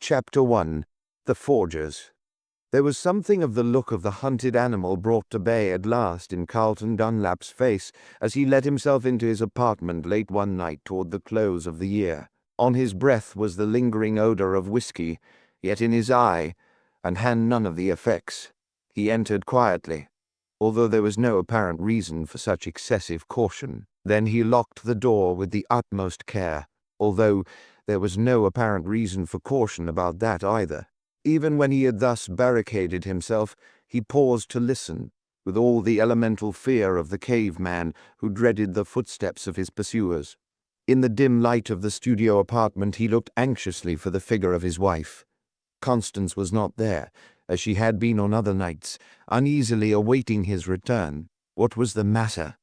Chapter 1. The Forgers. There was something of the look of the hunted animal brought to bay at last in Constance Dunlap's face as he let himself into his apartment late one night toward the close of the year. On his breath was the lingering odor of whiskey, yet in his eye, and had none of the effects. He entered quietly, although there was no apparent reason for such excessive caution. Then he locked the door with the utmost care, although there was no apparent reason for caution about that either. Even when he had thus barricaded himself, he paused to listen, with all the elemental fear of the caveman who dreaded the footsteps of his pursuers. In the dim light of the studio apartment he looked anxiously for the figure of his wife. Constance was not there, as she had been on other nights, uneasily awaiting his return. What was the matter?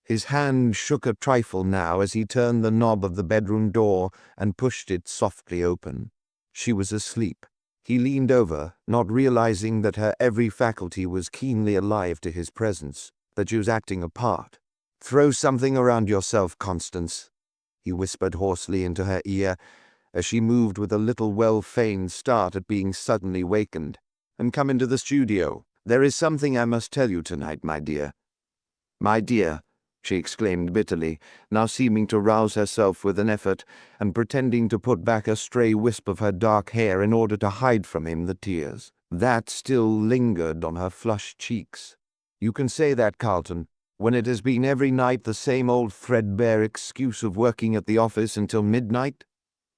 His hand shook a trifle now as he turned the knob of the bedroom door and pushed it softly open. She was asleep. He leaned over, not realizing that her every faculty was keenly alive to his presence, that she was acting a part. "Throw something around yourself, Constance," he whispered hoarsely into her ear, as she moved with a little well-feigned start at being suddenly wakened. "And come into the studio. There is something I must tell you tonight, my dear." "My dear," she exclaimed bitterly, now seeming to rouse herself with an effort, and pretending to put back a stray wisp of her dark hair in order to hide from him the tears that still lingered on her flushed cheeks. "You can say that, Carlton, when it has been every night the same old threadbare excuse of working at the office until midnight?"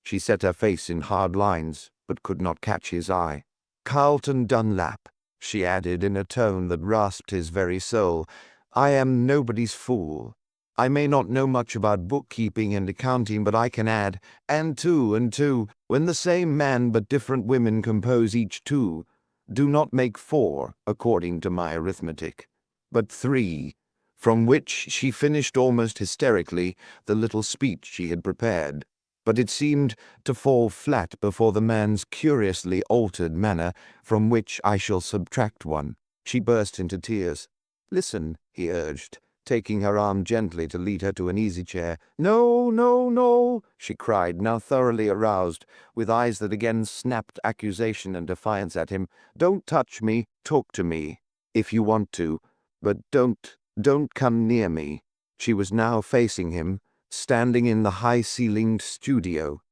She set her face in hard lines, but could not catch his eye. "Carlton Dunlap," she added in a tone that rasped his very soul, "I am nobody's fool. I may not know much about bookkeeping and accounting, but I can add, and two, when the same man but different women compose each two, do not make four, according to my arithmetic, but three," from which she finished almost hysterically the little speech she had prepared. But it seemed to fall flat before the man's curiously altered manner, from which I shall subtract one. She burst into tears. "Listen," he urged, taking her arm gently to lead her to an easy-chair. "No, no, no," she cried, now thoroughly aroused, with eyes that again snapped accusation and defiance at him. "Don't touch me. Talk to me, if you want to, but don't come near me." She was now facing him, standing in the high-ceilinged studio,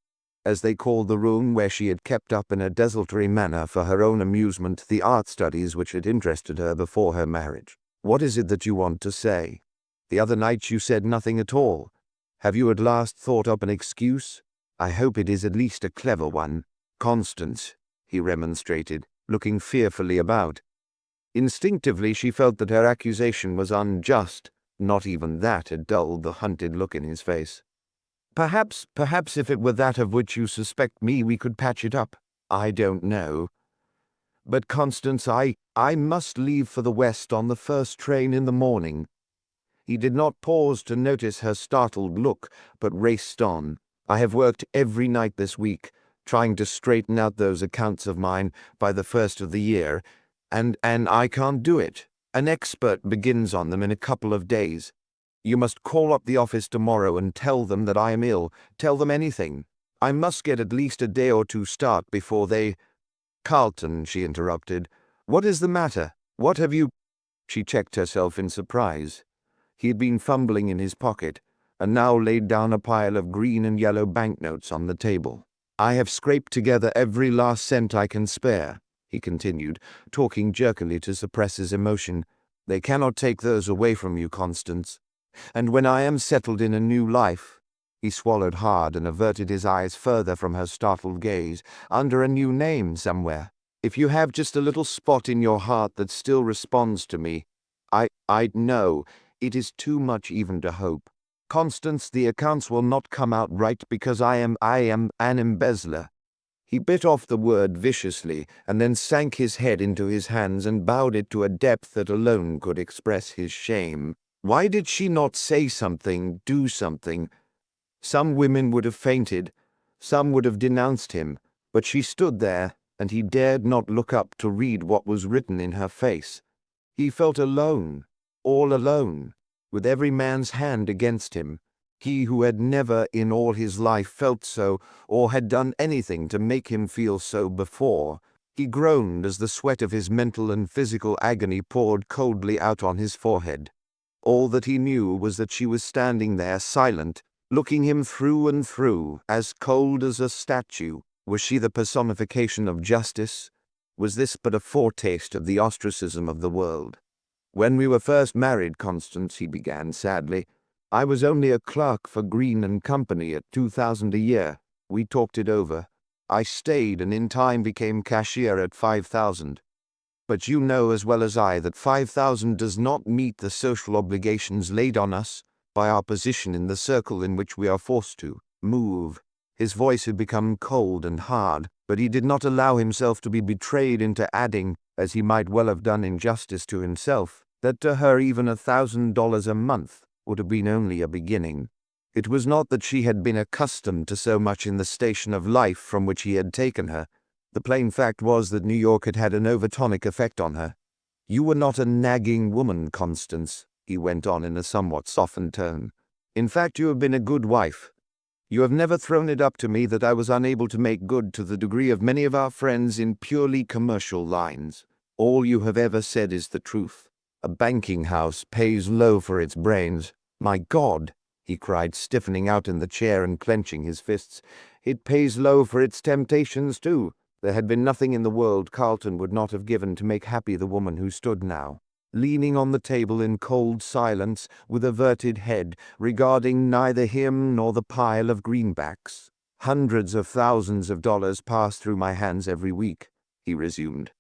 as they called the room where she had kept up in a desultory manner for her own amusement the art studies which had interested her before her marriage. "What is it that you want to say? The other night you said nothing at all. Have you at last thought up an excuse? I hope it is at least a clever one." "Constance," he remonstrated, looking fearfully about. Instinctively she felt that her accusation was unjust. Not even that had dulled the hunted look in his face. Perhaps if it were that of which you suspect me, we could patch it up. I don't know. But, Constance, I must leave for the West on the first train in the morning." He did not pause to notice her startled look, but raced on. "I have worked every night this week, trying to straighten out those accounts of mine by the first of the year, and I can't do it. An expert begins on them in a couple of days. You must call up the office tomorrow and tell them that I am ill. Tell them anything. I must get at least a day or two start before they—" "Carlton," she interrupted, "what is the matter? What have you—" She checked herself in surprise. He had been fumbling in his pocket, and now laid down a pile of green and yellow banknotes on the table. "I have scraped together every last cent I can spare," he continued, talking jerkily to suppress his emotion. "They cannot take those away from you, Constance. And when I am settled in a new life—" He swallowed hard and averted his eyes further from her startled gaze. "Under a new name somewhere. If you have just a little spot in your heart that still responds to me, I'd know. It is too much even to hope. Constance, the accounts will not come out right because I am an embezzler." He bit off the word viciously, and then sank his head into his hands and bowed it to a depth that alone could express his shame. Why did she not say something, do something? Some women would have fainted, some would have denounced him, but she stood there, and he dared not look up to read what was written in her face. He felt alone, all alone, with every man's hand against him, He who had never in all his life felt so, or had done anything to make him feel so before. He groaned as the sweat of his mental and physical agony poured coldly out on his forehead. All that he knew was that she was standing there, silent, looking him through and through, as cold as a statue. Was she the personification of justice? Was this but a foretaste of the ostracism of the world? "When we were first married, Constance," he began sadly, "I was only a clerk for Green and Company at 2,000 a year. We talked it over. I stayed and in time became cashier at 5,000. But you know as well as I that 5,000 does not meet the social obligations laid on us by our position in the circle in which we are forced to move." His voice had become cold and hard, but he did not allow himself to be betrayed into adding, as he might well have done in justice to himself, that to her even $1,000 a month would have been only a beginning. It was not that she had been accustomed to so much in the station of life from which he had taken her. The plain fact was that New York had had an overtonic effect on her. "You were not a nagging woman, Constance," he went on in a somewhat softened tone. "In fact, you have been a good wife. You have never thrown it up to me that I was unable to make good to the degree of many of our friends in purely commercial lines. All you have ever said is the truth. A banking house pays low for its brains. My God!" he cried, stiffening out in the chair and clenching his fists. "It pays low for its temptations, too. There had been nothing in the world Carlton would not have given to make happy the woman who stood now, leaning on the table in cold silence, with averted head, regarding neither him nor the pile of greenbacks. Hundreds of thousands of dollars passed through my hands every week," he resumed.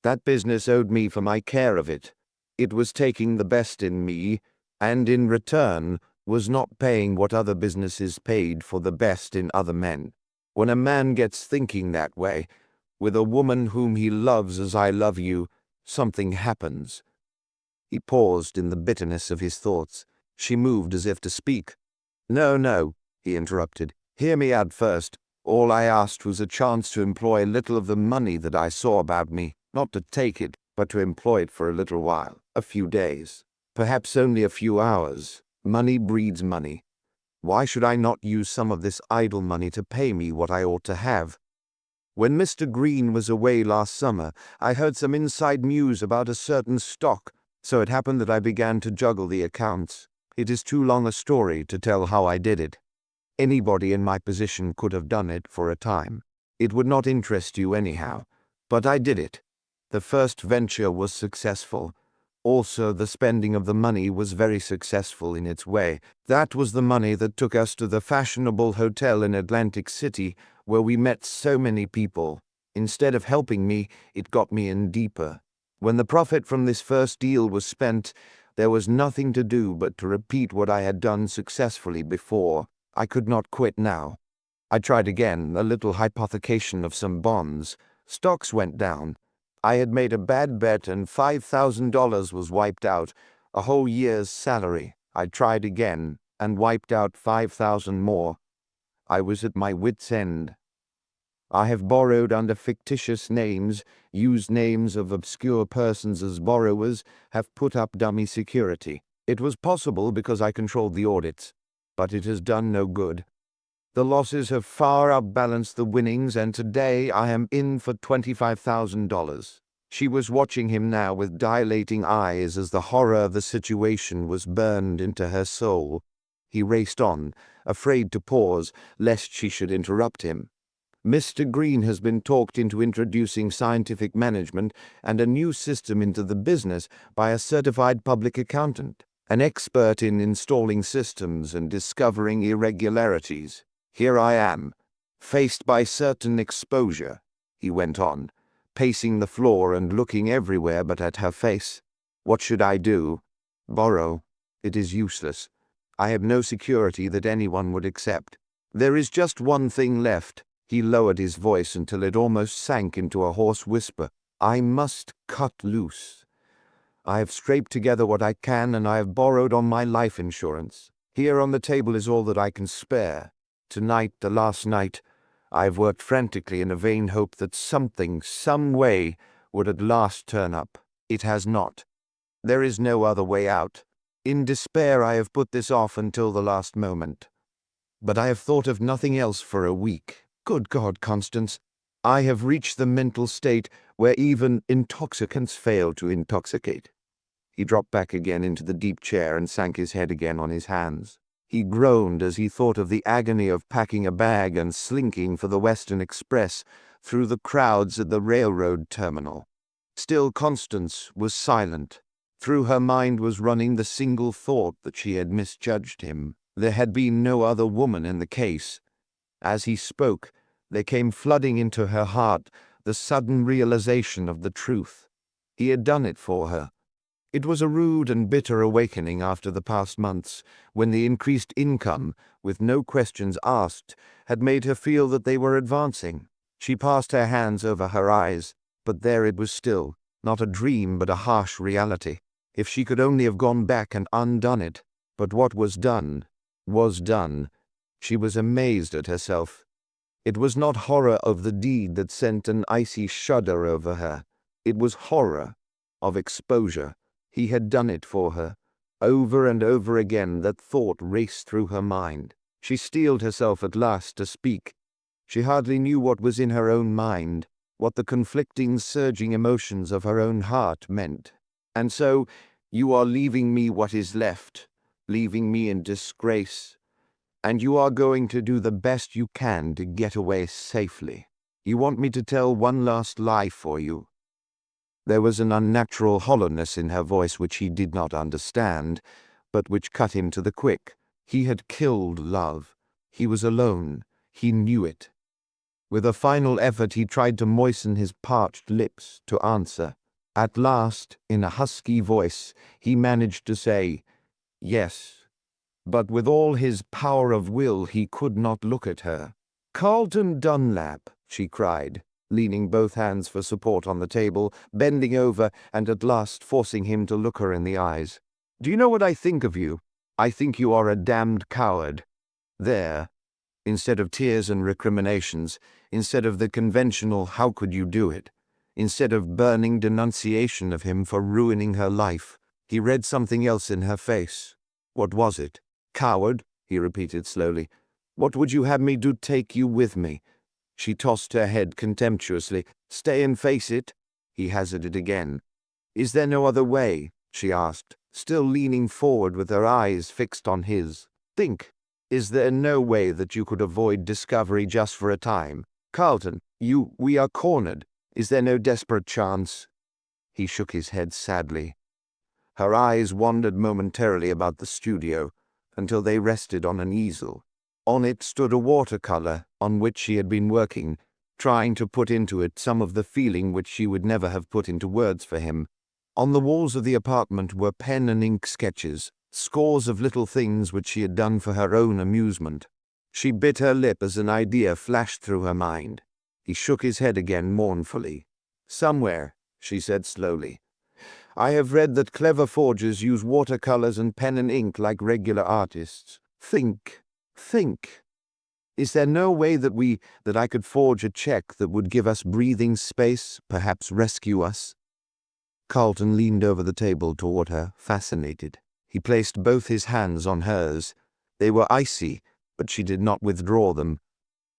"That business owed me for my care of it. It was taking the best in me, and in return was not paying what other businesses paid for the best in other men. When a man gets thinking that way, with a woman whom he loves as I love you, something happens." He paused in the bitterness of his thoughts. She moved as if to speak. No, he interrupted. "Hear me out first. All I asked was a chance to employ a little of the money that I saw about me, not to take it, but to employ it for a little while, a few days, perhaps only a few hours. Money breeds money. Why should I not use some of this idle money to pay me what I ought to have? When Mr. Green was away last summer, I heard some inside news about a certain stock, so it happened that I began to juggle the accounts. It is too long a story to tell how I did it. Anybody in my position could have done it for a time. It would not interest you anyhow, but I did it. The first venture was successful. Also, the spending of the money was very successful in its way. That was the money that took us to the fashionable hotel in Atlantic City, where we met so many people. Instead of helping me, it got me in deeper. When the profit from this first deal was spent, there was nothing to do but to repeat what I had done successfully before. I could not quit now. I tried again, a little hypothecation of some bonds. Stocks went down. I had made a bad bet and $5,000 was wiped out, a whole year's salary. I tried again and wiped out 5,000 more. I was at my wit's end. I have borrowed under fictitious names, used names of obscure persons as borrowers, have put up dummy security. It was possible because I controlled the audits, but it has done no good. The losses have far outbalanced the winnings, and today I am in for $25,000. She was watching him now with dilating eyes as the horror of the situation was burned into her soul. He raced on, afraid to pause, lest she should interrupt him. "Mr. Green has been talked into introducing scientific management and a new system into the business by a certified public accountant, an expert in installing systems and discovering irregularities. Here I am, faced by certain exposure," he went on, pacing the floor and looking everywhere but at her face. "What should I do? Borrow? It is useless. I have no security that anyone would accept. There is just one thing left." He lowered his voice until it almost sank into a hoarse whisper. "I must cut loose. I have scraped together what I can, and I have borrowed on my life insurance. Here on the table is all that I can spare. Tonight, the last night, I have worked frantically in a vain hope that something, some way, would at last turn up. It has not. There is no other way out. In despair, I have put this off until the last moment. But I have thought of nothing else for a week. Good God, Constance, I have reached the mental state where even intoxicants fail to intoxicate." He dropped back again into the deep chair and sank his head again on his hands. He groaned as he thought of the agony of packing a bag and slinking for the Western Express through the crowds at the railroad terminal. Still Constance was silent. Through her mind was running the single thought that she had misjudged him. There had been no other woman in the case. As he spoke, there came flooding into her heart the sudden realization of the truth. He had done it for her. It was a rude and bitter awakening after the past months, when the increased income, with no questions asked, had made her feel that they were advancing. She passed her hands over her eyes, but there it was still, not a dream but a harsh reality. If she could only have gone back and undone it. But what was done was done. She was amazed at herself. It was not horror of the deed that sent an icy shudder over her. It was horror of exposure. He had done it for her. Over and over again that thought raced through her mind. She steeled herself at last to speak. She hardly knew what was in her own mind, what the conflicting, surging emotions of her own heart meant. "And so, you are leaving me what is left, leaving me in disgrace, and you are going to do the best you can to get away safely. You want me to tell one last lie for you." There was an unnatural hollowness in her voice which he did not understand, but which cut him to the quick. He had killed love. He was alone. He knew it. With a final effort he tried to moisten his parched lips to answer. At last, in a husky voice, he managed to say, "Yes." But with all his power of will he could not look at her. "Carlton Dunlap," she cried, leaning both hands for support on the table, bending over and at last forcing him to look her in the eyes. "Do you know what I think of you? I think you are a damned coward." There, instead of tears and recriminations, instead of the conventional "how could you do it," instead of burning denunciation of him for ruining her life, he read something else in her face. What was it? "Coward," he repeated slowly. "What would you have me do? Take you with me?" She tossed her head contemptuously. "Stay and face it?" He hazarded again. "Is there no other way?" she asked, still leaning forward with her eyes fixed on his. "Think. Is there no way that you could avoid discovery just for a time? Carlton, we are cornered. Is there no desperate chance?" He shook his head sadly. Her eyes wandered momentarily about the studio, until they rested on an easel. On it stood a watercolor on which she had been working, trying to put into it some of the feeling which she would never have put into words for him. On the walls of the apartment were pen and ink sketches, scores of little things which she had done for her own amusement. She bit her lip as an idea flashed through her mind. He shook his head again mournfully. "Somewhere," she said slowly, "I have read that clever forgers use watercolors and pen and ink like regular artists. Think. Is there no way that I could forge a check that would give us breathing space, perhaps rescue us?" Carlton leaned over the table toward her, fascinated. He placed both his hands on hers. They were icy, but she did not withdraw them.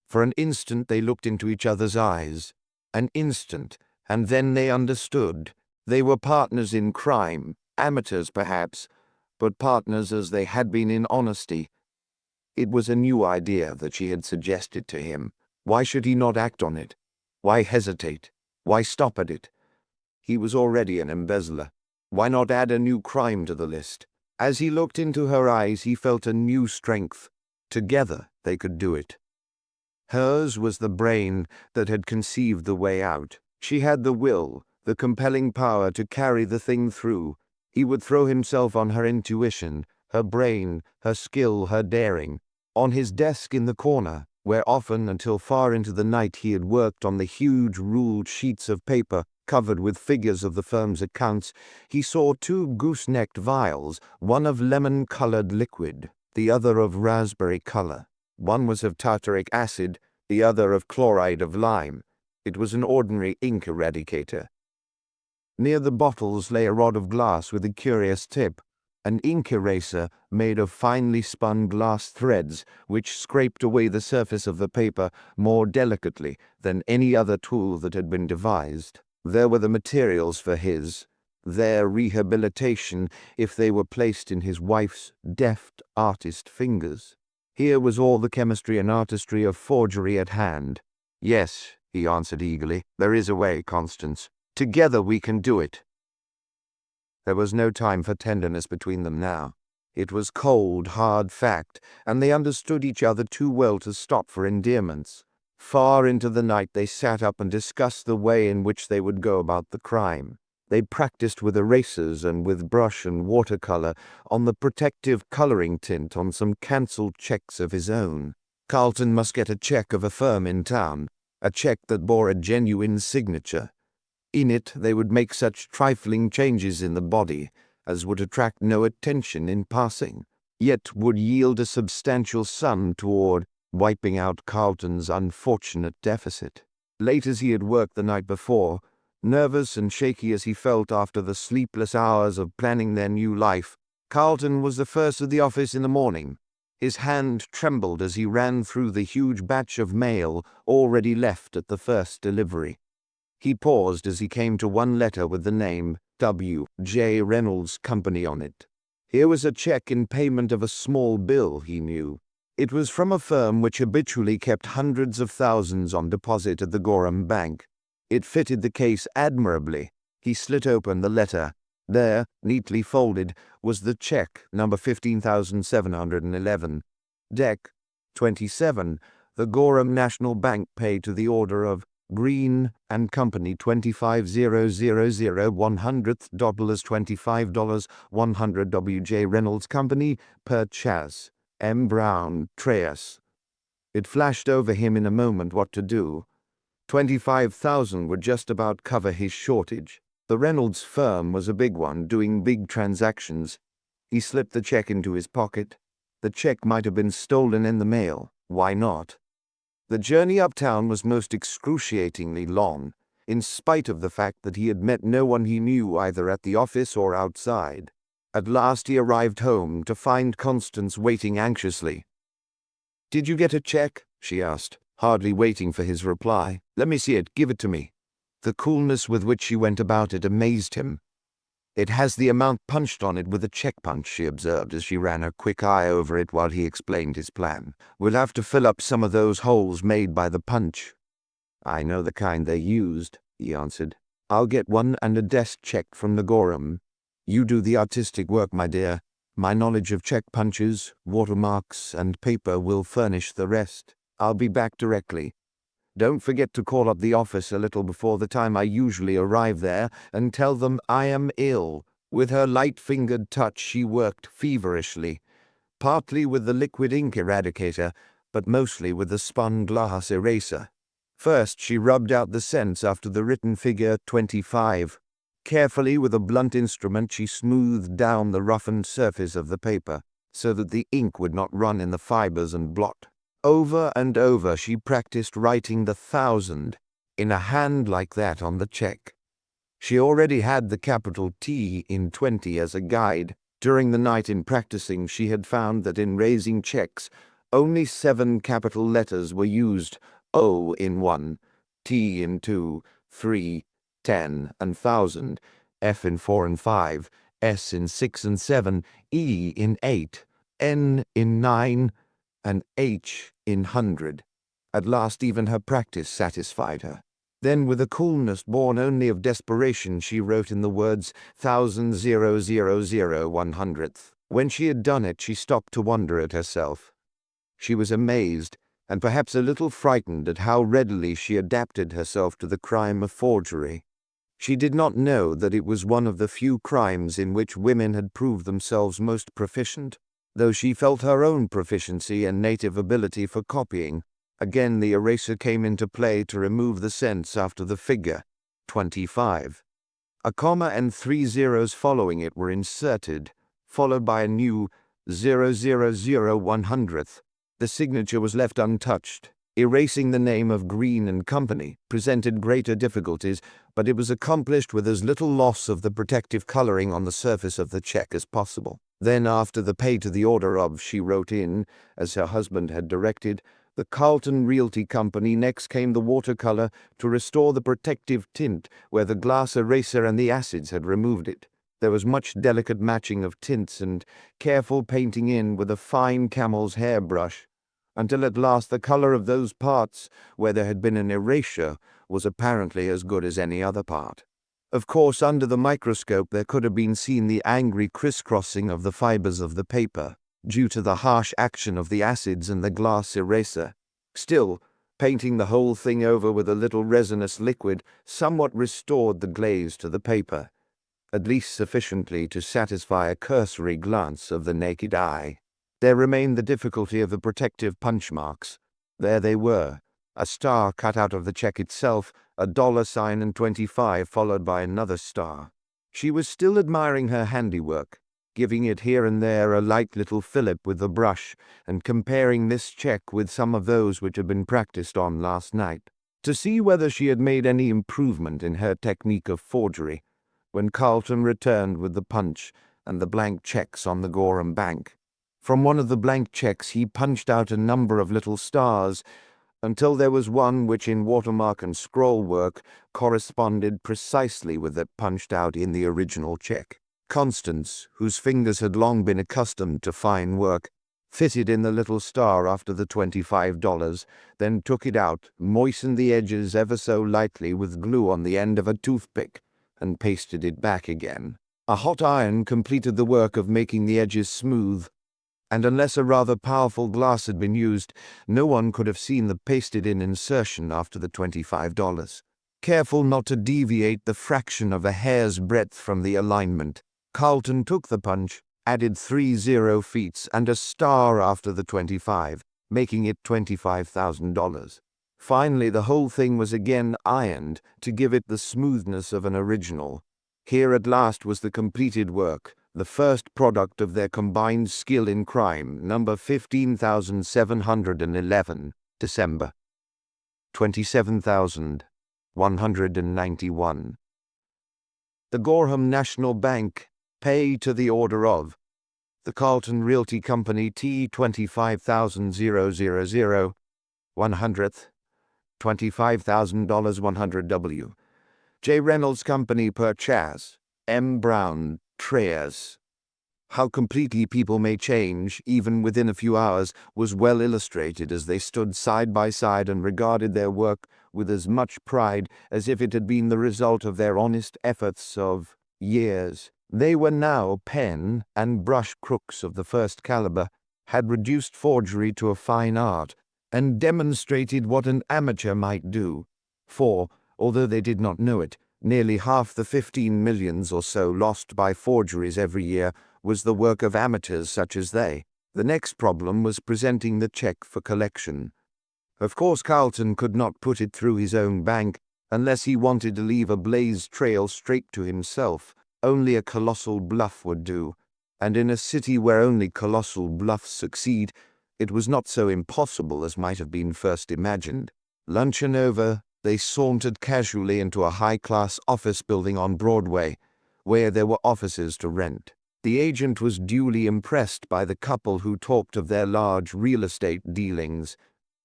For an instant they looked into each other's eyes. An instant, and then they understood. They were partners in crime, amateurs perhaps, but partners as they had been in honesty. It was a new idea that she had suggested to him. Why should he not act on it? Why hesitate? Why stop at it? He was already an embezzler. Why not add a new crime to the list? As he looked into her eyes, he felt a new strength. Together they could do it. Hers was the brain that had conceived the way out. She had the will, the compelling power to carry the thing through. He would throw himself on her intuition, her brain, her skill, her daring. On his desk in the corner, where often until far into the night he had worked on the huge ruled sheets of paper covered with figures of the firm's accounts, he saw two goose-necked vials, one of lemon-colored liquid, the other of raspberry color. One was of tartaric acid, the other of chloride of lime. It was an ordinary ink eradicator. Near the bottles lay a rod of glass with a curious tip. an ink eraser made of finely spun glass threads which scraped away the surface of the paper more delicately than any other tool that had been devised. There were the materials for their rehabilitation if they were placed in his wife's deft artist fingers. Here was all the chemistry and artistry of forgery at hand. "Yes," he answered eagerly, "there is a way, Constance. Together we can do it." There was no time for tenderness between them now. It was cold, hard fact, and they understood each other too well to stop for endearments. Far into the night they sat up and discussed the way in which they would go about the crime. They practiced with erasers and with brush and watercolor on the protective coloring tint on some cancelled checks of his own. Carlton must get a check of a firm in town, a check that bore a genuine signature. In it they would make such trifling changes in the body as would attract no attention in passing, yet would yield a substantial sum toward wiping out Carlton's unfortunate deficit. Late as he had worked the night before, nervous and shaky as he felt after the sleepless hours of planning their new life, Carlton was the first of the office in the morning. His hand trembled as he ran through the huge batch of mail already left at the first delivery. He paused as he came to one letter with the name W. J. Reynolds Company on it. Here was a check in payment of a small bill, he knew. It was from a firm which habitually kept hundreds of thousands on deposit at the Gorham Bank. It fitted the case admirably. He slit open the letter. There, neatly folded, was the check, number 15,711. Dec. 27. The Gorham National Bank paid to the order of Green and Company $25,000 $100 $25 W.J. Reynolds Company per Chas. M. Brown, Treyas. It flashed over him in a moment what to do. 25,000 would just about cover his shortage. The Reynolds firm was a big one, doing big transactions. He slipped the check into his pocket. The check might have been stolen in the mail. Why not? The journey uptown was most excruciatingly long, in spite of the fact that he had met no one he knew either at the office or outside. At last he arrived home to find Constance waiting anxiously. "Did you get a check?" she asked, hardly waiting for his reply. "Let me see it. Give it to me." The coolness with which she went about it amazed him. "It has the amount punched on it with a check punch," she observed as she ran her quick eye over it while he explained his plan. "We'll have to fill up some of those holes made by the punch." "I know the kind they used," he answered. "I'll get one and a desk check from the Gorham. You do the artistic work, my dear. My knowledge of check punches, watermarks, and paper will furnish the rest. I'll be back directly. Don't forget to call up the office a little before the time I usually arrive there and tell them I am ill." With her light-fingered touch she worked feverishly, partly with the liquid ink eradicator, but mostly with the spun glass eraser. First she rubbed out the cents after the written figure 25. Carefully with a blunt instrument she smoothed down the roughened surface of the paper, so that the ink would not run in the fibers and blot. Over and over she practiced writing the 1,000 in a hand like that on the check. She already had the capital T in 20 as a guide. During the night in practicing she had found that in raising checks only 7 capital letters were used: O in 1, T in 2, 3, 10 and 1,000, F in 4 and 5, S in 6 and 7, E in 8, N in 9, and H in 100. At last even her practice satisfied her. Then with a coolness born only of desperation she wrote in the words 1,000,100th. When she had done it she stopped to wonder at herself. She was amazed, and perhaps a little frightened at how readily she adapted herself to the crime of forgery. She did not know that it was one of the few crimes in which women had proved themselves most proficient. Though she felt her own proficiency and native ability for copying, again the eraser came into play to remove the cents after the figure 25. A comma and 3 zeros following it were inserted, followed by a new 0,00100th. The signature was left untouched. Erasing the name of Green and Company presented greater difficulties, but it was accomplished with as little loss of the protective coloring on the surface of the check as possible. Then, after the pay to the order of, she wrote in, as her husband had directed, the Carlton Realty Company. Next came the watercolor to restore the protective tint where the glass eraser and the acids had removed it. There was much delicate matching of tints and careful painting in with a fine camel's hair brush, until at last the color of those parts where there had been an erasure was apparently as good as any other part. Of course, under the microscope there could have been seen the angry crisscrossing of the fibers of the paper, due to the harsh action of the acids and the glass eraser. Still, painting the whole thing over with a little resinous liquid somewhat restored the glaze to the paper, at least sufficiently to satisfy a cursory glance of the naked eye. There remained the difficulty of the protective punch marks. There they were, a star cut out of the check itself, a $sign and 25 followed by another star. She was still admiring her handiwork, giving it here and there a light little fillip with the brush, and comparing this check with some of those which had been practiced on last night, to see whether she had made any improvement in her technique of forgery, when Carlton returned with the punch and the blank checks on the Gorham Bank. From one of the blank checks he punched out a number of little stars, until there was one which in watermark and scroll work corresponded precisely with that punched out in the original check. Constance, whose fingers had long been accustomed to fine work, fitted in the little star after the $25, then took it out, moistened the edges ever so lightly with glue on the end of a toothpick, and pasted it back again. A hot iron completed the work of making the edges smooth, and unless a rather powerful glass had been used, no one could have seen the pasted-in insertion after the $25. Careful not to deviate the fraction of a hair's breadth from the alignment, Carlton took the punch, added 3 0 feet and a star after the 25, making it $25,000. Finally, the whole thing was again ironed to give it the smoothness of an original. Here at last was the completed work, the first product of their combined skill in crime, number 15,711, December 27,191. The Gorham National Bank, pay to the order of the Carlton Realty Company T 25,000, 100th, $25,000 100 W. J. Reynolds Company per Chas, M. Brown, Treyas. How completely people may change, even within a few hours, was well illustrated as they stood side by side and regarded their work with as much pride as if it had been the result of their honest efforts of years. They were now pen and brush crooks of the first caliber, had reduced forgery to a fine art, and demonstrated what an amateur might do. For, although they did not know it, nearly half the 15 millions or so lost by forgeries every year was the work of amateurs such as they. The next problem was presenting the check for collection. Of course, Carlton could not put it through his own bank unless he wanted to leave a blazed trail straight to himself. Only a colossal bluff would do, and in a city where only colossal bluffs succeed, it was not so impossible as might have been first imagined. Luncheon over, they sauntered casually into a high-class office building on Broadway, where there were offices to rent. The agent was duly impressed by the couple who talked of their large real estate dealings,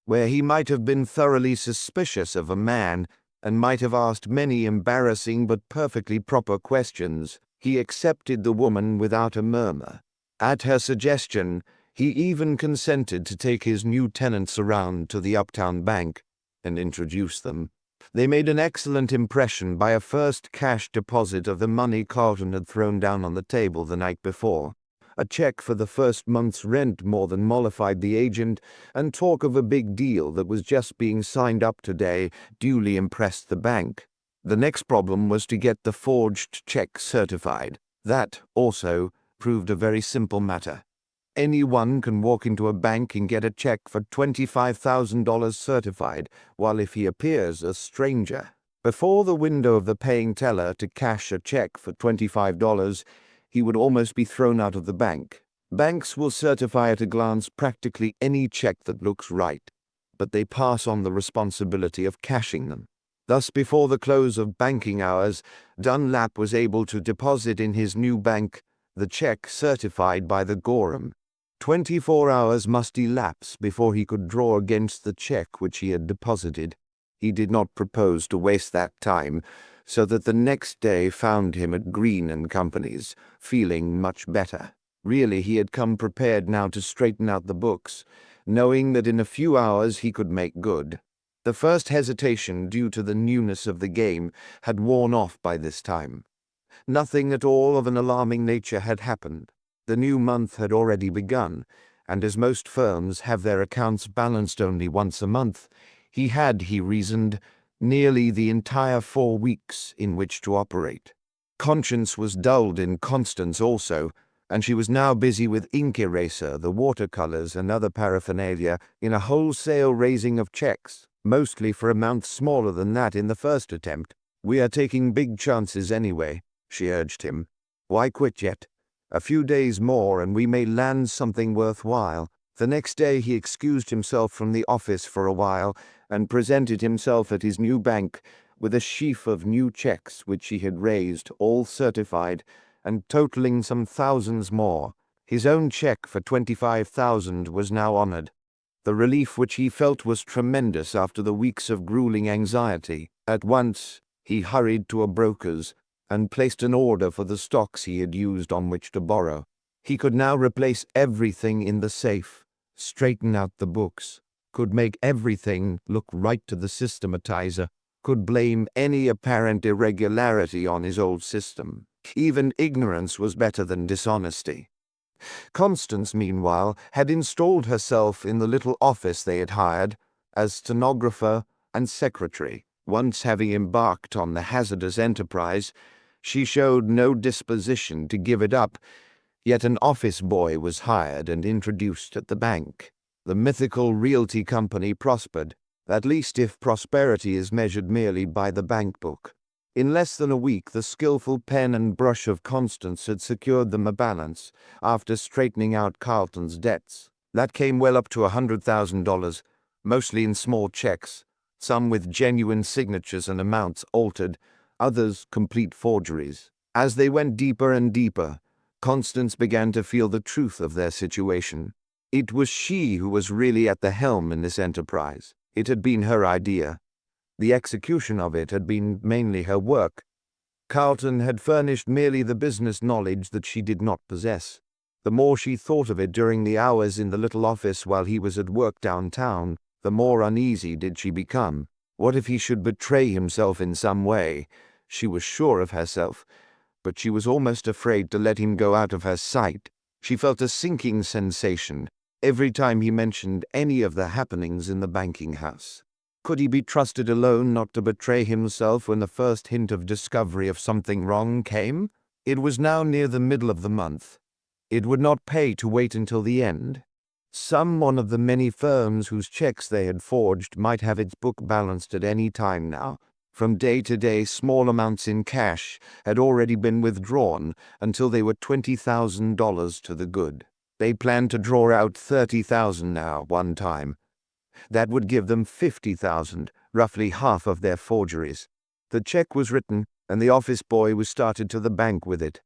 where he might have been thoroughly suspicious of a man and might have asked many embarrassing but perfectly proper questions. He accepted the woman without a murmur. At her suggestion, he even consented to take his new tenants around to the Uptown Bank and introduce them. They made an excellent impression by a first cash deposit of the money Carlton had thrown down on the table the night before. A check for the first month's rent more than mollified the agent, and talk of a big deal that was just being signed up today duly impressed the bank. The next problem was to get the forged check certified. That, also, proved a very simple matter. Anyone can walk into a bank and get a check for $25,000 certified, while if he appears a stranger before the window of the paying teller to cash a check for $25, he would almost be thrown out of the bank. Banks will certify at a glance practically any check that looks right, but they pass on the responsibility of cashing them. Thus, before the close of banking hours, Dunlap was able to deposit in his new bank the check certified by the Gorham. 24 hours must elapse before he could draw against the check which he had deposited. He did not propose to waste that time, so that the next day found him at Green and Company's, feeling much better. Really, he had come prepared now to straighten out the books, knowing that in a few hours he could make good. The first hesitation, due to the newness of the game, had worn off by this time. Nothing at all of an alarming nature had happened. The new month had already begun, and as most firms have their accounts balanced only once a month, he had, he reasoned, nearly the entire 4 weeks in which to operate. Conscience was dulled in Constance also, and she was now busy with ink eraser, the watercolors, and other paraphernalia in a wholesale raising of checks, mostly for amounts smaller than that in the first attempt. "We are taking big chances anyway," she urged him. "Why quit yet? A few days more and we may land something worthwhile." The next day he excused himself from the office for a while and presented himself at his new bank with a sheaf of new checks which he had raised, all certified, and totaling some thousands more. His own check for $25,000 was now honored. The relief which he felt was tremendous after the weeks of grueling anxiety. At once he hurried to a broker's and placed an order for the stocks he had used on which to borrow. He could now replace everything in the safe, straighten out the books, could make everything look right to the systematizer, could blame any apparent irregularity on his old system. Even ignorance was better than dishonesty. Constance, meanwhile, had installed herself in the little office they had hired as stenographer and secretary. Once having embarked on the hazardous enterprise, she showed no disposition to give it up, yet an office boy was hired and introduced at the bank. The mythical realty company prospered, at least if prosperity is measured merely by the bank book. In less than a week, the skillful pen and brush of Constance had secured them a balance, after straightening out Carlton's debts. That came well up to $100,000, mostly in small checks, some with genuine signatures and amounts altered, others complete forgeries. As they went deeper and deeper, Constance began to feel the truth of their situation. It was she who was really at the helm in this enterprise. It had been her idea. The execution of it had been mainly her work. Carlton had furnished merely the business knowledge that she did not possess. The more she thought of it during the hours in the little office while he was at work downtown, the more uneasy did she become. What if he should betray himself in some way? She was sure of herself, but she was almost afraid to let him go out of her sight. She felt a sinking sensation every time he mentioned any of the happenings in the banking house. Could he be trusted alone not to betray himself when the first hint of discovery of something wrong came? It was now near the middle of the month. It would not pay to wait until the end. Some one of the many firms whose checks they had forged might have its book balanced at any time now. From day to day, small amounts in cash had already been withdrawn until they were $20,000 to the good. They planned to draw out $30,000 now, one time. That would give them $50,000, roughly half of their forgeries. The check was written, and the office boy was started to the bank with it.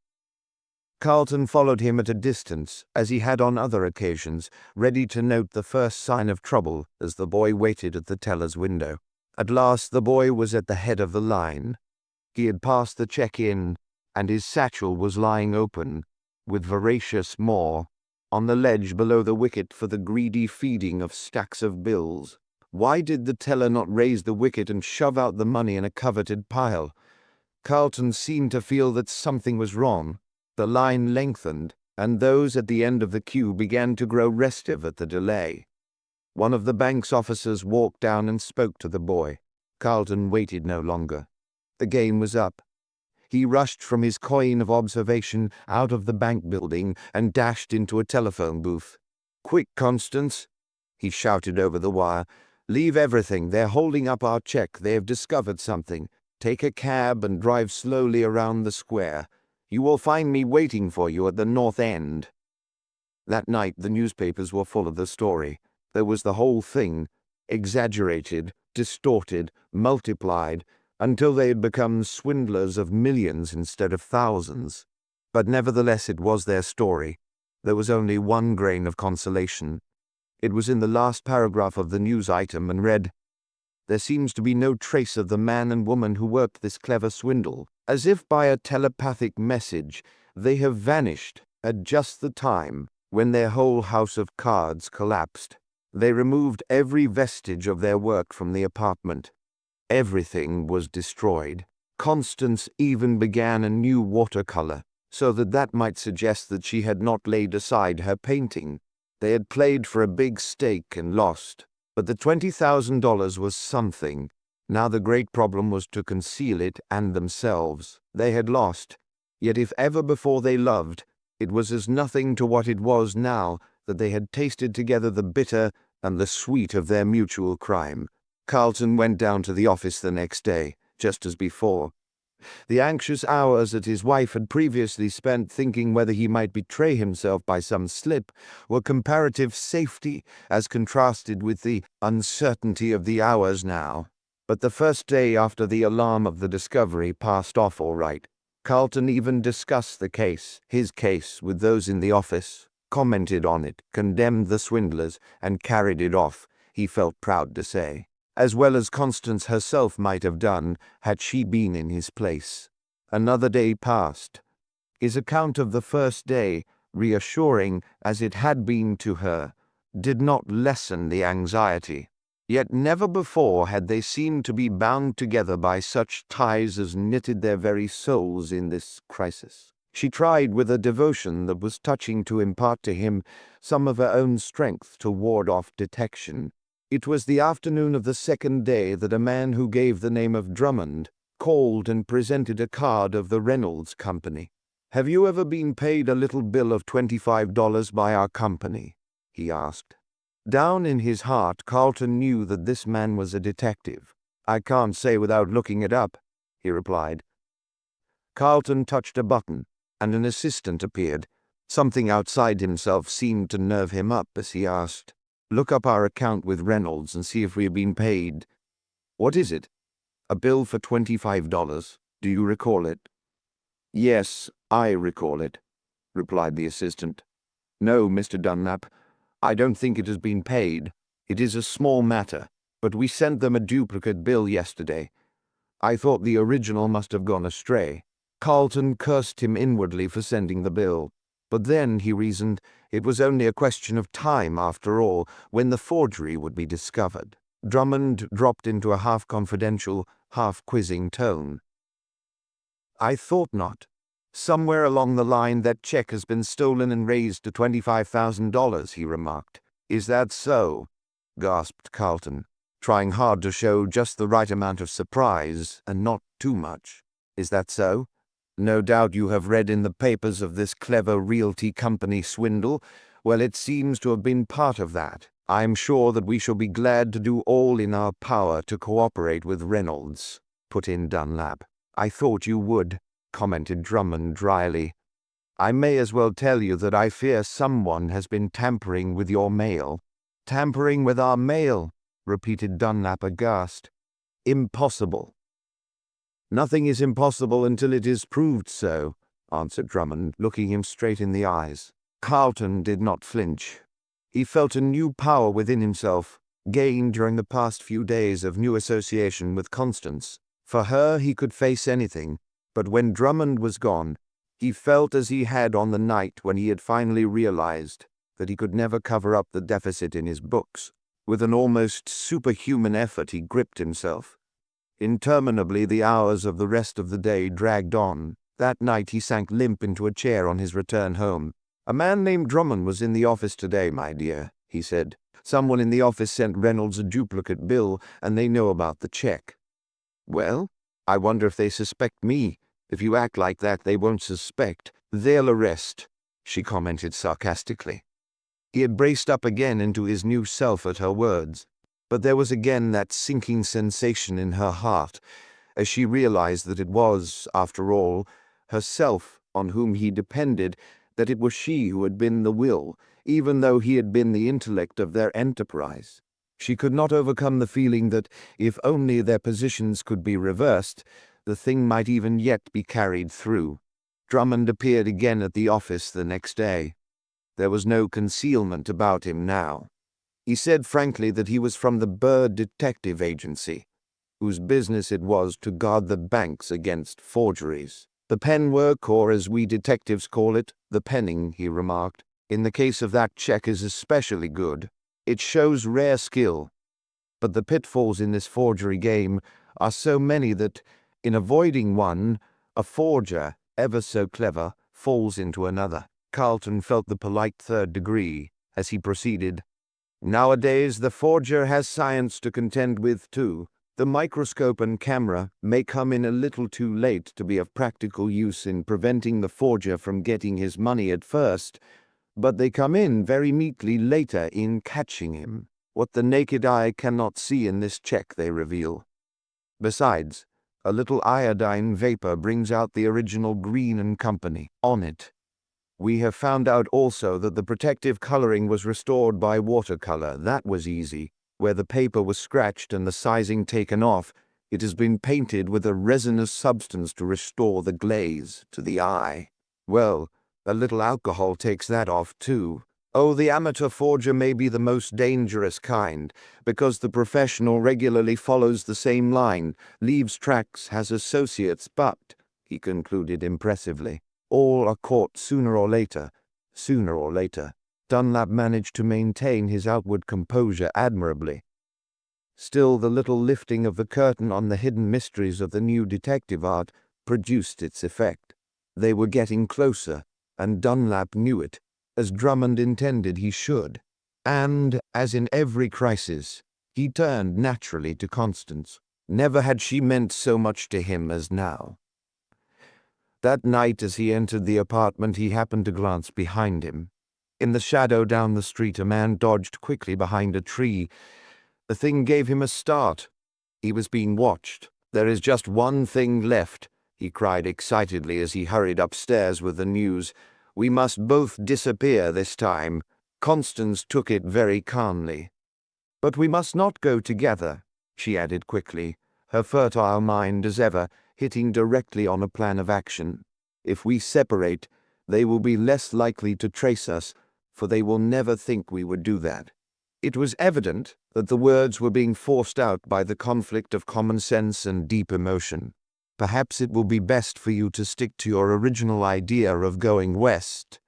Carlton followed him at a distance, as he had on other occasions, ready to note the first sign of trouble as the boy waited at the teller's window. At last the boy was at the head of the line. He had passed the check in, and his satchel was lying open, with voracious maw, on the ledge below the wicket for the greedy feeding of stacks of bills. Why did the teller not raise the wicket and shove out the money in a coveted pile? Carlton seemed to feel that something was wrong. The line lengthened, and those at the end of the queue began to grow restive at the delay. One of the bank's officers walked down and spoke to the boy. Carlton waited no longer. The game was up. He rushed from his coign of observation out of the bank building and dashed into a telephone booth. "Quick, Constance," he shouted over the wire. "Leave everything. They're holding up our check. They have discovered something. Take a cab and drive slowly around the square. You will find me waiting for you at the north end." That night the newspapers were full of the story. There was the whole thing, exaggerated, distorted, multiplied, until they had become swindlers of millions instead of thousands. But nevertheless it was their story. There was only one grain of consolation. It was in the last paragraph of the news item and read, "There seems to be no trace of the man and woman who worked this clever swindle. As if by a telepathic message, they have vanished at just the time when their whole house of cards collapsed. They removed every vestige of their work from the apartment. Everything was destroyed. Constance even began a new watercolor, so that might suggest that she had not laid aside her painting. They had played for a big stake and lost, but the $20,000 was something. Now the great problem was to conceal it and themselves. They had lost, yet if ever before they loved, it was as nothing to what it was now that they had tasted together the bitter and the sweet of their mutual crime. Carlton went down to the office the next day, just as before. The anxious hours that his wife had previously spent thinking whether he might betray himself by some slip were comparative safety as contrasted with the uncertainty of the hours now. But the first day after the alarm of the discovery passed off all right. Carlton even discussed the case, his case, with those in the office, commented on it, condemned the swindlers, and carried it off, he felt proud to say, as well as Constance herself might have done had she been in his place. Another day passed. His account of the first day, reassuring as it had been to her, did not lessen the anxiety. Yet never before had they seemed to be bound together by such ties as knitted their very souls in this crisis. She tried with a devotion that was touching to impart to him some of her own strength to ward off detection. It was the afternoon of the second day that a man who gave the name of Drummond called and presented a card of the Reynolds Company. "Have you ever been paid a little bill of $25 by our company?" he asked. Down in his heart, Carlton knew that this man was a detective. "I can't say without looking it up," he replied. Carlton touched a button, and an assistant appeared. Something outside himself seemed to nerve him up as he asked, "Look up our account with Reynolds and see if we have been paid." "What is it?" "A bill for $25. Do you recall it?" "Yes, I recall it," replied the assistant. "No, Mr. Dunlap, I don't think it has been paid. It is a small matter, but we sent them a duplicate bill yesterday. I thought the original must have gone astray." Carlton cursed him inwardly for sending the bill. But then, he reasoned, it was only a question of time, after all, when the forgery would be discovered. Drummond dropped into a half-confidential, half-quizzing tone. "I thought not. Somewhere along the line that check has been stolen and raised to $25,000, he remarked. "Is that so?" gasped Carlton, trying hard to show just the right amount of surprise and not too much. "Is that so? No doubt you have read in the papers of this clever realty company swindle. Well, it seems to have been part of that. I'm sure that we shall be glad to do all in our power to cooperate with Reynolds," put in Dunlap. "I thought you would," commented Drummond dryly. "I may as well tell you that I fear someone has been tampering with your mail." "Tampering with our mail?" repeated Dunlap aghast. "Impossible." "Nothing is impossible until it is proved so," answered Drummond, looking him straight in the eyes. Carlton did not flinch. He felt a new power within himself, gained during the past few days of new association with Constance. For her he could face anything, but when Drummond was gone, he felt as he had on the night when he had finally realized that he could never cover up the deficit in his books. With an almost superhuman effort he gripped himself. Interminably the hours of the rest of the day dragged on. That night he sank limp into a chair on his return home. "A man named Drummond was in the office today, my dear," he said. "Someone in the office sent Reynolds a duplicate bill, and they know about the check." "Well, I wonder if they suspect me. If you act like that, they won't suspect. They'll arrest," she commented sarcastically. He had braced up again into his new self at her words, but there was again that sinking sensation in her heart as she realized that it was, after all, herself on whom he depended, that it was she who had been the will, even though he had been the intellect of their enterprise. She could not overcome the feeling that, if only their positions could be reversed, the thing might even yet be carried through. Drummond appeared again at the office the next day. There was no concealment about him now. He said frankly that he was from the Bird Detective Agency, whose business it was to guard the banks against forgeries. The pen work, or as we detectives call it, the penning, he remarked, in the case of that check is especially good. It shows rare skill. But the pitfalls in this forgery game are so many that, in avoiding one, a forger, ever so clever, falls into another. Carlton felt the polite third degree as he proceeded. Nowadays the forger has science to contend with too. The microscope and camera may come in a little too late to be of practical use in preventing the forger from getting his money at first, but they come in very neatly later in catching him. What the naked eye cannot see in this check they reveal. Besides, a little iodine vapor brings out the original Green and Company on it. We have found out also that the protective coloring was restored by watercolor. That was easy. Where the paper was scratched and the sizing taken off, it has been painted with a resinous substance to restore the glaze to the eye. Well, a little alcohol takes that off too. Oh, the amateur forger may be the most dangerous kind, because the professional regularly follows the same line, leaves tracks, has associates, but, he concluded impressively, all are caught sooner or later. Sooner or later. Dunlap managed to maintain his outward composure admirably. Still, the little lifting of the curtain on the hidden mysteries of the new detective art produced its effect. They were getting closer, and Dunlap knew it, as Drummond intended he should. And, as in every crisis, he turned naturally to Constance. Never had she meant so much to him as now. That night as he entered the apartment he happened to glance behind him. In the shadow down the street a man dodged quickly behind a tree. The thing gave him a start. He was being watched. "There is just one thing left," he cried excitedly as he hurried upstairs with the news. "We must both disappear this time." Constance took it very calmly. "But we must not go together," she added quickly, her fertile mind as ever hitting directly on a plan of action. "If we separate, they will be less likely to trace us, for they will never think we would do that." It was evident that the words were being forced out by the conflict of common sense and deep emotion. "Perhaps it will be best for you to stick to your original idea of going west.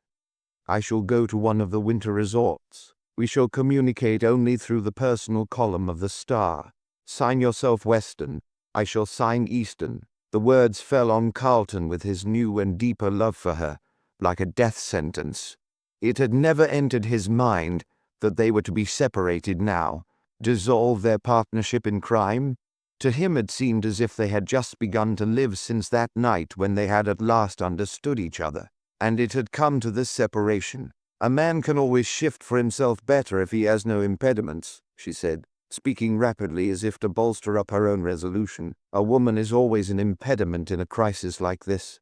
I shall go to one of the winter resorts. We shall communicate only through the personal column of the Star. Sign yourself Western. I shall sign Eastern." The words fell on Carlton with his new and deeper love for her, like a death sentence. It had never entered his mind that they were to be separated now, dissolve their partnership in crime. To him it seemed as if they had just begun to live since that night when they had at last understood each other. And it had come to this separation. "A man can always shift for himself better if he has no impediments," she said, speaking rapidly as if to bolster up her own resolution. "A woman is always an impediment in a crisis like this."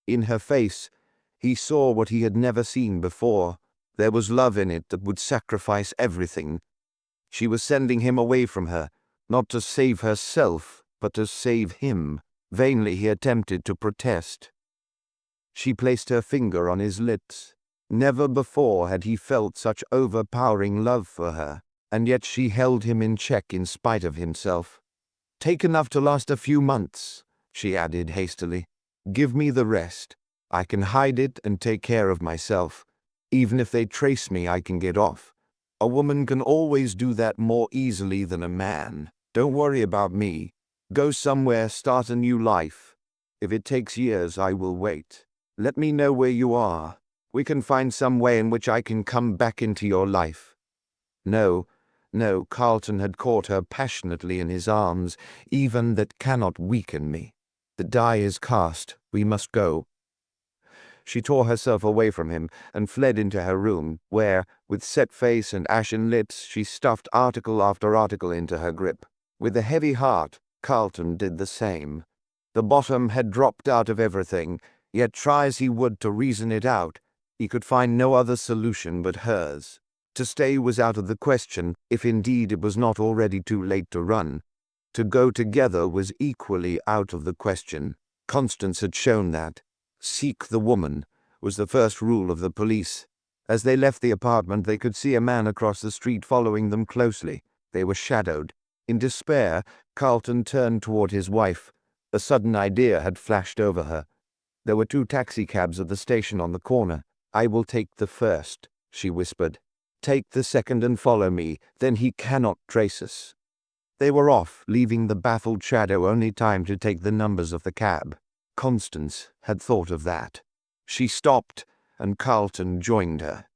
In her face, he saw what he had never seen before. There was love in it that would sacrifice everything. She was sending him away from her, not to save herself, but to save him. Vainly he attempted to protest. She placed her finger on his lips. Never before had he felt such overpowering love for her, and yet she held him in check in spite of himself. "Take enough to last a few months," she added hastily. "Give me the rest. I can hide it and take care of myself. Even if they trace me, I can get off. A woman can always do that more easily than a man. Don't worry about me. Go somewhere, start a new life. If it takes years, I will wait. Let me know where you are. We can find some way in which I can come back into your life." "No, no," Carlton had caught her passionately in his arms. "Even that cannot weaken me. The die is cast. We must go." She tore herself away from him and fled into her room, where, with set face and ashen lips, she stuffed article after article into her grip. With a heavy heart, Carlton did the same. The bottom had dropped out of everything, yet try as he would to reason it out, he could find no other solution but hers. To stay was out of the question, if indeed it was not already too late to run. To go together was equally out of the question. Constance had shown that. "Seek the woman," was the first rule of the police. As they left the apartment, they could see a man across the street following them closely. They were shadowed. In despair, Carlton turned toward his wife. A sudden idea had flashed over her. There were 2 taxicabs at the station on the corner. "I will take the first," she whispered. "Take the second and follow me, then he cannot trace us." They were off, leaving the baffled shadow only time to take the numbers of the cab. Constance had thought of that. She stopped, and Carlton joined her.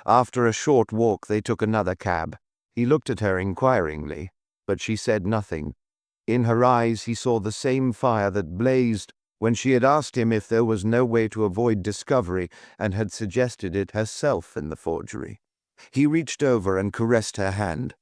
After a short walk, they took another cab. He looked at her inquiringly, but she said nothing. In her eyes he saw the same fire that blazed when she had asked him if there was no way to avoid discovery and had suggested it herself in the forgery. He reached over and caressed her hand.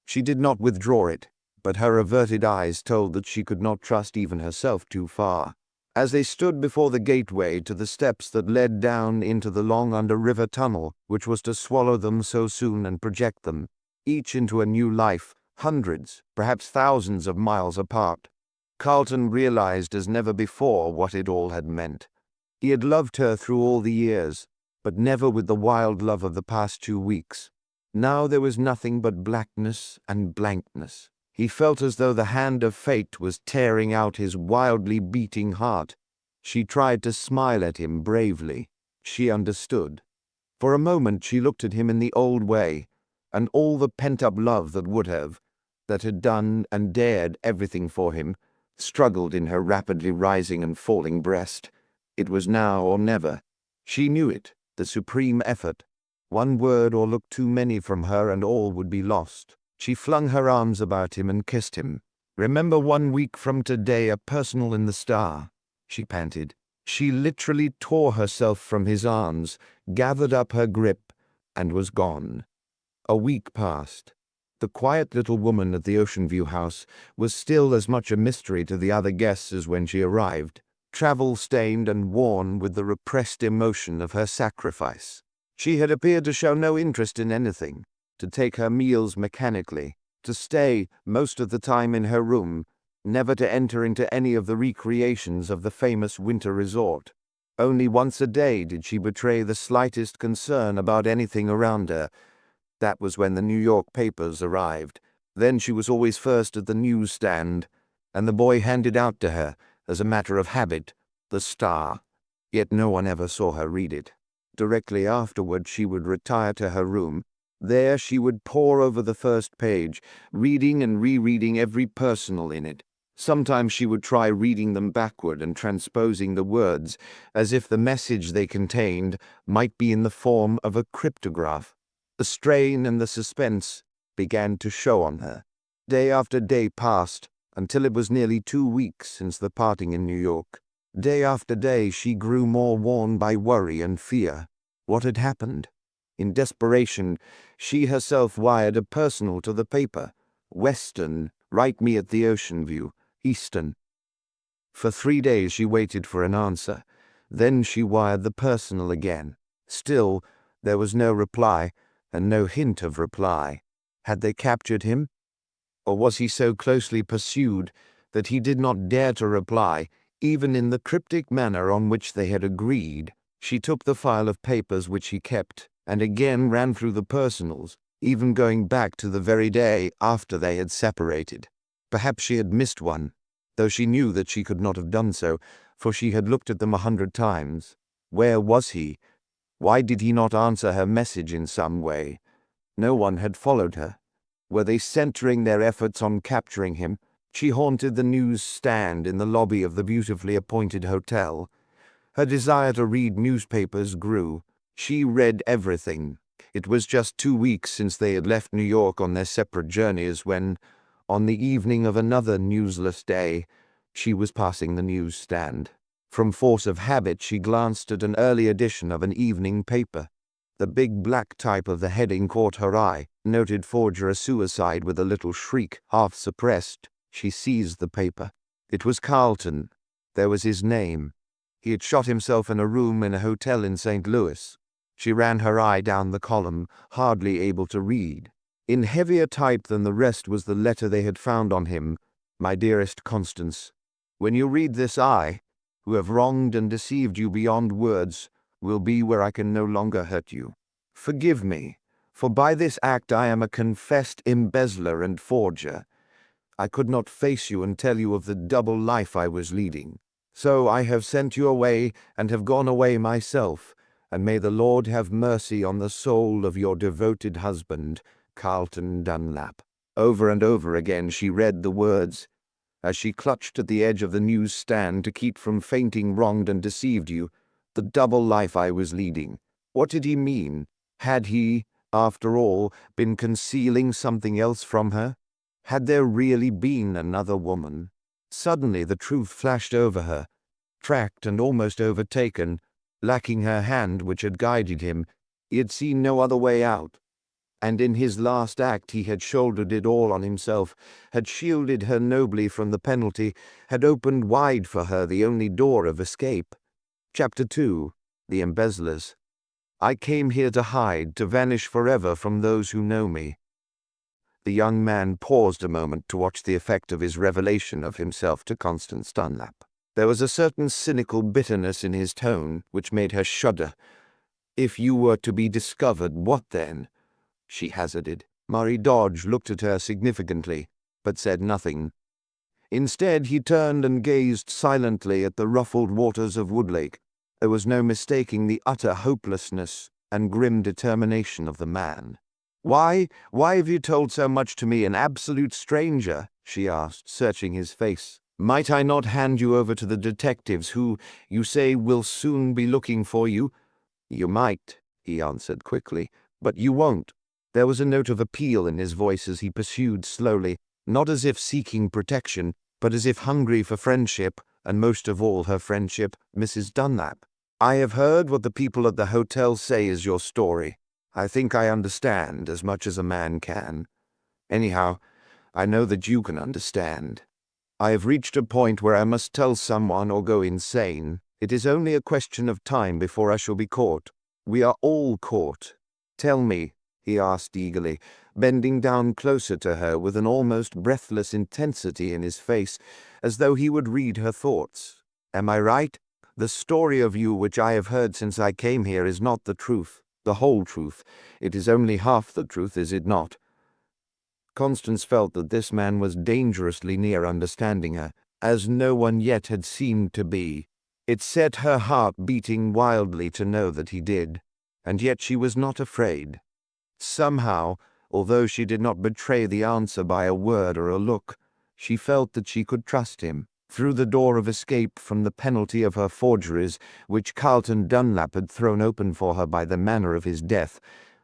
She did not withdraw it, but her averted eyes told that she could not trust even herself too far. As they stood before the gateway to the steps that led down into the long under-river tunnel which was to swallow them so soon and project them, each into a new life, hundreds, perhaps thousands of miles apart, Carlton realized as never before what it all had meant. He had loved her through all the years, but never with the wild love of the past 2 weeks. Now there was nothing but blackness and blankness. He felt as though the hand of fate was tearing out his wildly beating heart. She tried to smile at him bravely. She understood. For a moment she looked at him in the old way, and all the pent-up love that had done and dared everything for him, struggled in her rapidly rising and falling breast. It was now or never. She knew it, the supreme effort. One word or look too many from her and all would be lost. She flung her arms about him and kissed him. "Remember 1 week from today, a personal in the Star," she panted. She literally tore herself from his arms, gathered up her grip, and was gone. A week passed. The quiet little woman at the Ocean View house was still as much a mystery to the other guests as when she arrived, travel-stained and worn with the repressed emotion of her sacrifice. She had appeared to show no interest in anything, to take her meals mechanically, to stay most of the time in her room, never to enter into any of the recreations of the famous winter resort. Only once a day did she betray the slightest concern about anything around her. That was when the New York papers arrived. Then she was always first at the newsstand, and the boy handed out to her, as a matter of habit, the Star. Yet no one ever saw her read it. Directly afterward she would retire to her room. There she would pore over the first page, reading and rereading every personal in it. Sometimes she would try reading them backward and transposing the words, as if the message they contained might be in the form of a cryptograph. The strain and the suspense began to show on her. Day after day passed, until it was nearly 2 weeks since the parting in New York. Day after day she grew more worn by worry and fear. What had happened? In desperation, she herself wired a personal to the paper. "Western, write me at the Ocean View. Eastern." For 3 days she waited for an answer. Then she wired the personal again. Still, there was no reply, and no hint of reply. Had they captured him? Or was he so closely pursued that he did not dare to reply, even in the cryptic manner on which they had agreed? She took the file of papers which he kept, and again ran through the personals, even going back to the very day after they had separated. Perhaps she had missed one, though she knew that she could not have done so, for she had looked at them 100 times. Where was he? Why did he not answer her message in some way? No one had followed her. Were they centering their efforts on capturing him? She haunted the newsstand in the lobby of the beautifully appointed hotel. Her desire to read newspapers grew. She read everything. It was just 2 weeks since they had left New York on their separate journeys when, on the evening of another newsless day, she was passing the newsstand. From force of habit she glanced at an early edition of an evening paper. The big black type of the heading caught her eye. "Noted forger suicide," with a little shriek, half suppressed. She seized the paper. It was Carlton. There was his name. He had shot himself in a room in a hotel in St. Louis. She ran her eye down the column, hardly able to read. In heavier type than the rest was the letter they had found on him. "My dearest Constance, when you read this, who have wronged and deceived you beyond words, will be where I can no longer hurt you. Forgive me, for by this act I am a confessed embezzler and forger. I could not face you and tell you of the double life I was leading. So I have sent you away and have gone away myself, and may the Lord have mercy on the soul of your devoted husband, Carlton Dunlap." Over and over again she read the words, as she clutched at the edge of the newsstand to keep from fainting. "Wronged and deceived you, the double life I was leading." What did he mean? Had he, after all, been concealing something else from her? Had there really been another woman? Suddenly the truth flashed over her, tracked and almost overtaken. Lacking her hand which had guided him, he had seen no other way out. And in his last act he had shouldered it all on himself, had shielded her nobly from the penalty, had opened wide for her the only door of escape. Chapter 2. The Embezzlers. "I came here to hide, to vanish forever from those who know me." The young man paused a moment to watch the effect of his revelation of himself to Constance Dunlap. There was a certain cynical bitterness in his tone which made her shudder. "If you were to be discovered, what then?" she hazarded. Murray Dodge looked at her significantly, but said nothing. Instead, he turned and gazed silently at the ruffled waters of Woodlake. There was no mistaking the utter hopelessness and grim determination of the man. Why have you told so much to me, an absolute stranger?" she asked, searching his face. "Might I not hand you over to the detectives who, you say, will soon be looking for you?" "You might," he answered quickly, "but you won't." There was a note of appeal in his voice as he pursued slowly, not as if seeking protection, but as if hungry for friendship, and most of all her friendship, Mrs. Dunlap. "I have heard what the people at the hotel say is your story. I think I understand as much as a man can. Anyhow, I know that you can understand. I have reached a point where I must tell someone or go insane. It is only a question of time before I shall be caught. We are all caught. Tell me," he asked eagerly, bending down closer to her with an almost breathless intensity in his face, as though he would read her thoughts. "Am I right? The story of you which I have heard since I came here is not the truth, the whole truth. It is only half the truth, is it not?" Constance felt that this man was dangerously near understanding her, as no one yet had seemed to be. It set her heart beating wildly to know that he did, and yet she was not afraid. Somehow, although she did not betray the answer by a word or a look, she felt that she could trust him. Through the door of escape from the penalty of her forgeries, which Carlton Dunlap had thrown open for her by the manner of his death,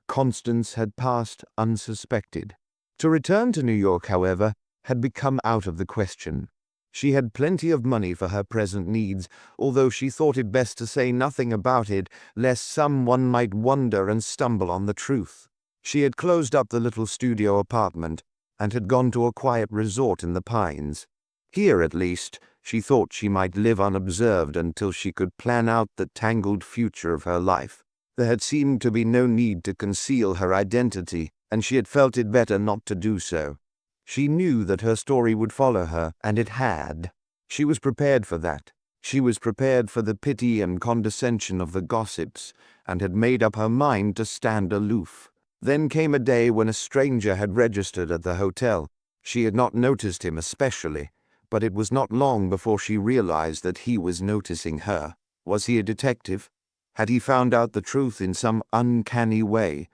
Constance had passed unsuspected. To return to New York, however, had become out of the question. She had plenty of money for her present needs, although she thought it best to say nothing about it, lest someone might wonder and stumble on the truth. She had closed up the little studio apartment, and had gone to a quiet resort in the Pines. Here, at least, she thought she might live unobserved until she could plan out the tangled future of her life. There had seemed to be no need to conceal her identity, and she had felt it better not to do so. She knew that her story would follow her, and it had. She was prepared for that. She was prepared for the pity and condescension of the gossips, and had made up her mind to stand aloof. Then came a day when a stranger had registered at the hotel. She had not noticed him especially, but it was not long before she realized that he was noticing her. Was he a detective? Had he found out the truth in some uncanny way?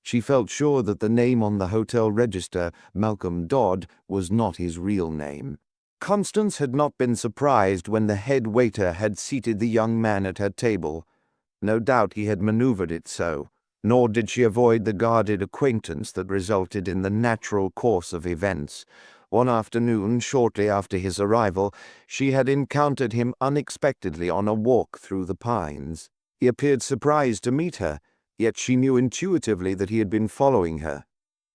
She felt sure that the name on the hotel register, Malcolm Dodd, was not his real name. Constance had not been surprised when the head waiter had seated the young man at her table. No doubt he had maneuvered it so, nor did she avoid the guarded acquaintance that resulted in the natural course of events. One afternoon, shortly after his arrival, she had encountered him unexpectedly on a walk through the Pines. He appeared surprised to meet her, yet she knew intuitively that he had been following her.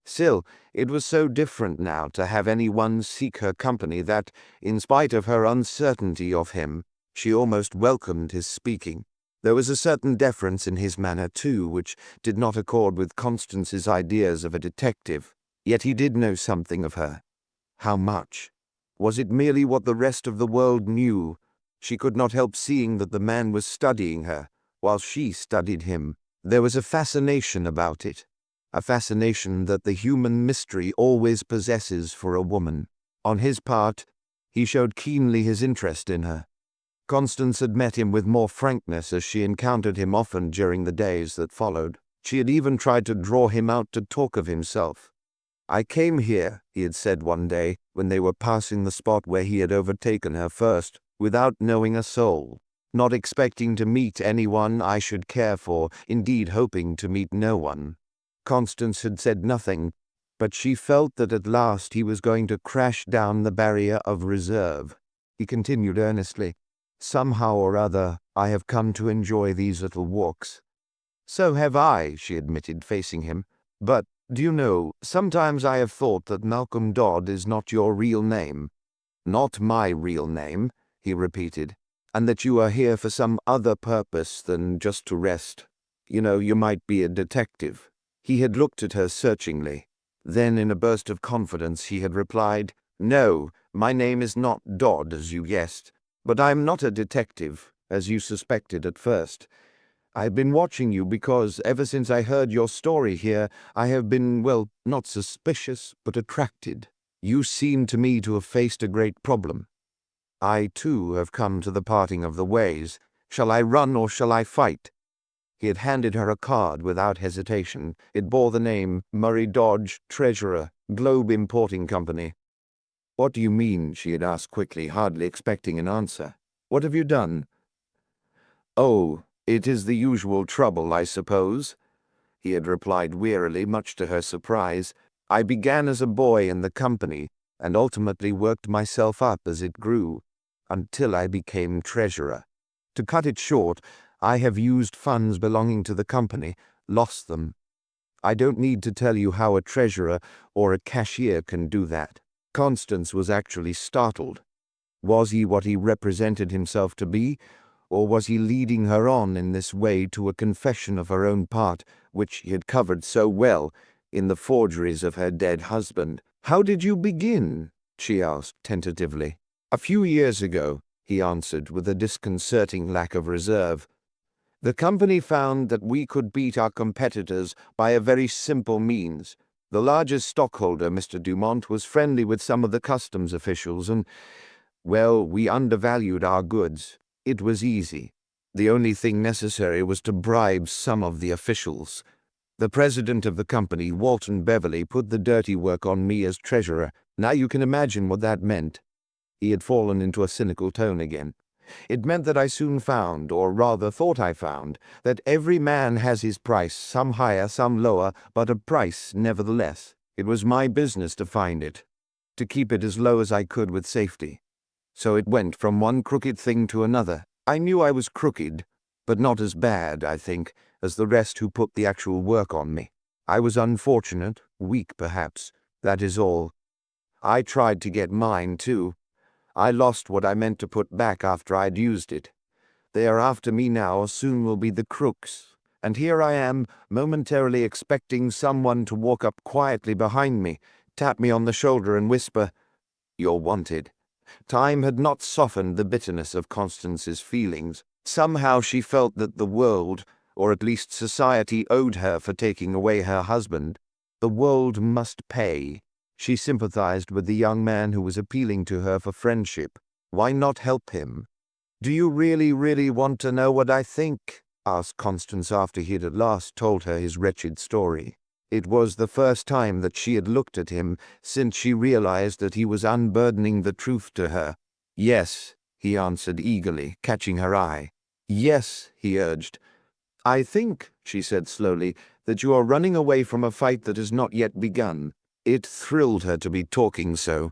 Still, it was so different now to have anyone seek her company that, in spite of her uncertainty of him, she almost welcomed his speaking. There was a certain deference in his manner, too, which did not accord with Constance's ideas of a detective. Yet he did know something of her. How much? Was it merely what the rest of the world knew? She could not help seeing that the man was studying her, while she studied him. There was a fascination about it, a fascination that the human mystery always possesses for a woman. On his part, he showed keenly his interest in her. Constance had met him with more frankness as she encountered him often during the days that followed. She had even tried to draw him out to talk of himself. "I came here," he had said one day, when they were passing the spot where he had overtaken her first, "without knowing a soul, not expecting to meet anyone I should care for, indeed hoping to meet no one." Constance had said nothing, but she felt that at last he was going to crash down the barrier of reserve. He continued earnestly, "Somehow or other, I have come to enjoy these little walks." "So have I," she admitted, facing him. "But, do you know, sometimes I have thought that Malcolm Dodd is not your real name." "Not my real name," he repeated, "and that you are here for some other purpose than just to rest. You know, you might be a detective." He had looked at her searchingly. Then, in a burst of confidence, he had replied, "No, my name is not Dodd, as you guessed. But I am not a detective, as you suspected at first. I have been watching you because, ever since I heard your story here, I have been, well, not suspicious, but attracted. You seem to me to have faced a great problem. I, too, have come to the parting of the ways. Shall I run or shall I fight?" He had handed her a card without hesitation. It bore the name Murray Dodge, Treasurer, Globe Importing Company. "What do you mean?" she had asked quickly, hardly expecting an answer. "What have you done?" "Oh, it is the usual trouble, I suppose," he had replied wearily, much to her surprise. "I began as a boy in the company, and ultimately worked myself up as it grew, until I became treasurer. To cut it short, I have used funds belonging to the company, lost them. I don't need to tell you how a treasurer or a cashier can do that." Constance was actually startled. Was he what he represented himself to be, or was he leading her on in this way to a confession of her own part, which he had covered so well in the forgeries of her dead husband? "How did you begin?" she asked tentatively. "A few years ago," he answered with a disconcerting lack of reserve. "The company found that we could beat our competitors by a very simple means. The largest stockholder, Mr. Dumont, was friendly with some of the customs officials and, well, we undervalued our goods. It was easy. The only thing necessary was to bribe some of the officials. The president of the company, Walton Beverley, put the dirty work on me as treasurer. Now you can imagine what that meant." He had fallen into a cynical tone again. "It meant that I soon found, or rather thought I found, that every man has his price, some higher, some lower, but a price nevertheless. It was my business to find it, to keep it as low as I could with safety. So it went from one crooked thing to another. I knew I was crooked, but not as bad, I think, as the rest who put the actual work on me. I was unfortunate, weak perhaps, that is all. I tried to get mine, too. I lost what I meant to put back after I'd used it. They are after me now, soon will be the crooks. And here I am, momentarily expecting someone to walk up quietly behind me, tap me on the shoulder and whisper, 'You're wanted.'" Time had not softened the bitterness of Constance's feelings. Somehow she felt that the world, or at least society, owed her for taking away her husband. The world must pay. She sympathized with the young man who was appealing to her for friendship. Why not help him? "Do you really, really want to know what I think?" asked Constance after he had at last told her his wretched story. It was the first time that she had looked at him since she realized that he was unburdening the truth to her. "Yes," he answered eagerly, catching her eye. "Yes," he urged. "I think," she said slowly, "that you are running away from a fight that has not yet begun." It thrilled her to be talking so.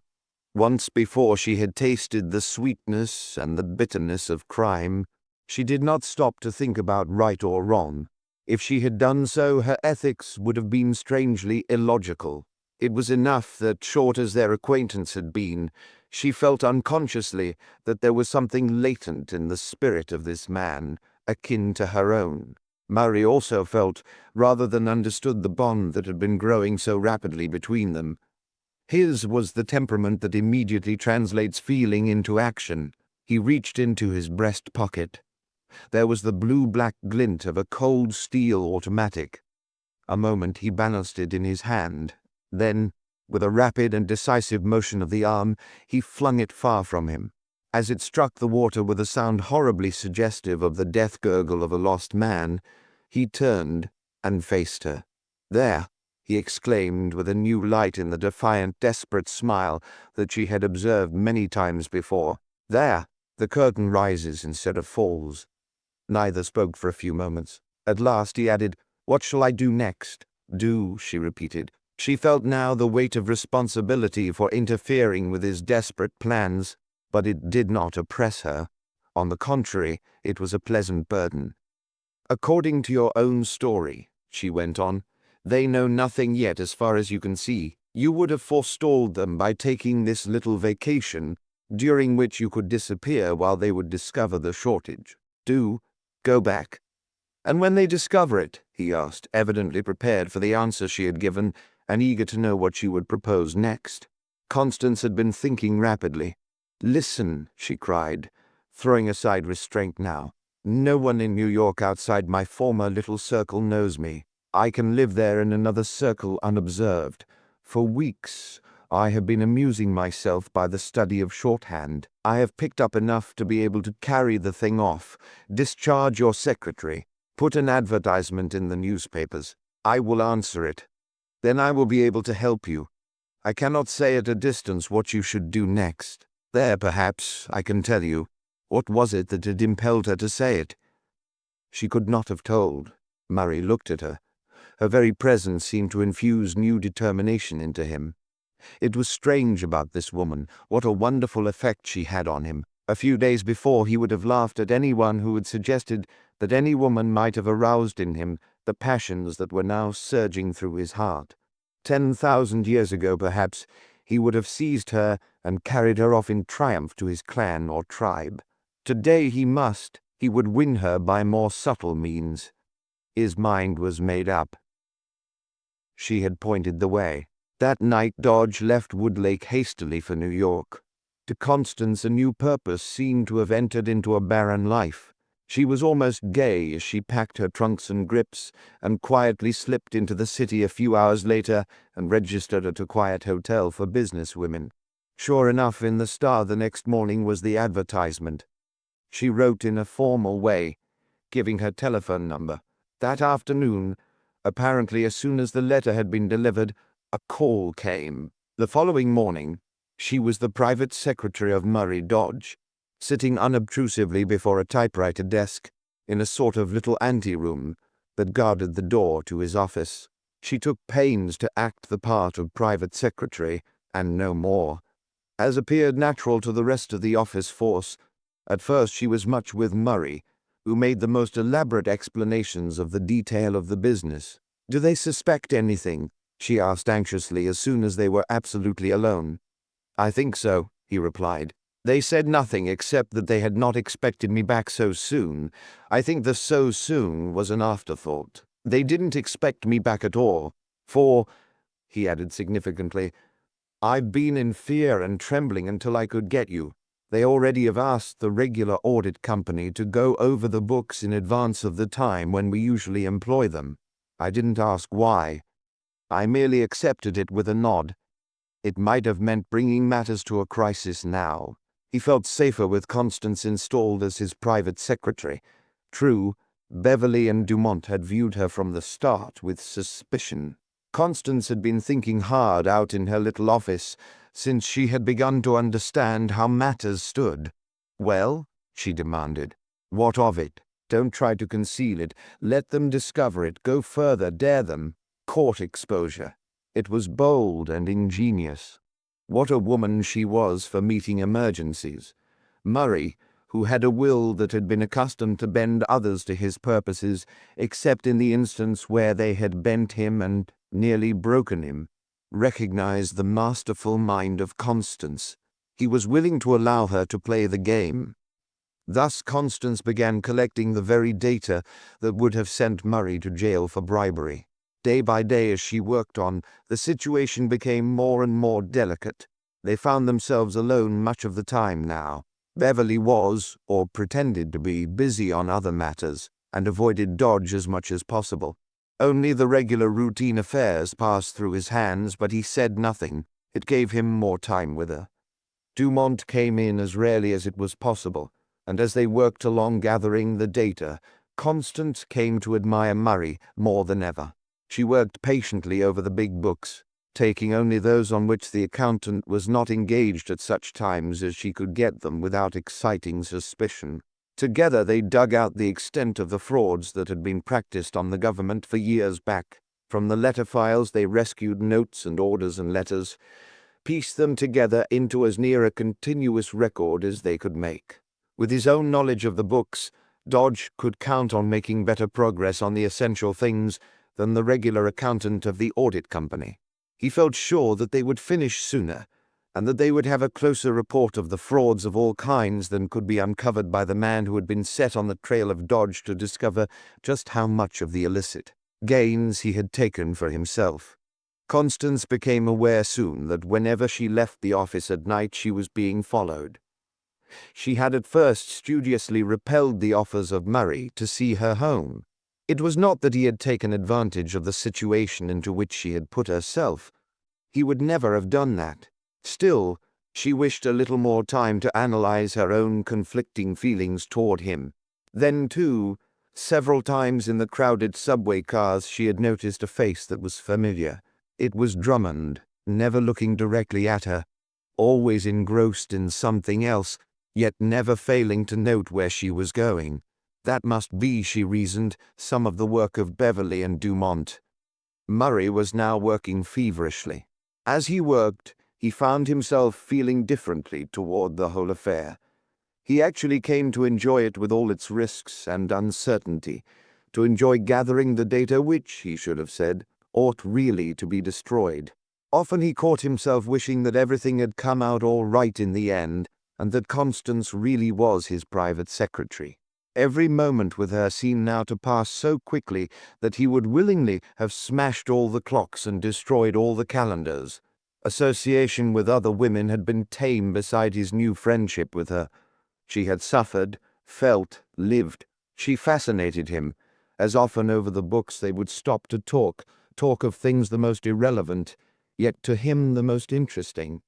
Once before she had tasted the sweetness and the bitterness of crime. She did not stop to think about right or wrong. If she had done so, her ethics would have been strangely illogical. It was enough that, short as their acquaintance had been, she felt unconsciously that there was something latent in the spirit of this man, akin to her own. Murray also felt, rather than understood, the bond that had been growing so rapidly between them. His was the temperament that immediately translates feeling into action. He reached into his breast pocket. There was the blue-black glint of a cold steel automatic. A moment he balanced it in his hand. Then, with a rapid and decisive motion of the arm, he flung it far from him. As it struck the water with a sound horribly suggestive of the death gurgle of a lost man, he turned and faced her. "There," he exclaimed with a new light in the defiant, desperate smile that she had observed many times before. "There, the curtain rises instead of falls." Neither spoke for a few moments. At last he added, "What shall I do next?" "Do," she repeated. She felt now the weight of responsibility for interfering with his desperate plans, but it did not oppress her. On the contrary, it was a pleasant burden. "According to your own story," she went on, "they know nothing yet as far as you can see. You would have forestalled them by taking this little vacation, during which you could disappear while they would discover the shortage. Go back." "And when they discover it?" he asked, evidently prepared for the answer she had given, and eager to know what she would propose next. Constance had been thinking rapidly. "Listen," she cried, throwing aside restraint now. "No one in New York outside my former little circle knows me. I can live there in another circle unobserved. For weeks I have been amusing myself by the study of shorthand. I have picked up enough to be able to carry the thing off. Discharge your secretary. Put an advertisement in the newspapers. I will answer it. Then I will be able to help you. I cannot say at a distance what you should do next. There, perhaps, I can tell you." What was it that had impelled her to say it? She could not have told. Murray looked at her. Her very presence seemed to infuse new determination into him. It was strange about this woman, what a wonderful effect she had on him. A few days before he would have laughed at anyone who had suggested that any woman might have aroused in him the passions that were now surging through his heart. 10,000 years ago, perhaps, he would have seized her and carried her off in triumph to his clan or tribe. Today he would win her by more subtle means. His mind was made up. She had pointed the way. That night Dodge left Woodlake hastily for New York. To Constance a new purpose seemed to have entered into a barren life. She was almost gay as she packed her trunks and grips and quietly slipped into the city a few hours later and registered at a quiet hotel for business women. Sure enough, in the Star the next morning was the advertisement. She wrote in a formal way, giving her telephone number. That afternoon, apparently as soon as the letter had been delivered, a call came. The following morning, she was the private secretary of Murray Dodge, sitting unobtrusively before a typewriter desk in a sort of little anteroom that guarded the door to his office. She took pains to act the part of private secretary, and no more, as appeared natural to the rest of the office force. At first she was much with Murray, who made the most elaborate explanations of the detail of the business. "Do they suspect anything?" she asked anxiously as soon as they were absolutely alone. "I think so," he replied. "They said nothing except that they had not expected me back so soon. I think the so soon was an afterthought. They didn't expect me back at all. For," he added significantly, "I've been in fear and trembling until I could get you. They already have asked the regular audit company to go over the books in advance of the time when we usually employ them. I didn't ask why. I merely accepted it with a nod. It might have meant bringing matters to a crisis now." He felt safer with Constance installed as his private secretary. True, Beverly and Dumont had viewed her from the start with suspicion. Constance had been thinking hard out in her little office since she had begun to understand how matters stood. "Well?" she demanded. "What of it? Don't try to conceal it. Let them discover it. Go further. Dare them. Court exposure." It was bold and ingenious. What a woman she was for meeting emergencies. Murray, who had a will that had been accustomed to bend others to his purposes, except in the instance where they had bent him and nearly broken him, recognized the masterful mind of Constance. He was willing to allow her to play the game. Thus Constance began collecting the very data that would have sent Murray to jail for bribery. Day by day as she worked on, the situation became more and more delicate. They found themselves alone much of the time now. Beverly was, or pretended to be, busy on other matters, and avoided Dodge as much as possible. Only the regular routine affairs passed through his hands, but he said nothing. It gave him more time with her. Dumont came in as rarely as it was possible, and as they worked along gathering the data, Constance came to admire Murray more than ever. She worked patiently over the big books, taking only those on which the accountant was not engaged at such times as she could get them without exciting suspicion. Together they dug out the extent of the frauds that had been practiced on the government for years back. From the letter files they rescued notes and orders and letters, pieced them together into as near a continuous record as they could make. With his own knowledge of the books, Dodge could count on making better progress on the essential things than the regular accountant of the audit company. He felt sure that they would finish sooner, and that they would have a closer report of the frauds of all kinds than could be uncovered by the man who had been set on the trail of Dodge to discover just how much of the illicit gains he had taken for himself. Constance became aware soon that whenever she left the office at night she was being followed. She had at first studiously repelled the offers of Murray to see her home. It was not that he had taken advantage of the situation into which she had put herself. He would never have done that. Still, she wished a little more time to analyze her own conflicting feelings toward him. Then, too, several times in the crowded subway cars she had noticed a face that was familiar. It was Drummond, never looking directly at her, always engrossed in something else, yet never failing to note where she was going. That must be, she reasoned, some of the work of Beverly and Dumont. Murray was now working feverishly. As he worked, he found himself feeling differently toward the whole affair. He actually came to enjoy it with all its risks and uncertainty, to enjoy gathering the data which, he should have said, ought really to be destroyed. Often he caught himself wishing that everything had come out all right in the end, and that Constance really was his private secretary. Every moment with her seemed now to pass so quickly that he would willingly have smashed all the clocks and destroyed all the calendars. Association with other women had been tame beside his new friendship with her. She had suffered, felt, lived. She fascinated him. As often over the books they would stop to talk of things the most irrelevant, yet to him the most interesting,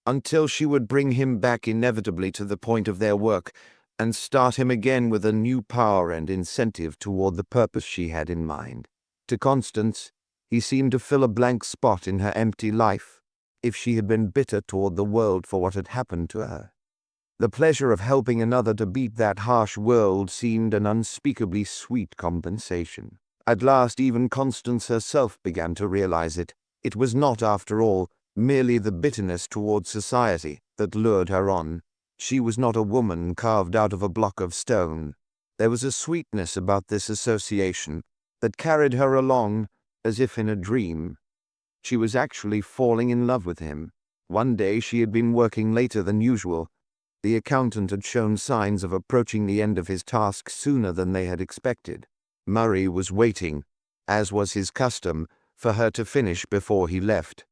until she would bring him back inevitably to the point of their work, and start him again with a new power and incentive toward the purpose she had in mind. To Constance, he seemed to fill a blank spot in her empty life, if she had been bitter toward the world for what had happened to her. The pleasure of helping another to beat that harsh world seemed an unspeakably sweet compensation. At last even Constance herself began to realize it. It was not, after all, merely the bitterness toward society that lured her on. She was not a woman carved out of a block of stone. There was a sweetness about this association that carried her along as if in a dream. She was actually falling in love with him. One day she had been working later than usual. The accountant had shown signs of approaching the end of his task sooner than they had expected. Murray was waiting, as was his custom, for her to finish before he left.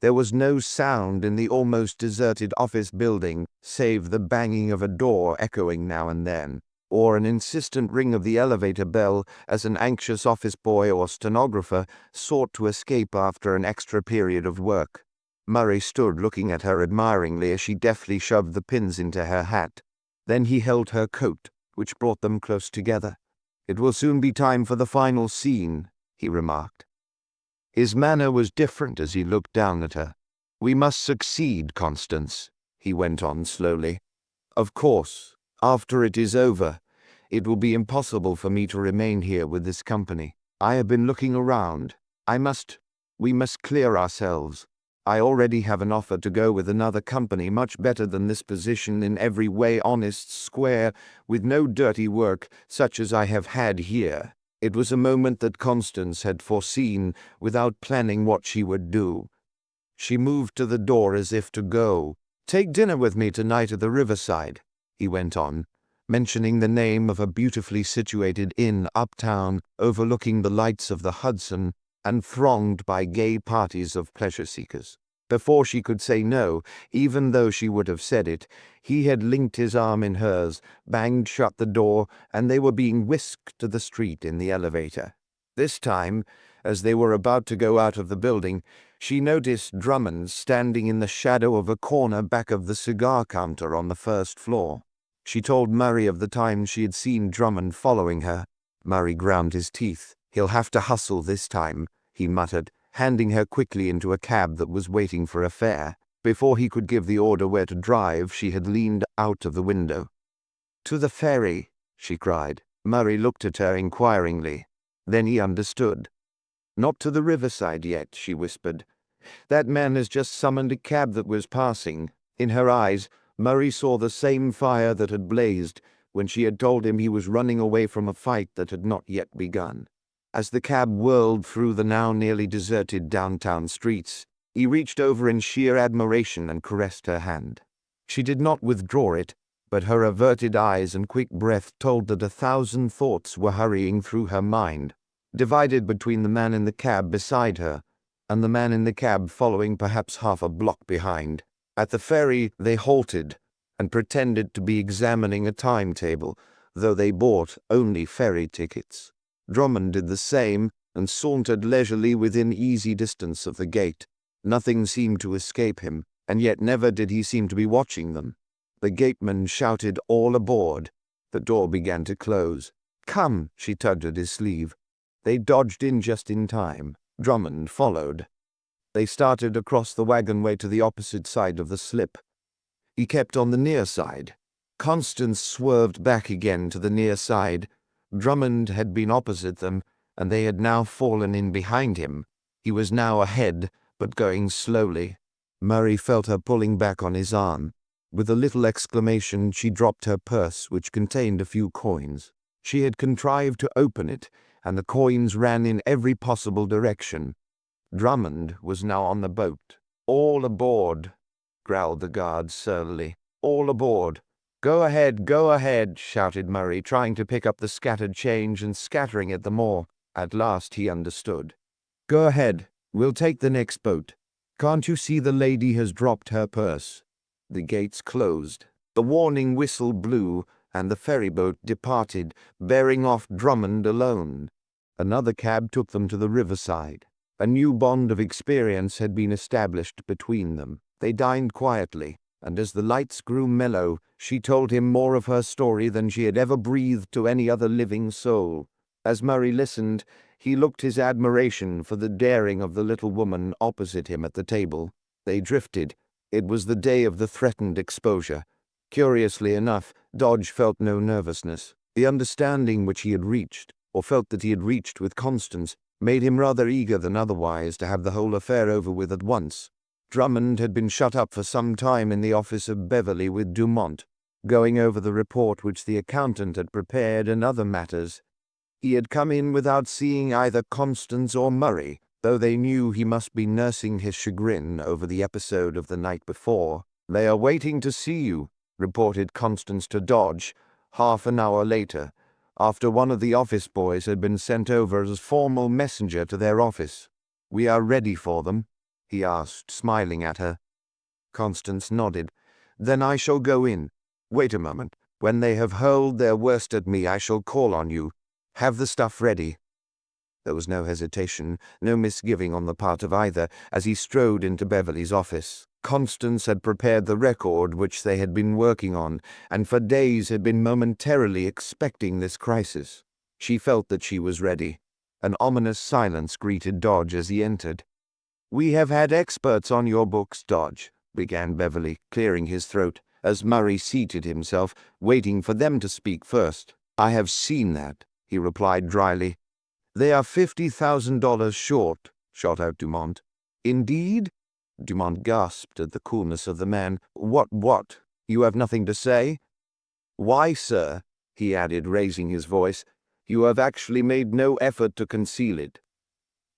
There was no sound in the almost deserted office building save the banging of a door echoing now and then, or an insistent ring of the elevator bell as an anxious office boy or stenographer sought to escape after an extra period of work. Murray stood looking at her admiringly as she deftly shoved the pins into her hat. Then he held her coat, which brought them close together. "It will soon be time for the final scene," he remarked. His manner was different as he looked down at her. "We must succeed, Constance," he went on slowly. "Of course, after it is over, it will be impossible for me to remain here with this company. I have been looking around. We must clear ourselves. I already have an offer to go with another company much better than this position, in every way honest, square, with no dirty work, such as I have had here." It was a moment that Constance had foreseen without planning what she would do. She moved to the door as if to go. "Take dinner with me tonight at the riverside," he went on, mentioning the name of a beautifully situated inn uptown overlooking the lights of the Hudson and thronged by gay parties of pleasure-seekers. Before she could say no, even though she would have said it, he had linked his arm in hers, banged shut the door, and they were being whisked to the street in the elevator. This time, as they were about to go out of the building, she noticed Drummond standing in the shadow of a corner back of the cigar counter on the first floor. She told Murray of the time she had seen Drummond following her. Murray ground his teeth. "He'll have to hustle this time," he muttered, handing her quickly into a cab that was waiting for a fare. Before he could give the order where to drive, she had leaned out of the window. "To the ferry," she cried. Murray looked at her inquiringly. Then he understood. "Not to the riverside yet," she whispered. "That man has just summoned a cab that was passing." In her eyes, Murray saw the same fire that had blazed when she had told him he was running away from a fight that had not yet begun. As the cab whirled through the now nearly deserted downtown streets, he reached over in sheer admiration and caressed her hand. She did not withdraw it, but her averted eyes and quick breath told that 1,000 thoughts were hurrying through her mind, divided between the man in the cab beside her and the man in the cab following perhaps half a block behind. At the ferry they halted and pretended to be examining a timetable, though they bought only ferry tickets. Drummond did the same and sauntered leisurely within easy distance of the gate. Nothing seemed to escape him, and yet never did he seem to be watching them. The gateman shouted, "All aboard." The door began to close. "Come," she tugged at his sleeve. They dodged in just in time. Drummond followed. They started across the wagonway to the opposite side of the slip. He kept on the near side. Constance swerved back again to the near side. Drummond had been opposite them, and they had now fallen in behind him. He was now ahead, but going slowly. Murray felt her pulling back on his arm. With a little exclamation, she dropped her purse, which contained a few coins. She had contrived to open it, and the coins ran in every possible direction. Drummond was now on the boat. "All aboard," growled the guard surlily. "All aboard." Go ahead," shouted Murray, trying to pick up the scattered change and scattering it the more. At last he understood. "Go ahead. We'll take the next boat. Can't you see the lady has dropped her purse?" The gates closed. The warning whistle blew, and the ferryboat departed, bearing off Drummond alone. Another cab took them to the riverside. A new bond of experience had been established between them. They dined quietly, and as the lights grew mellow, she told him more of her story than she had ever breathed to any other living soul. As Murray listened, he looked his admiration for the daring of the little woman opposite him at the table. They drifted. It was the day of the threatened exposure. Curiously enough, Dodge felt no nervousness. The understanding which he had reached, or felt that he had reached with Constance, made him rather eager than otherwise to have the whole affair over with at once. Drummond had been shut up for some time in the office of Beverley with Dumont, going over the report which the accountant had prepared and other matters. He had come in without seeing either Constance or Murray, though they knew he must be nursing his chagrin over the episode of the night before. "They are waiting to see you," reported Constance to Dodge, half an hour later, after one of the office boys had been sent over as formal messenger to their office. "We are ready for them?" he asked, smiling at her. Constance nodded. "Then I shall go in. Wait a moment. When they have hurled their worst at me, I shall call on you. Have the stuff ready." There was no hesitation, no misgiving on the part of either, as he strode into Beverley's office. Constance had prepared the record which they had been working on, and for days had been momentarily expecting this crisis. She felt that she was ready. An ominous silence greeted Dodge as he entered. "We have had experts on your books, Dodge," began Beverley, clearing his throat, as Murray seated himself, waiting for them to speak first. "I have seen that," he replied dryly. "They are $50,000 short," shot out Dumont. "Indeed?" Dumont gasped at the coolness of the man. What? You have nothing to say?" "Why, sir," he added, raising his voice, "you have actually made no effort to conceal it."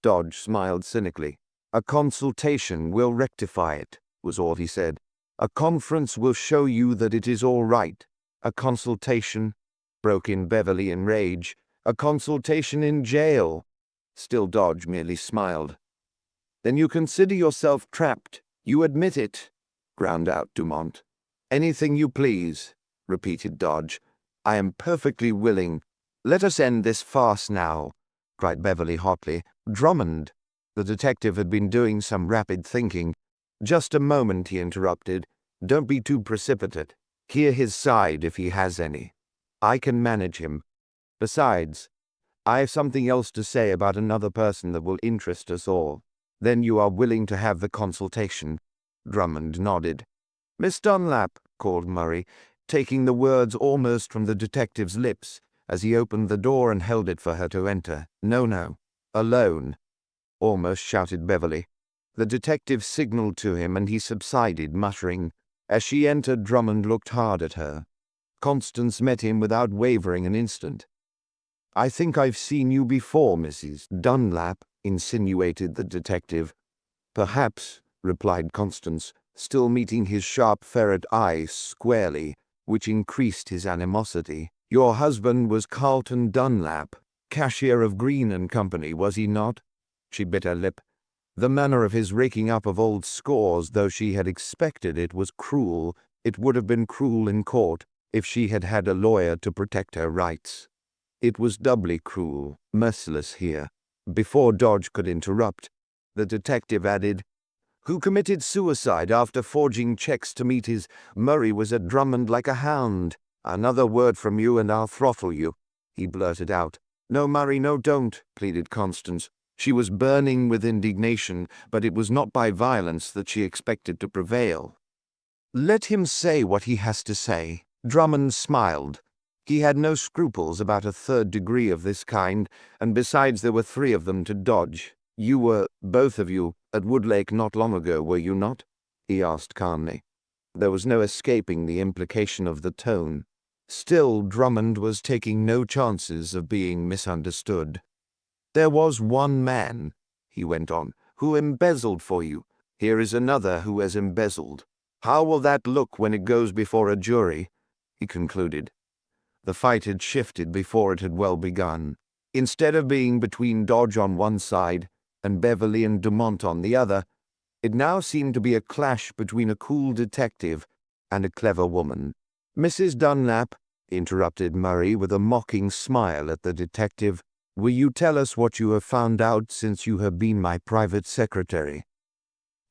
Dodge smiled cynically. "A consultation will rectify it," was all he said. "A conference will show you that it is all right." "A consultation?" broke in Beverley in rage. "A consultation in jail." Still Dodge merely smiled. "Then you consider yourself trapped?" You admit it, ground out Dumont. Anything you please, repeated Dodge. I am perfectly willing. Let us end this farce now, cried Beverly hotly. Drummond. The detective had been doing some rapid thinking. Just a moment, he interrupted. Don't be too precipitate. Hear his side if he has any. I can manage him. Besides, I have something else to say about another person that will interest us all. Then you are willing to have the consultation? Drummond nodded. Miss Dunlap, called Murray, taking the words almost from the detective's lips as he opened the door and held it for her to enter. No, alone, almost shouted Beverly. The detective signaled to him and he subsided, muttering. As she entered, Drummond looked hard at her. Constance met him without wavering an instant. I think I've seen you before, Mrs. Dunlap, insinuated the detective. Perhaps, replied Constance, still meeting his sharp ferret eye squarely, which increased his animosity. Your husband was Carlton Dunlap, cashier of Green and Company, was he not? She bit her lip. The manner of his raking up of old scores, though she had expected it, was cruel. It would have been cruel in court if she had had a lawyer to protect her rights. It was doubly cruel, merciless here. Before Dodge could interrupt, the detective added, Who committed suicide after forging checks to meet his Murray was at Drummond like a hound. Another word from you and I'll throttle you, he blurted out. No, Murray, no, don't, pleaded Constance. She was burning with indignation, but it was not by violence that she expected to prevail. Let him say what he has to say. Drummond smiled. He had no scruples about a third degree of this kind, and besides there were 3 of them to dodge. You were, both of you, at Woodlake not long ago, were you not? He asked calmly. There was no escaping the implication of the tone. Still, Drummond was taking no chances of being misunderstood. There was one man, he went on, who embezzled for you. Here is another who has embezzled. How will that look when it goes before a jury? He concluded. The fight had shifted before it had well begun. Instead of being between Dodge on one side and Beverly and Dumont on the other, it now seemed to be a clash between a cool detective and a clever woman. Mrs. Dunlap, interrupted Murray with a mocking smile at the detective, will you tell us what you have found out since you have been my private secretary?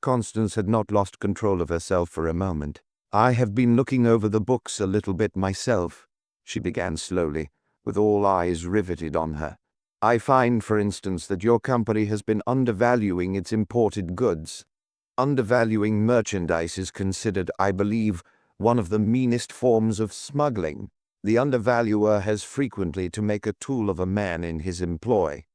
Constance had not lost control of herself for a moment. I have been looking over the books a little bit myself, she began slowly, with all eyes riveted on her. I find, for instance, that your company has been undervaluing its imported goods. Undervaluing merchandise is considered, I believe, one of the meanest forms of smuggling. The undervaluer has frequently to make a tool of a man in his employ.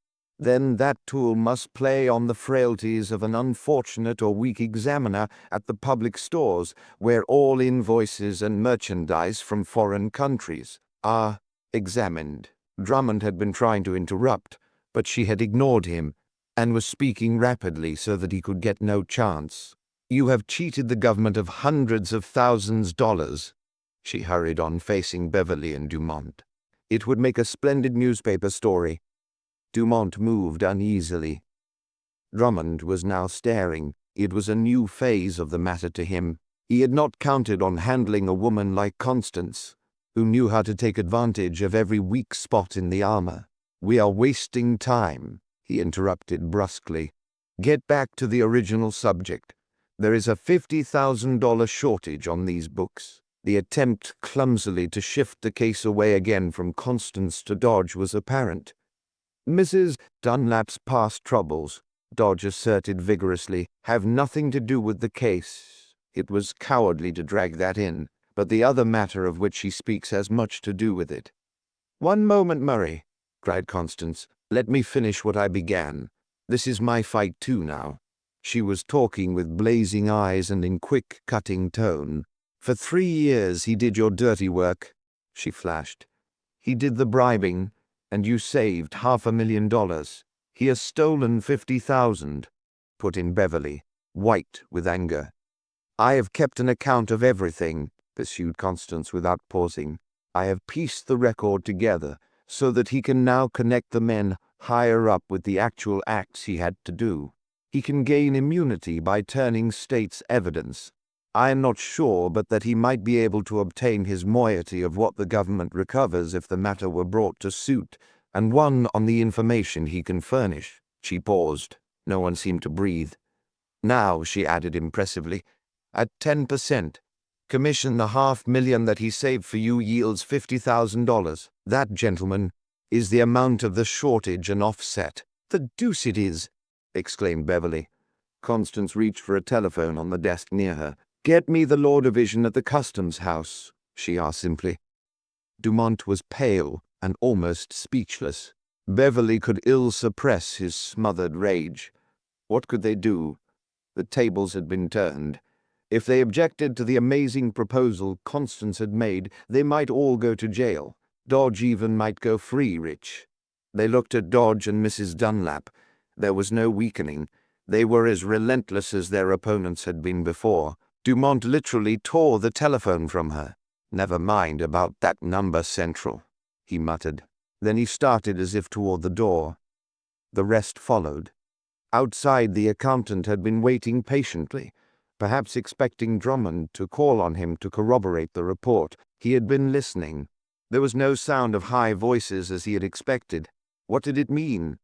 Then that tool must play on the frailties of an unfortunate or weak examiner at the public stores, where all invoices and merchandise from foreign countries are examined. Drummond had been trying to interrupt, but she had ignored him and was speaking rapidly so that he could get no chance. You have cheated the government of hundreds of thousands of dollars, she hurried on, facing Beverly and Dumont. It would make a splendid newspaper story. Dumont moved uneasily. Drummond was now staring. It was a new phase of the matter to him. He had not counted on handling a woman like Constance, who knew how to take advantage of every weak spot in the armor. We are wasting time, he interrupted brusquely. Get back to the original subject. There is a $50,000 shortage on these books. The attempt clumsily to shift the case away again from Constance to Dodge was apparent. Mrs. Dunlap's past troubles, Dodge asserted vigorously, have nothing to do with the case. It was cowardly to drag that in, but the other matter of which she speaks has much to do with it. One moment, Murray, cried Constance. Let me finish what I began. This is my fight too now. She was talking with blazing eyes and in quick, cutting tone. For 3 years he did your dirty work, she flashed. He did the bribing, and you saved $500,000. He has stolen 50,000, put in Beverly, white with anger. I have kept an account of everything, pursued Constance without pausing. I have pieced the record together so that he can now connect the men higher up with the actual acts he had to do. He can gain immunity by turning state's evidence. I am not sure, but that he might be able to obtain his moiety of what the government recovers if the matter were brought to suit, and won on the information he can furnish." She paused. No one seemed to breathe. "Now," she added impressively, "at 10%. Commission the $500,000 that he saved for you yields $50,000. That, gentlemen, is the amount of the shortage and offset." "The deuce it is!" exclaimed Beverly. Constance reached for a telephone on the desk near her. "Get me the law division at the customs house," she asked simply. Dumont was pale and almost speechless. Beverly could ill suppress his smothered rage. What could they do? The tables had been turned. If they objected to the amazing proposal Constance had made, they might all go to jail. Dodge even might go free rich. They looked at Dodge and Mrs. Dunlap. There was no weakening. They were as relentless as their opponents had been before. Dumont literally tore the telephone from her. "Never mind about that number, Central," he muttered. Then he started as if toward the door. The rest followed. Outside, the accountant had been waiting patiently, perhaps expecting Drummond to call on him to corroborate the report. He had been listening. There was no sound of high voices as he had expected. What did it mean?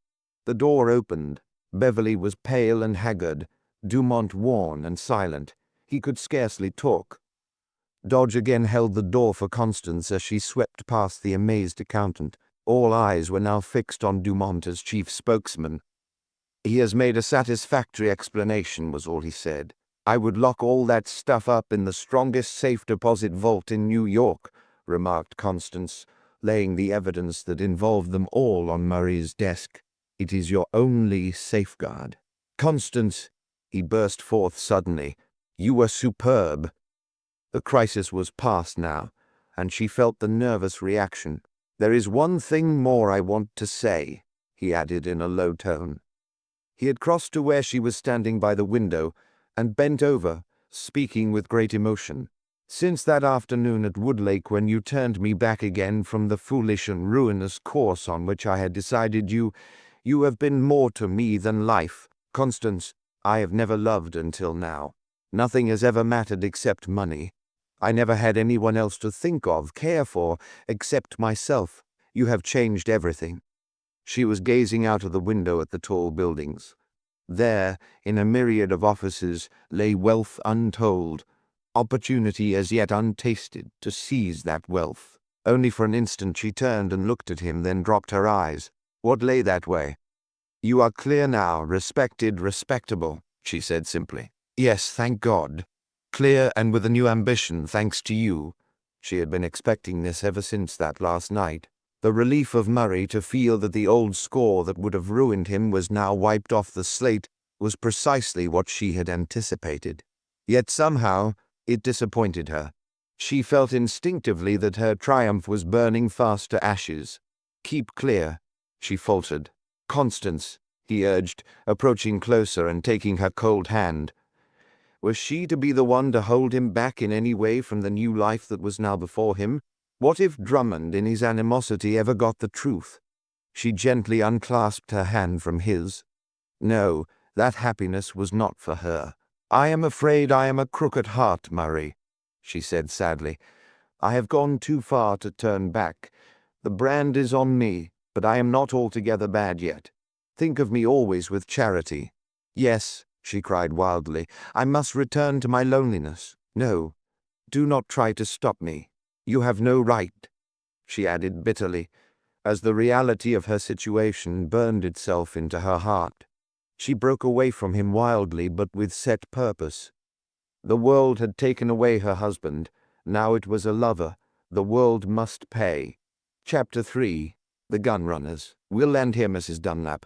The door opened. Beverly was pale and haggard, Dumont worn and silent. He could scarcely talk. Dodge again held the door for Constance as she swept past the amazed accountant. All eyes were now fixed on Dumont as chief spokesman. "He has made a satisfactory explanation," was all he said. "I would lock all that stuff up in the strongest safe deposit vault in New York," remarked Constance, laying the evidence that involved them all on Murray's desk. "It is your only safeguard." "Constance," he burst forth suddenly, "you were superb." The crisis was past now, and she felt the nervous reaction. "There is one thing more I want to say," he added in a low tone. He had crossed to where she was standing by the window and bent over, speaking with great emotion. "Since that afternoon at Woodlake when you turned me back again from the foolish and ruinous course on which I had decided, you have been more to me than life. Constance, I have never loved until now. Nothing has ever mattered except money. I never had anyone else to think of, care for, except myself. You have changed everything." She was gazing out of the window at the tall buildings. There, in a myriad of offices, lay wealth untold, opportunity as yet untasted to seize that wealth. Only for an instant she turned and looked at him, then dropped her eyes. "What lay that way?" "You are clear now, respected, respectable," she said simply. "Yes, thank God. Clear and with a new ambition, thanks to you." She had been expecting this ever since that last night. The relief of Murray to feel that the old score that would have ruined him was now wiped off the slate was precisely what she had anticipated. Yet somehow it disappointed her. She felt instinctively that her triumph was burning fast to ashes. "Keep clear," she faltered. "Constance," he urged, approaching closer and taking her cold hand. Was she to be the one to hold him back in any way from the new life that was now before him? What if Drummond, in his animosity, ever got the truth? She gently unclasped her hand from his. No, that happiness was not for her. "I am afraid I am a crooked heart, Murray," she said sadly. "I have gone too far to turn back. The brand is on me, but I am not altogether bad yet. Think of me always with charity." "Yes," she cried wildly, "I must return to my loneliness. No, do not try to stop me. You have no right," she added bitterly, as the reality of her situation burned itself into her heart. She broke away from him wildly, but with set purpose. The world had taken away her husband. Now it was a lover. The world must pay. Chapter 3. The Gunrunners. We'll end here, Mrs. Dunlap.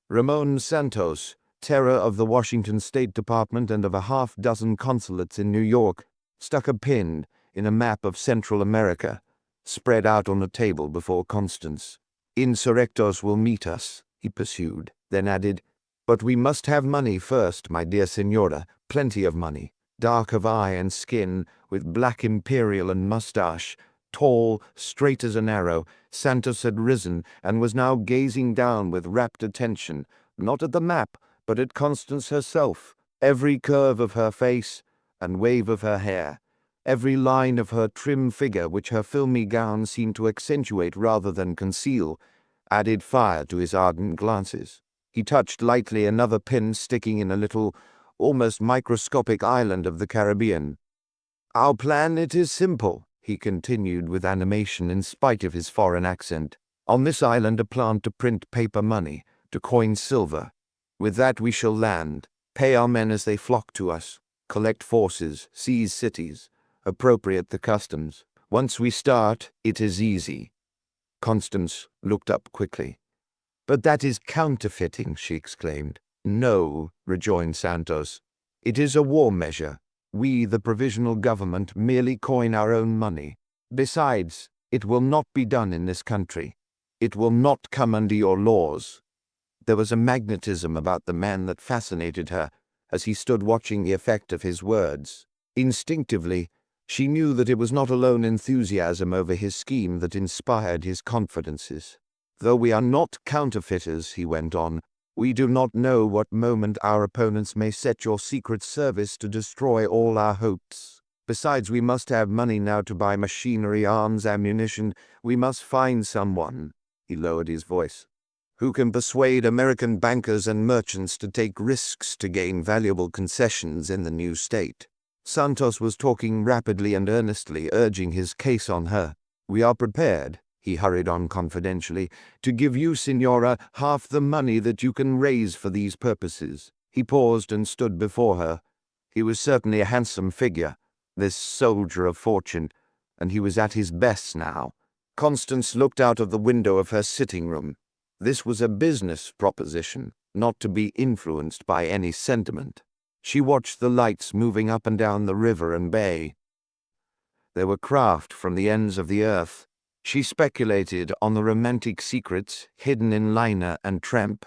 Ramon Santos, terror of the Washington State Department and of a half-dozen consulates in New York, stuck a pin in a map of Central America, spread out on a table before Constance. "Insurrectos will meet us," he pursued, then added, "But we must have money first, my dear Senora, plenty of money. Dark of eye and skin, with black imperial and mustache, tall, straight as an arrow, Santos had risen and was now gazing down with rapt attention, not at the map, but at Constance herself. Every curve of her face and wave of her hair, every line of her trim figure, which her filmy gown seemed to accentuate rather than conceal, added fire to his ardent glances. He touched lightly another pin sticking in a little, almost microscopic island of the Caribbean. "Our plan, it is simple," he continued with animation in spite of his foreign accent. "On this island a plant to print paper money, to coin silver. With that we shall land, pay our men as they flock to us, collect forces, seize cities, appropriate the customs. Once we start, it is easy." Constance looked up quickly. "But that is counterfeiting," she exclaimed. "No," rejoined Santos. "It is a war measure. We, the provisional government, merely coin our own money. Besides, it will not be done in this country. It will not come under your laws." There was a magnetism about the man that fascinated her as he stood watching the effect of his words. Instinctively, she knew that it was not alone enthusiasm over his scheme that inspired his confidences. "Though we are not counterfeiters," he went on, "we do not know what moment our opponents may set your secret service to destroy all our hopes. Besides, we must have money now to buy machinery, arms, ammunition. We must find someone," he lowered his voice, "who can persuade American bankers and merchants to take risks to gain valuable concessions in the new state." Santos was talking rapidly and earnestly, urging his case on her. "We are prepared," he hurried on confidentially, "to give you, Signora, half the money that you can raise for these purposes." He paused and stood before her. He was certainly a handsome figure, this soldier of fortune, and he was at his best now. Constance looked out of the window of her sitting room. This was a business proposition, not to be influenced by any sentiment. She watched the lights moving up and down the river and bay. There were craft from the ends of the earth. She speculated on the romantic secrets hidden in liner and tramp.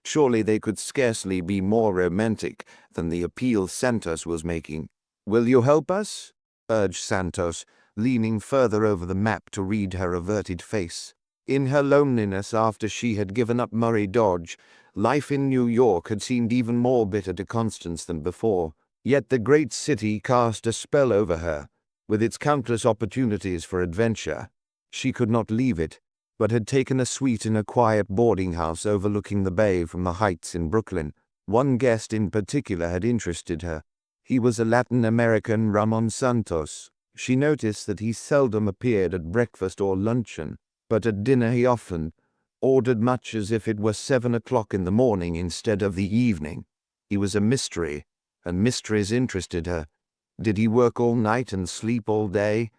Surely they could scarcely be more romantic than the appeal Santos was making. "Will you help us?" urged Santos, leaning further over the map to read her averted face. In her loneliness after she had given up Murray Dodge, life in New York had seemed even more bitter to Constance than before. Yet the great city cast a spell over her, with its countless opportunities for adventure. She could not leave it, but had taken a suite in a quiet boarding house overlooking the bay from the Heights in Brooklyn. One guest in particular had interested her. He was a Latin American, Ramon Santos. She noticed that he seldom appeared at breakfast or luncheon, but at dinner he often ordered much as if it were 7 o'clock in the morning instead of the evening. He was a mystery, and mysteries interested her. Did he work all night and sleep all day?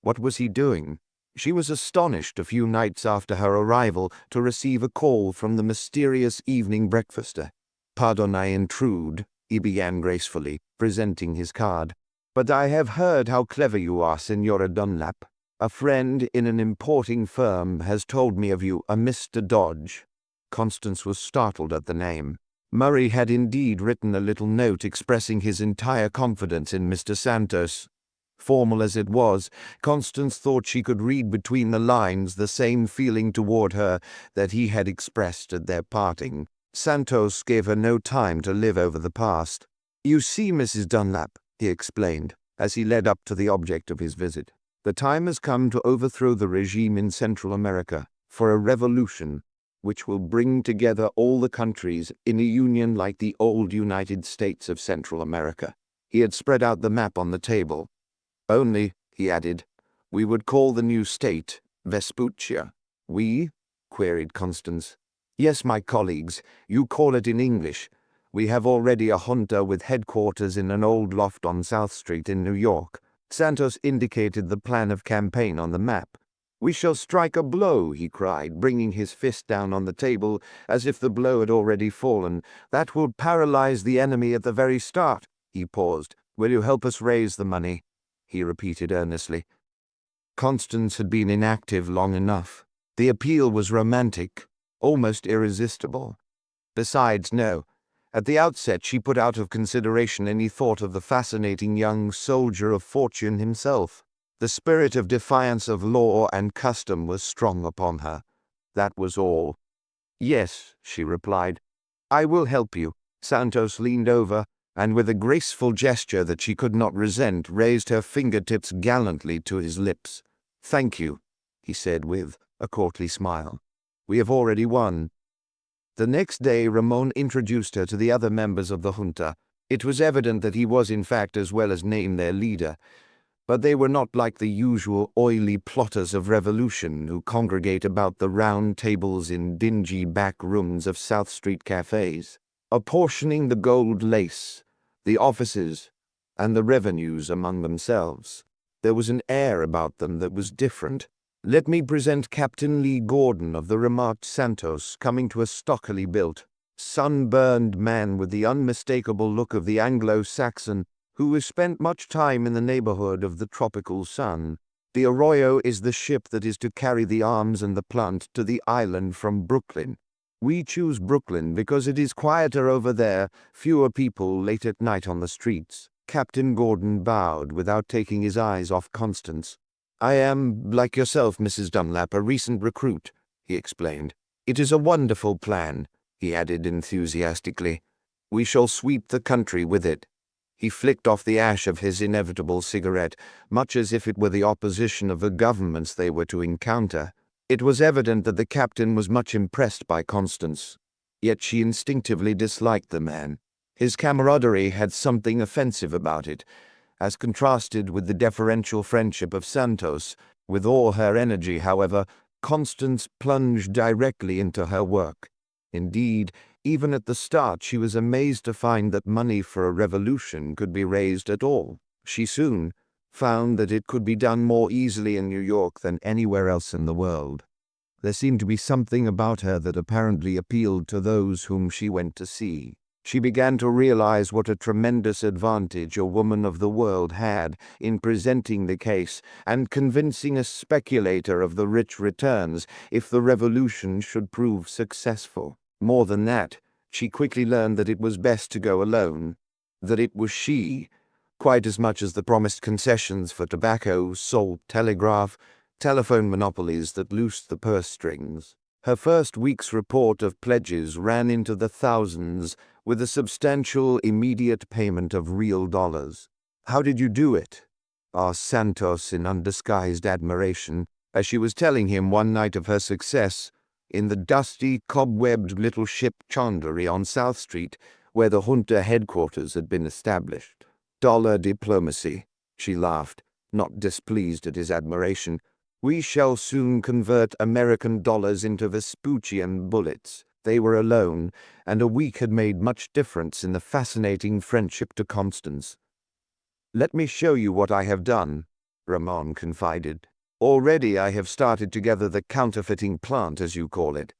What was he doing? She was astonished a few nights after her arrival to receive a call from the mysterious evening breakfaster. "Pardon I intrude," he began gracefully, presenting his card. "But I have heard how clever you are, Signora Dunlap. A friend in an importing firm has told me of you, a Mr. Dodge." Constance was startled at the name. Murray had indeed written a little note expressing his entire confidence in Mr. Santos. Formal as it was, Constance thought she could read between the lines the same feeling toward her that he had expressed at their parting. Santos gave her no time to live over the past. "You see, Mrs. Dunlap," he explained, as he led up to the object of his visit, "the time has come to overthrow the regime in Central America, for a revolution which will bring together all the countries in a union like the old United States of Central America." He had spread out the map on the table. "Only," he added, "we would call the new state Vespuccia." "We?" queried Constance. "Yes, my colleagues, you call it in English. We have already a junta with headquarters in an old loft on South Street in New York." Santos indicated the plan of campaign on the map. "We shall strike a blow," he cried, bringing his fist down on the table as if the blow had already fallen. "That will paralyze the enemy at the very start." He paused. "Will you help us raise the money?" he repeated earnestly. Constance had been inactive long enough. The appeal was romantic, almost irresistible. Besides, no. At the outset she put out of consideration any thought of the fascinating young soldier of fortune himself. The spirit of defiance of law and custom was strong upon her. That was all. "Yes," she replied, "I will help you. Santos leaned over, and with a graceful gesture that she could not resent, raised her fingertips gallantly to his lips. "Thank you," he said with a courtly smile. "We have already won." The next day Ramon introduced her to the other members of the junta. It was evident that he was in fact as well as name their leader, but they were not like the usual oily plotters of revolution who congregate about the round tables in dingy back rooms of South Street cafes, apportioning the gold lace, the offices, and the revenues among themselves. There was an air about them that was different. "Let me present Captain Lee Gordon," of the remarked Santos, coming to a stockily built, sunburned man with the unmistakable look of the Anglo-Saxon who has spent much time in the neighborhood of the tropical sun. "The Arroyo is the ship that is to carry the arms and the plant to the island from Brooklyn. We choose Brooklyn because it is quieter over there, fewer people late at night on the streets." Captain Gordon bowed without taking his eyes off Constance. "I am, like yourself, Mrs. Dunlap, a recent recruit," he explained. "It is a wonderful plan," he added enthusiastically. "We shall sweep the country with it." He flicked off the ash of his inevitable cigarette, much as if it were the opposition of the governments they were to encounter. It was evident that the captain was much impressed by Constance, yet she instinctively disliked the man. His camaraderie had something offensive about it, as contrasted with the deferential friendship of Santos. With all her energy, however, Constance plunged directly into her work. Indeed, even at the start she was amazed to find that money for a revolution could be raised at all. She soon found that it could be done more easily in New York than anywhere else in the world. There seemed to be something about her that apparently appealed to those whom she went to see. She began to realize what a tremendous advantage a woman of the world had in presenting the case and convincing a speculator of the rich returns if the revolution should prove successful. More than that, she quickly learned that it was best to go alone, that it was she, quite as much as the promised concessions for tobacco, salt, telegraph, telephone monopolies, that loosed the purse strings. Her first week's report of pledges ran into the thousands, with a substantial immediate payment of real dollars. "How did you do it?" asked Santos in undisguised admiration, as she was telling him one night of her success in the dusty, cobwebbed little ship Chandlery on South Street, where the junta headquarters had been established. "Dollar diplomacy," she laughed, not displeased at his admiration. "We shall soon convert American dollars into Vespuccian bullets." They were alone, and a week had made much difference in the fascinating friendship to Constance. "Let me show you what I have done," Ramon confided. "Already I have started together the counterfeiting plant, as you call it.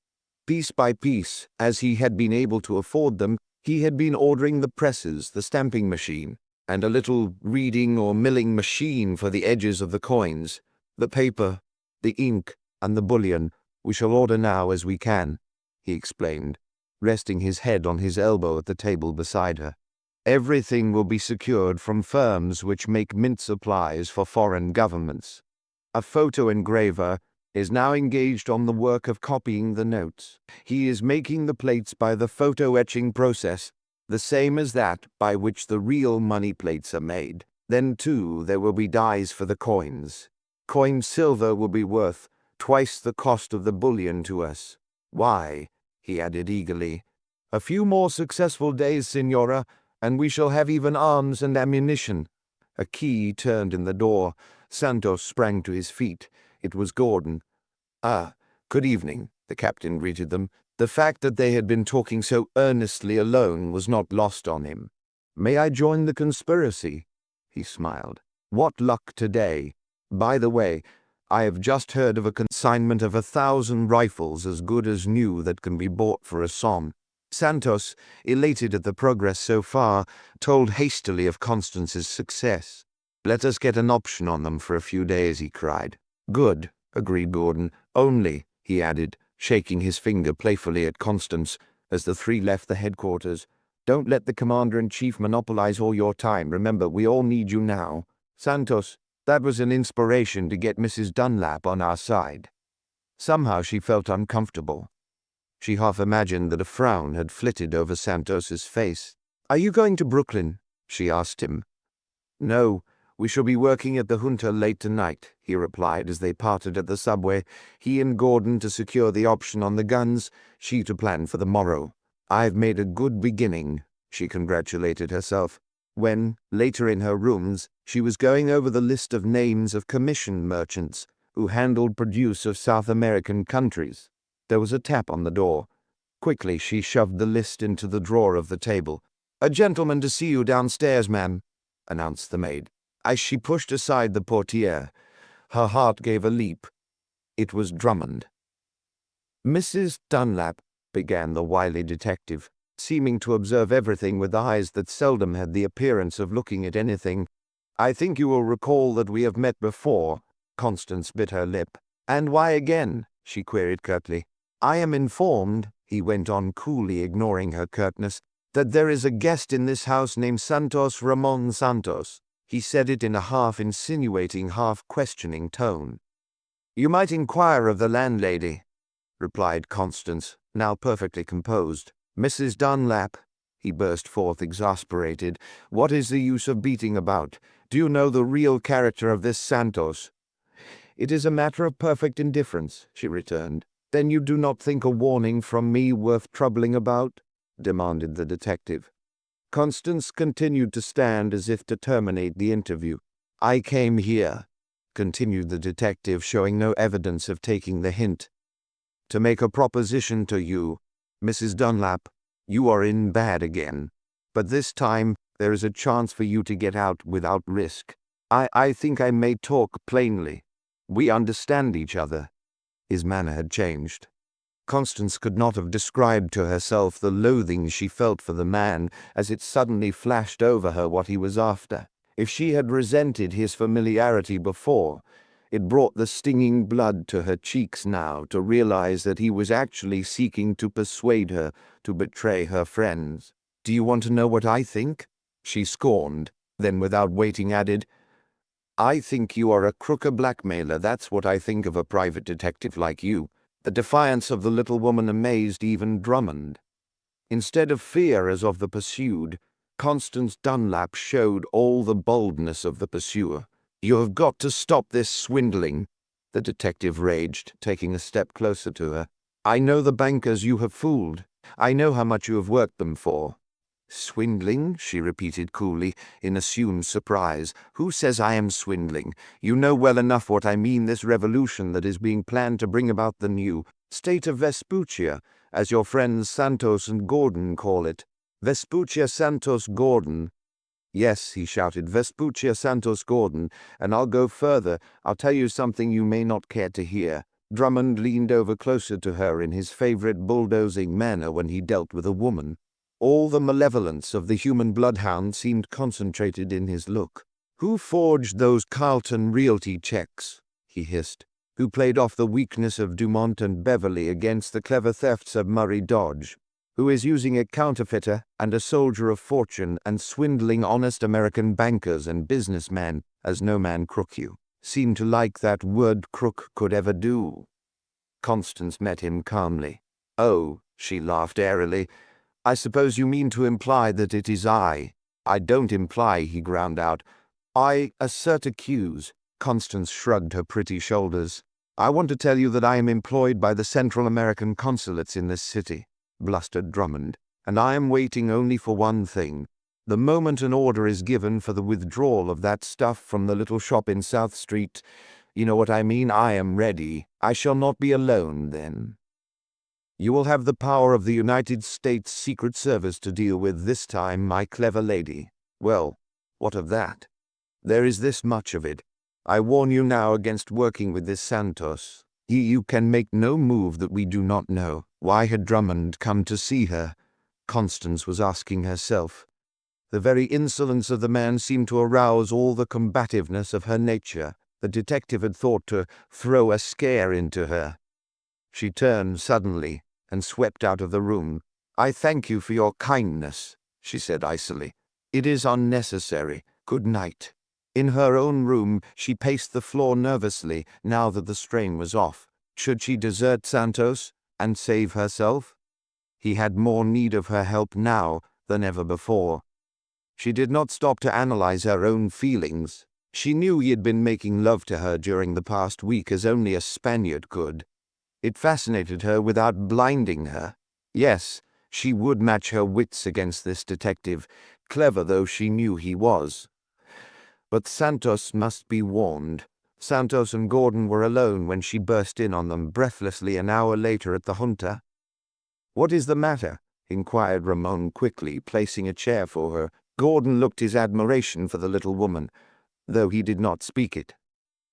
Piece by piece, as he had been able to afford them, he had been ordering the presses, the stamping machine, and a little reading or milling machine for the edges of the coins, the paper, the ink, and the bullion. We shall order now as we can," he explained, resting his head on his elbow at the table beside her. "Everything will be secured from firms which make mint supplies for foreign governments. A photo engraver is now engaged on the work of copying the notes. He is making the plates by the photo etching process, the same as that by which the real money plates are made. Then, too, there will be dies for the coins. Coin silver will be worth twice the cost of the bullion to us. Why," he added eagerly, "a few more successful days, Signora, and we shall have even arms and ammunition." A key turned in the door. Santos sprang to his feet. It was Gordon. "Ah, good evening," the captain greeted them. The fact that they had been talking so earnestly alone was not lost on him. "May I join the conspiracy?" he smiled. "What luck today. By the way, I have just heard of a consignment of 1,000 rifles as good as new that can be bought for a song." Santos, elated at the progress so far, told hastily of Constance's success. "Let us get an option on them for a few days," he cried. "Good," agreed Gordon. "Only," he added, shaking his finger playfully at Constance as the three left the headquarters, "don't let the commander-in-chief monopolize all your time. Remember, we all need you now. Santos, that was an inspiration to get Mrs. Dunlap on our side." Somehow she felt uncomfortable. She half imagined that a frown had flitted over Santos's face. "Are you going to Brooklyn?" she asked him. "No, we shall be working at the Junta late tonight," he replied as they parted at the subway, he and Gordon to secure the option on the guns, she to plan for the morrow. "I've made a good beginning," she congratulated herself, when, later in her rooms, she was going over the list of names of commission merchants who handled produce of South American countries. There was a tap on the door. Quickly she shoved the list into the drawer of the table. "A gentleman to see you downstairs, ma'am," announced the maid. As she pushed aside the portiere, her heart gave a leap. It was Drummond. "Mrs. Dunlap," began the wily detective, seeming to observe everything with eyes that seldom had the appearance of looking at anything. "I think you will recall that we have met before." Constance bit her lip. "And why again?" she queried curtly. "I am informed," he went on coolly, ignoring her curtness, "that there is a guest in this house named Santos Ramon Santos." He said it in a half-insinuating, half-questioning tone. "You might inquire of the landlady," replied Constance, now perfectly composed. "Mrs. Dunlap," he burst forth, exasperated, "what is the use of beating about? Do you know the real character of this Santos?" "It is a matter of perfect indifference," she returned. "Then you do not think a warning from me worth troubling about?" demanded the detective. Constance continued to stand as if to terminate the interview. "I came here," continued the detective, showing no evidence of taking the hint, "to make a proposition to you. Mrs. Dunlap, you are in bad again. But this time there is a chance for you to get out without risk. I think I may talk plainly. We understand each other." His manner had changed. Constance could not have described to herself the loathing she felt for the man as it suddenly flashed over her what he was after. If she had resented his familiarity before, it brought the stinging blood to her cheeks now to realize that he was actually seeking to persuade her to betray her friends. "Do you want to know what I think?" she scorned, then without waiting added, "I think you are a crooker blackmailer. That's what I think of a private detective like you." The defiance of the little woman amazed even Drummond. Instead of fear as of the pursued, Constance Dunlap showed all the boldness of the pursuer. "You have got to stop this swindling," the detective raged, taking a step closer to her. "I know the bankers you have fooled. I know how much you have worked them for." "Swindling?" she repeated coolly, in assumed surprise. "Who says I am swindling? You know well enough what I mean. This revolution that is being planned to bring about the new state of Vespuccia, as your friends Santos and Gordon call it. Vespuccia Santos Gordon." "Yes," he shouted, "Vespuccia Santos Gordon, and I'll go further. I'll tell you something you may not care to hear." Drummond leaned over closer to her in his favorite bulldozing manner when he dealt with a woman. All the malevolence of the human bloodhound seemed concentrated in his look. "Who forged those Carlton Realty checks?" he hissed. "Who played off the weakness of Dumont and Beverly against the clever thefts of Murray Dodge? Who is using a counterfeiter and a soldier of fortune and swindling honest American bankers and businessmen as no man crook you? Seem to like that word crook could ever do." Constance met him calmly. "Oh," she laughed airily, "I suppose you mean to imply that it is I." "I don't imply," he ground out. "I assert accuse." Constance shrugged her pretty shoulders. "I want to tell you that I am employed by the Central American consulates in this city," blustered Drummond, "and I am waiting only for one thing. The moment an order is given for the withdrawal of that stuff from the little shop in South Street, you know what I mean, I am ready. I shall not be alone then. You will have the power of the United States Secret Service to deal with this time, my clever lady. Well, what of that? There is this much of it. I warn you now against working with this Santos. You can make no move that we do not know." Why had Drummond come to see her? Constance was asking herself. The very insolence of the man seemed to arouse all the combativeness of her nature. The detective had thought to throw a scare into her. She turned suddenly and swept out of the room. "I thank you for your kindness," she said icily. "It is unnecessary. Good night." In her own room, she paced the floor nervously now that the strain was off. Should she desert Santos? and save herself? He had more need of her help now than ever before. She did not stop to analyze her own feelings. She knew he had been making love to her during the past week as only a Spaniard could. It fascinated her without blinding her. Yes, she would match her wits against this detective, clever though she knew he was. But Santos must be warned. Santos and Gordon were alone when she burst in on them breathlessly an hour later at the junta. "What is the matter?" inquired Ramon quickly, placing a chair for her. Gordon looked his admiration for the little woman, though he did not speak it.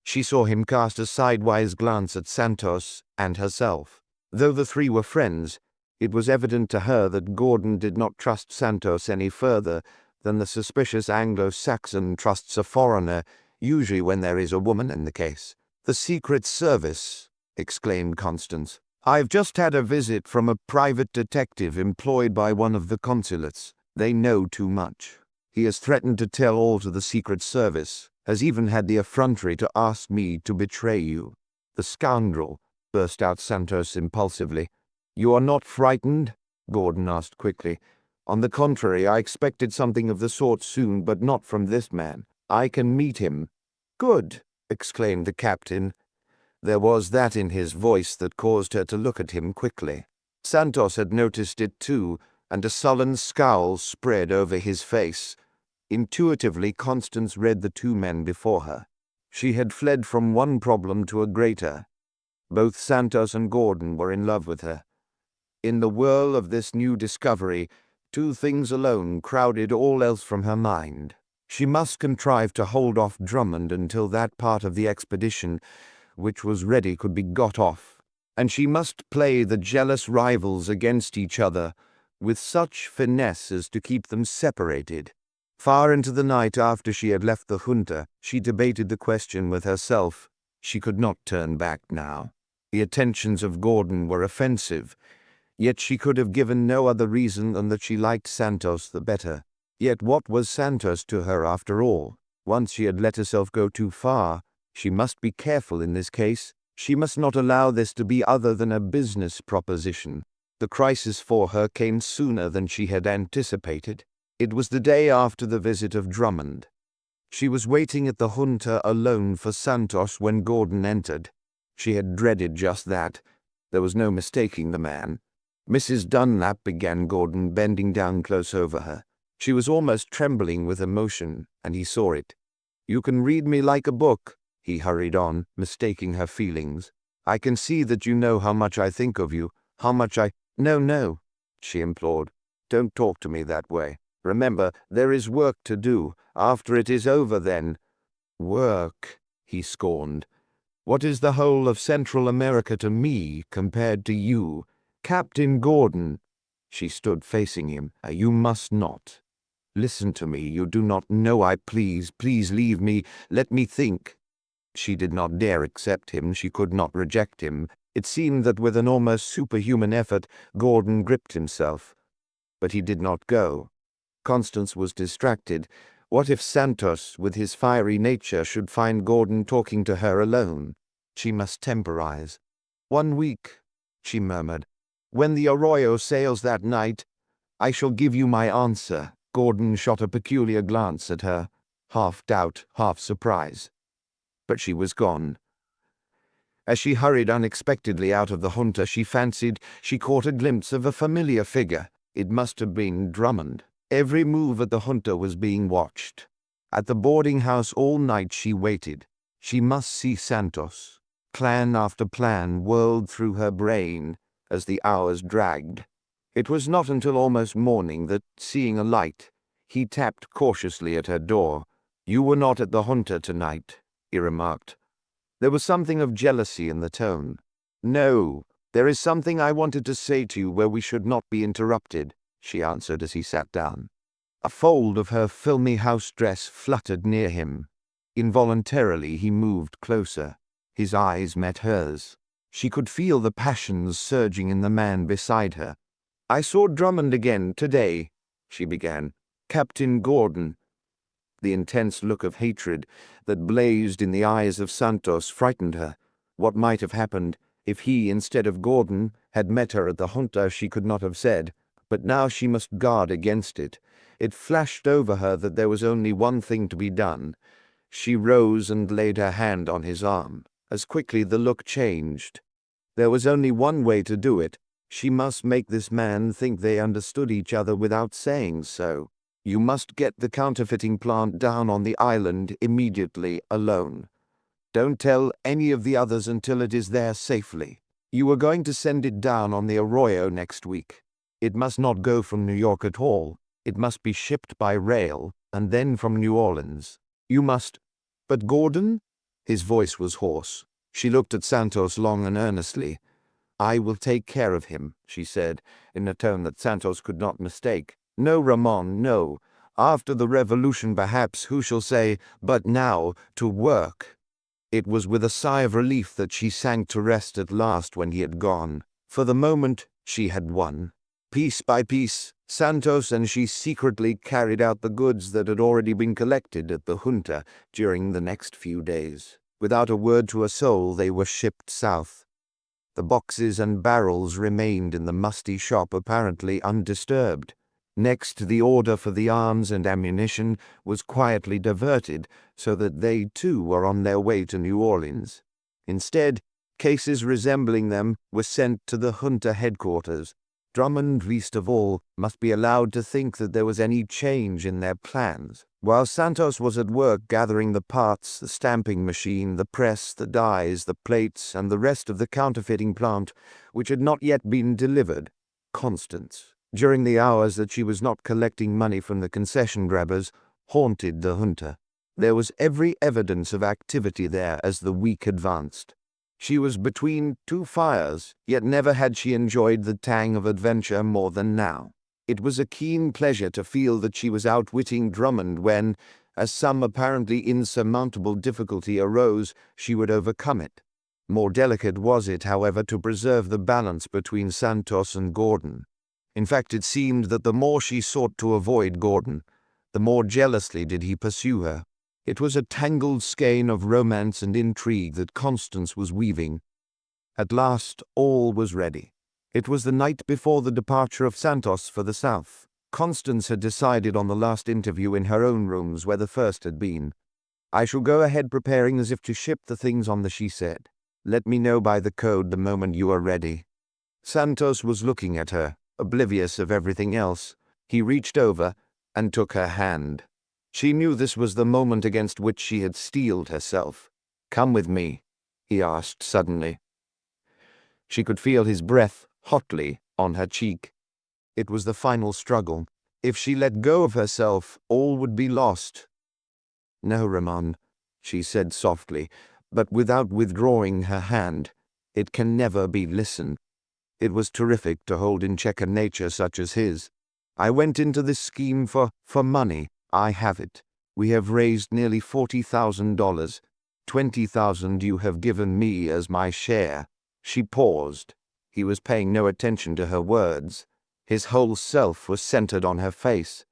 She saw him cast a sidewise glance at Santos and herself. Though the three were friends, it was evident to her that Gordon did not trust Santos any further than the suspicious Anglo-Saxon trusts a foreigner, usually when there is a woman in the case. "The Secret Service," exclaimed Constance. "I've just had a visit from a private detective employed by one of the consulates. They know too much. He has threatened to tell all to the Secret Service, has even had the effrontery to ask me to betray you." "The scoundrel!" burst out Santos impulsively. "You are not frightened?" Gordon asked quickly. "On the contrary, I expected something of the sort soon, but not from this man. I can meet him." "Good!" exclaimed the captain. There was that in his voice that caused her to look at him quickly. Santos had noticed it too, and a sullen scowl spread over his face. Intuitively, Constance read the two men before her. She had fled from one problem to a greater. Both Santos and Gordon were in love with her. In the whirl of this new discovery, two things alone crowded all else from her mind. She must contrive to hold off Drummond until that part of the expedition which was ready could be got off, and she must play the jealous rivals against each other with such finesse as to keep them separated. Far into the night after she had left the junta, she debated the question with herself. She could not turn back now. The attentions of Gordon were offensive, yet she could have given no other reason than that she liked Santos the better. Yet what was Santos to her after all? Once she had let herself go too far. She must be careful in this case. She must not allow this to be other than a business proposition. The crisis for her came sooner than she had anticipated. It was the day after the visit of Drummond. She was waiting at the junta alone for Santos when Gordon entered. She had dreaded just that. There was no mistaking the man. "Mrs. Dunlap," began Gordon, bending down close over her. She was almost trembling with emotion, and he saw it. "You can read me like a book," he hurried on, mistaking her feelings. "I can see that you know how much I think of you, how much I—" No, she implored. "Don't talk to me that way. Remember, there is work to do. After it is over, then—" "Work," he scorned. "What is the whole of Central America to me compared to you? Captain Gordon." She stood facing him. "You must not. Listen to me. You do not know please leave me. Let me think." She did not dare accept him. She could not reject him. It seemed that with an almost superhuman effort, Gordon gripped himself. But he did not go. Constance was distracted. What if Santos, with his fiery nature, should find Gordon talking to her alone? She must temporize. "1 week," she murmured. "When the Arroyo sails that night, I shall give you my answer." Gordon shot a peculiar glance at her, half doubt, half surprise. But she was gone. As she hurried unexpectedly out of the junta, she fancied she caught a glimpse of a familiar figure. It must have been Drummond. Every move at the junta was being watched. At the boarding house all night she waited. She must see Santos. Plan after plan whirled through her brain as the hours dragged. It was not until almost morning that, seeing a light, he tapped cautiously at her door. "You were not at the junta tonight," he remarked. There was something of jealousy in the tone. "No, there is something I wanted to say to you where we should not be interrupted," she answered as he sat down. A fold of her filmy house dress fluttered near him. Involuntarily he moved closer. His eyes met hers. She could feel the passions surging in the man beside her. "I saw Drummond again today," she began. "Captain Gordon." The intense look of hatred that blazed in the eyes of Santos frightened her. What might have happened? If he, instead of Gordon, had met her at the junta, she could not have said, but now she must guard against it. It flashed over her that there was only one thing to be done. She rose and laid her hand on his arm. As quickly the look changed. There was only one way to do it. She must make this man think they understood each other without saying so. You must get the counterfeiting plant down on the island immediately, alone. Don't tell any of the others until it is there safely. You are going to send it down on the Arroyo next week. It must not go from New York at all. It must be shipped by rail, and then from New Orleans. You must— But Gordon? His voice was hoarse. She looked at Santos long and earnestly. I will take care of him, she said, in a tone that Santos could not mistake. No, Ramon, no. After the revolution, perhaps, who shall say, but now, to work. It was with a sigh of relief that she sank to rest at last when he had gone. For the moment, she had won. Piece by piece, Santos and she secretly carried out the goods that had already been collected at the junta during the next few days. Without a word to a soul, they were shipped south. The boxes and barrels remained in the musty shop apparently undisturbed. Next, the order for the arms and ammunition was quietly diverted so that they too were on their way to New Orleans. Instead, cases resembling them were sent to the junta headquarters. Drummond, least of all, must be allowed to think that there was any change in their plans. While Santos was at work gathering the parts, the stamping machine, the press, the dies, the plates, and the rest of the counterfeiting plant, which had not yet been delivered, Constance, during the hours that she was not collecting money from the concession grabbers, haunted the junta. There was every evidence of activity there as the week advanced. She was between two fires, yet never had she enjoyed the tang of adventure more than now. It was a keen pleasure to feel that she was outwitting Drummond when, as some apparently insurmountable difficulty arose, she would overcome it. More delicate was it, however, to preserve the balance between Santos and Gordon. In fact, it seemed that the more she sought to avoid Gordon, the more jealously did he pursue her. It was a tangled skein of romance and intrigue that Constance was weaving. At last, all was ready. It was the night before the departure of Santos for the south. Constance had decided on the last interview in her own rooms where the first had been. I shall go ahead preparing as if to ship the things on the she said. Let me know by the code the moment you are ready. Santos was looking at her, oblivious of everything else. He reached over and took her hand. She knew this was the moment against which she had steeled herself. Come with me, he asked suddenly. She could feel his breath hotly on her cheek. It was the final struggle. If she let go of herself, all would be lost. No, Ramon, she said softly, but without withdrawing her hand. It can never be. Listen. It was terrific to hold in check a nature such as his. I went into this scheme for money. I have it. We have raised nearly $40,000. $20,000 you have given me as my share. She paused. He was paying no attention to her words. His whole self was centered on her face.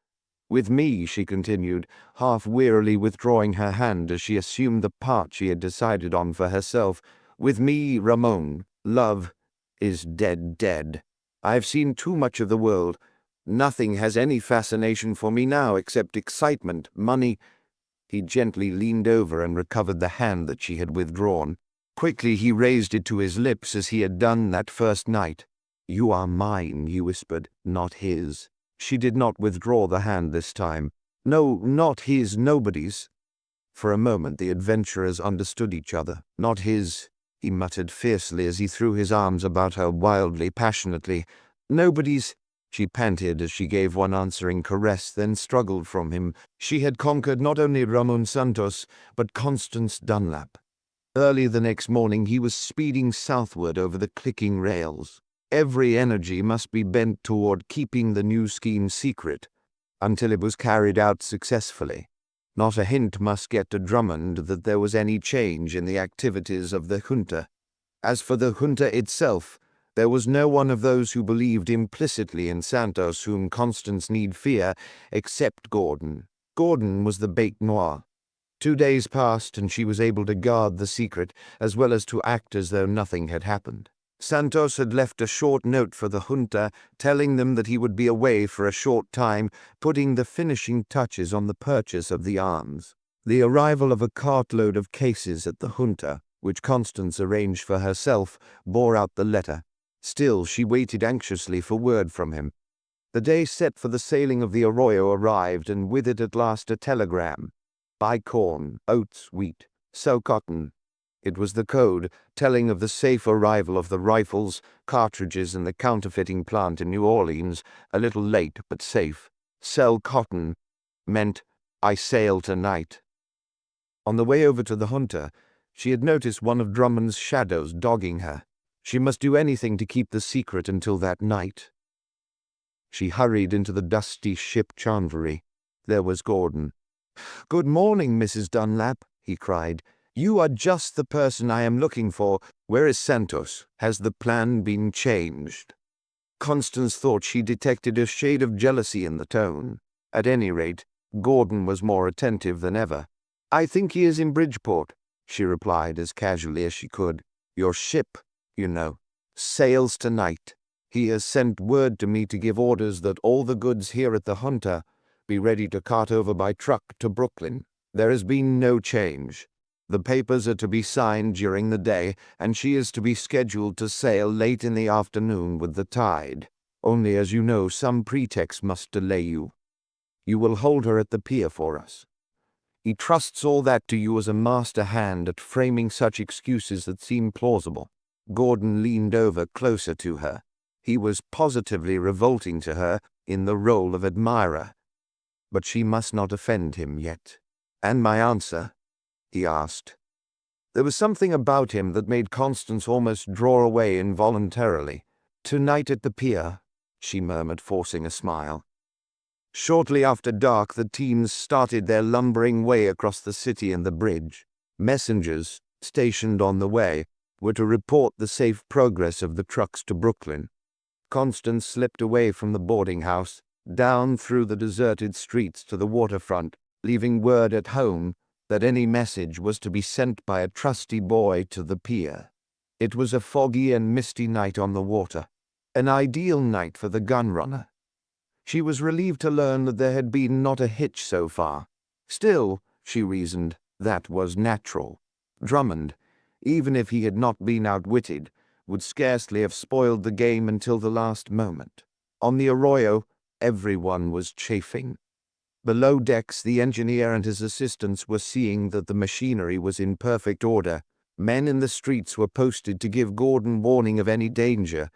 With me, she continued, half wearily withdrawing her hand as she assumed the part she had decided on for herself. With me, Ramon, love is dead. I've seen too much of the world. Nothing has any fascination for me now except excitement, money. He gently leaned over and recovered the hand that she had withdrawn. Quickly he raised it to his lips as he had done that first night. You are mine, he whispered, not his. She did not withdraw the hand this time. No, not his, nobody's. For a moment the adventurers understood each other. Not his, he muttered fiercely as he threw his arms about her wildly, passionately. Nobody's. She panted as she gave one answering caress, then struggled from him. She had conquered not only Ramon Santos, but Constance Dunlap. Early the next morning he was speeding southward over the clicking rails. Every energy must be bent toward keeping the new scheme secret, until it was carried out successfully. Not a hint must get to Drummond that there was any change in the activities of the junta. As for the junta itself, there was no one of those who believed implicitly in Santos whom Constance need fear, except Gordon. Gordon was the bête noire. 2 days passed, and she was able to guard the secret, as well as to act as though nothing had happened. Santos had left a short note for the junta, telling them that he would be away for a short time, putting the finishing touches on the purchase of the arms. The arrival of a cartload of cases at the junta, which Constance arranged for herself, bore out the letter. Still, she waited anxiously for word from him. The day set for the sailing of the Arroyo arrived, and with it at last a telegram. Buy corn, oats, wheat, sow cotton. It was the code, telling of the safe arrival of the rifles, cartridges, and the counterfeiting plant in New Orleans, a little late but safe. Sell cotton meant, I sail tonight. On the way over to the junta, she had noticed one of Drummond's shadows dogging her. She must do anything to keep the secret until that night. She hurried into the dusty ship chandlery. There was Gordon. "Good morning, Mrs. Dunlap," he cried. "You are just the person I am looking for. Where is Santos? Has the plan been changed?" Constance thought she detected a shade of jealousy in the tone. At any rate, Gordon was more attentive than ever. "I think he is in Bridgeport," she replied as casually as she could. "Your ship, you know, sails tonight. He has sent word to me to give orders that all the goods here at the junta be ready to cart over by truck to Brooklyn. There has been no change. The papers are to be signed during the day, and she is to be scheduled to sail late in the afternoon with the tide. Only, as you know, some pretext must delay you. You will hold her at the pier for us." He trusts all that to you as a master hand at framing such excuses that seem plausible. Gordon leaned over closer to her. He was positively revolting to her in the role of admirer. But she must not offend him yet. "And my answer?" he asked. There was something about him that made Constance almost draw away involuntarily. "Tonight at the pier," she murmured, forcing a smile. Shortly after dark, the teams started their lumbering way across the city and the bridge. Messengers, stationed on the way, were to report the safe progress of the trucks to Brooklyn. Constance slipped away from the boarding house, down through the deserted streets to the waterfront, leaving word at home that any message was to be sent by a trusty boy to the pier. It was a foggy and misty night on the water, an ideal night for the gunrunner. She was relieved to learn that there had been not a hitch so far. Still, she reasoned, that was natural. Drummond, even if he had not been outwitted, would scarcely have spoiled the game until the last moment. On the Arroyo, everyone was chafing. Below decks, the engineer and his assistants were seeing that the machinery was in perfect order. Men in the streets were posted to give Gordon warning of any danger.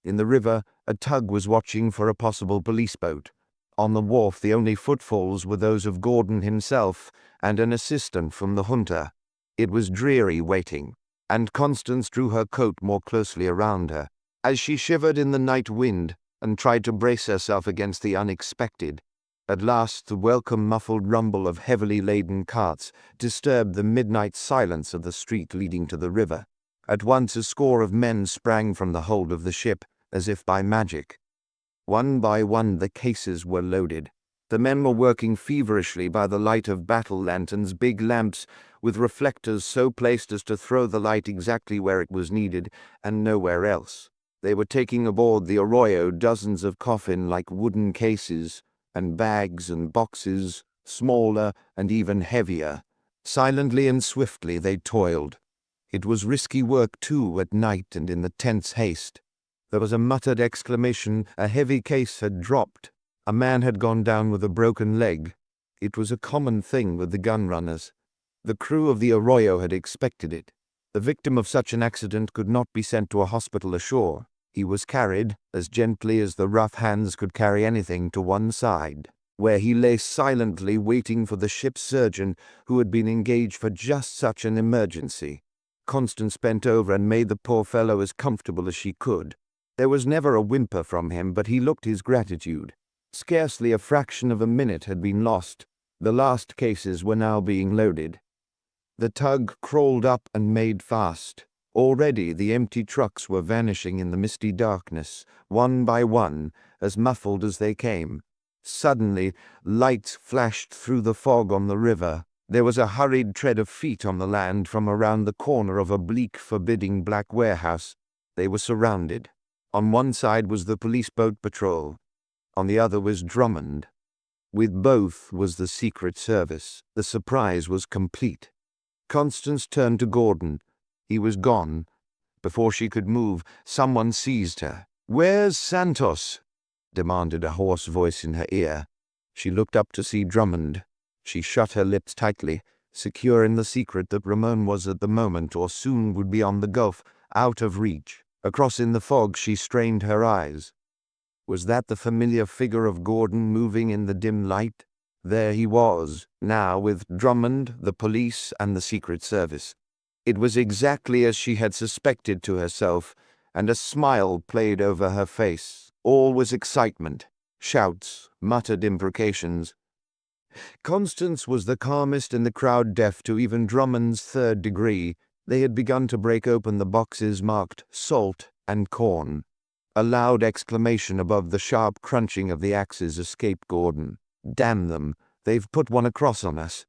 In the river, a tug was watching for a possible police boat. On the wharf, the only footfalls were those of Gordon himself and an assistant from the junta. It was dreary waiting, and Constance drew her coat more closely around her. As she shivered in the night wind and tried to brace herself against the unexpected, at last the welcome muffled rumble of heavily laden carts disturbed the midnight silence of the street leading to the river. At once a score of men sprang from the hold of the ship, as if by magic. One by one the cases were loaded. The men were working feverishly by the light of battle lanterns, big lamps with reflectors so placed as to throw the light exactly where it was needed and nowhere else. They were taking aboard the Arroyo dozens of coffin-like wooden cases, and bags and boxes, smaller and even heavier. Silently and swiftly they toiled. It was risky work, too, at night and in the tense haste. There was a muttered exclamation. A heavy case had dropped. A man had gone down with a broken leg. It was a common thing with the gunrunners. The crew of the Arroyo had expected it. The victim of such an accident could not be sent to a hospital ashore. He was carried, as gently as the rough hands could carry anything, to one side, where he lay silently waiting for the ship's surgeon, who had been engaged for just such an emergency. Constance bent over and made the poor fellow as comfortable as she could. There was never a whimper from him, but he looked his gratitude. Scarcely a fraction of a minute had been lost. The last cases were now being loaded. The tug crawled up and made fast. Already the empty trucks were vanishing in the misty darkness, one by one, as muffled as they came. Suddenly, lights flashed through the fog on the river. There was a hurried tread of feet on the land from around the corner of a bleak, forbidding black warehouse. They were surrounded. On one side was the police boat patrol. On the other was Drummond. With both was the Secret Service. The surprise was complete. Constance turned to Gordon. He was gone. Before she could move, someone seized her. "Where's Santos?" demanded a hoarse voice in her ear. She looked up to see Drummond. She shut her lips tightly, secure in the secret that Ramon was at the moment or soon would be on the gulf, out of reach. Across in the fog she strained her eyes. Was that the familiar figure of Gordon moving in the dim light? There he was, now with Drummond, the police, and the Secret Service. It was exactly as she had suspected to herself, and a smile played over her face. All was excitement, shouts, muttered imprecations. Constance was the calmest in the crowd, deaf to even Drummond's third degree. They had begun to break open the boxes marked salt and corn. A loud exclamation above the sharp crunching of the axes escaped Gordon. "Damn them, they've put one across on us."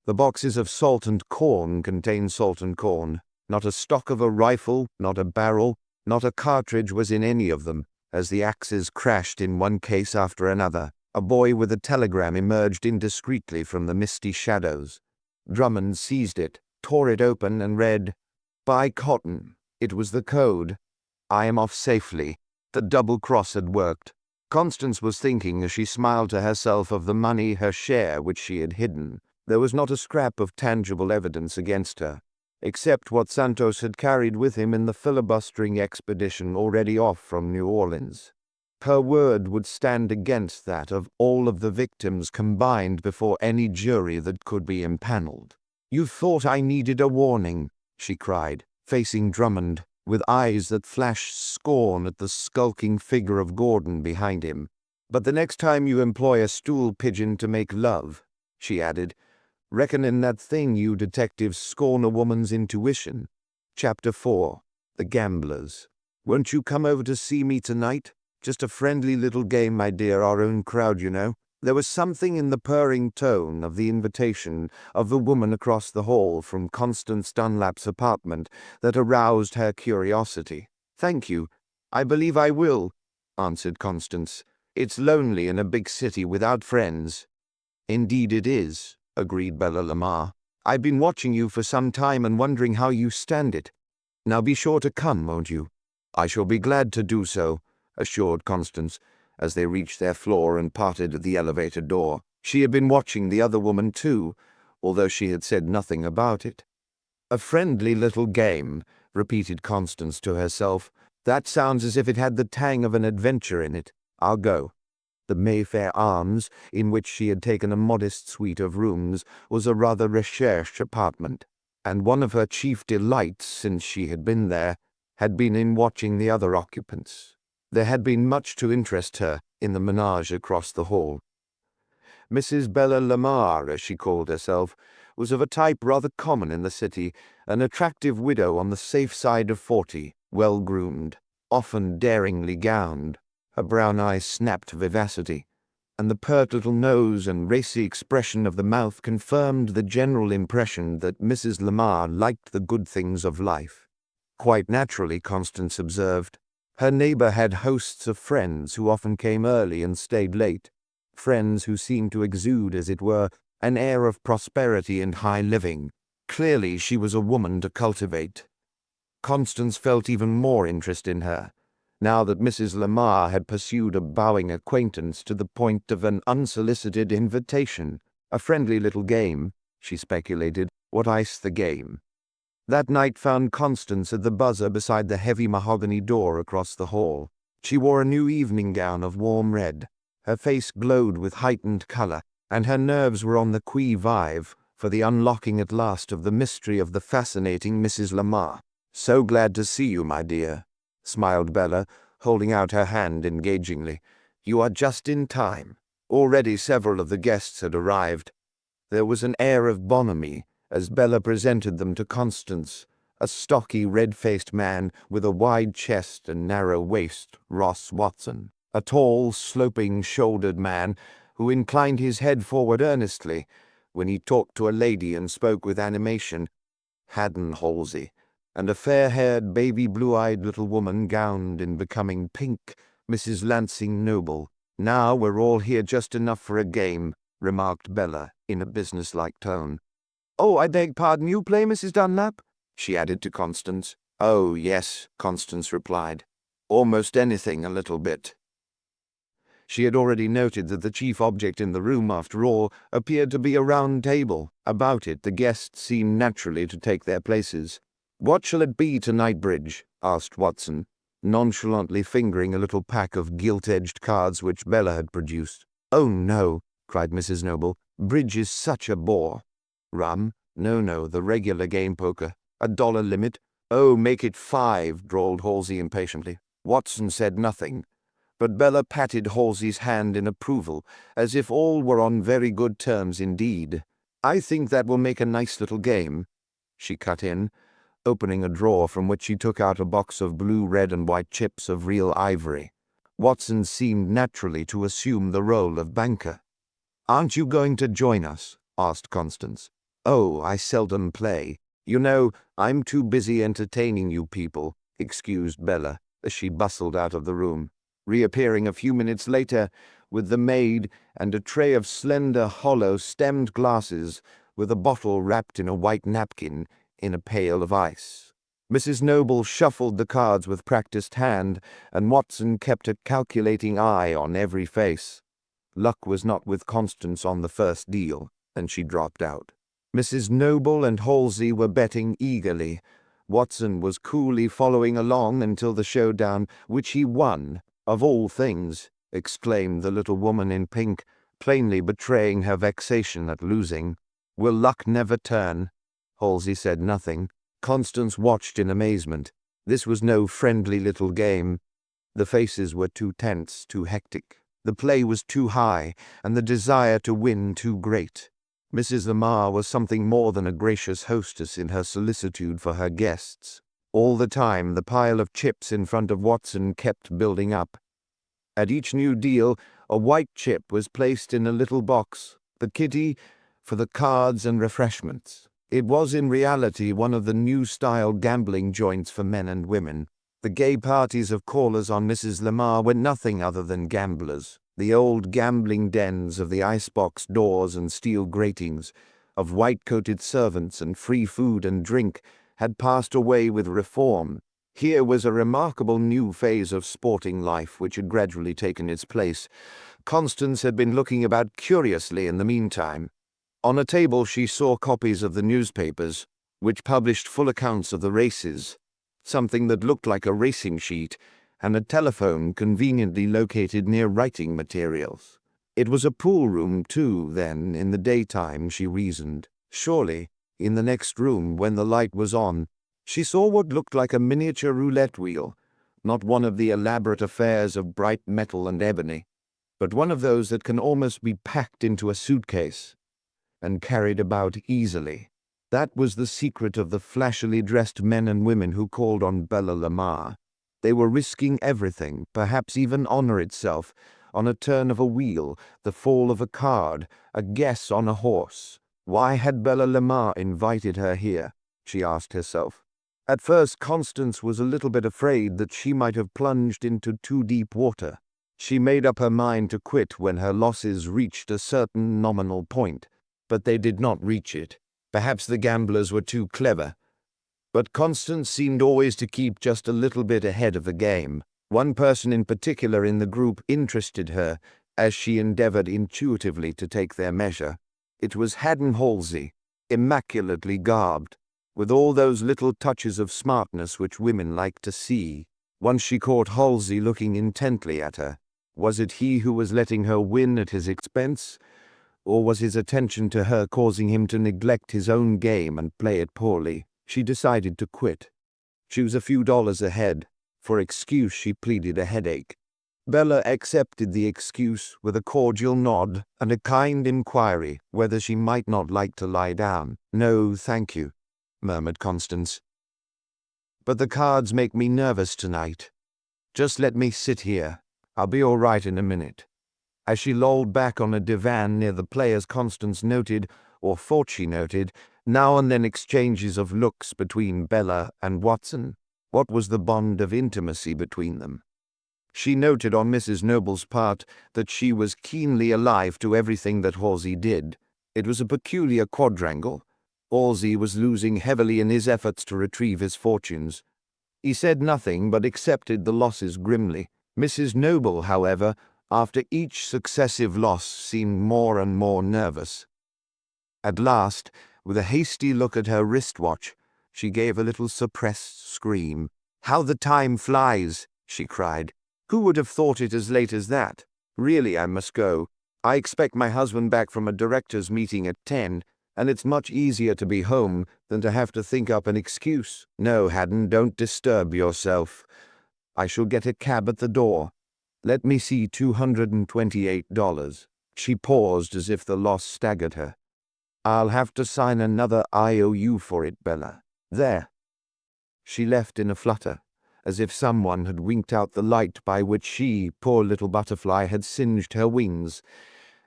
The boxes of salt and corn contained salt and corn. Not a stock of a rifle, not a barrel, not a cartridge was in any of them. As the axes crashed in one case after another, a boy with a telegram emerged indiscreetly from the misty shadows. Drummond seized it, tore it open, and read, "Buy cotton." It was the code. "I am off safely." The double cross had worked. Constance was thinking as she smiled to herself of the money, her share, which she had hidden. There was not a scrap of tangible evidence against her, except what Santos had carried with him in the filibustering expedition already off from New Orleans. Her word would stand against that of all of the victims combined before any jury that could be impaneled. "You thought I needed a warning," she cried, facing Drummond, with eyes that flashed scorn at the skulking figure of Gordon behind him. "But the next time you employ a stool pigeon to make love," she added, "reckon in that thing you detectives scorn a woman's intuition." Chapter 4. The Gamblers. "Won't you come over to see me tonight? Just a friendly little game, my dear, our own crowd, you know." There was something in the purring tone of the invitation of the woman across the hall from Constance Dunlap's apartment that aroused her curiosity. "Thank you. I believe I will," answered Constance. "It's lonely in a big city without friends." "Indeed it is," agreed Bella Lamar. "I've been watching you for some time and wondering how you stand it. Now be sure to come, won't you?" "I shall be glad to do so," assured Constance, as they reached their floor and parted at the elevator door. She had been watching the other woman too, although she had said nothing about it. "A friendly little game," repeated Constance to herself. "That sounds as if it had the tang of an adventure in it. I'll go." The Mayfair Arms, in which she had taken a modest suite of rooms, was a rather recherche apartment, and one of her chief delights since she had been there had been in watching the other occupants. There had been much to interest her in the menage across the hall. Mrs. Bella Lamar, as she called herself, was of a type rather common in the city, an attractive widow on the safe side of 40, well-groomed, often daringly gowned. Her brown eyes snapped vivacity, and the pert little nose and racy expression of the mouth confirmed the general impression that Mrs. Lamar liked the good things of life. Quite naturally, Constance observed, her neighbor had hosts of friends who often came early and stayed late, friends who seemed to exude, as it were, an air of prosperity and high living. Clearly she was a woman to cultivate. Constance felt even more interest in her, now that Mrs. Lamar had pursued a bowing acquaintance to the point of an unsolicited invitation. A friendly little game, she speculated. What ice the game? That night found Constance at the buzzer beside the heavy mahogany door across the hall. She wore a new evening gown of warm red. Her face glowed with heightened color, and her nerves were on the qui vive for the unlocking at last of the mystery of the fascinating Mrs. Lamar. "So glad to see you, my dear," smiled Bella, holding out her hand engagingly. "You are just in time." Already several of the guests had arrived. There was an air of bonhomie as Bella presented them to Constance, a stocky, red-faced man with a wide chest and narrow waist, Ross Watson, a tall, sloping-shouldered man who inclined his head forward earnestly, when he talked to a lady and spoke with animation. Haddon Halsey, and a fair-haired, baby blue-eyed little woman gowned in becoming pink, Mrs. Lansing Noble. "Now we're all here just enough for a game," remarked Bella in a businesslike tone. "Oh, I beg pardon, you play, Mrs. Dunlap?" she added to Constance. "Oh, yes," Constance replied. "Almost anything a little bit." She had already noted that the chief object in the room, after all, appeared to be a round table. About it the guests seemed naturally to take their places. "What shall it be tonight, Bridge?" asked Watson, nonchalantly fingering a little pack of gilt-edged cards which Bella had produced. "Oh, no," cried Mrs. Noble. "Bridge is such a bore." "Rum?" No, the regular game poker. $1 limit." "Oh, make it 5, drawled Halsey impatiently. Watson said nothing, but Bella patted Halsey's hand in approval, as if all were on very good terms indeed. "I think that will make a nice little game," she cut in, opening a drawer from which she took out a box of blue, red, and white chips of real ivory. Watson seemed naturally to assume the role of banker. "Aren't you going to join us?" asked Constance. "Oh, I seldom play. You know, I'm too busy entertaining you people," excused Bella, as she bustled out of the room, reappearing a few minutes later with the maid and a tray of slender, hollow-stemmed glasses with a bottle wrapped in a white napkin in a pail of ice. Mrs. Noble shuffled the cards with practiced hand, and Watson kept a calculating eye on every face. Luck was not with Constance on the first deal, and she dropped out. Mrs. Noble and Halsey were betting eagerly. Watson was coolly following along until the showdown, which he won. "Of all things," exclaimed the little woman in pink, plainly betraying her vexation at losing. "Will luck never turn?" Halsey said nothing. Constance watched in amazement. This was no friendly little game. The faces were too tense, too hectic. The play was too high, and the desire to win too great. Mrs. Lamar was something more than a gracious hostess in her solicitude for her guests. All the time the pile of chips in front of Watson kept building up. At each new deal, a white chip was placed in a little box, the kitty, for the cards and refreshments. It was in reality one of the new-style gambling joints for men and women. The gay parties of callers on Mrs. Lamar were nothing other than gamblers. The old gambling dens of the icebox doors and steel gratings, of white-coated servants and free food and drink, had passed away with reform. Here was a remarkable new phase of sporting life which had gradually taken its place. Constance had been looking about curiously in the meantime. On a table she saw copies of the newspapers, which published full accounts of the races, something that looked like a racing sheet, and a telephone conveniently located near writing materials. It was a pool room, too, then, in the daytime, she reasoned. Surely, in the next room, when the light was on, she saw what looked like a miniature roulette wheel, not one of the elaborate affairs of bright metal and ebony, but one of those that can almost be packed into a suitcase and carried about easily. That was the secret of the flashily dressed men and women who called on Bella Lamar. They were risking everything, perhaps even honor itself, on a turn of a wheel, the fall of a card, a guess on a horse. Why had Bella Lamar invited her here? She asked herself. At first Constance was a little bit afraid that she might have plunged into too deep water. She made up her mind to quit when her losses reached a certain nominal point, but they did not reach it. Perhaps the gamblers were too clever. But Constance seemed always to keep just a little bit ahead of the game. One person in particular in the group interested her, as she endeavored intuitively to take their measure. It was Haddon Halsey, immaculately garbed, with all those little touches of smartness which women like to see. Once she caught Halsey looking intently at her. Was it he who was letting her win at his expense? Or was his attention to her causing him to neglect his own game and play it poorly? She decided to quit. She was a few dollars ahead. For excuse she pleaded a headache. Bella accepted the excuse with a cordial nod and a kind inquiry whether she might not like to lie down. "No, thank you," murmured Constance. "But the cards make me nervous tonight. Just let me sit here. I'll be all right in a minute." As she lolled back on a divan near the players, Constance noted or thought she noted, now and then exchanges of looks between Bella and Watson. What was the bond of intimacy between them? She noted on Mrs. Noble's part that she was keenly alive to everything that Halsey did. It was a peculiar quadrangle. Halsey was losing heavily in his efforts to retrieve his fortunes. He said nothing but accepted the losses grimly. Mrs. Noble, however, after each successive loss seemed more and more nervous. At last, with a hasty look at her wristwatch, she gave a little suppressed scream. "How the time flies!" she cried. "Who would have thought it as late as that? Really, I must go. I expect my husband back from a directors' meeting at 10, and it's much easier to be home than to have to think up an excuse. No, Haddon, don't disturb yourself. I shall get a cab at the door. Let me see $228. She paused as if the loss staggered her. "I'll have to sign another IOU for it, Bella. There." She left in a flutter, as if someone had winked out the light by which she, poor little butterfly, had singed her wings,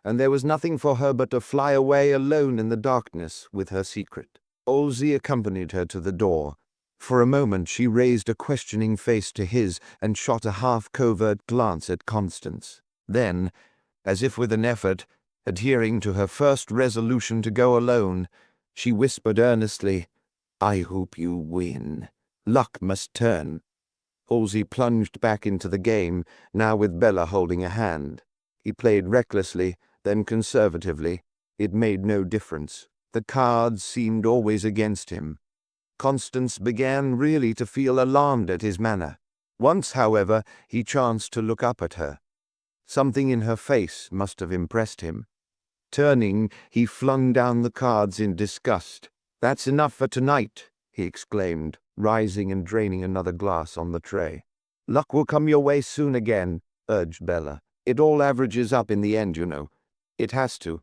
and there was nothing for her but to fly away alone in the darkness with her secret. Halsey accompanied her to the door. For a moment she raised a questioning face to his and shot a half-covert glance at Constance. Then, as if with an effort, adhering to her first resolution to go alone, she whispered earnestly, "I hope you win. Luck must turn." Halsey plunged back into the game, now with Bella holding a hand. He played recklessly, then conservatively. It made no difference. The cards seemed always against him. Constance began really to feel alarmed at his manner. Once, however, he chanced to look up at her. Something in her face must have impressed him. Turning, he flung down the cards in disgust. "That's enough for tonight," he exclaimed, rising and draining another glass on the tray. "Luck will come your way soon again," urged Bella. "It all averages up in the end, you know. It has to."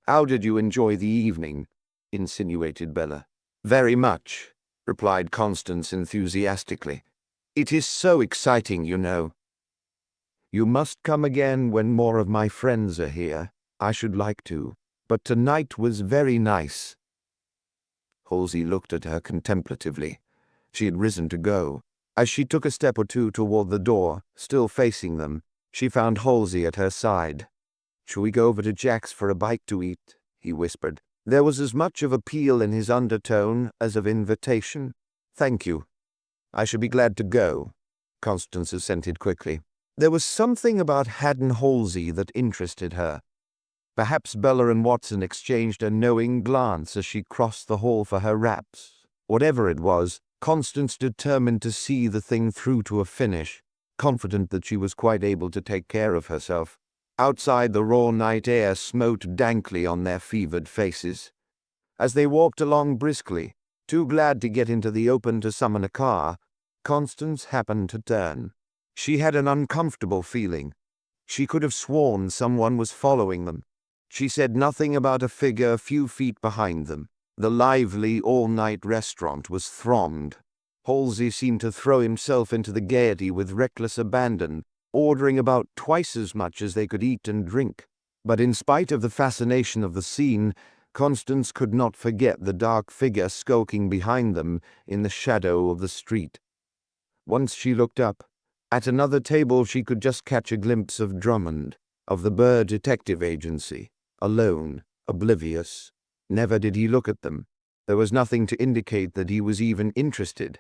"How did you enjoy the evening?" insinuated Bella. "Very much," replied Constance enthusiastically. "It is so exciting, you know." "You must come again when more of my friends are here. I should like to, but tonight was very nice." Halsey looked at her contemplatively. She had risen to go. As she took a step or two toward the door, still facing them, she found Halsey at her side. "Shall we go over to Jack's for a bite to eat?" he whispered. There was as much of appeal in his undertone as of invitation. "Thank you. I should be glad to go," Constance assented quickly. There was something about Haddon Halsey that interested her. Perhaps Bella and Watson exchanged a knowing glance as she crossed the hall for her wraps. Whatever it was, Constance determined to see the thing through to a finish, confident that she was quite able to take care of herself. Outside, the raw night air smote dankly on their fevered faces. As they walked along briskly, too glad to get into the open to summon a car, Constance happened to turn. She had an uncomfortable feeling. She could have sworn someone was following them. She said nothing about a figure a few feet behind them. The lively all-night restaurant was thronged. Halsey seemed to throw himself into the gaiety with reckless abandon, ordering about twice as much as they could eat and drink. But in spite of the fascination of the scene, Constance could not forget the dark figure skulking behind them in the shadow of the street. Once she looked up. At another table she could just catch a glimpse of Drummond, of the Burr Detective Agency, alone, oblivious. Never did he look at them. There was nothing to indicate that he was even interested.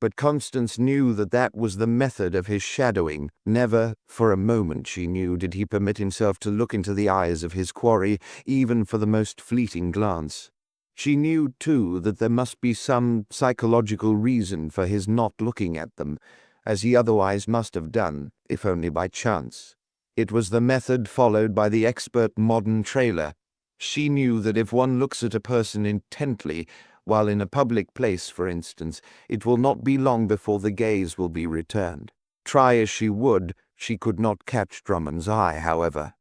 But Constance knew that that was the method of his shadowing. Never, for a moment, she knew, did he permit himself to look into the eyes of his quarry, even for the most fleeting glance. She knew, too, that there must be some psychological reason for his not looking at them, as he otherwise must have done, if only by chance. It was the method followed by the expert modern trailer. She knew that if one looks at a person intently, while in a public place, for instance, it will not be long before the gaze will be returned. Try as she would, she could not catch Drummond's eye, however.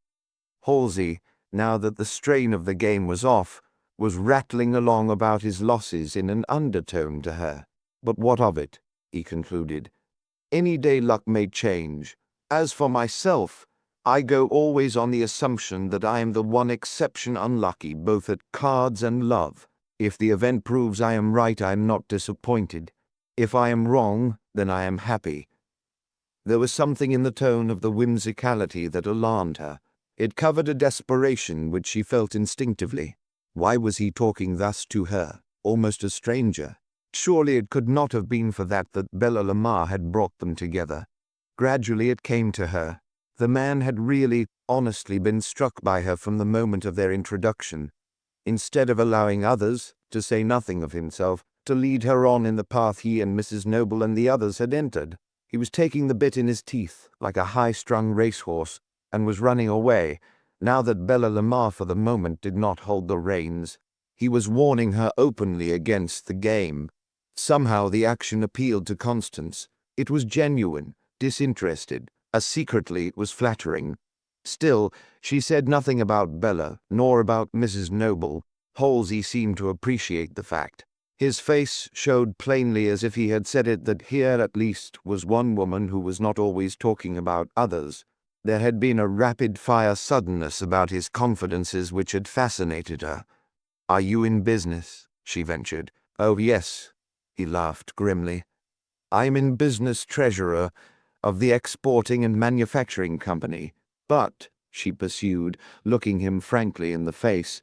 Halsey, now that the strain of the game was off, was rattling along about his losses in an undertone to her. "But what of it?" he concluded. "Any day luck may change. As for myself, I go always on the assumption that I am the one exception unlucky both at cards and love. If the event proves I am right, I am not disappointed. If I am wrong, then I am happy." There was something in the tone of the whimsicality that alarmed her. It covered a desperation which she felt instinctively. Why was he talking thus to her, almost a stranger? Surely it could not have been for that Bella Lamar had brought them together. Gradually it came to her. The man had really, honestly been struck by her from the moment of their introduction. Instead of allowing others, to say nothing of himself, to lead her on in the path he and Mrs. Noble and the others had entered, he was taking the bit in his teeth like a high-strung racehorse, and was running away, now that Bella Lamar for the moment did not hold the reins. He was warning her openly against the game. Somehow the action appealed to Constance. It was genuine, disinterested, as secretly it was flattering. Still, she said nothing about Bella, nor about Mrs. Noble. Halsey seemed to appreciate the fact. His face showed plainly, as if he had said it, that here at least was one woman who was not always talking about others. There had been a rapid-fire suddenness about his confidences which had fascinated her. "Are you in business?" she ventured. "Oh, yes," he laughed grimly. "I am in business treasurer of the Exporting and Manufacturing Company. But," she pursued, looking him frankly in the face,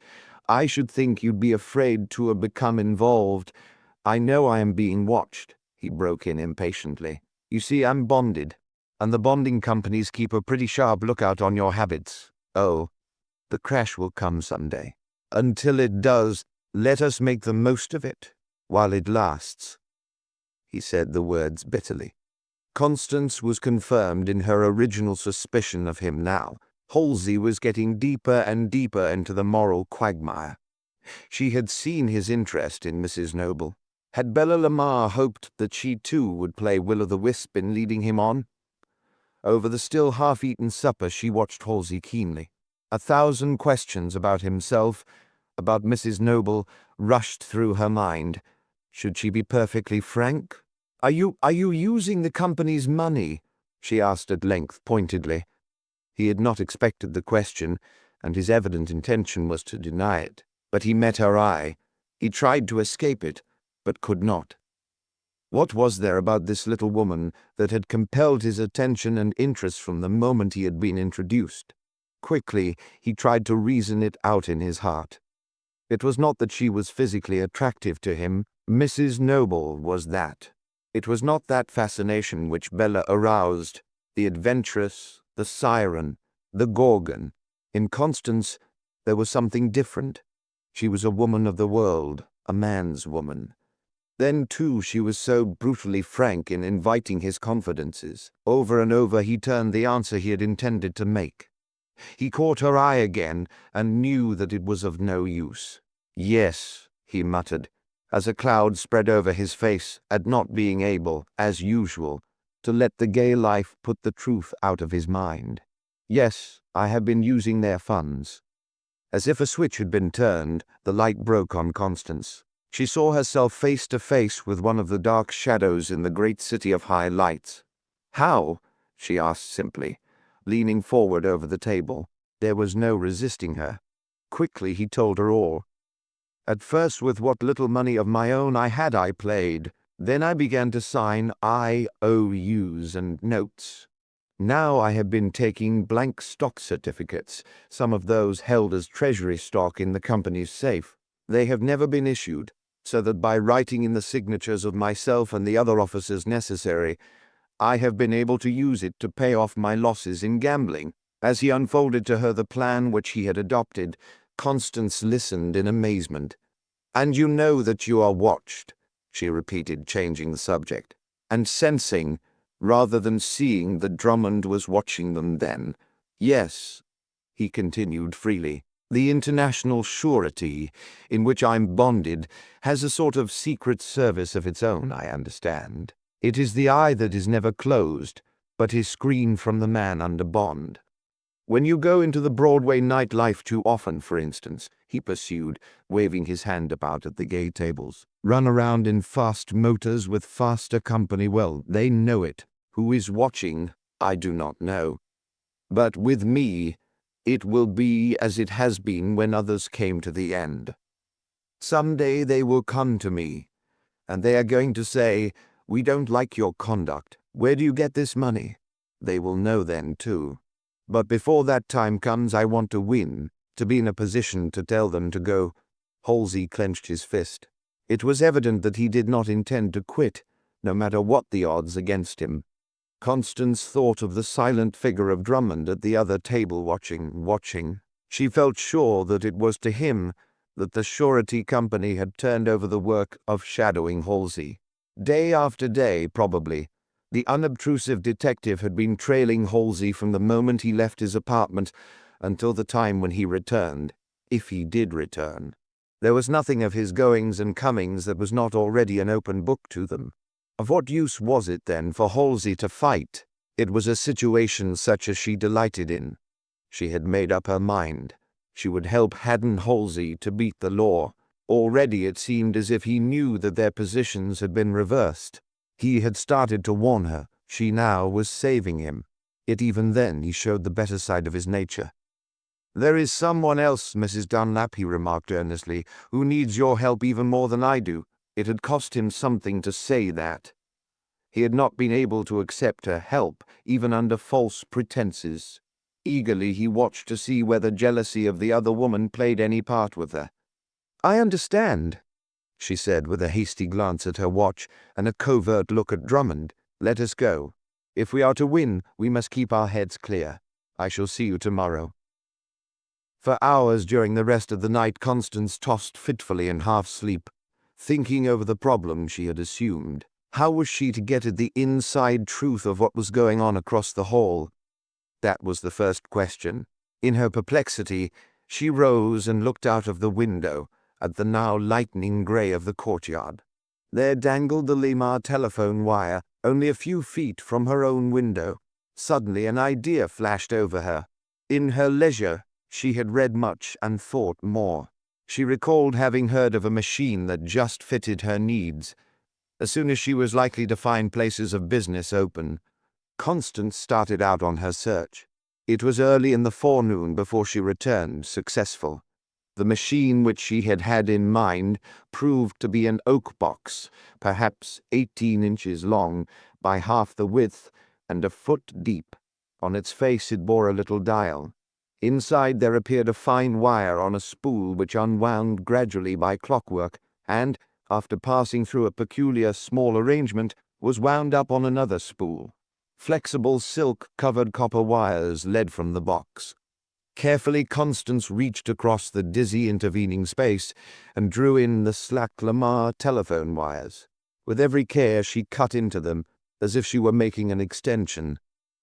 "I should think you'd be afraid to have become involved. I know I am being watched," he broke in impatiently. "You see, I'm bonded, and the bonding companies keep a pretty sharp lookout on your habits. Oh, the crash will come someday. Until it does, let us make the most of it, while it lasts." He said the words bitterly. Constance was confirmed in her original suspicion of him now. Halsey was getting deeper and deeper into the moral quagmire. She had seen his interest in Mrs. Noble. Had Bella Lamar hoped that she too would play will-o'-the-wisp in leading him on? Over the still half-eaten supper she watched Halsey keenly. 1,000 questions about himself, about Mrs. Noble, rushed through her mind. Should she be perfectly frank? Are you using the company's money?" she asked at length pointedly. He had not expected the question, and his evident intention was to deny it. But he met her eye. He tried to escape it, but could not. What was there about this little woman that had compelled his attention and interest from the moment he had been introduced? Quickly, he tried to reason it out in his heart. It was not that she was physically attractive to him. Mrs. Noble was that. It was not that fascination which Bella aroused, the adventuress, the siren, the gorgon. In Constance, there was something different. She was a woman of the world, a man's woman. Then, too, she was so brutally frank in inviting his confidences. Over and over he turned the answer he had intended to make. He caught her eye again and knew that it was of no use. "Yes," he muttered, as a cloud spread over his face at not being able, as usual, to let the gay life put the truth out of his mind. "Yes, I have been using their funds." As if a switch had been turned, the light broke on Constance. She saw herself face to face with one of the dark shadows in the great city of high lights. "How?" she asked simply, leaning forward over the table. There was no resisting her. Quickly he told her all. "At first, with what little money of my own I had, I played. Then I began to sign IOUs and notes. Now I have been taking blank stock certificates, some of those held as treasury stock in the company's safe. They have never been issued, so that by writing in the signatures of myself and the other officers necessary, I have been able to use it to pay off my losses in gambling." As he unfolded to her the plan which he had adopted, Constance listened in amazement. "And you know that you are watched," she repeated, changing the subject, "and sensing, rather than seeing, that Drummond was watching them then." "Yes," he continued freely, "the international surety, in which I'm bonded, has a sort of secret service of its own, I understand. It is the eye that is never closed, but is screened from the man under bond. When you go into the Broadway nightlife too often, for instance," he pursued, waving his hand about at the gay tables, "run around in fast motors with faster company, well, they know it. Who is watching, I do not know." But with me, it will be as it has been when others came to the end. Someday they will come to me, and they are going to say, 'We don't like your conduct. Where do you get this money?' They will know then too. But before that time comes, I want to win, to be in a position to tell them to go." Halsey clenched his fist. It was evident that he did not intend to quit, no matter what the odds against him. Constance thought of the silent figure of Drummond at the other table watching. She felt sure that it was to him that the surety company had turned over the work of shadowing Halsey. Day after day, probably, the unobtrusive detective had been trailing Halsey from the moment he left his apartment until the time when he returned, if he did return. There was nothing of his goings and comings that was not already an open book to them. Of what use was it, then, for Halsey to fight? It was a situation such as she delighted in. She had made up her mind. She would help Haddon Halsey to beat the law. Already it seemed as if he knew that their positions had been reversed. He had started to warn her. She now was saving him. Yet even then he showed the better side of his nature. "There is someone else, Mrs. Dunlap," he remarked earnestly, "who needs your help even more than I do." It had cost him something to say that. He had not been able to accept her help, even under false pretenses. Eagerly he watched to see whether jealousy of the other woman played any part with her. "I understand," she said with a hasty glance at her watch and a covert look at Drummond. "Let us go. If we are to win, we must keep our heads clear. I shall see you tomorrow." For hours during the rest of the night Constance tossed fitfully in half-sleep, thinking over the problem she had assumed. How was she to get at the inside truth of what was going on across the hall? That was the first question. In her perplexity, she rose and looked out of the window at the now lightning grey of the courtyard. There dangled the Limar telephone wire, only a few feet from her own window. Suddenly an idea flashed over her. In her leisure, she had read much and thought more. She recalled having heard of a machine that just fitted her needs. As soon as she was likely to find places of business open, Constance started out on her search. It was early in the forenoon before she returned, successful. The machine which she had had in mind proved to be an oak box, perhaps 18 inches long by half the width and a foot deep. On its face it bore a little dial. Inside there appeared a fine wire on a spool which unwound gradually by clockwork, and, after passing through a peculiar small arrangement, was wound up on another spool. Flexible silk-covered copper wires led from the box. Carefully Constance reached across the dizzy intervening space and drew in the slack Limar telephone wires. With every care she cut into them, as if she were making an extension,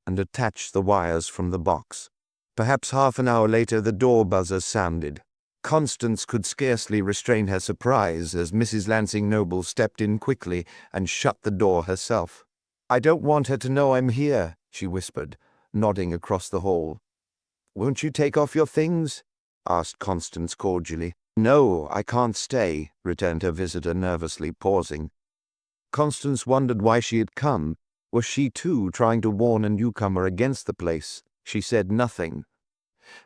and attached the wires from the box. Perhaps half an hour later the door buzzer sounded. Constance could scarcely restrain her surprise as Mrs. Lansing Noble stepped in quickly and shut the door herself. "I don't want her to know I'm here," she whispered, nodding across the hall. "Won't you take off your things?" asked Constance cordially. "No, I can't stay," returned her visitor nervously, pausing. Constance wondered why she had come. Was she too trying to warn a newcomer against the place? She said nothing.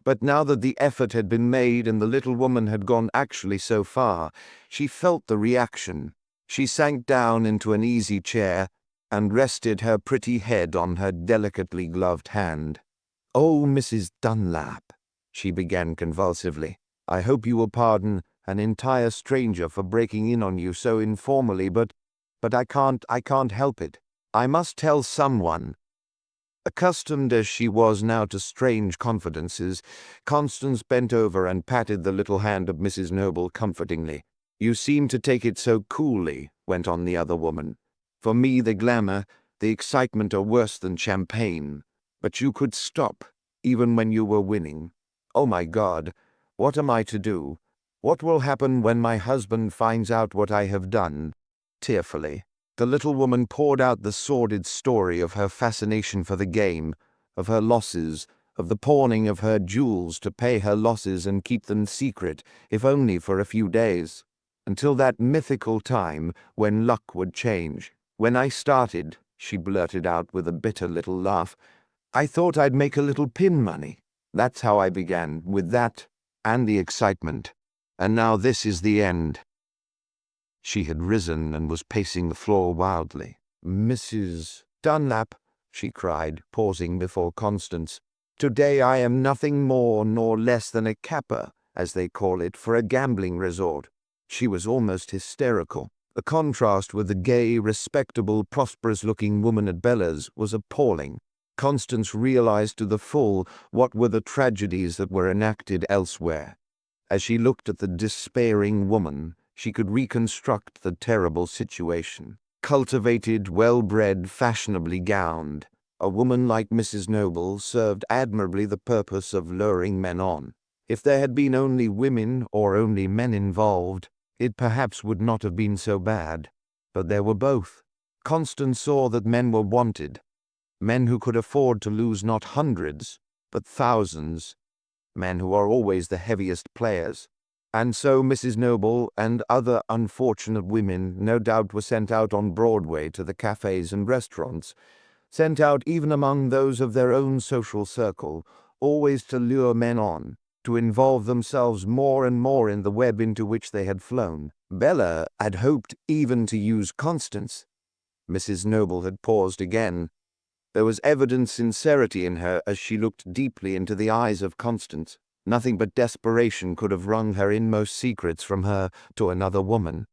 But now that the effort had been made and the little woman had gone actually so far, she felt the reaction. She sank down into an easy chair and rested her pretty head on her delicately gloved hand. "Oh, Mrs. Dunlap," she began convulsively, "I hope you will pardon an entire stranger for breaking in on you so informally, but I can't help it. I must tell someone." Accustomed as she was now to strange confidences, Constance bent over and patted the little hand of Mrs. Noble comfortingly. "You seem to take it so coolly," went on the other woman. "For me the glamour, the excitement are worse than champagne. But you could stop, even when you were winning. Oh my God, what am I to do? What will happen when my husband finds out what I have done?" Tearfully, the little woman poured out the sordid story of her fascination for the game, of her losses, of the pawning of her jewels to pay her losses and keep them secret, if only for a few days, until that mythical time when luck would change. "When I started," she blurted out with a bitter little laugh, I thought I'd make a little pin money. That's how I began, with that and the excitement. And now this is the end." She had risen and was pacing the floor wildly. "Mrs. Dunlap," she cried, pausing before Constance, "today I am nothing more nor less than a capper, as they call it, for a gambling resort." She was almost hysterical. The contrast with the gay, respectable, prosperous-looking woman at Bella's was appalling. Constance realized to the full what were the tragedies that were enacted elsewhere. As she looked at the despairing woman, she could reconstruct the terrible situation. Cultivated, well-bred, fashionably gowned, a woman like Mrs. Noble served admirably the purpose of luring men on. If there had been only women or only men involved, it perhaps would not have been so bad. But there were both. Constance saw that men were wanted. Men who could afford to lose not hundreds, but thousands. Men who are always the heaviest players. And so Mrs. Noble and other unfortunate women no doubt were sent out on Broadway to the cafes and restaurants, sent out even among those of their own social circle, always to lure men on, to involve themselves more and more in the web into which they had flown. Bella had hoped even to use Constance. Mrs. Noble had paused again. There was evident sincerity in her as she looked deeply into the eyes of Constance. Nothing but desperation could have wrung her inmost secrets from her to another woman.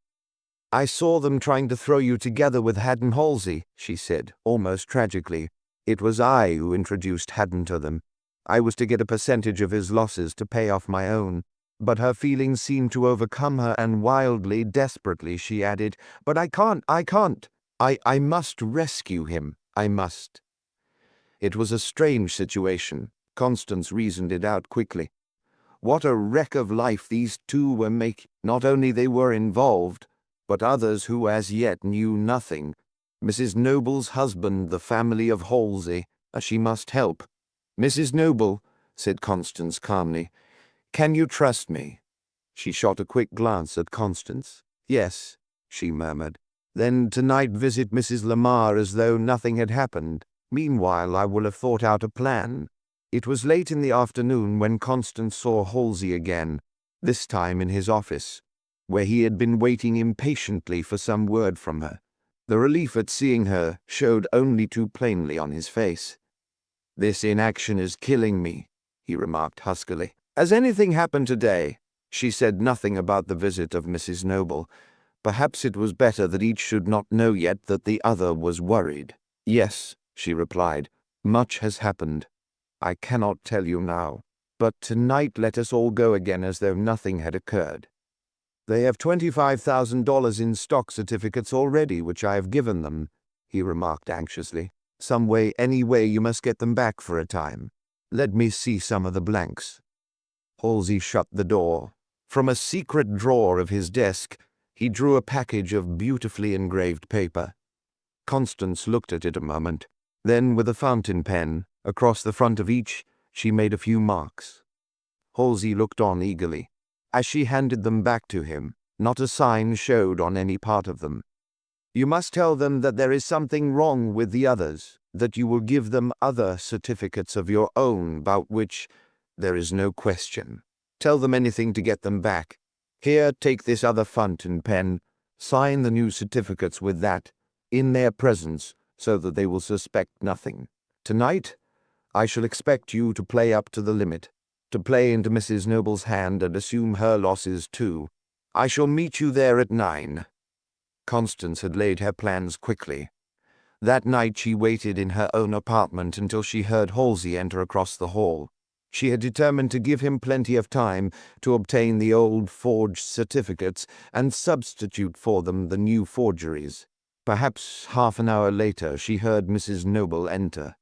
"I saw them trying to throw you together with Haddon Halsey," she said, almost tragically. "It was I who introduced Haddon to them. I was to get a percentage of his losses to pay off my own." But her feelings seemed to overcome her, and wildly, desperately, she added, "But I can't. I must rescue him. I must." It was a strange situation. Constance reasoned it out quickly. What a wreck of life these two were making. Not only they were involved, but others who as yet knew nothing. Mrs. Noble's husband, the family of Halsey, she must help. "Mrs. Noble," said Constance calmly, "can you trust me?" She shot a quick glance at Constance. "Yes," she murmured. "Then tonight visit Mrs. Lamar as though nothing had happened. Meanwhile, I will have thought out a plan." It was late in the afternoon when Constance saw Halsey again, this time in his office, where he had been waiting impatiently for some word from her. The relief at seeing her showed only too plainly on his face. "This inaction is killing me," he remarked huskily. "Has anything happened today?" She said nothing about the visit of Mrs. Noble. Perhaps it was better that each should not know yet that the other was worried. "Yes," she replied, "much has happened. I cannot tell you now. But tonight let us all go again as though nothing had occurred. They have $25,000 in stock certificates already, which I have given them," he remarked anxiously. Any way you must get them back for a time. Let me see some of the blanks." Halsey shut the door. From a secret drawer of his desk, he drew a package of beautifully engraved paper. Constance looked at it a moment. Then, with a fountain pen, across the front of each, she made a few marks. Halsey looked on eagerly. As she handed them back to him, not a sign showed on any part of them. "You must tell them that there is something wrong with the others, that you will give them other certificates of your own about which there is no question. Tell them anything to get them back. Here, take this other fountain pen. Sign the new certificates with that, in their presence, so that they will suspect nothing. Tonight, I shall expect you to play up to the limit, to play into Mrs. Noble's hand and assume her losses too. I shall meet you there at 9. Constance had laid her plans quickly. That night she waited in her own apartment until she heard Halsey enter across the hall. She had determined to give him plenty of time to obtain the old forged certificates and substitute for them the new forgeries. Perhaps half an hour later she heard Mrs. Noble enter.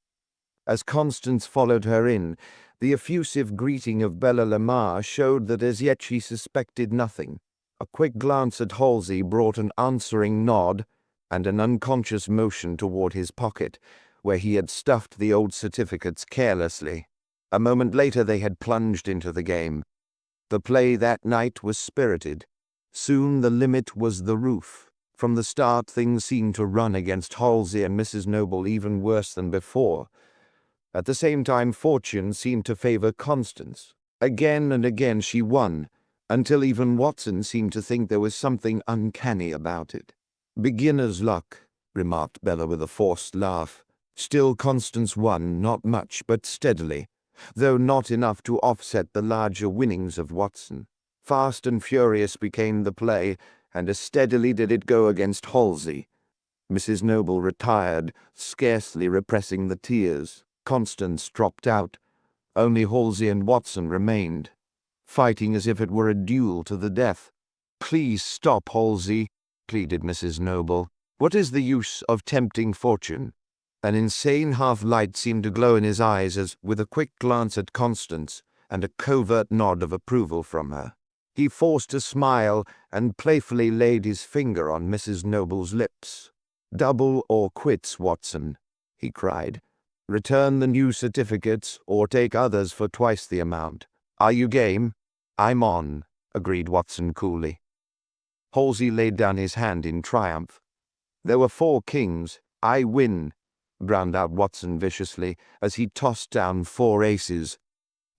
As Constance followed her in, the effusive greeting of Bella Lamar showed that as yet she suspected nothing. A quick glance at Halsey brought an answering nod and an unconscious motion toward his pocket, where he had stuffed the old certificates carelessly. A moment later they had plunged into the game. The play that night was spirited. Soon the limit was the roof. From the start things seemed to run against Halsey and Mrs. Noble even worse than before. At the same time, fortune seemed to favor Constance. Again and again she won, until even Watson seemed to think there was something uncanny about it. "Beginner's luck," remarked Bella with a forced laugh. Still Constance won, not much, but steadily, though not enough to offset the larger winnings of Watson. Fast and furious became the play, and as steadily did it go against Halsey. Mrs. Noble retired, scarcely repressing the tears. Constance dropped out. Only Halsey and Watson remained, fighting as if it were a duel to the death. "Please stop, Halsey," pleaded Mrs. Noble. "What is the use of tempting fortune?" An insane half-light seemed to glow in his eyes as, with a quick glance at Constance and a covert nod of approval from her, he forced a smile and playfully laid his finger on Mrs. Noble's lips. "Double or quits, Watson," he cried. "Return the new certificates or take others for twice the amount. Are you game?" "I'm on," agreed Watson coolly. Halsey laid down his hand in triumph. "There were 4 kings. I win," ground out Watson viciously as he tossed down 4 aces.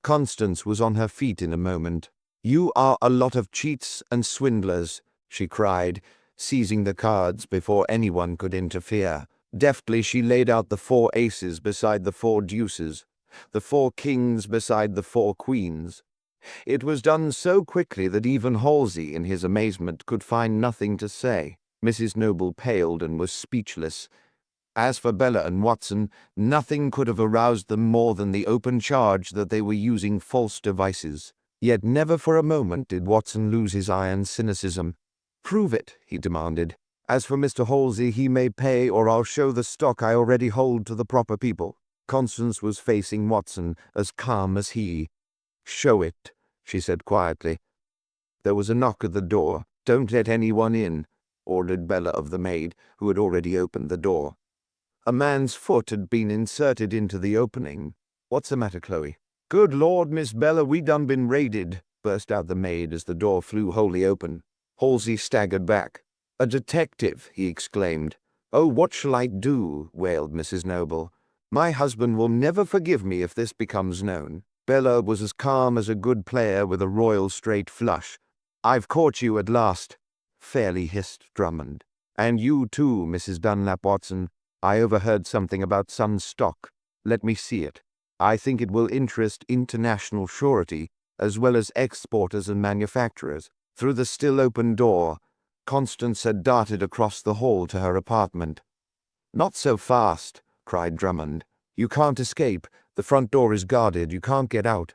Constance was on her feet in a moment. "You are a lot of cheats and swindlers," she cried, seizing the cards before anyone could interfere. Deftly she laid out the 4 aces beside the 4 deuces, the 4 kings beside the 4 queens. It was done so quickly that even Halsey, in his amazement, could find nothing to say. Mrs. Noble paled and was speechless. As for Bella and Watson, nothing could have aroused them more than the open charge that they were using false devices. Yet never for a moment did Watson lose his iron cynicism. "Prove it," he demanded. "As for Mr. Halsey, he may pay, or I'll show the stock I already hold to the proper people." Constance was facing Watson, as calm as he. "Show it," she said quietly. There was a knock at the door. "Don't let anyone in," ordered Bella of the maid, who had already opened the door. A man's foot had been inserted into the opening. "What's the matter, Chloe?" "Good Lord, Miss Bella, we done been raided," burst out the maid as the door flew wholly open. Halsey staggered back. "A detective!" he exclaimed. "Oh, what shall I do?" wailed Mrs. Noble. "My husband will never forgive me if this becomes known." Bella was as calm as a good player with a royal straight flush. "I've caught you at last," fairly hissed Drummond. "And you too, Mrs. Dunlap Watson. I overheard something about some stock. Let me see it. I think it will interest international surety, as well as exporters and manufacturers." Through the still open door, Constance had darted across the hall to her apartment. "Not so fast," cried Drummond. "You can't escape. The front door is guarded. You can't get out."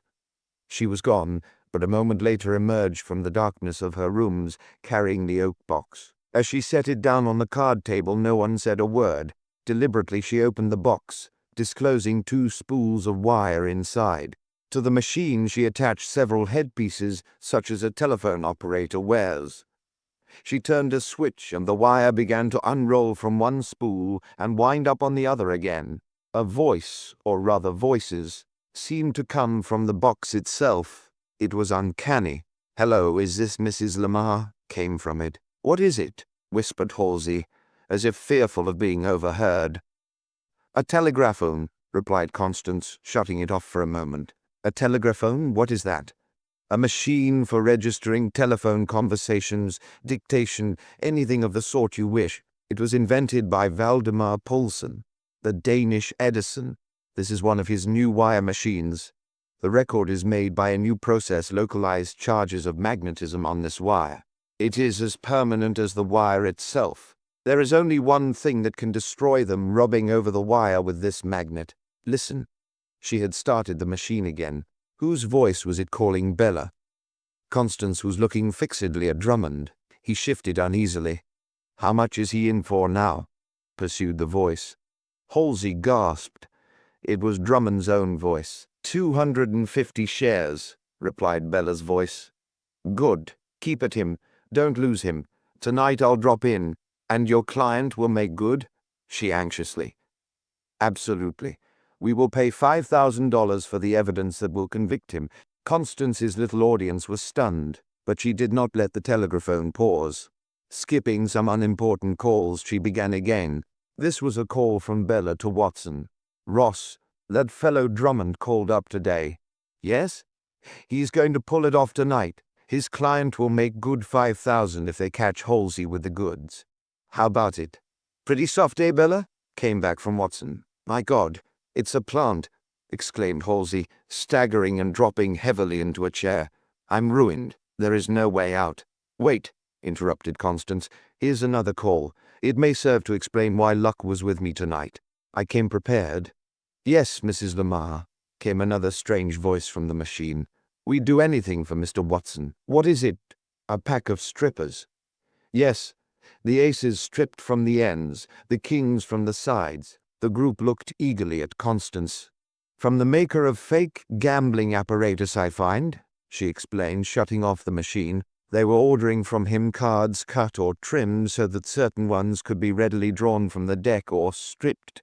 She was gone, but a moment later emerged from the darkness of her rooms, carrying the oak box. As she set it down on the card table, no one said a word. Deliberately she opened the box, disclosing 2 spools of wire inside. To the machine she attached several headpieces, such as a telephone operator wears. She turned a switch, and the wire began to unroll from one spool and wind up on the other again. A voice, or rather voices, seemed to come from the box itself. It was uncanny. "Hello, is this Mrs. Lamar?" came from it. "What is it?" whispered Halsey, as if fearful of being overheard. "A telegraphone," replied Constance, shutting it off for a moment. "A telegraphone? What is that?" "A machine for registering telephone conversations, dictation, anything of the sort you wish. It was invented by Valdemar Poulsen, the Danish Edison. This is one of his new wire machines. The record is made by a new process localized charges of magnetism on this wire. It is as permanent as the wire itself. There is only one thing that can destroy them, rubbing over the wire with this magnet. Listen." She had started the machine again. Whose voice was it calling Bella? Constance was looking fixedly at Drummond. He shifted uneasily. "How much is he in for now?" pursued the voice. Halsey gasped. It was Drummond's own voice. 250 shares, replied Bella's voice. "Good. Keep at him. Don't lose him. Tonight I'll drop in. And your client will make good?" she anxiously. "Absolutely. We will pay $5,000 for the evidence that will convict him." Constance's little audience was stunned, but she did not let the telegraphone pause. Skipping some unimportant calls, she began again. This was a call from Bella to Watson. "Ross, That fellow Drummond called up today. Yes? He's going to pull it off tonight. His client will make good 5,000 if they catch Halsey with the goods. How about it? Pretty soft, eh, Bella? Came back from Watson. My God, it's a plant, exclaimed Halsey, staggering and dropping heavily into a chair. I'm ruined. There is no way out. Wait, interrupted Constance. Here's another call. It may serve to explain why Luck was with me tonight. I came prepared. Yes, Mrs. Lamar, came another strange voice from the machine. We'd do anything for Mr. Watson. What is it? A pack of strippers? Yes, the aces stripped from the ends, the kings from the sides. The group looked eagerly at Constance. From the maker of fake gambling apparatus, I find, she explained, shutting off the machine. They were ordering from him cards cut or trimmed so that certain ones could be readily drawn from the deck or stripped.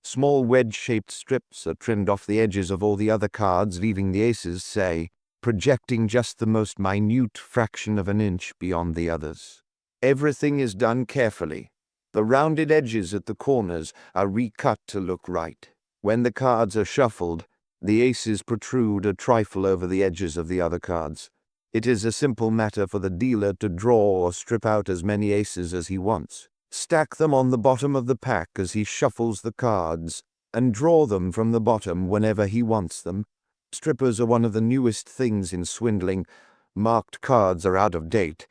Small wedge-shaped strips are trimmed off the edges of all the other cards, leaving the aces, say, projecting just the most minute fraction of an inch beyond the others. Everything is done carefully. The rounded edges at the corners are recut to look right. When the cards are shuffled, the aces protrude a trifle over the edges of the other cards. It is a simple matter for the dealer to draw or strip out as many aces as he wants, stack them on the bottom of the pack as he shuffles the cards, and draw them from the bottom whenever he wants them. Strippers are one of the newest things in swindling. Marked cards are out of date,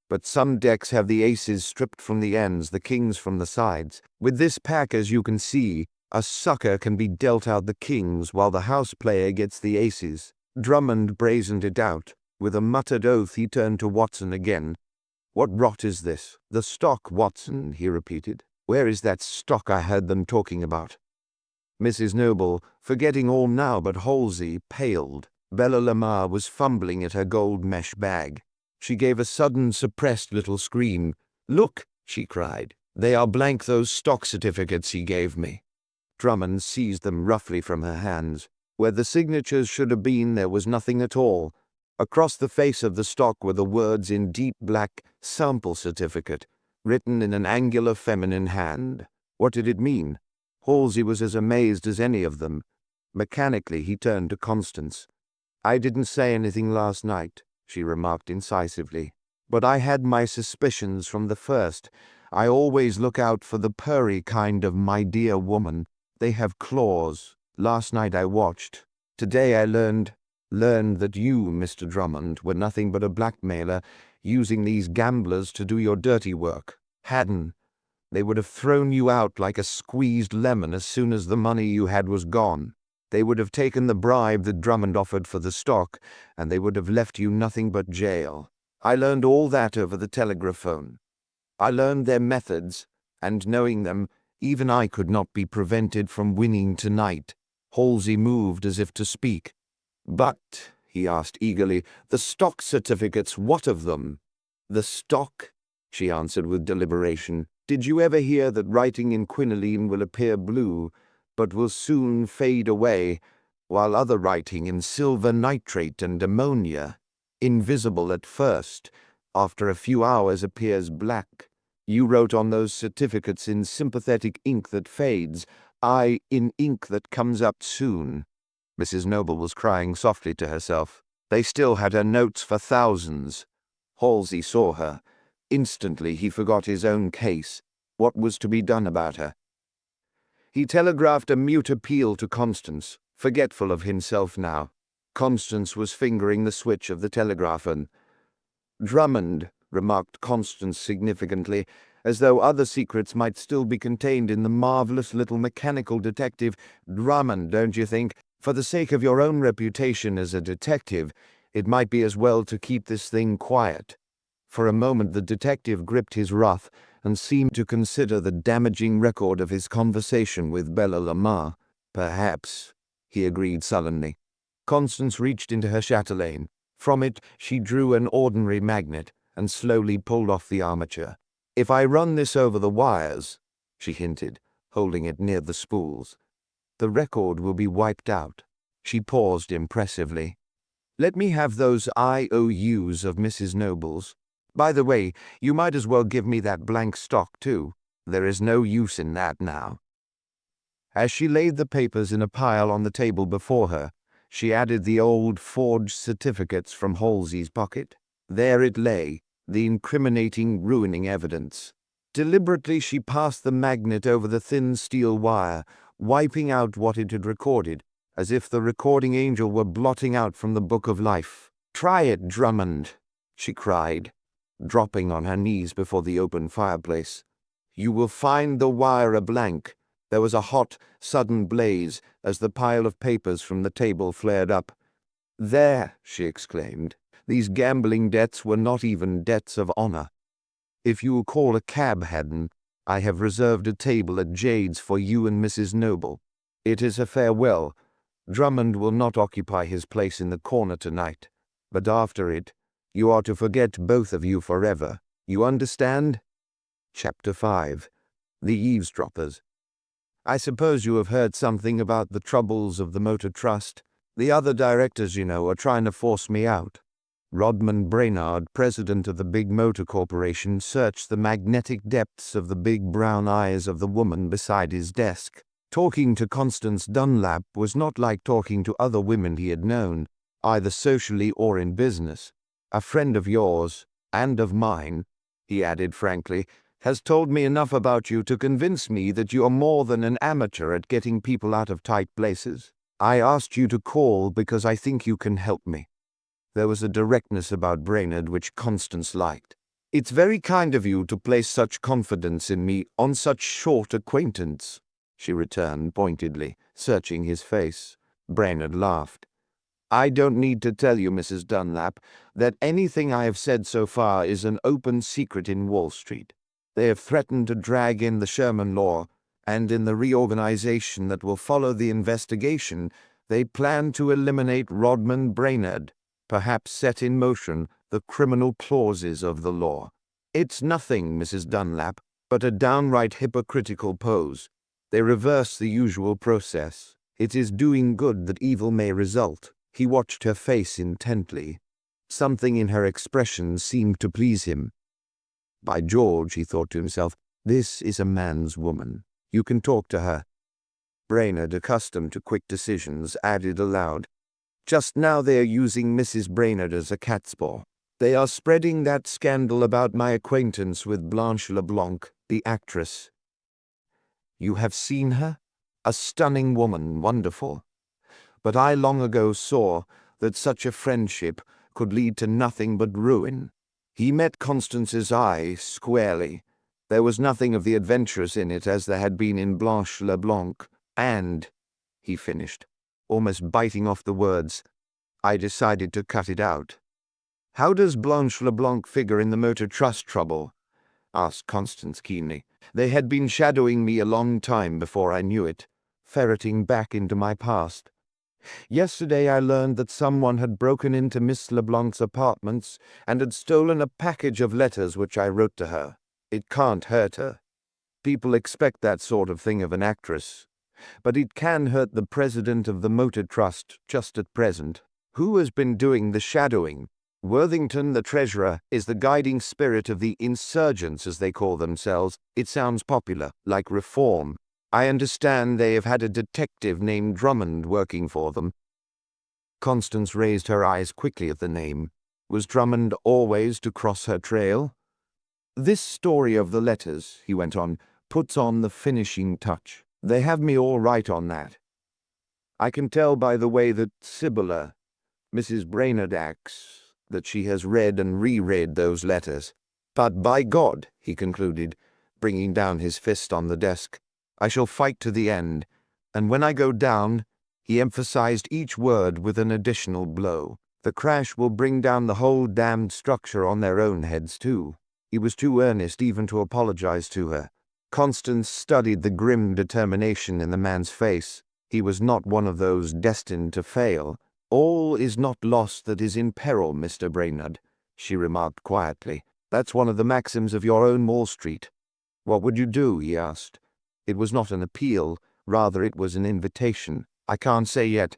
but some decks have the aces stripped from the ends, the kings from the sides. With this pack, as you can see, a sucker can be dealt out the kings while the house player gets the aces. Drummond brazened it out. With a muttered oath he turned to Watson again. What rot is this? The stock, Watson, he repeated. Where is that stock I heard them talking about? Mrs. Noble, forgetting all now but Halsey, paled. Bella Lamar was fumbling at her gold mesh bag. She gave a sudden, suppressed little scream. Look, she cried. They are blank, those stock certificates he gave me. Drummond seized them roughly from her hands. Where the signatures should have been, there was nothing at all. Across the face of the stock were the words in deep black, sample certificate, written in an angular feminine hand. What did it mean? Halsey was as amazed as any of them. Mechanically he turned to Constance. I didn't say anything last night, she remarked incisively, but I had my suspicions from the first. I always look out for the purry kind of my dear woman. They have claws. Last night I watched. Today I learned that you, Mr. Drummond, were nothing but a blackmailer, using these gamblers to do your dirty work. Hadn't, they would have thrown you out like a squeezed lemon as soon as the money you had was gone. They would have taken the bribe that Drummond offered for the stock, and they would have left you nothing but jail. I learned all that over the telegraphone. I learned their methods, and knowing them, even I could not be prevented from winning tonight. Halsey moved as if to speak. But, he asked eagerly, the stock certificates, what of them? The stock, she answered with deliberation. Did you ever hear that writing in quinoline will appear blue, but will soon fade away, while other writing in silver nitrate and ammonia, invisible at first, after a few hours appears black? You wrote on those certificates in sympathetic ink that fades, I in ink that comes up soon. Mrs. Noble was crying softly to herself. They still had her notes for thousands. Halsey saw her. Instantly he forgot his own case. What was to be done about her? He telegraphed a mute appeal to Constance, forgetful of himself now. Constance was fingering the switch of the telegraphone. Drummond, remarked Constance significantly, as though other secrets might still be contained in the marvelous little mechanical detective. Drummond, don't you think? For the sake of your own reputation as a detective, it might be as well to keep this thing quiet. For a moment the detective gripped his wrath and seemed to consider the damaging record of his conversation with Bella Lamar. Perhaps, he agreed sullenly. Constance reached into her chatelaine. From it she drew an ordinary magnet and slowly pulled off the armature. If I run this over the wires, she hinted, holding it near the spools, the record will be wiped out. She paused impressively. Let me have those IOUs of Mrs. Noble's. By the way, you might as well give me that blank stock, too. There is no use in that now. As she laid the papers in a pile on the table before her, she added the old forged certificates from Halsey's pocket. There it lay, the incriminating, ruining evidence. Deliberately she passed the magnet over the thin steel wire, wiping out what it had recorded, as if the recording angel were blotting out from the book of life. "Try it, Drummond," she cried, dropping on her knees before the open fireplace. "You will find the wire a blank." There was a hot, sudden blaze as the pile of papers from the table flared up. "There," she exclaimed. "These gambling debts were not even debts of honor. If you will call a cab, Haddon, I have reserved a table at Jade's for you and Mrs. Noble. It is a farewell. Drummond will not occupy his place in the corner tonight, but after it, you are to forget both of you forever. You understand?" Chapter 5. The Eavesdroppers. "I suppose you have heard something about the troubles of the Motor Trust. The other directors, you know, are trying to force me out." Rodman Brainard, president of the big motor corporation, searched the magnetic depths of the big brown eyes of the woman beside his desk. Talking to Constance Dunlap was not like talking to other women he had known, either socially or in business. "A friend of yours, and of mine," he added frankly, "has told me enough about you to convince me that you are more than an amateur at getting people out of tight places. I asked you to call because I think you can help me." There was a directness about Brainard which Constance liked. "It's very kind of you to place such confidence in me on such short acquaintance," she returned pointedly, searching his face. Brainard laughed. "I don't need to tell you, Mrs. Dunlap, that anything I have said so far is an open secret in Wall Street. They have threatened to drag in the Sherman Law, and in the reorganization that will follow the investigation, they plan to eliminate Rodman Brainard, perhaps set in motion the criminal clauses of the law. It's nothing, Mrs. Dunlap, but a downright hypocritical pose. They reverse the usual process. It is doing good that evil may result." He watched her face intently. Something in her expression seemed to please him. "By George," he thought to himself, "this is a man's woman. You can talk to her." Brainard, accustomed to quick decisions, added aloud, "Just now they are using Mrs. Brainard as a catspaw. They are spreading that scandal about my acquaintance with Blanche LeBlanc, the actress. You have seen her? A stunning woman, wonderful. But I long ago saw that such a friendship could lead to nothing but ruin." He met Constance's eye squarely. There was nothing of the adventurous in it as there had been in Blanche LeBlanc. "And," he finished, almost biting off the words, "I decided to cut it out." "How does Blanche LeBlanc figure in the Motor Trust trouble?" asked Constance keenly. "They had been shadowing me a long time before I knew it, ferreting back into my past. Yesterday I learned that someone had broken into Miss LeBlanc's apartments and had stolen a package of letters which I wrote to her. It can't hurt her. People expect that sort of thing of an actress. But it can hurt the president of the Motor Trust just at present. Who has been doing the shadowing? Worthington, the treasurer, is the guiding spirit of the insurgents, as they call themselves. It sounds popular, like reform. I understand they have had a detective named Drummond working for them." Constance raised her eyes quickly at the name. Was Drummond always to cross her trail? "This story of the letters," he went on, "puts on the finishing touch. They have me all right on that. I can tell by the way that Sibylla, Mrs. Brainard, acts, that she has read and reread those letters. But by God," he concluded, bringing down his fist on the desk, "I shall fight to the end, and when I go down," he emphasized each word with an additional blow, "the crash will bring down the whole damned structure on their own heads too." He was too earnest even to apologize to her. Constance studied the grim determination in the man's face. He was not one of those destined to fail. "All is not lost that is in peril, Mr. Brainard," she remarked quietly. "That's one of the maxims of your own Wall Street." "What would you do?" he asked. It was not an appeal, rather it was an invitation. "I can't say yet.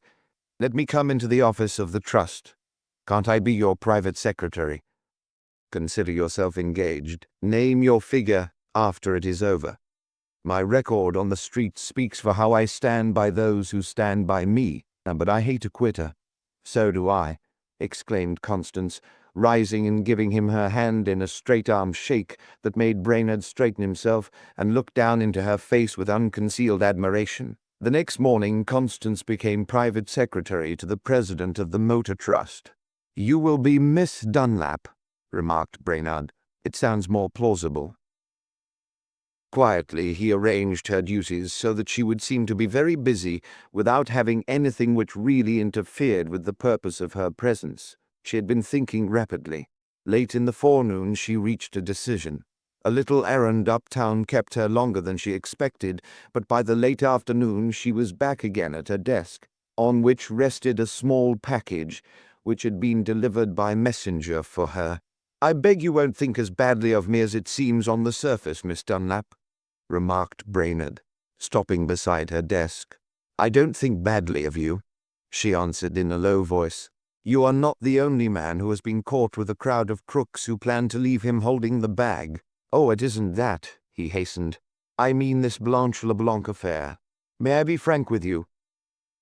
Let me come into the office of the trust. Can't I be your private secretary?" "Consider yourself engaged. Name your figure after it is over." My record on the street speaks for how I stand by those who stand by me, but I hate a quitter." "So do I," exclaimed Constance, rising and giving him her hand in a straight-arm shake that made Brainerd straighten himself and look down into her face with unconcealed admiration. The next morning, Constance became private secretary to the president of the Motor Trust. "You will be Miss Dunlap," remarked Brainerd. "It sounds more plausible." Quietly, he arranged her duties so that she would seem to be very busy without having anything which really interfered with the purpose of her presence. She had been thinking rapidly. Late in the forenoon, she reached a decision. A little errand uptown kept her longer than she expected, but by the late afternoon she was back again at her desk, on which rested a small package which had been delivered by messenger for her. "I beg you won't think as badly of me as it seems on the surface, Miss Dunlap," remarked Brainerd, stopping beside her desk. "I don't think badly of you," she answered in a low voice. "You are not the only man who has been caught with a crowd of crooks who plan to leave him holding the bag." "Oh, it isn't that," he hastened. "I mean this Blanche LeBlanc affair. May I be frank with you?"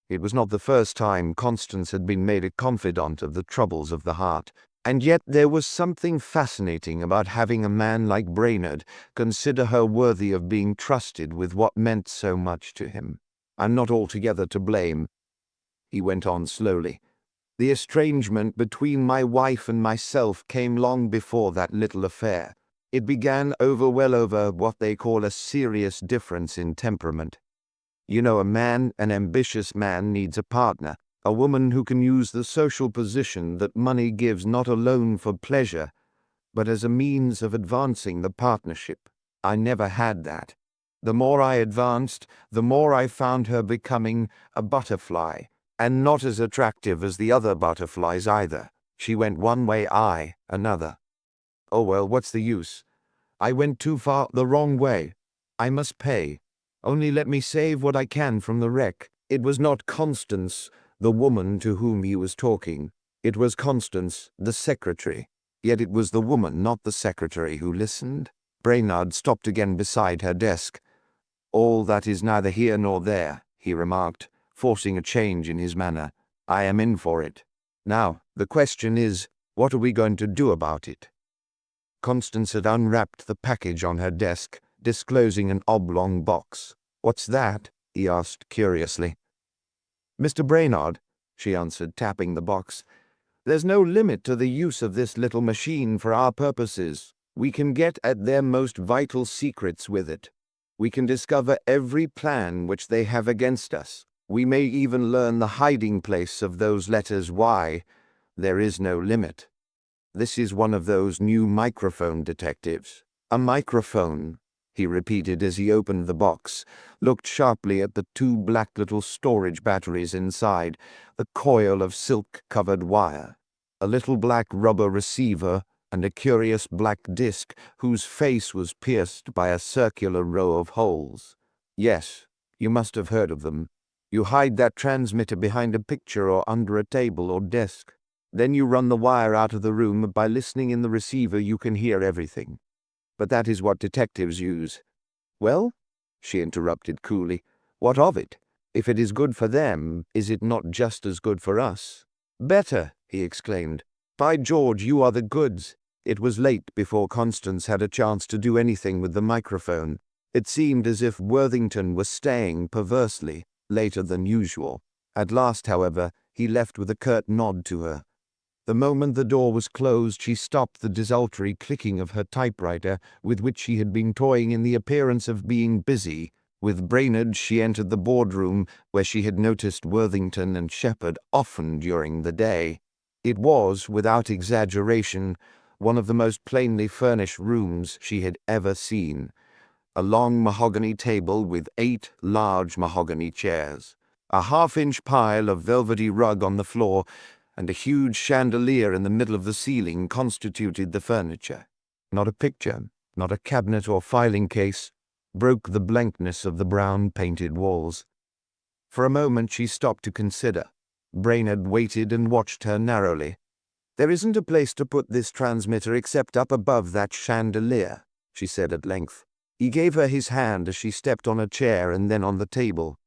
It was not the first time Constance had been made a confidant of the troubles of the heart, and yet there was something fascinating about having a man like Brainerd consider her worthy of being trusted with what meant so much to him. "I'm not altogether to blame," he went on slowly. "The estrangement between my wife and myself came long before that little affair. It began over what they call a serious difference in temperament. You know, an ambitious man needs a partner, a woman who can use the social position that money gives not alone for pleasure, but as a means of advancing the partnership. I never had that. The more I advanced, the more I found her becoming a butterfly, and not as attractive as the other butterflies either. She went one way, I another. Oh well, what's the use? I went too far the wrong way. I must pay. Only let me save what I can from the wreck." It was not Constance, the woman to whom he was talking. It was Constance, the secretary. Yet it was the woman, not the secretary, who listened. Brainerd stopped again beside her desk. "All that is neither here nor there," he remarked, forcing a change in his manner. "I am in for it. Now, the question is, what are we going to do about it?" Constance had unwrapped the package on her desk, disclosing an oblong box. "What's that?" he asked curiously. "Mr. Brainerd," she answered, tapping the box, "there's no limit to the use of this little machine for our purposes. We can get at their most vital secrets with it. We can discover every plan which they have against us. We may even learn the hiding place of those letters Y. There is no limit. This is one of those new microphone detectives." "A microphone," he repeated as he opened the box, looked sharply at the two black little storage batteries inside, the coil of silk-covered wire, a little black rubber receiver, and a curious black disc whose face was pierced by a circular row of holes. "Yes, you must have heard of them. You hide that transmitter behind a picture or under a table or desk. Then you run the wire out of the room. By listening in the receiver you can hear everything. But that is what detectives use." "Well," she interrupted coolly, "what of it? If it is good for them, is it not just as good for us?" "Better," he exclaimed. "By George, you are the goods." It was late before Constance had a chance to do anything with the microphone. It seemed as if Worthington was staying, perversely, later than usual. At last, however, he left with a curt nod to her. The moment the door was closed, she stopped the desultory clicking of her typewriter, with which she had been toying in the appearance of being busy. With Brainerd she entered the boardroom, where she had noticed Worthington and Shepherd often during the day. It was, without exaggeration, one of the most plainly furnished rooms she had ever seen. A long mahogany table with 8 large mahogany chairs, a half-inch pile of velvety rug on the floor, and a huge chandelier in the middle of the ceiling constituted the furniture. Not a picture, not a cabinet or filing case, broke the blankness of the brown painted walls. For a moment she stopped to consider. Brainerd waited and watched her narrowly. "There isn't a place to put this transmitter except up above that chandelier," she said at length. He gave her his hand as she stepped on a chair and then on the table.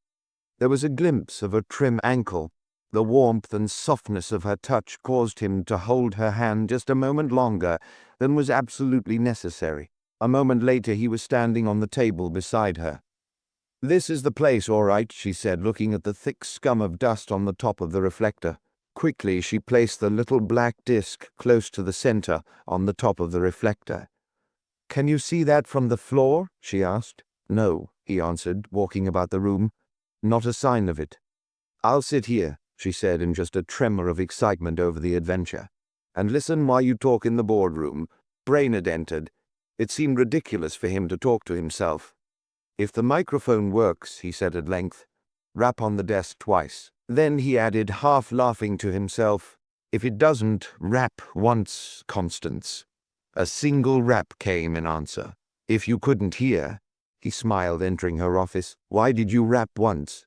There was a glimpse of a trim ankle. The warmth and softness of her touch caused him to hold her hand just a moment longer than was absolutely necessary. A moment later he was standing on the table beside her. "This is the place, all right," she said, looking at the thick scum of dust on the top of the reflector. Quickly she placed the little black disc close to the center on the top of the reflector. "Can you see that from the floor?" she asked. "No," he answered, walking about the room. "Not a sign of it." "I'll sit here," she said in just a tremor of excitement over the adventure, "and listen while you talk in the boardroom." Brainerd entered. It seemed ridiculous for him to talk to himself. "If the microphone works," he said at length, "rap on the desk twice." Then he added, half laughing to himself, "If it doesn't, rap once, Constance." A single rap came in answer. "If you couldn't hear," he smiled, entering her office, "why did you rap once?"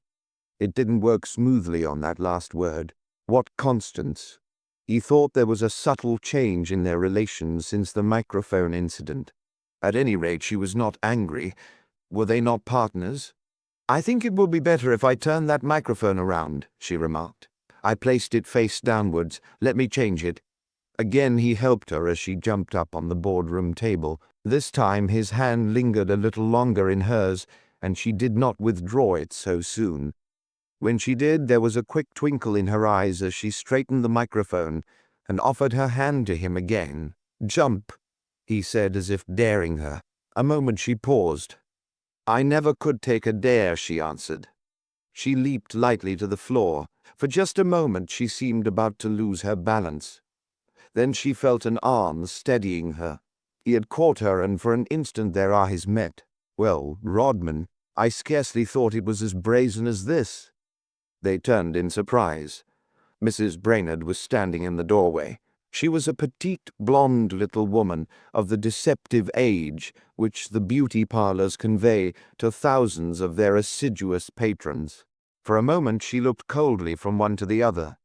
It didn't work smoothly on that last word. What Constance? He thought there was a subtle change in their relations since the microphone incident. At any rate, she was not angry. Were they not partners? "I think it will be better if I turn that microphone around," she remarked. "I placed it face downwards. Let me change it." Again he helped her as she jumped up on the boardroom table. This time his hand lingered a little longer in hers, and she did not withdraw it so soon. When she did, there was a quick twinkle in her eyes as she straightened the microphone and offered her hand to him again. "Jump," he said, as if daring her. A moment she paused. "I never could take a dare," she answered. She leaped lightly to the floor. For just a moment she seemed about to lose her balance. Then she felt an arm steadying her. He had caught her, and for an instant their eyes met. "Well, Rodman, I scarcely thought it was as brazen as this." They turned in surprise. Mrs. Brainerd was standing in the doorway. She was a petite, blonde little woman of the deceptive age which the beauty parlors convey to thousands of their assiduous patrons. For a moment she looked coldly from one to the other.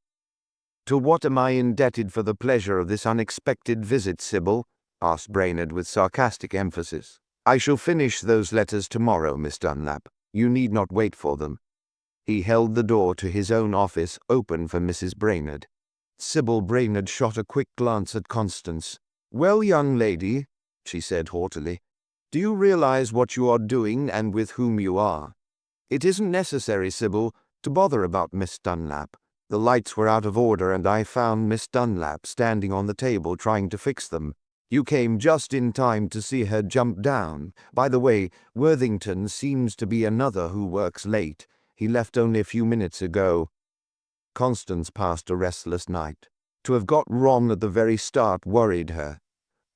"To what am I indebted for the pleasure of this unexpected visit, Sybil?" asked Brainerd with sarcastic emphasis. "I shall finish those letters tomorrow, Miss Dunlap. You need not wait for them." He held the door to his own office open for Mrs. Brainerd. Sybil Brainerd shot a quick glance at Constance. "Well, young lady," she said haughtily, "do you realize what you are doing and with whom you are? It isn't necessary, Sybil, to bother about Miss Dunlap. The lights were out of order and I found Miss Dunlap standing on the table trying to fix them. You came just in time to see her jump down. By the way, Worthington seems to be another who works late. He left only a few minutes ago." Constance passed a restless night. To have got wrong at the very start worried her.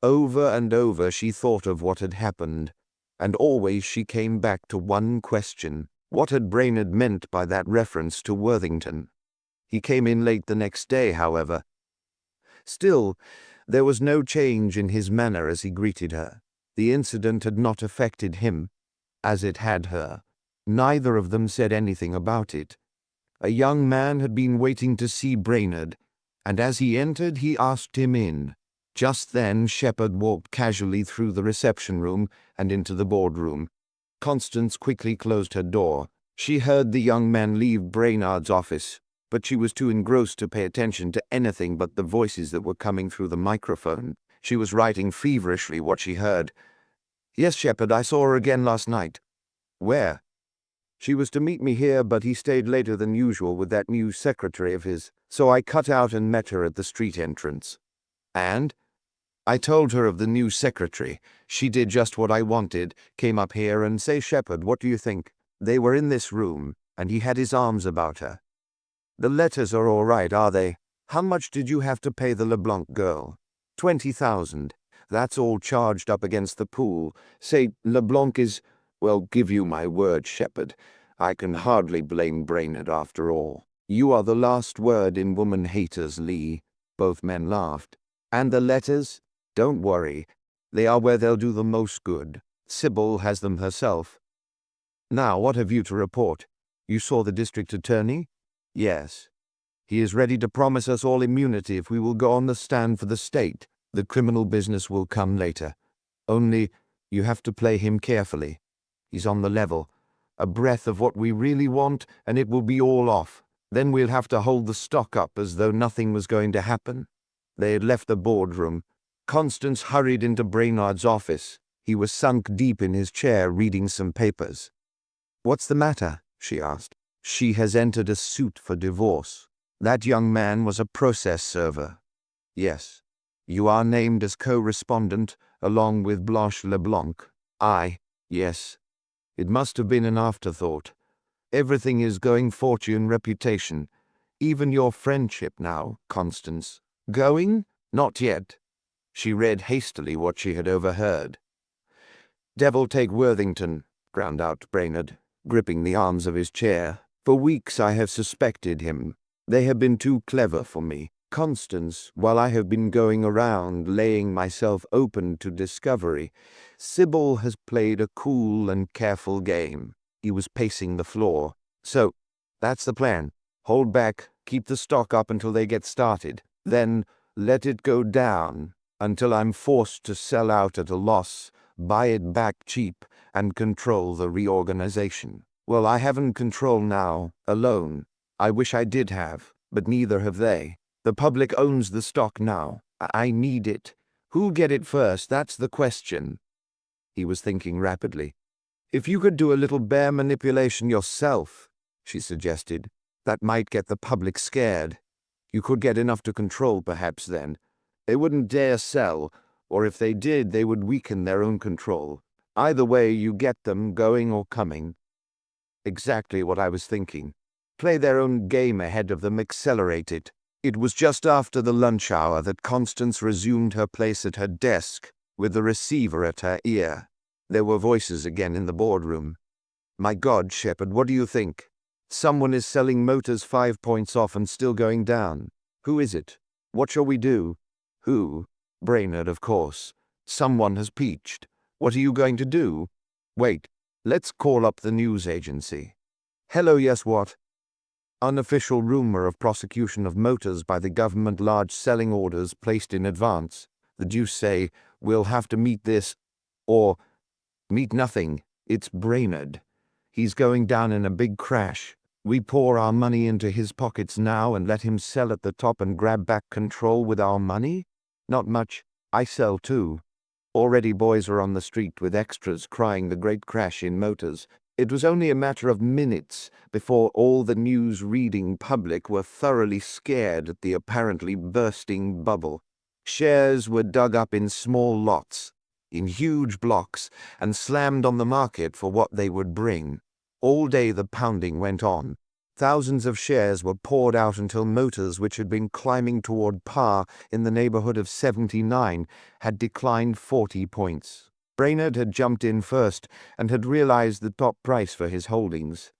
Over and over she thought of what had happened, and always she came back to one question. What had Brainerd meant by that reference to Worthington? He came in late the next day, however. Still, there was no change in his manner as he greeted her. The incident had not affected him, as it had her. Neither of them said anything about it. A young man had been waiting to see Brainerd, and as he entered he asked him in. Just then Shepard walked casually through the reception room and into the boardroom. Constance quickly closed her door. She heard the young man leave Brainerd's office, but she was too engrossed to pay attention to anything but the voices that were coming through the microphone. She was writing feverishly what she heard. "Yes, Shepard, I saw her again last night." "Where?" "She was to meet me here, but he stayed later than usual with that new secretary of his, so I cut out and met her at the street entrance." "And?" "I told her of the new secretary. She did just what I wanted, came up here and say, Shepard, what do you think? They were in this room, and he had his arms about her. The letters are all right, are they? How much did you have to pay the LeBlanc girl?" 20,000. That's all charged up against the pool. Say, LeBlanc is, well, give you my word, Shepard. I can hardly blame Brainerd after all. You are the last word in woman haters, Lee. Both men laughed. "And the letters? Don't worry. They are where they'll do the most good. Sybil has them herself." "Now, what have you to report? You saw the district attorney?" "Yes. He is ready to promise us all immunity if we will go on the stand for the state. The criminal business will come later. Only, You have to play him carefully. He's on the level. A breath of what we really want, and it will be all off. Then we'll have to hold the stock up as though nothing was going to happen." They had left the boardroom. Constance hurried into Brainard's office. He was sunk deep in his chair reading some papers. "What's the matter?" she asked. "She has entered a suit for divorce. That young man was a process server." "Yes. You are named as co-respondent, along with Blanche Leblanc." Yes. It must have been an afterthought. Everything is going fortune, reputation. Even your friendship now, Constance." "Going? Not yet." She read hastily what she had overheard. "Devil take Worthington," ground out Brainard, gripping the arms of his chair. "For weeks I have suspected him. They have been too clever for me. Constance, while I have been going around laying myself open to discovery, Sybil has played a cool and careful game." He was pacing the floor. "So, that's the plan. Hold back, keep the stock up until they get started. Then let it go down until I'm forced to sell out at a loss, buy it back cheap, and control the reorganization. Well, I haven't control now, alone. I wish I did have, but neither have they. The public owns the stock now. I need it. Who'll get it first? That's the question." He was thinking rapidly. "If you could do a little bear manipulation yourself," she suggested, "that might get the public scared. You could get enough to control, perhaps, then. They wouldn't dare sell, or if they did, they would weaken their own control. Either way, you get them, going or coming." "Exactly what I was thinking. Play their own game ahead of them, accelerate it." It was just after the lunch hour that Constance resumed her place at her desk, with the receiver at her ear. There were voices again in the boardroom. "My God, Shepard, what do you think? Someone is selling motors 5 points off and still going down. Who is it? What shall we do?" "Who? Brainard, of course. Someone has peached. What are you going to do?" "Wait, let's call up the news agency." "Hello, yes, what?" "Unofficial rumor of prosecution of motors by the government, large selling orders placed in advance. The deuce say, we'll have to meet this, or meet nothing. It's Brainard. He's going down in a big crash. We pour our money into his pockets now and let him sell at the top and grab back control with our money? Not much. I sell too. Already boys are on the street with extras crying the great crash in motors. It was only a matter of minutes before all the news-reading public were thoroughly scared at the apparently bursting bubble. Shares were dug up in small lots, in huge blocks, and slammed on the market for what they would bring. All day the pounding went on. Thousands of shares were poured out until motors, which had been climbing toward par in the neighborhood of 79, had declined 40 points. Brainard had jumped in first and had realized the top price for his holdings.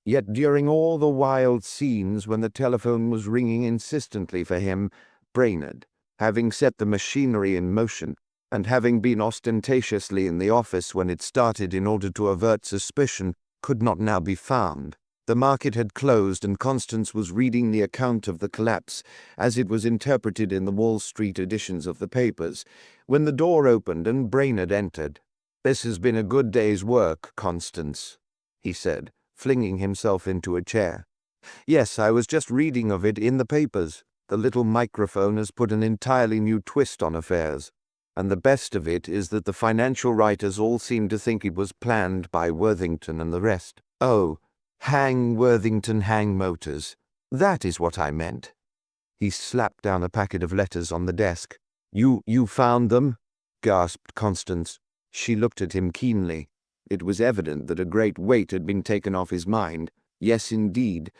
Yet during all the wild scenes when the telephone was ringing insistently for him, Brainard, having set the machinery in motion, and having been ostentatiously in the office when it started in order to avert suspicion, could not now be found. The market had closed, and Constance was reading the account of the collapse as it was interpreted in the Wall Street editions of the papers, when the door opened and Brainard entered. "This has been a good day's work, Constance," he said, flinging himself into a chair. "Yes, I was just reading of it in the papers. The little microphone has put an entirely new twist on affairs. And the best of it is that the financial writers all seem to think it was planned by Worthington and the rest. Oh, hang Worthington, hang motors. That is what I meant." He slapped down a packet of letters on the desk. You found them?" gasped Constance. She looked at him keenly. It was evident that a great weight had been taken off his mind. "Yes, indeed.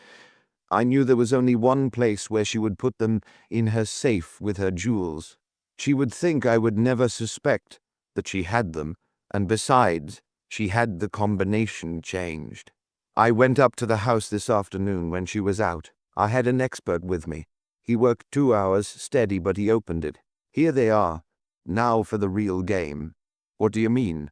I knew there was only one place where she would put them, in her safe with her jewels. She would think I would never suspect that she had them, and besides, she had the combination changed. I went up to the house this afternoon when she was out. I had an expert with me. He worked 2 hours steady, but he opened it. Here they are. Now for the real game." "What do you mean?"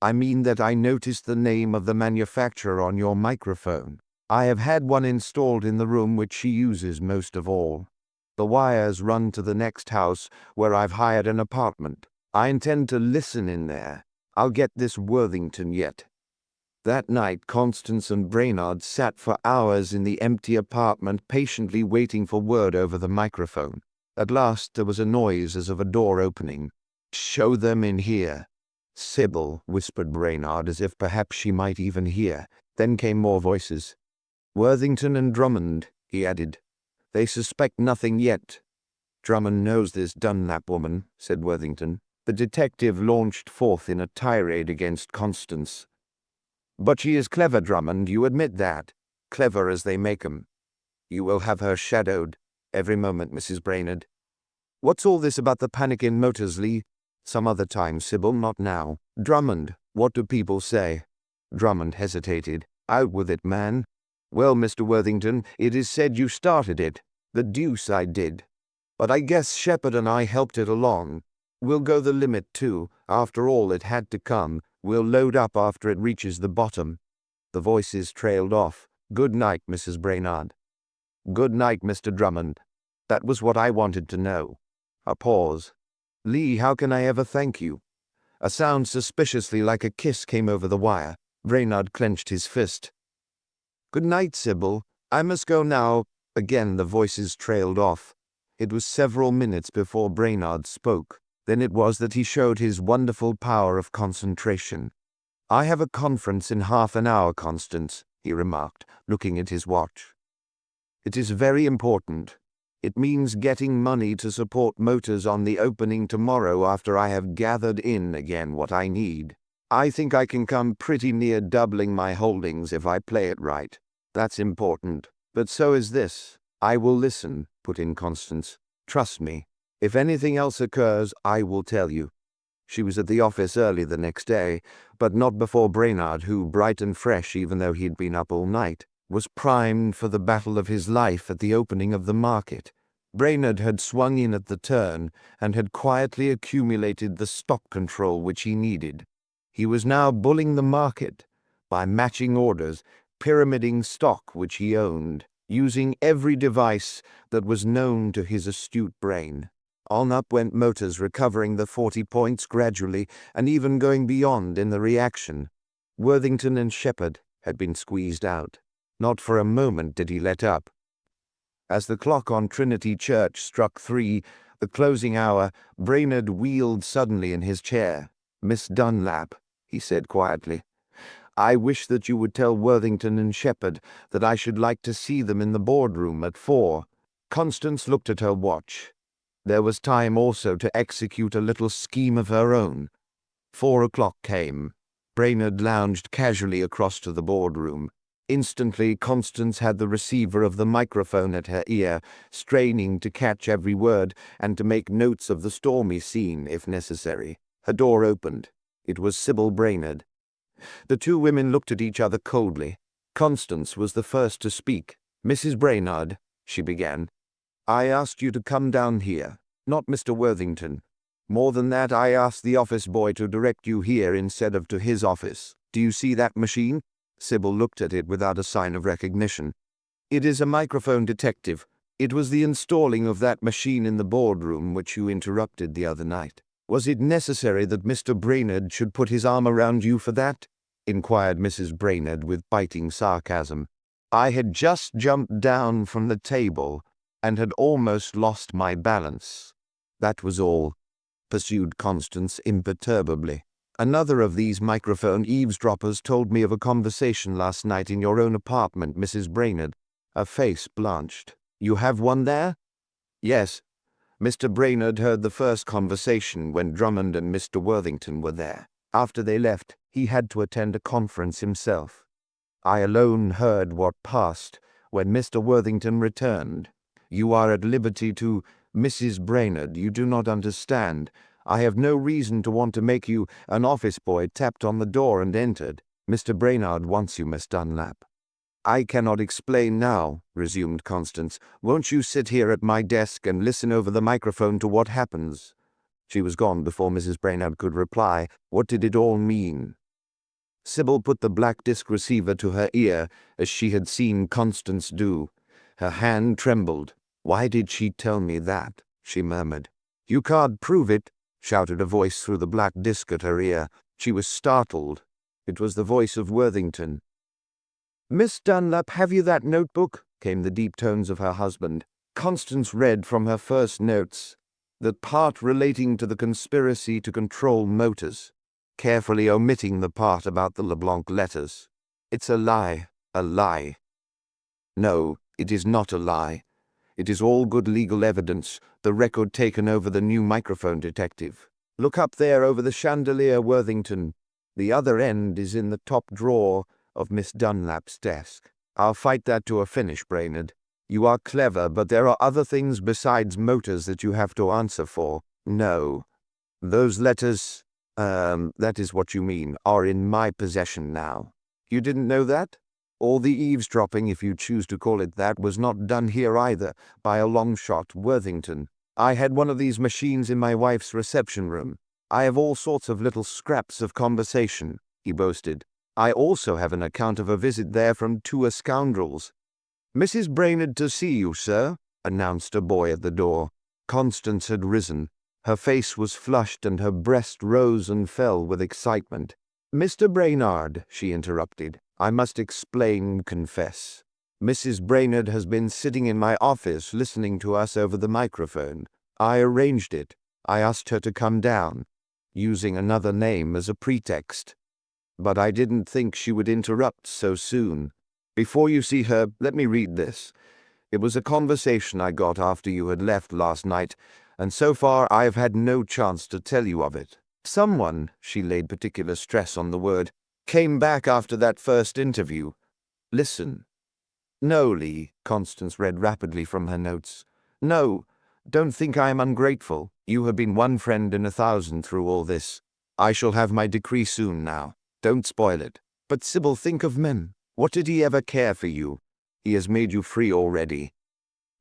"I mean that I noticed the name of the manufacturer on your microphone. I have had one installed in the room which she uses most of all. The wires run to the next house where I've hired an apartment. I intend to listen in there. I'll get this Worthington yet." That night Constance and Brainard sat for hours in the empty apartment patiently waiting for word over the microphone. At last there was a noise as of a door opening. "Show them in here." "Sybil," whispered Brainard, as if perhaps she might even hear. Then came more voices. "Worthington and Drummond," he added. "They suspect nothing yet." "Drummond knows this Dunlap woman," said Worthington. The detective launched forth in a tirade against Constance. "But she is clever, Drummond, you admit that. Clever as they make 'em. You will have her shadowed every moment, Mrs. Brainard." "What's all this about the panic in Motorsley?" "Some other time, Sybil, not now." "Drummond, what do people say?" Drummond hesitated. "Out with it, man." "Well, Mr. Worthington, it is said you started it." "The deuce I did. But I guess Shepherd and I helped it along. We'll go the limit, too. After all, it had to come. We'll load up after it reaches the bottom." The voices trailed off. "Good night, Mrs. Brainard." "Good night, Mr. Drummond. That was what I wanted to know." A pause. "Lee, how can I ever thank you?" A sound suspiciously like a kiss came over the wire. Brainard clenched his fist. "Good night, Sybil. I must go now." Again the voices trailed off. It was several minutes before Brainard spoke. Then it was that he showed his wonderful power of concentration. "I have a conference in half an hour, Constance," he remarked, looking at his watch. "It is very important. It means getting money to support Motors on the opening tomorrow after I have gathered in again what I need. I think I can come pretty near doubling my holdings if I play it right. That's important. But so is this." "I will listen," put in Constance. "Trust me. If anything else occurs, I will tell you." She was at the office early the next day, but not before Brainard, who, bright and fresh even though he'd been up all night, was primed for the battle of his life at the opening of the market. Brainard had swung in at the turn and had quietly accumulated the stock control which he needed. He was now bulling the market by matching orders, pyramiding stock which he owned, using every device that was known to his astute brain. On up went Motors, recovering the 40 points gradually and even going beyond in the reaction. Worthington and Shepherd had been squeezed out. Not for a moment did he let up. As the clock on Trinity Church struck 3, the closing hour, Brainard wheeled suddenly in his chair. "Miss Dunlap," he said quietly, "I wish that you would tell Worthington and Shepherd that I should like to see them in the boardroom at 4. Constance looked at her watch. There was time also to execute a little scheme of her own. 4 o'clock came. Brainard lounged casually across to the boardroom. Instantly, Constance had the receiver of the microphone at her ear, straining to catch every word and to make notes of the stormy scene, if necessary. Her door opened. It was Sybil Brainard. The two women looked at each other coldly. Constance was the first to speak. "Mrs. Brainard," she began, "I asked you to come down here, not Mr. Worthington. More than that, I asked the office boy to direct you here instead of to his office. Do you see that machine?" Sybil looked at it without a sign of recognition. "It is a microphone, detective. It was the installing of that machine in the boardroom which you interrupted the other night." "Was it necessary that Mr. Brainard should put his arm around you for that?" inquired Mrs. Brainard with biting sarcasm. "I had just jumped down from the table and had almost lost my balance. That was all," pursued Constance imperturbably. "Another of these microphone eavesdroppers told me of a conversation last night in your own apartment, Mrs. Brainard." Her face blanched. "You have one there?" "Yes. Mr. Brainard heard the first conversation when Drummond and Mr. Worthington were there. After they left, he had to attend a conference himself. I alone heard what passed when Mr. Worthington returned. You are at liberty to—" "Mrs. Brainard, you do not understand. I have no reason to want to make you—" An office boy tapped on the door and entered. "Mr. Brainard wants you, Miss Dunlap." "I cannot explain now," resumed Constance. "Won't you sit here at my desk and listen over the microphone to what happens?" She was gone before Mrs. Brainard could reply. What did it all mean? Sybil put the black disc receiver to her ear, as she had seen Constance do. Her hand trembled. "Why did she tell me that?" she murmured. "You can't prove it," shouted a voice through the black disc at her ear. She was startled. It was the voice of Worthington. "Miss Dunlap, have you that notebook?" came the deep tones of her husband. Constance read from her first notes, the part relating to the conspiracy to control motors, carefully omitting the part about the LeBlanc letters. "It's a lie, a lie." "No, it is not a lie. It is all good legal evidence, the record taken over the new microphone detective. Look up there over the chandelier, Worthington. The other end is in the top drawer of Miss Dunlap's desk. I'll fight that to a finish, Brainerd. You are clever, but there are other things besides motors that you have to answer for. No. Those letters, that is what you mean, are in my possession now. You didn't know that? All the eavesdropping, if you choose to call it that, was not done here either, by a long shot, Worthington. I had one of these machines in my wife's reception room. I have all sorts of little scraps of conversation," he boasted. "I also have an account of a visit there from two scoundrels." "Mrs. Brainerd to see you, sir," announced a boy at the door. Constance had risen. Her face was flushed and her breast rose and fell with excitement. "Mr. Brainerd," she interrupted, "I must explain, confess. Mrs. Brainerd has been sitting in my office listening to us over the microphone. I arranged it. I asked her to come down, using another name as a pretext. But I didn't think she would interrupt so soon. Before you see her, let me read this. It was a conversation I got after you had left last night, and so far I have had no chance to tell you of it. Someone," she laid particular stress on the word, "came back after that first interview. Listen." "No, Lee," Constance read rapidly from her notes. "No, don't think I am ungrateful. You have been one friend in 1,000 through all this. I shall have my decree soon now. Don't spoil it. But Sybil, think of men. What did he ever care for you? He has made you free already.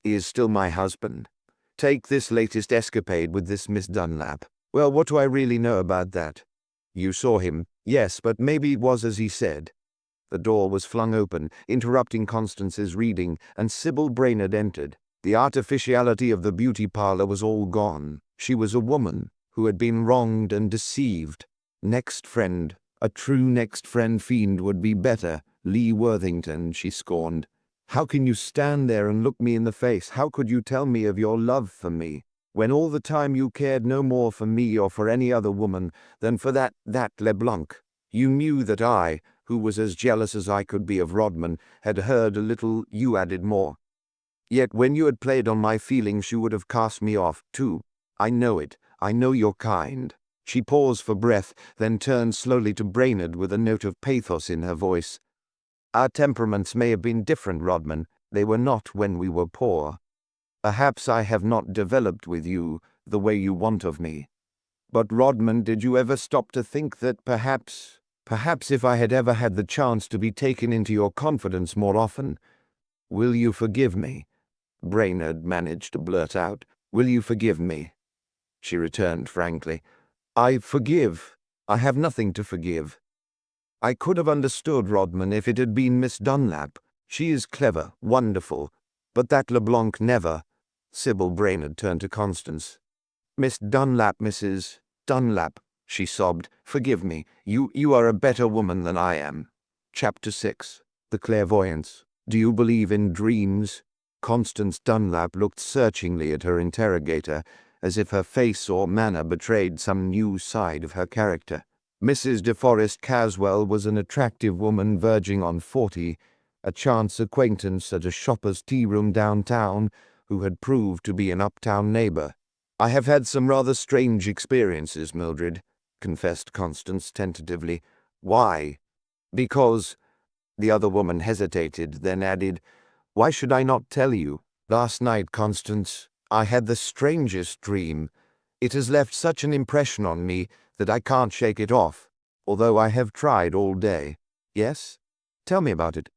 He is still my husband. Take this latest escapade with this Miss Dunlap. Well, what do I really know about that? You saw him. Yes, but maybe it was as he said." The door was flung open, interrupting Constance's reading, and Sybil Brainerd entered. The artificiality of the beauty parlor was all gone. She was a woman who had been wronged and deceived. Next friend, a true next friend fiend would be better. Lee Worthington, she scorned. "How can you stand there and look me in the face? How could you tell me of your love for me, when all the time you cared no more for me or for any other woman than for that LeBlanc? You knew that I, who was as jealous as I could be of Rodman, had heard a little, you added more. Yet when you had played on my feelings you would have cast me off, too. I know it. I know you're kind." She paused for breath, then turned slowly to Brainerd with a note of pathos in her voice. "Our temperaments may have been different, Rodman. They were not when we were poor. Perhaps I have not developed with you the way you want of me. But, Rodman, did you ever stop to think that perhaps if I had ever had the chance to be taken into your confidence more often, will you forgive me?" Brainerd managed to blurt out. "Will you forgive me?" She returned frankly. "I forgive. I have nothing to forgive. I could have understood, Rodman, if it had been Miss Dunlap. She is clever, wonderful. But that LeBlanc never." Sybil Brainerd turned to Constance. "Miss Dunlap, Mrs. Dunlap," she sobbed. "Forgive me. You are a better woman than I am." Chapter 6. The Clairvoyance. "Do you believe in dreams?" Constance Dunlap looked searchingly at her interrogator, as if her face or manner betrayed some new side of her character. Mrs. De Forest Caswell was an attractive woman verging on 40, a chance acquaintance at a shopper's tea-room downtown who had proved to be an uptown neighbor. "I have had some rather strange experiences, Mildred," confessed Constance tentatively. "Why?" "Because—" The other woman hesitated, then added, "Why should I not tell you? Last night, Constance, I had the strangest dream. It has left such an impression on me that I can't shake it off, although I have tried all day." "Yes? Tell me about it."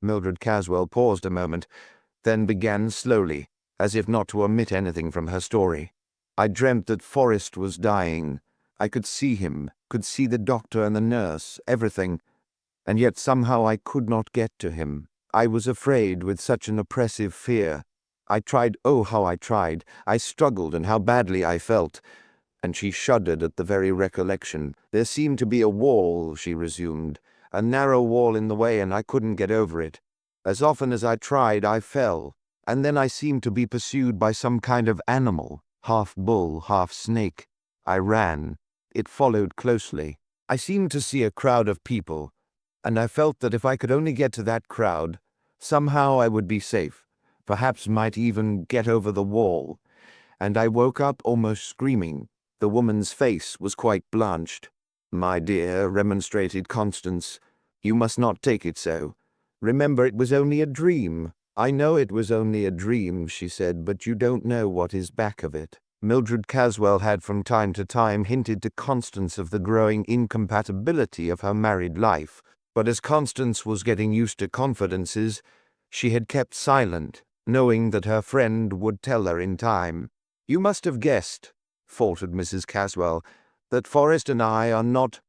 Mildred Caswell paused a moment, then began slowly, as if not to omit anything from her story. "I dreamt that Forrest was dying. I could see him, could see the doctor and the nurse, everything, and yet somehow I could not get to him. I was afraid with such an oppressive fear. I tried, oh how I tried. I struggled, and how badly I felt. and she shuddered at the very recollection. "There seemed to be a wall," she resumed, "a narrow wall in the way, and I couldn't get over it. As often as I tried, I fell, and then I seemed to be pursued by some kind of animal, half bull, half snake. I ran. It followed closely. I seemed to see a crowd of people, and I felt that if I could only get to that crowd, somehow I would be safe, perhaps might even get over the wall. And I woke up almost screaming. The woman's face was quite blanched. "My dear," remonstrated Constance, "you must not take it so. Remember, it was only a dream." "I know it was only a dream," she said, "but you don't know what is back of it." Mildred Caswell had from time to time hinted to Constance of the growing incompatibility of her married life, but as Constance was getting used to confidences, she had kept silent, knowing that her friend would tell her in time. "You must have guessed," faltered Mrs. Caswell, "that Forrest and I are not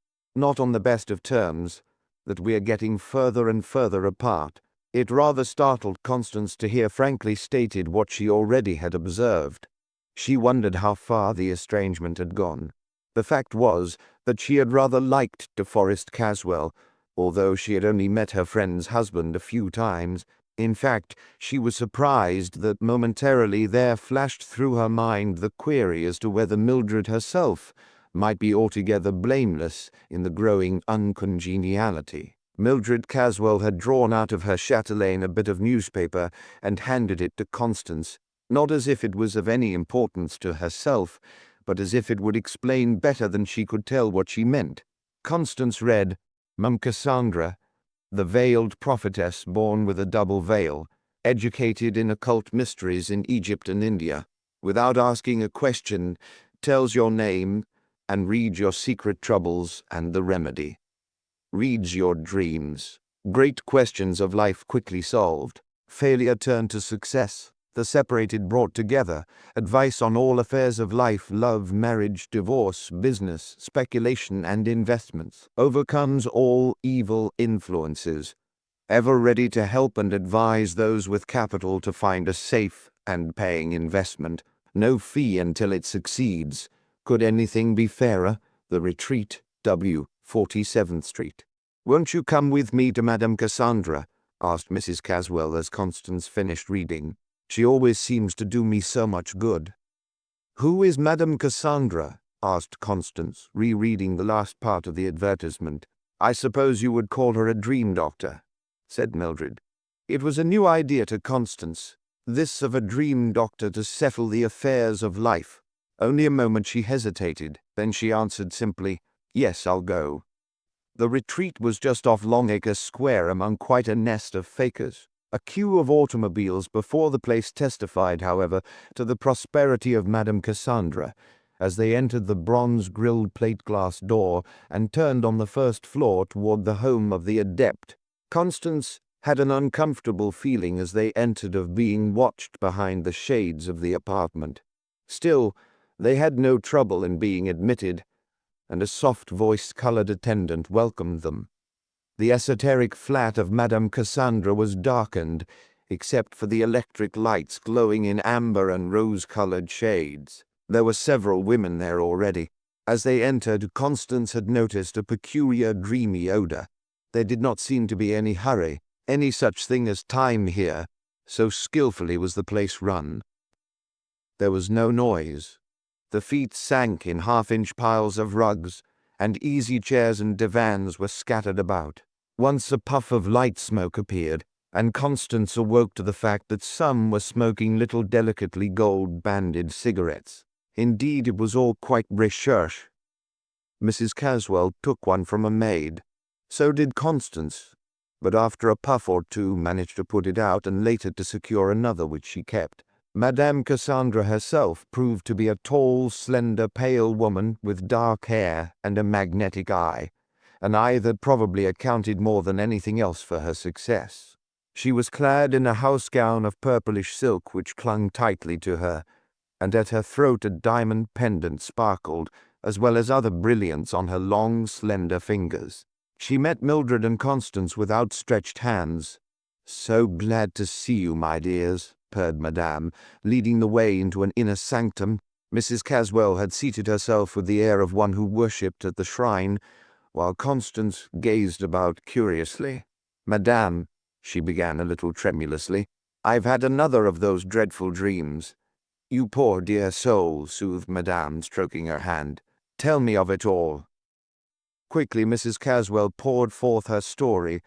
on the best of terms, that we are getting further and further apart." It rather startled Constance to hear frankly stated what she already had observed. She wondered how far the estrangement had gone. The fact was that she had rather liked DeForest Caswell, although she had only met her friend's husband a few times. In fact, she was surprised that momentarily there flashed through her mind the query as to whether Mildred herself might be altogether blameless in the growing uncongeniality. Mildred Caswell had drawn out of her chatelaine a bit of newspaper and handed it to Constance, not as if it was of any importance to herself, but as if it would explain better than she could tell what she meant. Constance read, "Mum Cassandra, the veiled prophetess born with a double veil, educated in occult mysteries in Egypt and India, without asking a question, tells your name and reads your secret troubles and the remedy. Reads your dreams. Great questions of life quickly solved. Failure turned to success. The separated brought together. Advice on all affairs of life, love, marriage, divorce, business, speculation, and investments. Overcomes all evil influences. Ever ready to help and advise those with capital to find a safe and paying investment. No fee until it succeeds. Could anything be fairer? The Retreat, W. 47th Street. "Won't you come with me to Madame Cassandra?" asked Mrs. Caswell as Constance finished reading. "She always seems to do me so much good." "Who is Madame Cassandra?" asked Constance, rereading the last part of the advertisement. "I suppose you would call her a dream doctor," said Mildred. It was a new idea to Constance, this of a dream doctor to settle the affairs of life. Only a moment she hesitated, then she answered simply, "Yes, I'll go." The retreat was just off Longacre Square among quite a nest of fakers. A queue of automobiles before the place testified, however, to the prosperity of Madame Cassandra, as they entered the bronze-grilled plate-glass door and turned on the first floor toward the home of the adept. Constance had an uncomfortable feeling as they entered of being watched behind the shades of the apartment. Still, they had no trouble in being admitted, and a soft-voiced colored attendant welcomed them. The esoteric flat of Madame Cassandra was darkened, except for the electric lights glowing in amber and rose-colored shades. There were several women there already. As they entered, Constance had noticed a peculiar dreamy odor. There did not seem to be any hurry, any such thing as time here, so skillfully was the place run. There was no noise. The feet sank in half-inch piles of rugs, and easy chairs and divans were scattered about. Once a puff of light smoke appeared, and Constance awoke to the fact that some were smoking little delicately gold-banded cigarettes. Indeed, it was all quite recherche. Mrs. Caswell took one from a maid. So did Constance, but after a puff or two managed to put it out and later to secure another which she kept. Madame Cassandra herself proved to be a tall, slender, pale woman with dark hair and a magnetic eye, an eye that probably accounted more than anything else for her success. She was clad in a house gown of purplish silk which clung tightly to her, and at her throat a diamond pendant sparkled, as well as other brilliants on her long, slender fingers. She met Mildred and Constance with outstretched hands. "So glad to see you, my dears," purred Madame, leading the way into an inner sanctum. Mrs. Caswell had seated herself with the air of one who worshipped at the shrine, while Constance gazed about curiously. "Madame," she began a little tremulously, "I've had another of those dreadful dreams." "You poor dear soul," soothed Madame, stroking her hand. "Tell me of it all." Quickly Mrs. Caswell poured forth her story,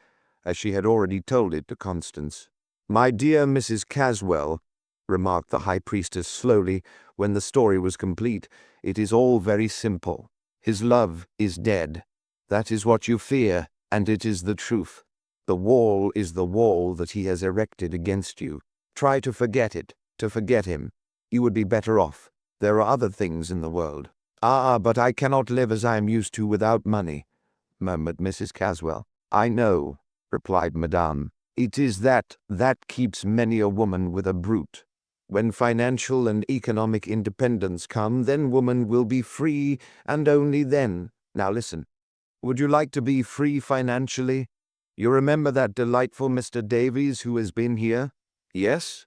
as she had already told it to Constance. "My dear Mrs. Caswell," remarked the high priestess slowly, when the story was complete, "it is all very simple. His love is dead. That is what you fear, and it is the truth. The wall is the wall that he has erected against you. Try to forget it, to forget him. You would be better off. There are other things in the world." "Ah, but I cannot live as I am used to without money," murmured Mrs. Caswell. "I know," replied Madame. "It is that keeps many a woman with a brute. When financial and economic independence come, then woman will be free, and only then. Now listen. Would you like to be free financially? You remember that delightful Mr. Davies who has been here? Yes?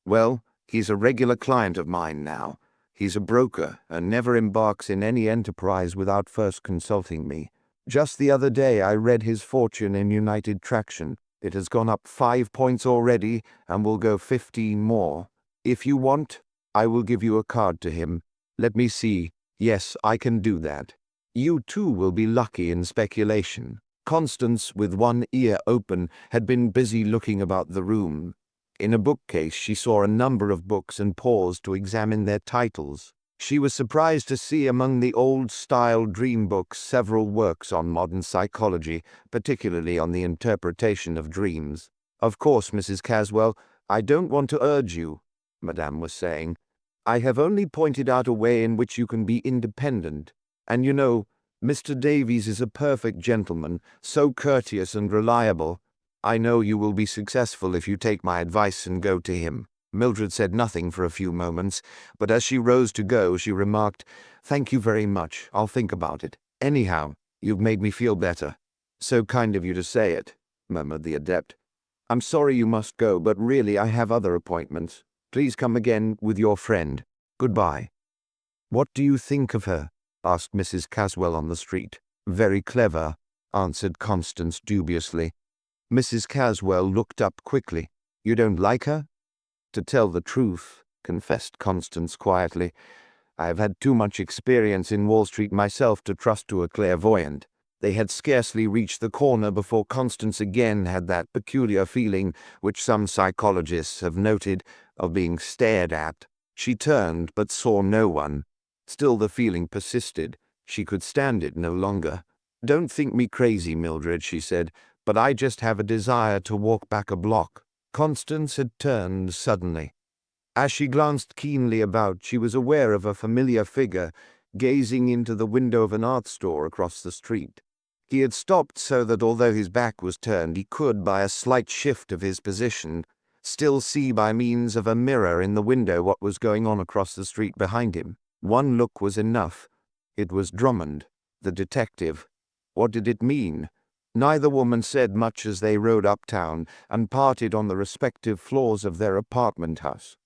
Well, he's a regular client of mine now. He's a broker and never embarks in any enterprise without first consulting me. Just the other day I read his fortune in United Traction. It has gone up 5 points already and will go 15 more. If you want, I will give you a card to him. Let me see. Yes, I can do that. You too will be lucky in speculation." Constance, with one ear open, had been busy looking about the room. In a bookcase she saw a number of books and paused to examine their titles. She was surprised to see among the old-style dream books several works on modern psychology, particularly on the interpretation of dreams. "Of course, Mrs. Caswell, I don't want to urge you," Madame was saying. "I have only pointed out a way in which you can be independent. And you know, Mr. Davies is a perfect gentleman, so courteous and reliable. I know you will be successful if you take my advice and go to him." Mildred said nothing for a few moments, but as she rose to go, she remarked, "Thank you very much. I'll think about it. Anyhow, you've made me feel better." "So kind of you to say it," murmured the adept. "I'm sorry you must go, but really I have other appointments. Please come again with your friend. Goodbye." "What do you think of her?" asked Mrs. Caswell on the street. "Very clever," answered Constance dubiously. Mrs. Caswell looked up quickly. "You don't like her?" "To tell the truth," confessed Constance quietly, "I have had too much experience in Wall Street myself to trust to a clairvoyant." They had scarcely reached the corner before Constance again had that peculiar feeling, which some psychologists have noted, of being stared at. She turned, but saw no one. Still the feeling persisted. She could stand it no longer. "Don't think me crazy, Mildred," she said, "but I just have a desire to walk back a block." Constance had turned suddenly. As she glanced keenly about, she was aware of a familiar figure gazing into the window of an art store across the street. He had stopped so that although his back was turned, he could, by a slight shift of his position, still see by means of a mirror in the window what was going on across the street behind him. One look was enough. It was Drummond, the detective. What did it mean? Neither woman said much as they rode uptown and parted on the respective floors of their apartment house.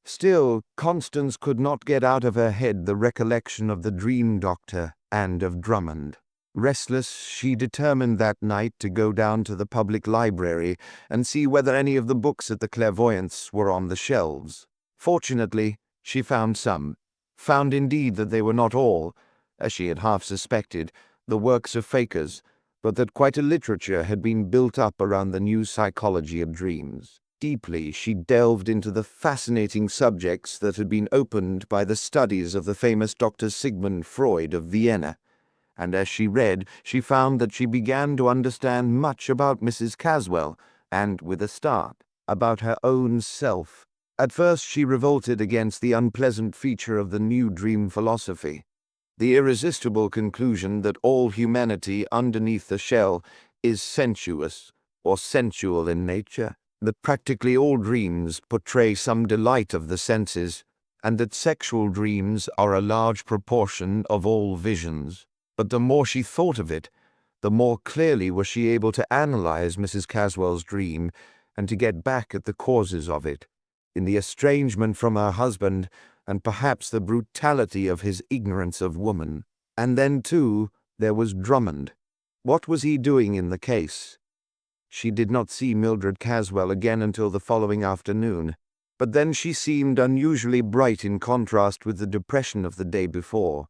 Still, Constance could not get out of her head the recollection of the dream doctor and of Drummond. Restless, she determined that night to go down to the public library and see whether any of the books at the clairvoyant's were on the shelves. Fortunately, she found some. Found indeed that they were not all, as she had half suspected, the works of fakers, but that quite a literature had been built up around the new psychology of dreams. Deeply she delved into the fascinating subjects that had been opened by the studies of the famous Dr. Sigmund Freud of Vienna, and as she read, she found that she began to understand much about Mrs. Caswell, and, with a start, about her own self. At first she revolted against the unpleasant feature of the new dream philosophy, the irresistible conclusion that all humanity underneath the shell is sensuous or sensual in nature, that practically all dreams portray some delight of the senses, and that sexual dreams are a large proportion of all visions. But the more she thought of it, the more clearly was she able to analyze Mrs. Caswell's dream and to get back at the causes of it. In the estrangement from her husband, and perhaps the brutality of his ignorance of woman. And then, too, there was Drummond. What was he doing in the case? She did not see Mildred Caswell again until the following afternoon, but then she seemed unusually bright in contrast with the depression of the day before.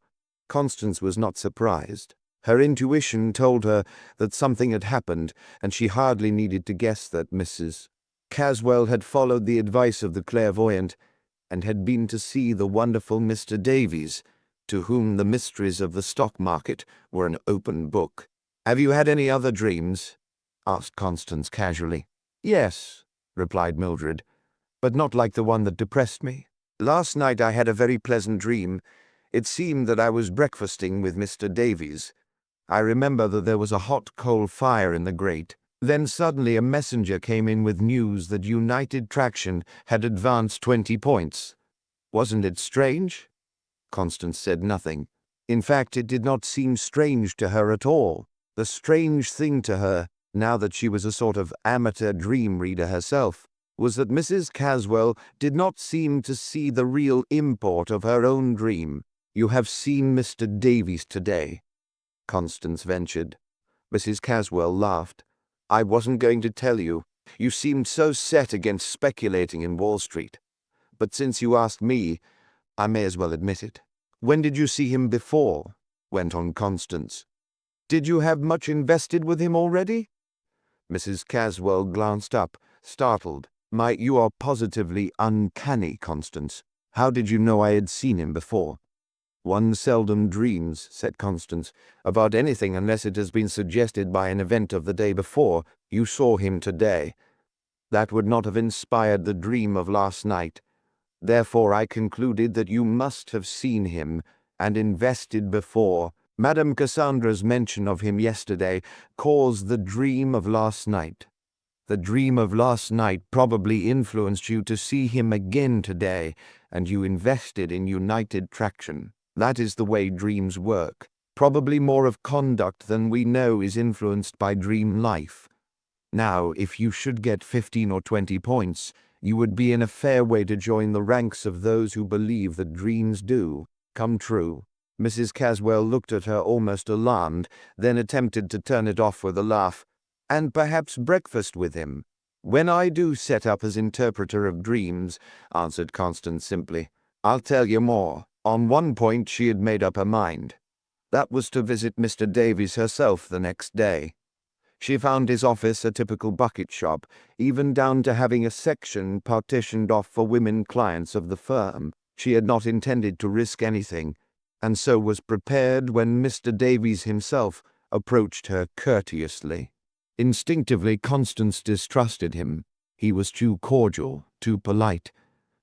Constance was not surprised. Her intuition told her that something had happened, and she hardly needed to guess that Mrs. Caswell had followed the advice of the clairvoyant and had been to see the wonderful Mr. Davies, to whom the mysteries of the stock market were an open book. "Have you had any other dreams?" asked Constance casually. "Yes," replied Mildred, "but not like the one that depressed me. Last night I had a very pleasant dream. It seemed that I was breakfasting with Mr. Davies. I remember that there was a hot coal fire in the grate. Then suddenly a messenger came in with news that United Traction had advanced 20 points. Wasn't it strange?" Constance said nothing. In fact, it did not seem strange to her at all. The strange thing to her, now that she was a sort of amateur dream reader herself, was that Mrs. Caswell did not seem to see the real import of her own dream. "You have seen Mr. Davies today," Constance ventured. Mrs. Caswell laughed. "I wasn't going to tell you. You seemed so set against speculating in Wall Street. But since you asked me, I may as well admit it." "When did you see him before?" went on Constance. "Did you have much invested with him already?" Mrs. Caswell glanced up, startled. You are positively uncanny, Constance. How did you know I had seen him before?" "One seldom dreams," said Constance, "about anything unless it has been suggested by an event of the day before. You saw him today. That would not have inspired the dream of last night. Therefore I concluded that you must have seen him and invested before. Madame Cassandra's mention of him yesterday caused the dream of last night. The dream of last night probably influenced you to see him again today, and you invested in United Traction. That is the way dreams work. Probably more of conduct than we know is influenced by dream life. Now, if you should get 15 or 20 points, you would be in a fair way to join the ranks of those who believe that dreams do come true." Mrs. Caswell looked at her almost alarmed, then attempted to turn it off with a laugh. "And perhaps breakfast with him." "When I do set up as interpreter of dreams," answered Constance simply, "I'll tell you more." On one point she had made up her mind. That was to visit Mr. Davies herself the next day. She found his office a typical bucket shop, even down to having a section partitioned off for women clients of the firm. She had not intended to risk anything, and so was prepared when Mr. Davies himself approached her courteously. Instinctively, Constance distrusted him. He was too cordial, too polite.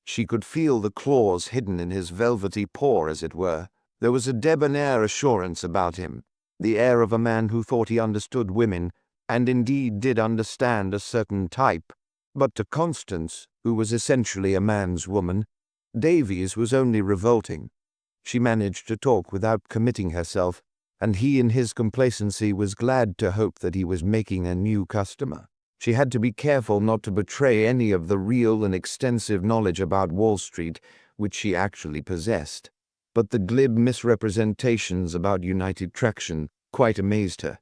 She could feel the claws hidden in his velvety paw, as it were. There was a debonair assurance about him, the air of a man who thought he understood women, and indeed did understand a certain type. But to Constance, who was essentially a man's woman, Davies was only revolting. She managed to talk without committing herself, and he in his complacency was glad to hope that he was making a new customer. She had to be careful not to betray any of the real and extensive knowledge about Wall Street which she actually possessed. But the glib misrepresentations about United Traction quite amazed her.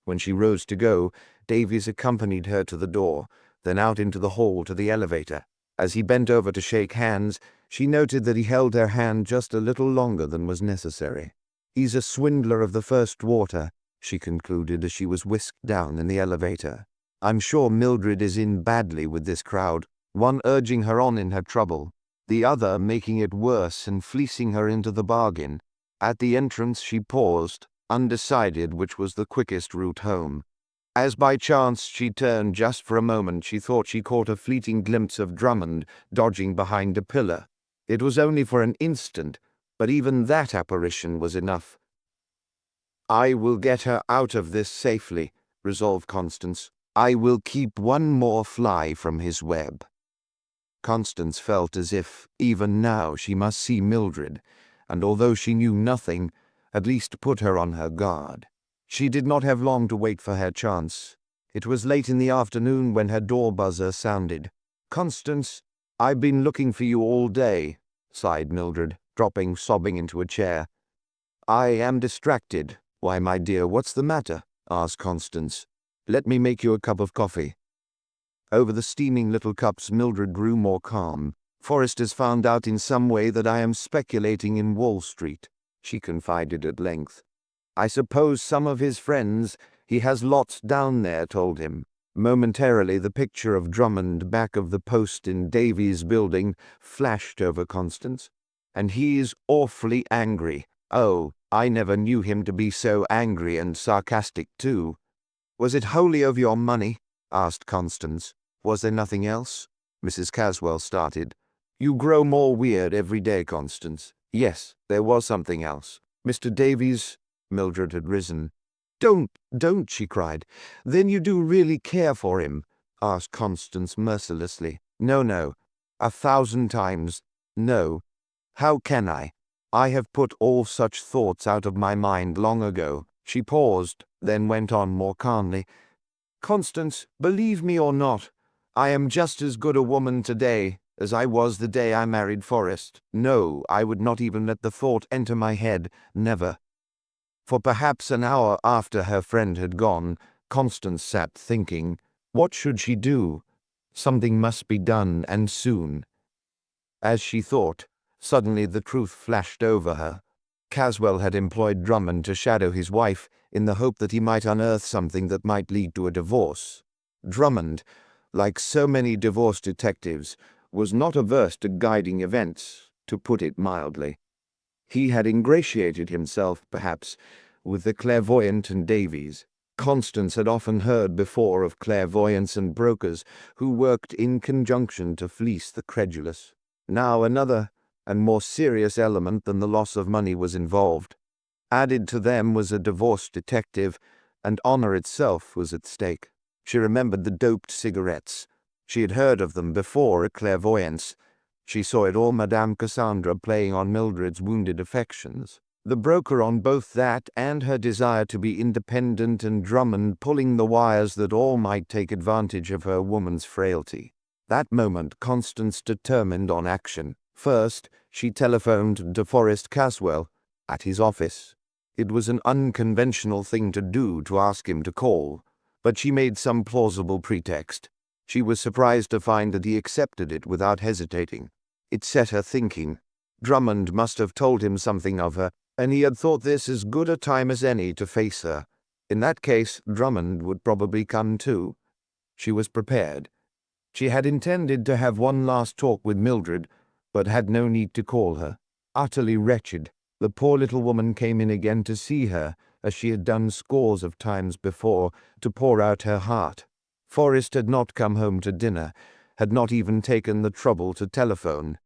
When she rose to go, Davies accompanied her to the door, then out into the hall to the elevator. As he bent over to shake hands, she noted that he held her hand just a little longer than was necessary. "He's a swindler of the first water," she concluded as she was whisked down in the elevator. "I'm sure Mildred is in badly with this crowd, one urging her on in her trouble, the other making it worse and fleecing her into the bargain." At the entrance she paused, undecided which was the quickest route home. As by chance she turned just for a moment, she thought she caught a fleeting glimpse of Drummond dodging behind a pillar. It was only for an instant, but even that apparition was enough. "I will get her out of this safely," resolved Constance. "I will keep one more fly from his web." Constance felt as if, even now, she must see Mildred, and although she knew nothing, at least put her on her guard. She did not have long to wait for her chance. It was late in the afternoon when her door buzzer sounded. "Constance, I've been looking for you all day," sighed Mildred, dropping sobbing into a chair. I am distracted. Why, my dear, what's the matter? Asked Constance. Let me make you a cup of coffee. Over the steaming little cups Mildred grew more calm. Forrest has found out in some way that I am speculating in Wall Street, she confided at length. I suppose some of his friends, he has lots down there, told him. Momentarily the picture of Drummond back of the post in Davies' building flashed over Constance. And he's awfully angry. Oh, I never knew him to be so angry and sarcastic too. Was it wholly over your money? Asked Constance. Was there nothing else? Mrs. Caswell started. You grow more weird every day, Constance. Yes, there was something else. Mr. Davies. Mildred had risen. Don't, she cried. Then you do really care for him? Asked Constance mercilessly. No, 1,000 times, no. How can I? I have put all such thoughts out of my mind long ago. She paused, then went on more calmly. Constance, believe me or not, I am just as good a woman today as I was the day I married Forrest. No, I would not even let the thought enter my head, never. For perhaps an hour after her friend had gone, Constance sat thinking, what should she do? Something must be done, and soon. As she thought, suddenly the truth flashed over her. Caswell had employed Drummond to shadow his wife in the hope that he might unearth something that might lead to a divorce. Drummond, like so many divorce detectives, was not averse to guiding events, to put it mildly. He had ingratiated himself, perhaps, with the clairvoyant and Davies. Constance had often heard before of clairvoyants and brokers who worked in conjunction to fleece the credulous. Now another and more serious element than the loss of money was involved. Added to them was a divorce detective, and honor itself was at stake. She remembered the doped cigarettes. She had heard of them before at clairvoyance. She saw it all Madame Cassandra playing on Mildred's wounded affections. The broker on both that and her desire to be independent, and Drummond pulling the wires that all might take advantage of her woman's frailty. That moment Constance determined on action. First, she telephoned to Forrest Caswell at his office. It was an unconventional thing to do to ask him to call, but she made some plausible pretext. She was surprised to find that he accepted it without hesitating. It set her thinking. Drummond must have told him something of her, and he had thought this as good a time as any to face her. In that case, Drummond would probably come too. She was prepared. She had intended to have one last talk with Mildred, but had no need to call her. Utterly wretched, the poor little woman came in again to see her, as she had done scores of times before, to pour out her heart. Forrest had not come home to dinner, had not even taken the trouble to telephone.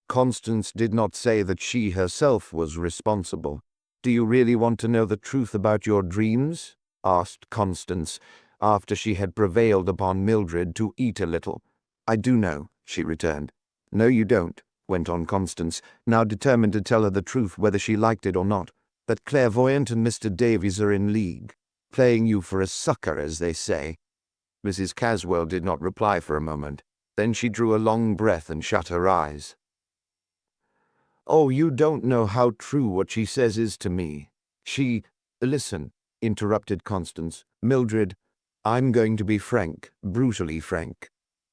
Constance did not say that she herself was responsible. Do you really want to know the truth about your dreams? Asked Constance, after she had prevailed upon Mildred to eat a little. I do know, she returned. No, you don't, went on Constance, now determined to tell her the truth whether she liked it or not. That clairvoyant and Mr. Davies are in league, playing you for a sucker, as they say. Mrs. Caswell did not reply for a moment. Then she drew a long breath and shut her eyes. Oh, you don't know how true what she says is to me. Listen, interrupted Constance. Mildred, I'm going to be frank, brutally frank.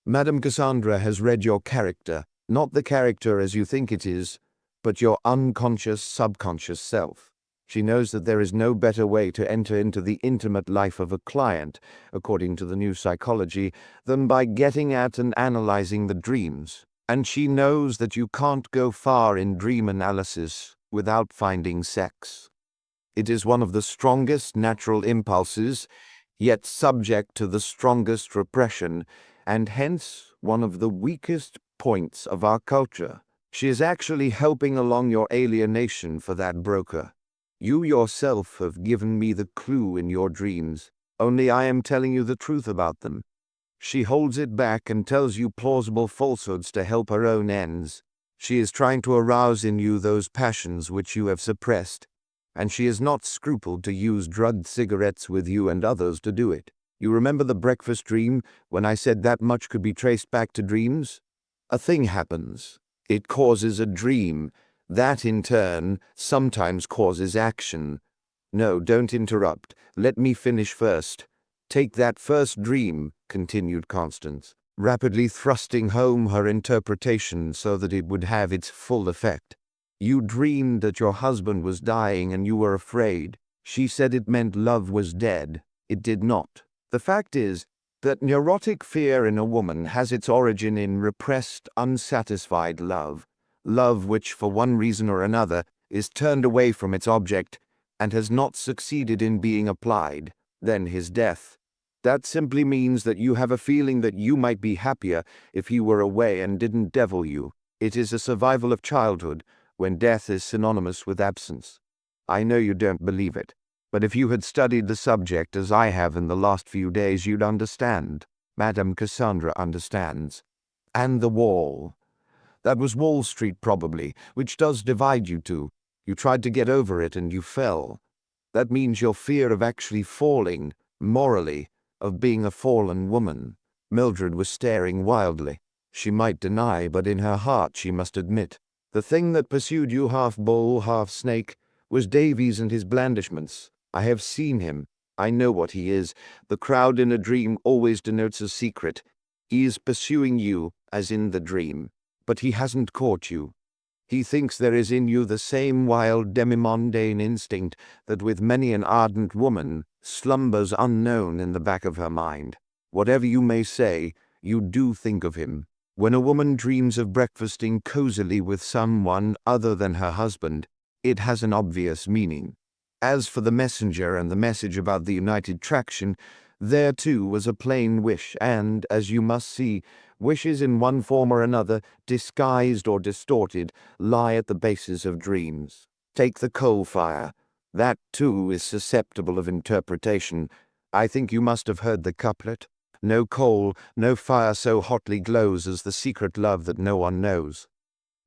Madame Cassandra has read your character, not the character as you think it is, but your unconscious, subconscious self. She knows that there is no better way to enter into the intimate life of a client, according to the new psychology, than by getting at and analyzing the dreams. And she knows that you can't go far in dream analysis without finding sex. It is one of the strongest natural impulses, yet subject to the strongest repression, and hence one of the weakest points of our culture. She is actually helping along your alienation for that broker. You yourself have given me the clue in your dreams, only I am telling you the truth about them. She holds it back and tells you plausible falsehoods to help her own ends. She is trying to arouse in you those passions which you have suppressed, and she has not scrupled to use drugged cigarettes with you and others to do it. You remember the breakfast dream when I said that much could be traced back to dreams? A thing happens. It causes a dream. That, in turn, sometimes causes action. No, don't interrupt. Let me finish first. Take that first dream, continued Constance, rapidly thrusting home her interpretation so that it would have its full effect. You dreamed that your husband was dying and you were afraid. She said it meant love was dead. It did not. The fact is that neurotic fear in a woman has its origin in repressed, unsatisfied love. Love which, for one reason or another, is turned away from its object and has not succeeded in being applied. Then his death. That simply means that you have a feeling that you might be happier if he were away and didn't devil you. It is a survival of childhood, when death is synonymous with absence. I know you don't believe it, but if you had studied the subject as I have in the last few days, you'd understand. Madame Cassandra understands. And the wall. That was Wall Street probably, which does divide you two. You tried to get over it and you fell. That means your fear of actually falling, morally, of being a fallen woman. Mildred was staring wildly. She might deny, but in her heart she must admit. The thing that pursued you, half bull, half snake, was Davies and his blandishments. I have seen him. I know what he is. The crowd in a dream always denotes a secret. He is pursuing you, as in the dream. But he hasn't caught you. He thinks there is in you the same wild demi-mondaine instinct that with many an ardent woman slumbers unknown in the back of her mind. Whatever you may say, you do think of him. When a woman dreams of breakfasting cozily with someone other than her husband, it has an obvious meaning. As for the messenger and the message about the United Traction, there too was a plain wish, and, as you must see, wishes in one form or another, disguised or distorted, lie at the basis of dreams. Take the coal fire. That too is susceptible of interpretation. I think you must have heard the couplet. No coal, no fire so hotly glows as the secret love that no one knows.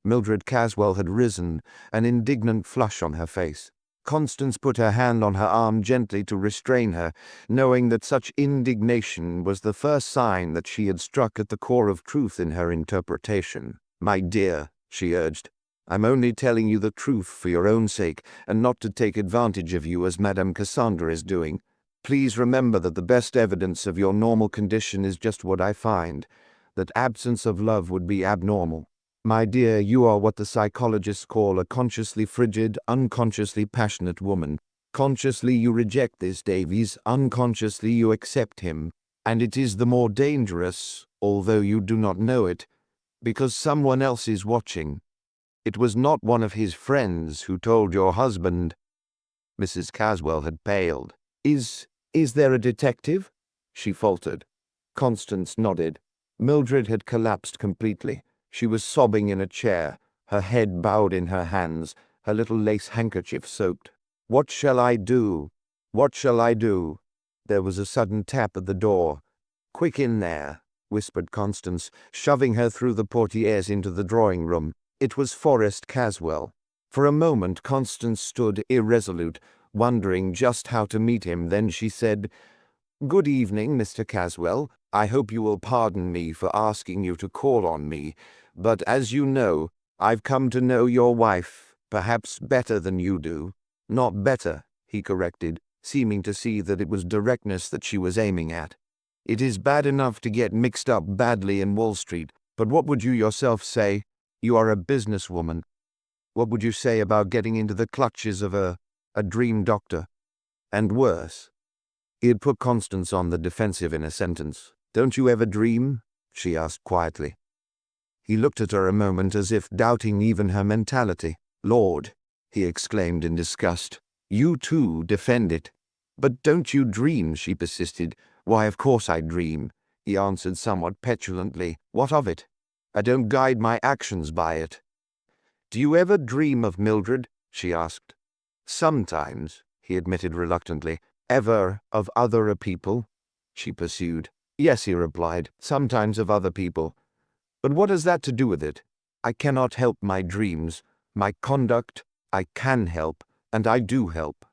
Mildred Caswell had risen, an indignant flush on her face. Constance put her hand on her arm gently to restrain her, knowing that such indignation was the first sign that she had struck at the core of truth in her interpretation. "My dear," she urged, "I'm only telling you the truth for your own sake, and not to take advantage of you as Madame Cassandra is doing. Please remember that the best evidence of your normal condition is just what I find, that absence of love would be abnormal. My dear, you are what the psychologists call a consciously frigid, unconsciously passionate woman. Consciously you reject this Davies, unconsciously you accept him, and it is the more dangerous, although you do not know it, because someone else is watching. It was not one of his friends who told your husband." Mrs. Caswell had paled. Is there a detective?" she faltered. Constance nodded. Mildred had collapsed completely. She was sobbing in a chair, her head bowed in her hands, her little lace handkerchief soaked. "What shall I do? What shall I do?" There was a sudden tap at the door. "Quick in there," whispered Constance, shoving her through the portieres into the drawing-room. It was Forrest Caswell. For a moment Constance stood irresolute, wondering just how to meet him. Then she said, "Good evening, Mr. Caswell. I hope you will pardon me for asking you to call on me, but as you know, I've come to know your wife, perhaps better than you do." "Not better," he corrected, seeming to see that it was directness that she was aiming at. "It is bad enough to get mixed up badly in Wall Street, but what would you yourself say? You are a businesswoman. What would you say about getting into the clutches of a dream doctor? And worse." He had put Constance on the defensive in a sentence. "Don't you ever dream?" she asked quietly. He looked at her a moment as if doubting even her mentality. "Lord," he exclaimed in disgust, "you too defend it." "But don't you dream?" she persisted. "Why, of course I dream," he answered somewhat petulantly. "What of it? I don't guide my actions by it." "Do you ever dream of Mildred?" she asked. "Sometimes," he admitted reluctantly. "Ever of other people?" she pursued. "Yes," he replied, "sometimes of other people. But what has that to do with it? I cannot help my dreams. My conduct, I can help, and I do help."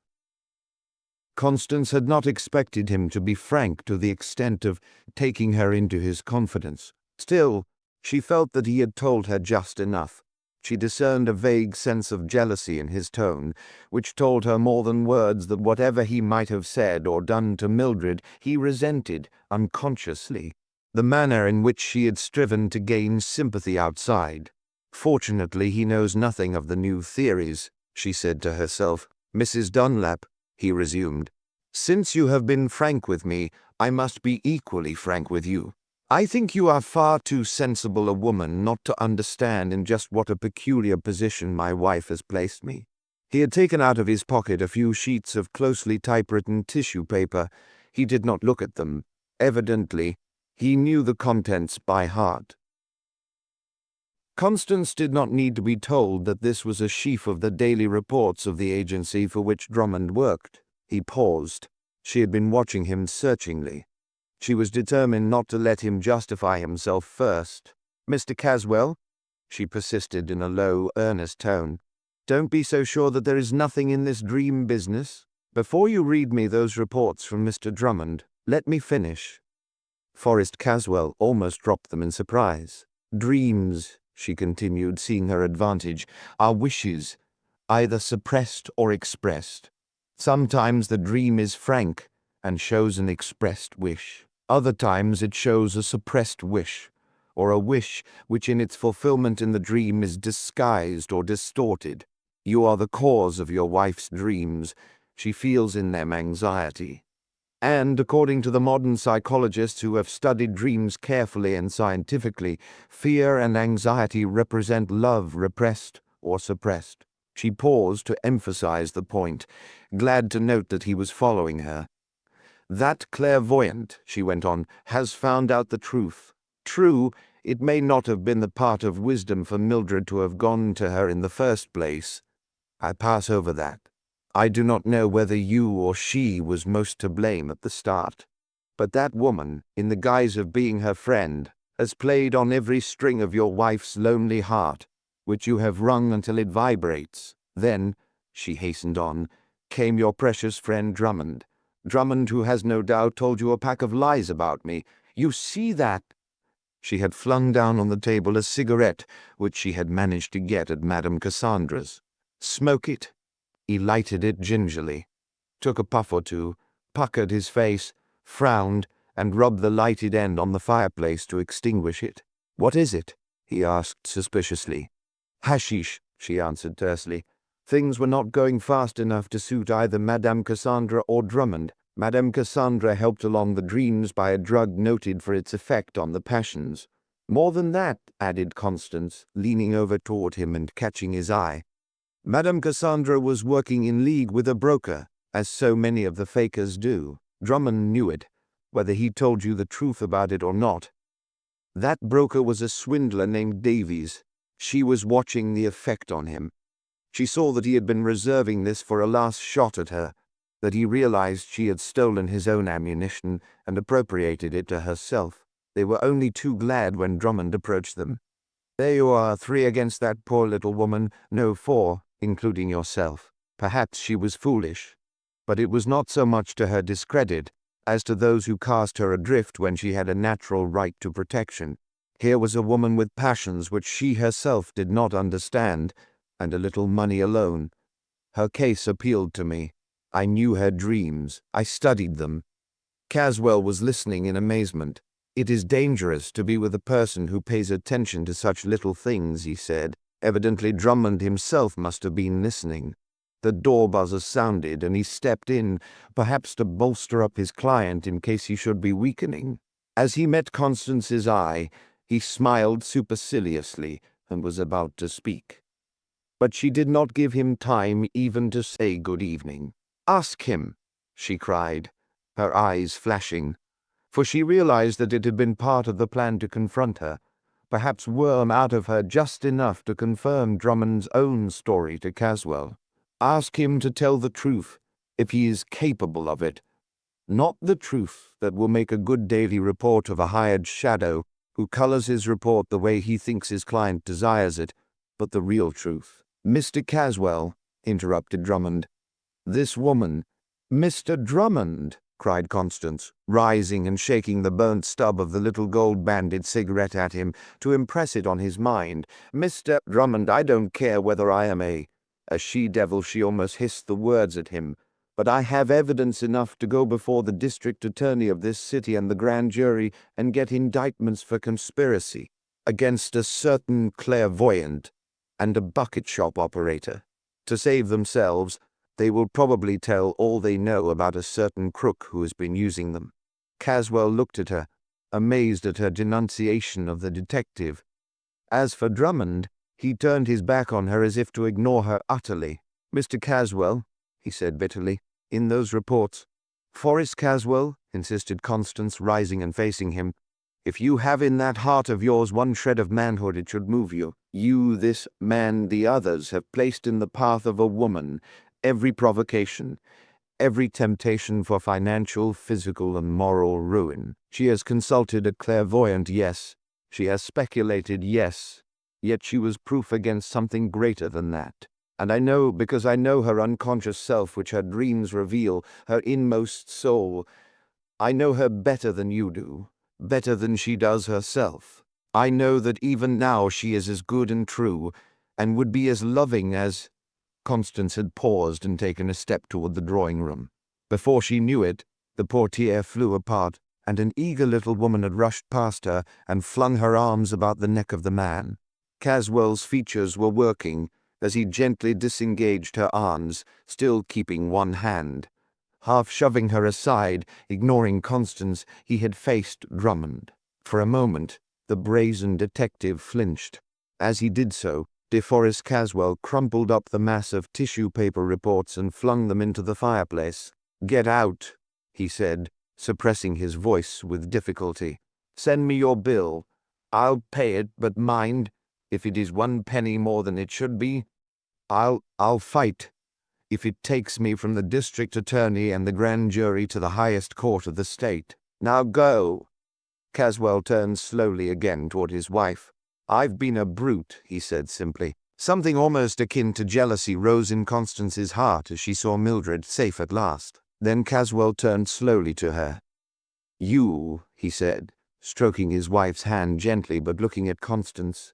Constance had not expected him to be frank to the extent of taking her into his confidence. Still, She felt that he had told her just enough. She discerned a vague sense of jealousy in his tone, which told her more than words that whatever he might have said or done to Mildred, he resented unconsciously. The manner in which she had striven to gain sympathy outside. Fortunately, he knows nothing of the new theories, she said to herself. Mrs. Dunlap, he resumed, since you have been frank with me, I must be equally frank with you. I think you are far too sensible a woman not to understand in just what a peculiar position my wife has placed me. He had taken out of his pocket a few sheets of closely typewritten tissue paper. He did not look at them. Evidently, he knew the contents by heart. Constance did not need to be told that this was a sheaf of the daily reports of the agency for which Drummond worked. He paused. She had been watching him searchingly. She was determined not to let him justify himself first. Mr. Caswell, she persisted in a low, earnest tone, don't be so sure that there is nothing in this dream business. Before you read me those reports from Mr. Drummond, let me finish. Forrest Caswell almost dropped them in surprise. Dreams, she continued, seeing her advantage, are wishes, either suppressed or expressed. Sometimes the dream is frank and shows an expressed wish. Other times it shows a suppressed wish, or a wish which in its fulfillment in the dream is disguised or distorted. You are the cause of your wife's dreams. She feels in them anxiety. And, according to the modern psychologists who have studied dreams carefully and scientifically, fear and anxiety represent love repressed or suppressed. She paused to emphasize the point, glad to note that he was following her. That clairvoyant, she went on, has found out the truth. True, it may not have been the part of wisdom for Mildred to have gone to her in the first place. I pass over that. I do not know whether you or she was most to blame at the start. But that woman, in the guise of being her friend, has played on every string of your wife's lonely heart, which you have wrung until it vibrates. Then, she hastened on, came your precious friend Drummond. Drummond, who has no doubt told you a pack of lies about me. You see that? She had flung down on the table a cigarette which she had managed to get at Madame Cassandra's. Smoke it. He lighted it gingerly, took a puff or two, puckered his face, frowned, and rubbed the lighted end on the fireplace to extinguish it. What is it? He asked suspiciously. Hashish, she answered tersely. Things were not going fast enough to suit either Madame Cassandra or Drummond. Madame Cassandra helped along the dreams by a drug noted for its effect on the passions. More than that, added Constance, leaning over toward him and catching his eye. Madame Cassandra was working in league with a broker, as so many of the fakers do. Drummond knew it, whether he told you the truth about it or not. That broker was a swindler named Davies. She was watching the effect on him. She saw that he had been reserving this for a last shot at her, that he realized she had stolen his own ammunition and appropriated it to herself. They were only too glad when Drummond approached them. There you are, 3 against that poor little woman, no 4, including yourself. Perhaps she was foolish, but it was not so much to her discredit as to those who cast her adrift when she had a natural right to protection. Here was a woman with passions which she herself did not understand, and a little money alone. Her case appealed to me. I knew her dreams. I studied them. Caswell was listening in amazement. It is dangerous to be with a person who pays attention to such little things, he said. Evidently Drummond himself must have been listening. The door buzzer sounded, and he stepped in, perhaps to bolster up his client in case he should be weakening. As he met Constance's eye, he smiled superciliously and was about to speak. But she did not give him time even to say good evening. Ask him, she cried, her eyes flashing, for she realized that it had been part of the plan to confront her, perhaps worm out of her just enough to confirm Drummond's own story to Caswell. Ask him to tell the truth, if he is capable of it. Not the truth that will make a good daily report of a hired shadow who colors his report the way he thinks his client desires it, but the real truth. Mr. Caswell, interrupted Drummond. This woman, Mr. Drummond, cried Constance, rising and shaking the burnt stub of the little gold-banded cigarette at him to impress it on his mind. "Mr. Drummond, I don't care whether I am a she-devil," she almost hissed the words at him, "but I have evidence enough to go before the district attorney of this city and the grand jury and get indictments for conspiracy against a certain clairvoyant and a bucket shop operator. To save themselves, they will probably tell all they know about a certain crook who has been using them." Caswell looked at her, amazed at her denunciation of the detective. As for Drummond, he turned his back on her as if to ignore her utterly. "Mr. Caswell," he said bitterly, "in those reports—" "Forrest Caswell," insisted Constance, rising and facing him, "if you have in that heart of yours one shred of manhood, it should move you. You, this man, the others, have placed in the path of a woman every provocation, every temptation for financial, physical, and moral ruin. She has consulted a clairvoyant, yes. She has speculated, yes. Yet she was proof against something greater than that. And I know, because I know her unconscious self, which her dreams reveal, her inmost soul. I know her better than you do, better than she does herself. I know that even now she is as good and true, and would be as loving as—" Constance had paused and taken a step toward the drawing-room. Before she knew it, the portiere flew apart, and an eager little woman had rushed past her and flung her arms about the neck of the man. Caswell's features were working as he gently disengaged her arms, still keeping one hand. Half shoving her aside, ignoring Constance, he had faced Drummond. For a moment, the brazen detective flinched. As he did so, DeForest Caswell crumpled up the mass of tissue paper reports and flung them into the fireplace. "Get out," he said, suppressing his voice with difficulty. "Send me your bill. I'll pay it, but mind, if it is 1 penny more than it should be, I'll fight. If it takes me from the district attorney and the grand jury to the highest court of the state. Now go." Caswell turned slowly again toward his wife. "I've been a brute," he said simply. Something almost akin to jealousy rose in Constance's heart as she saw Mildred safe at last. Then Caswell turned slowly to her. "You," he said, stroking his wife's hand gently but looking at Constance,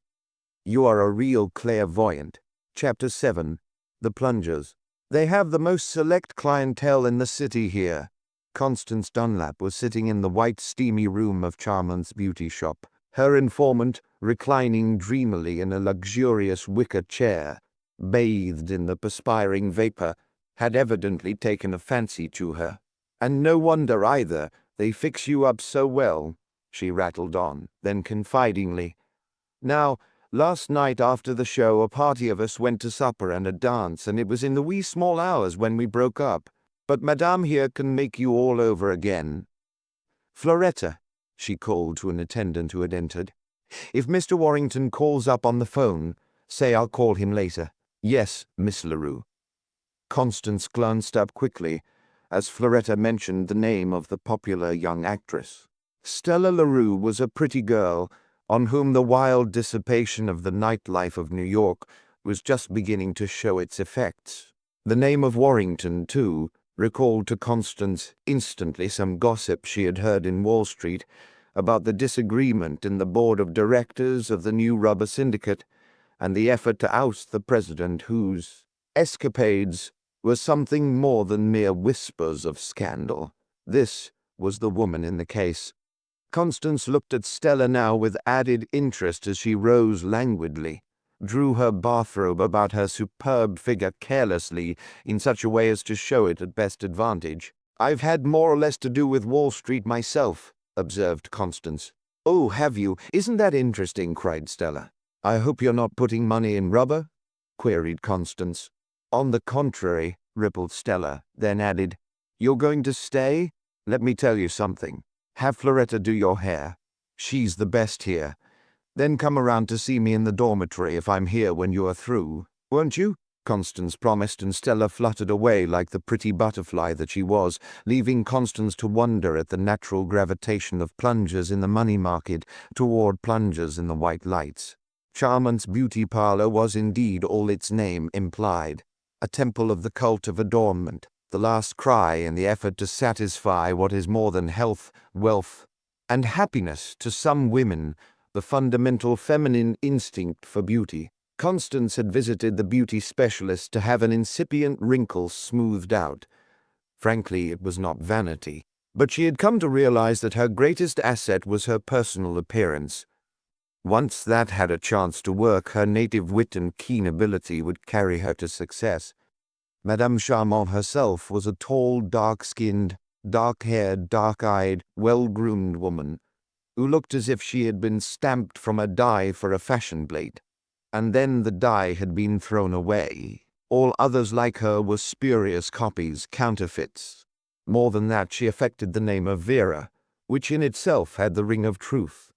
"you are a real clairvoyant." Chapter 7. The Plungers. "They have the most select clientele in the city here." Constance Dunlap was sitting in the white, steamy room of Charmant's beauty shop, her informant reclining dreamily in a luxurious wicker chair, bathed in the perspiring vapor, had evidently taken a fancy to her. "And no wonder either, they fix you up so well," she rattled on, then confidingly, "Now, last night after the show a party of us went to supper and a dance, and it was in the wee small hours when we broke up. But Madame here can make you all over again. Floretta," she called to an attendant who had entered, "if Mr. Warrington calls up on the phone, say I'll call him later." "Yes, Miss LaRue." Constance glanced up quickly as Floretta mentioned the name of the popular young actress. Stella LaRue was a pretty girl on whom the wild dissipation of the nightlife of New York was just beginning to show its effects. The name of Warrington, too, recalled to Constance instantly some gossip she had heard in Wall Street about the disagreement in the board of directors of the new rubber syndicate and the effort to oust the president, whose escapades were something more than mere whispers of scandal. This was the woman in the case. Constance looked at Stella now with added interest as she rose languidly, drew her bathrobe about her superb figure carelessly in such a way as to show it at best advantage. "I've had more or less to do with Wall Street myself," observed Constance. "Oh, have you? Isn't that interesting?" cried Stella. "I hope you're not putting money in rubber?" queried Constance. "On the contrary," rippled Stella, then added, "You're going to stay? Let me tell you something. Have Floretta do your hair. She's the best here. Then come around to see me in the dormitory if I'm here when you are through. Won't you?" Constance promised, and Stella fluttered away like the pretty butterfly that she was, leaving Constance to wonder at the natural gravitation of plungers in the money market toward plungers in the white lights. Charmant's beauty parlor was indeed all its name implied, a temple of the cult of adornment, the last cry in the effort to satisfy what is more than health, wealth, and happiness to some women, the fundamental feminine instinct for beauty. Constance had visited the beauty specialist to have an incipient wrinkle smoothed out. Frankly, it was not vanity, but she had come to realize that her greatest asset was her personal appearance. Once that had a chance to work, her native wit and keen ability would carry her to success. Madame Charmant herself was a tall, dark-skinned, dark-haired, dark-eyed, well-groomed woman, who looked as if she had been stamped from a die for a fashion plate, and then the die had been thrown away. All others like her were spurious copies, counterfeits. More than that, she affected the name of Vera, which in itself had the ring of truth.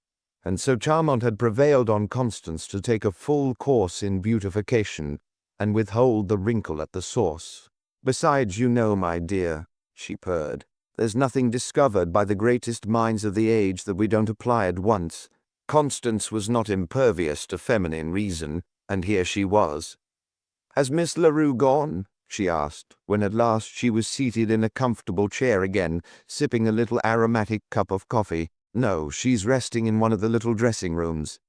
And so Charmant had prevailed on Constance to take a full course in beautification and withhold the wrinkle at the source. "Besides, you know, my dear," she purred, "there's nothing discovered by the greatest minds of the age that we don't apply at once." Constance was not impervious to feminine reason, and here she was. "Has Miss LaRue gone?" she asked, when at last she was seated in a comfortable chair again, sipping a little aromatic cup of coffee. "No, she's resting in one of the little dressing rooms."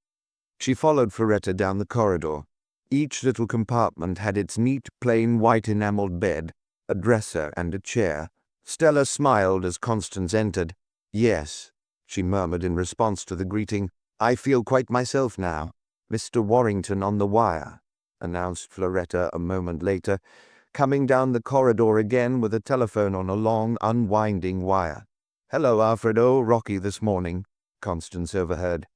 She followed Floretta down the corridor. Each little compartment had its neat, plain, white enameled bed, a dresser, and a chair. Stella smiled as Constance entered. "Yes," she murmured in response to the greeting, "I feel quite myself now." "Mr. Warrington on the wire," announced Floretta a moment later, coming down the corridor again with a telephone on a long, unwinding wire. "Hello, Alfredo, rocky this morning," Constance overheard.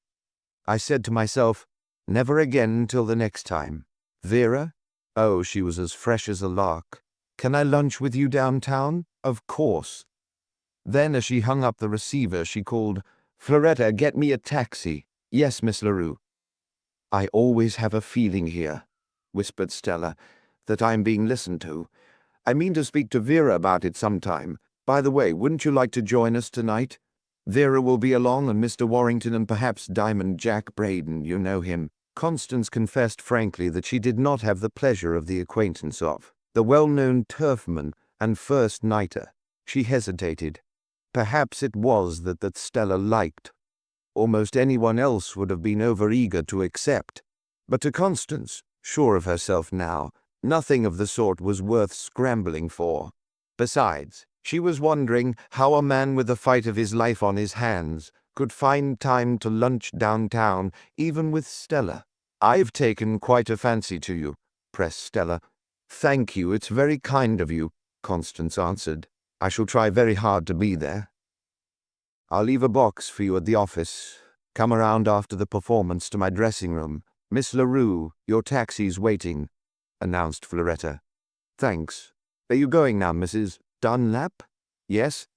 "I said to myself, never again till the next time. Vera? Oh, she was as fresh as a lark. Can I lunch with you downtown? Of course." Then, as she hung up the receiver, she called, "Floretta, get me a taxi." "Yes, Miss LaRue." "I always have a feeling here," whispered Stella, "that I'm being listened to. I mean to speak to Vera about it sometime. By the way, wouldn't you like to join us tonight? Vera will be along, and Mr. Warrington, and perhaps Diamond Jack Braden, you know him." Constance confessed frankly that she did not have the pleasure of the acquaintance of the well-known turfman and first-nighter. She hesitated. Perhaps it was that Stella liked. Almost anyone else would have been over-eager to accept. But to Constance, sure of herself now, nothing of the sort was worth scrambling for. Besides, she was wondering how a man with the fight of his life on his hands could find time to lunch downtown, even with Stella. "I've taken quite a fancy to you," pressed Stella. "Thank you, it's very kind of you," Constance answered. "I shall try very hard to be there. I'll leave a box for you at the office. Come around after the performance to my dressing room. Miss LaRue, your taxi's waiting," announced Floretta. "Thanks. Are you going now, Mrs. Dunlap?" "Yes."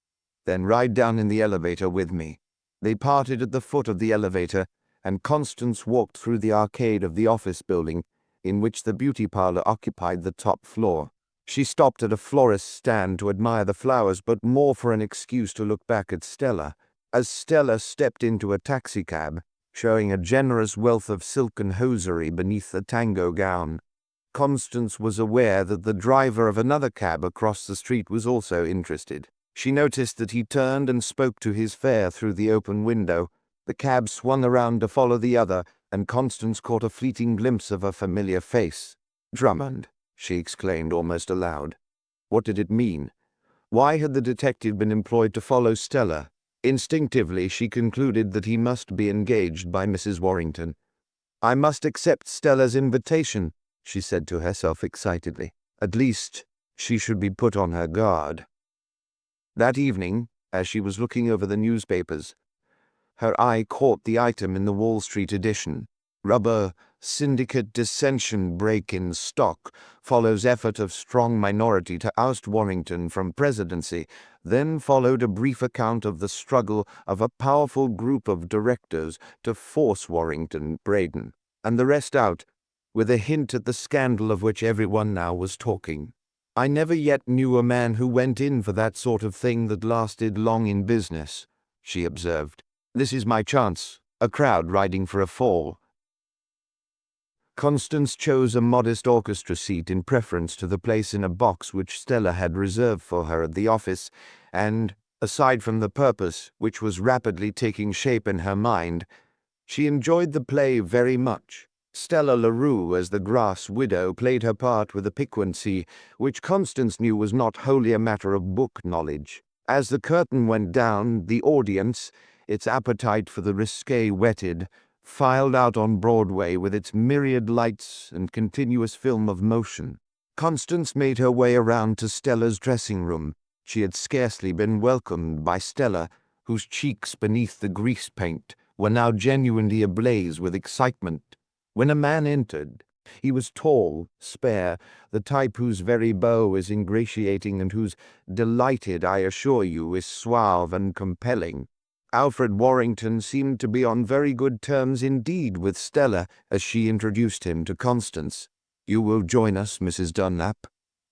"Then ride down in the elevator with me." They parted at the foot of the elevator, and Constance walked through the arcade of the office building, in which the beauty parlor occupied the top floor. She stopped at a florist's stand to admire the flowers, but more for an excuse to look back at Stella. As Stella stepped into a taxicab, showing a generous wealth of silken hosiery beneath the tango gown, Constance was aware that the driver of another cab across the street was also interested. She noticed that he turned and spoke to his fare through the open window. The cab swung around to follow the other, and Constance caught a fleeting glimpse of a familiar face. "Drummond," she exclaimed almost aloud. What did it mean? Why had the detective been employed to follow Stella? Instinctively, she concluded that he must be engaged by Mrs. Warrington. "I must accept Stella's invitation," she said to herself excitedly. At least, she should be put on her guard. That evening, as she was looking over the newspapers, her eye caught the item in the Wall Street edition. "Rubber syndicate dissension break in stock. Follows effort of strong minority to oust Warrington from presidency." Then followed a brief account of the struggle of a powerful group of directors to force Warrington Braden, and the rest out, with a hint at the scandal of which everyone now was talking. "I never yet knew a man who went in for that sort of thing that lasted long in business," she observed. "This is my chance, a crowd riding for a fall." Constance chose a modest orchestra seat in preference to the place in a box which Stella had reserved for her at the office, and, aside from the purpose, which was rapidly taking shape in her mind, she enjoyed the play very much. Stella LaRue as the grass widow played her part with a piquancy which Constance knew was not wholly a matter of book knowledge. As the curtain went down, the audience, its appetite for the risque whetted, filed out on Broadway with its myriad lights and continuous film of motion. Constance made her way around to Stella's dressing room. She had scarcely been welcomed by Stella, whose cheeks beneath the grease paint were now genuinely ablaze with excitement. When a man entered, he was tall, spare, the type whose very beau is ingratiating and whose delighted, I assure you, is suave and compelling. Alfred Warrington seemed to be on very good terms indeed with Stella as she introduced him to Constance. "You will join us, Mrs. Dunlap?"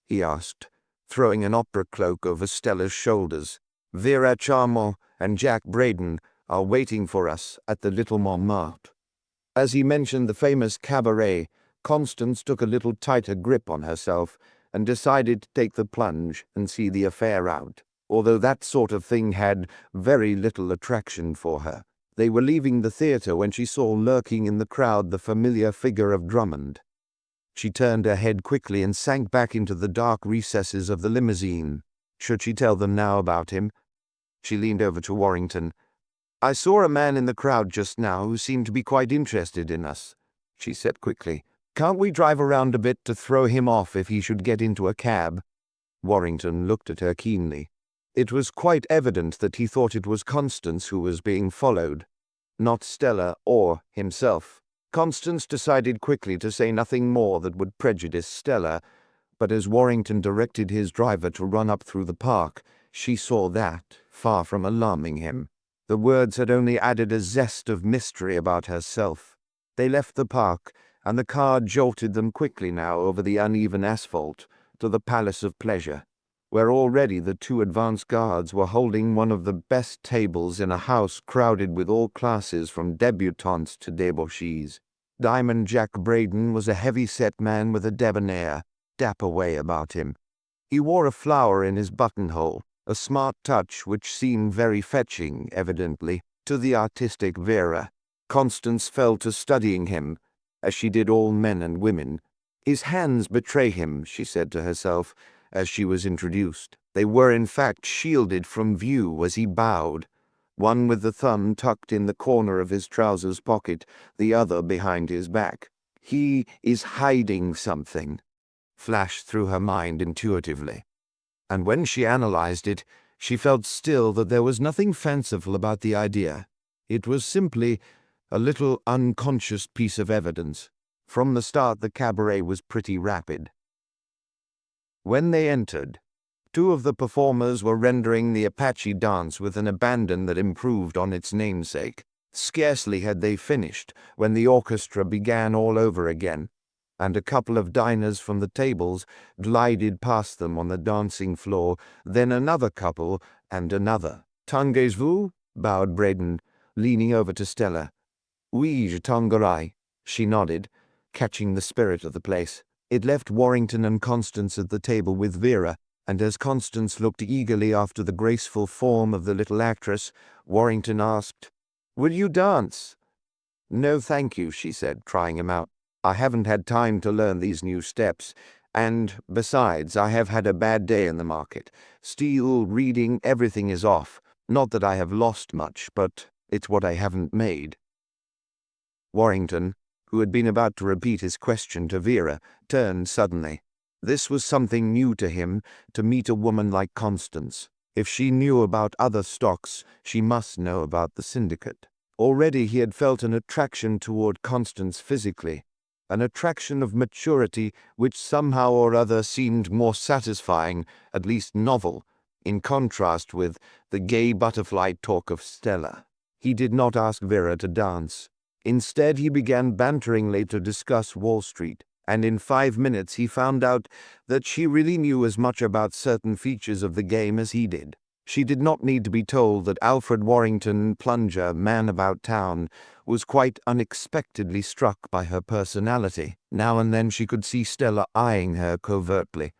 he asked, throwing an opera cloak over Stella's shoulders. "Vera Charmont and Jack Braden are waiting for us at the Little Montmartre." As he mentioned the famous cabaret, Constance took a little tighter grip on herself and decided to take the plunge and see the affair out, although that sort of thing had very little attraction for her. They were leaving the theatre when she saw lurking in the crowd the familiar figure of Drummond. She turned her head quickly and sank back into the dark recesses of the limousine. Should she tell them now about him? She leaned over to Warrington. "I saw a man in the crowd just now who seemed to be quite interested in us," she said quickly. "Can't we drive around a bit to throw him off if he should get into a cab?" Warrington looked at her keenly. It was quite evident that he thought it was Constance who was being followed, not Stella or himself. Constance decided quickly to say nothing more that would prejudice Stella, but as Warrington directed his driver to run up through the park, she saw that, far from alarming him, the words had only added a zest of mystery about herself. They left the park, and the car jolted them quickly now over the uneven asphalt to the Palace of Pleasure, where already the two advance guards were holding one of the best tables in a house crowded with all classes from debutantes to debauchees. Diamond Jack Braden was a heavy-set man with a debonair, dapper way about him. He wore a flower in his buttonhole, a smart touch which seemed very fetching, evidently, to the artistic Vera. Constance fell to studying him, as she did all men and women. "His hands betray him," she said to herself, as she was introduced. They were in fact shielded from view as he bowed, one with the thumb tucked in the corner of his trousers pocket, the other behind his back. "He is hiding something," flashed through her mind intuitively. And when she analyzed it, she felt still that there was nothing fanciful about the idea. It was simply a little unconscious piece of evidence. From the start, the cabaret was pretty rapid. When they entered, two of the performers were rendering the Apache dance with an abandon that improved on its namesake. Scarcely had they finished when the orchestra began all over again, and a couple of diners from the tables glided past them on the dancing floor, then another couple and another. "Tanguez-vous?" bowed Braden, leaning over to Stella. "Oui, je tanguerai," she nodded, catching the spirit of the place. It left Warrington and Constance at the table with Vera, and as Constance looked eagerly after the graceful form of the little actress, Warrington asked, "Will you dance?" "No, thank you," she said, trying him out. "I haven't had time to learn these new steps, and, besides, I have had a bad day in the market. Steel, reading, everything is off. Not that I have lost much, but it's what I haven't made." Warrington, who had been about to repeat his question to Vera, turned suddenly. This was something new to him, to meet a woman like Constance. If she knew about other stocks, she must know about the syndicate. Already he had felt an attraction toward Constance physically, an attraction of maturity which somehow or other seemed more satisfying, at least novel, in contrast with the gay butterfly talk of Stella. He did not ask Vera to dance. Instead, he began banteringly to discuss Wall Street, and in 5 minutes he found out that she really knew as much about certain features of the game as he did. She did not need to be told that Alfred Warrington, plunger, man about town, was quite unexpectedly struck by her personality. Now and then she could see Stella eyeing her covertly.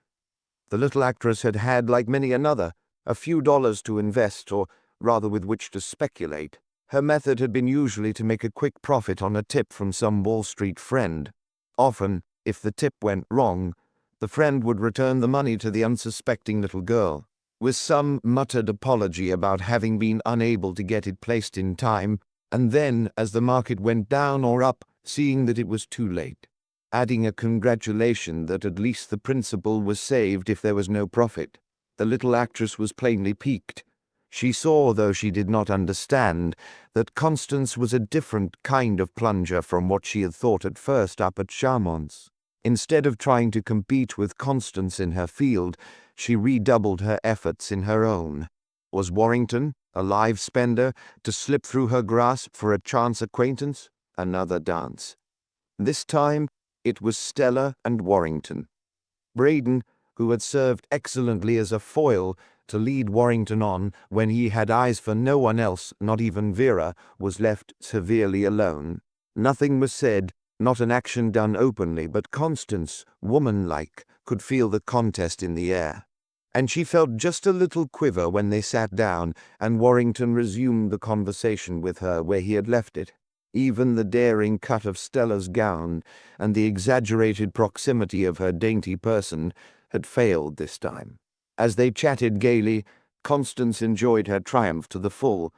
The little actress had had, like many another, a few dollars to invest, or rather with which to speculate. Her method had been usually to make a quick profit on a tip from some Wall Street friend. Often, if the tip went wrong, the friend would return the money to the unsuspecting little girl, with some muttered apology about having been unable to get it placed in time, and then, as the market went down or up, seeing that it was too late, adding a congratulation that at least the principal was saved if there was no profit. The little actress was plainly piqued. She saw, though she did not understand, that Constance was a different kind of plunger from what she had thought at first up at Charmant's. Instead of trying to compete with Constance in her field, she redoubled her efforts in her own. Was Warrington, a live spender, to slip through her grasp for a chance acquaintance? Another dance. This time, it was Stella and Warrington. Braden, who had served excellently as a foil to lead Warrington on when he had eyes for no one else, not even Vera, was left severely alone. Nothing was said, not an action done openly, but Constance, woman-like, could feel the contest in the air. And she felt just a little quiver when they sat down and Warrington resumed the conversation with her where he had left it. Even the daring cut of Stella's gown and the exaggerated proximity of her dainty person had failed this time. As they chatted gaily, Constance enjoyed her triumph to the full.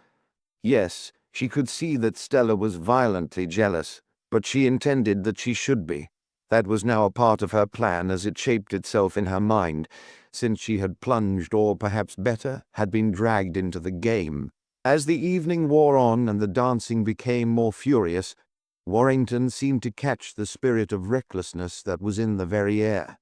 Yes, she could see that Stella was violently jealous, but she intended that she should be. That was now a part of her plan as it shaped itself in her mind, since she had plunged, or perhaps better, had been dragged into the game. As the evening wore on and the dancing became more furious, Warrington seemed to catch the spirit of recklessness that was in the very air.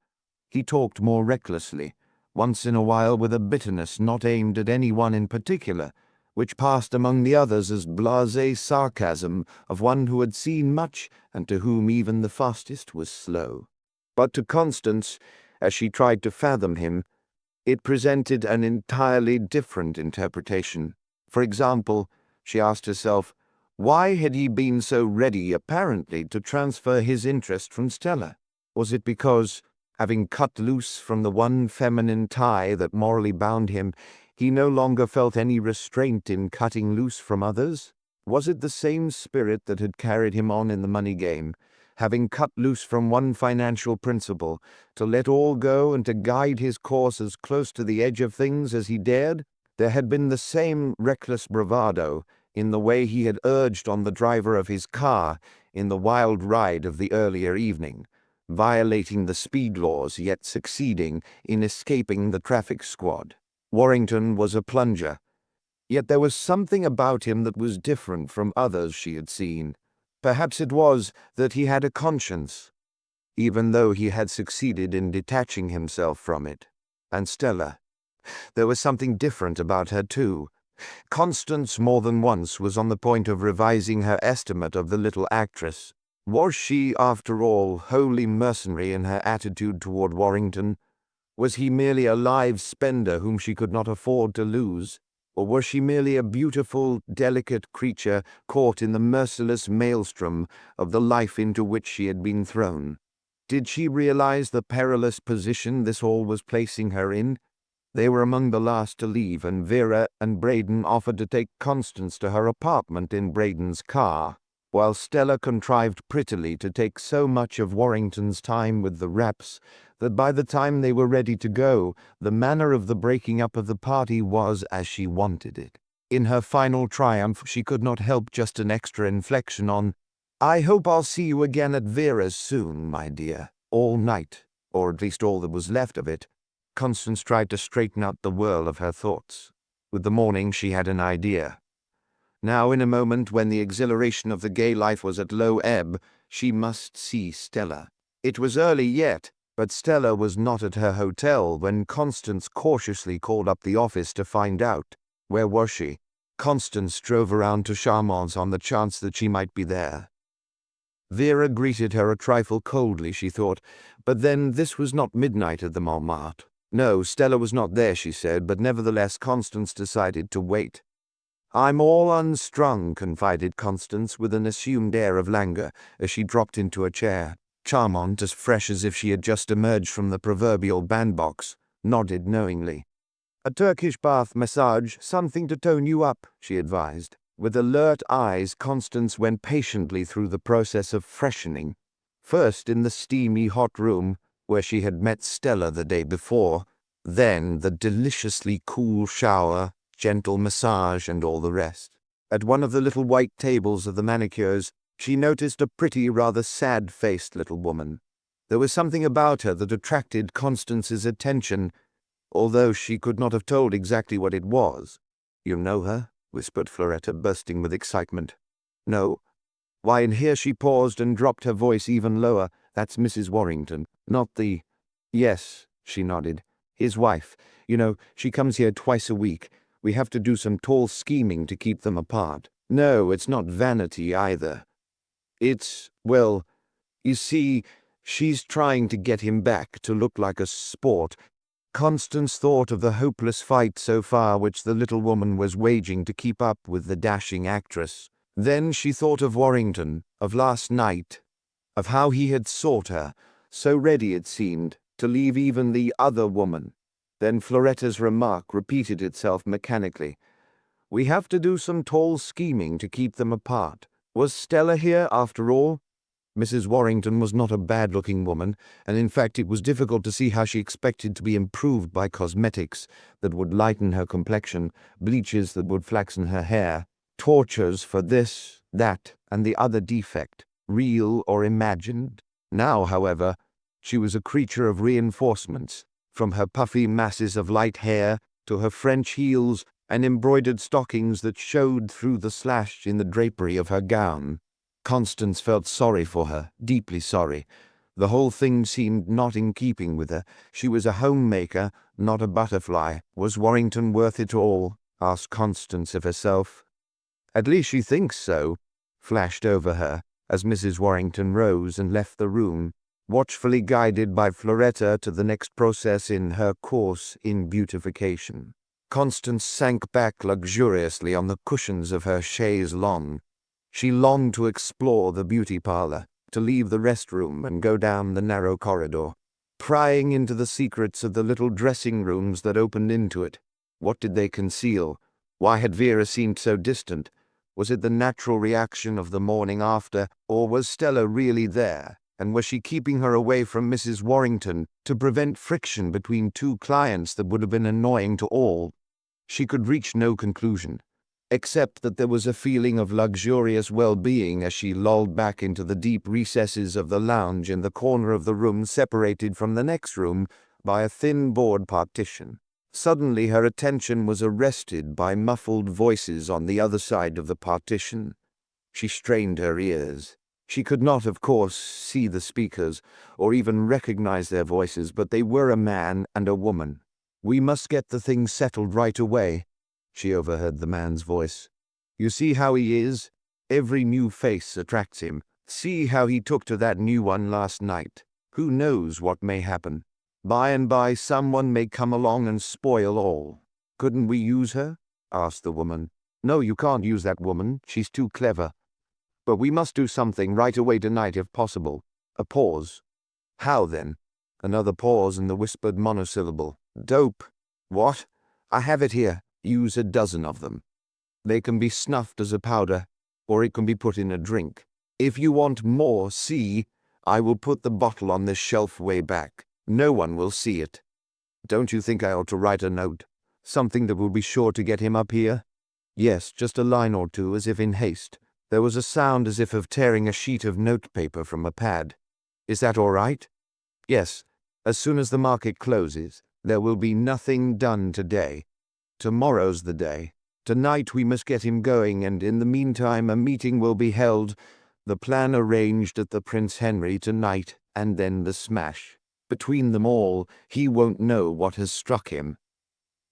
He talked more recklessly, once in a while with a bitterness not aimed at any one in particular, which passed among the others as blasé sarcasm of one who had seen much and to whom even the fastest was slow. But to Constance, as she tried to fathom him, it presented an entirely different interpretation. For example, she asked herself, why had he been so ready, apparently, to transfer his interest from Stella? Was it because, having cut loose from the one feminine tie that morally bound him, he no longer felt any restraint in cutting loose from others? Was it the same spirit that had carried him on in the money game, having cut loose from one financial principle, to let all go and to guide his course as close to the edge of things as he dared? There had been the same reckless bravado in the way he had urged on the driver of his car in the wild ride of the earlier evening, violating the speed laws yet succeeding in escaping the traffic squad. Warrington was a plunger, yet there was something about him that was different from others she had seen. Perhaps it was that he had a conscience, even though he had succeeded in detaching himself from it. And Stella, there was something different about her too. Constance more than once was on the point of revising her estimate of the little actress. Was she, after all, wholly mercenary in her attitude toward Warrington? Was he merely a live spender whom she could not afford to lose? Or was she merely a beautiful, delicate creature caught in the merciless maelstrom of the life into which she had been thrown? Did she realize the perilous position this all was placing her in? They were among the last to leave, and Vera and Braden offered to take Constance to her apartment in Braden's car, while Stella contrived prettily to take so much of Warrington's time with the wraps that by the time they were ready to go, the manner of the breaking up of the party was as she wanted it. In her final triumph, she could not help just an extra inflection on, "I hope I'll see you again at Vera's soon, my dear." All night, or at least all that was left of it, Constance tried to straighten out the whirl of her thoughts. With the morning she had an idea. Now, in a moment when the exhilaration of the gay life was at low ebb, she must see Stella. It was early yet, but Stella was not at her hotel when Constance cautiously called up the office to find out. Where was she? Constance drove around to Charmant's on the chance that she might be there. Vera greeted her a trifle coldly, she thought, but then this was not midnight at the Montmartre. No, Stella was not there, she said, but nevertheless Constance decided to wait. I'm all unstrung, confided Constance with an assumed air of languor as she dropped into a chair. Charmant, as fresh as if she had just emerged from the proverbial bandbox, nodded knowingly. A Turkish bath massage, something to tone you up, she advised. With alert eyes, Constance went patiently through the process of freshening. First in the steamy hot room, where she had met Stella the day before, then the deliciously cool shower, gentle massage, and all the rest. At one of the little white tables of the manicures, she noticed a pretty, rather sad-faced little woman. There was something about her that attracted Constance's attention, although she could not have told exactly what it was. You know her? Whispered Floretta, bursting with excitement. No. Why, and here she paused and dropped her voice even lower. That's Mrs. Warrington, not the... Yes, she nodded. His wife. You know, she comes here twice a week. We have to do some tall scheming to keep them apart. No, it's not vanity either. It's, well, you see, she's trying to get him back to look like a sport. Constance thought of the hopeless fight so far which the little woman was waging to keep up with the dashing actress. Then she thought of Warrington, of last night, of how he had sought her, so ready it seemed, to leave even the other woman. Then Floretta's remark repeated itself mechanically. We have to do some tall scheming to keep them apart. Was Stella here after all? Mrs. Warrington was not a bad-looking woman, and in fact it was difficult to see how she expected to be improved by cosmetics that would lighten her complexion, bleaches that would flaxen her hair, tortures for this, that, and the other defect, real or imagined. Now, however, she was a creature of reinforcements, from her puffy masses of light hair to her French heels and embroidered stockings that showed through the slash in the drapery of her gown. Constance felt sorry for her, deeply sorry. The whole thing seemed not in keeping with her. She was a homemaker, not a butterfly. Was Warrington worth it all? Asked Constance of herself. At least she thinks so, flashed over her, as Mrs. Warrington rose and left the room, watchfully guided by Floretta to the next process in her course in beautification. Constance sank back luxuriously on the cushions of her chaise longue. She longed to explore the beauty parlor, to leave the rest-room and go down the narrow corridor, prying into the secrets of the little dressing rooms that opened into it. What did they conceal? Why had Vera seemed so distant? Was it the natural reaction of the morning after, or was Stella really there, and was she keeping her away from Mrs. Warrington to prevent friction between two clients that would have been annoying to all? She could reach no conclusion, except that there was a feeling of luxurious well-being as she lolled back into the deep recesses of the lounge in the corner of the room separated from the next room by a thin board partition. Suddenly her attention was arrested by muffled voices on the other side of the partition. She strained her ears. She could not, of course, see the speakers, or even recognize their voices, but they were a man and a woman. We must get the thing settled right away, she overheard the man's voice. You see how he is? Every new face attracts him. See how he took to that new one last night. Who knows what may happen? By and by someone may come along and spoil all. Couldn't we use her? Asked the woman. No, you can't use that woman. She's too clever. But we must do something right away tonight if possible. A pause. How then? Another pause and the whispered monosyllable. Dope. What? I have it here. Use a dozen of them. They can be snuffed as a powder, or it can be put in a drink. If you want more, see, I will put the bottle on this shelf way back. No one will see it. Don't you think I ought to write a note? Something that will be sure to get him up here? Yes, just a line or two, as if in haste. There was a sound as if of tearing a sheet of notepaper from a pad. Is that all right? Yes. As soon as the market closes, there will be nothing done today. Tomorrow's the day. Tonight we must get him going, and in the meantime a meeting will be held, the plan arranged at the Prince Henry tonight, and then the smash. Between them all, he won't know what has struck him.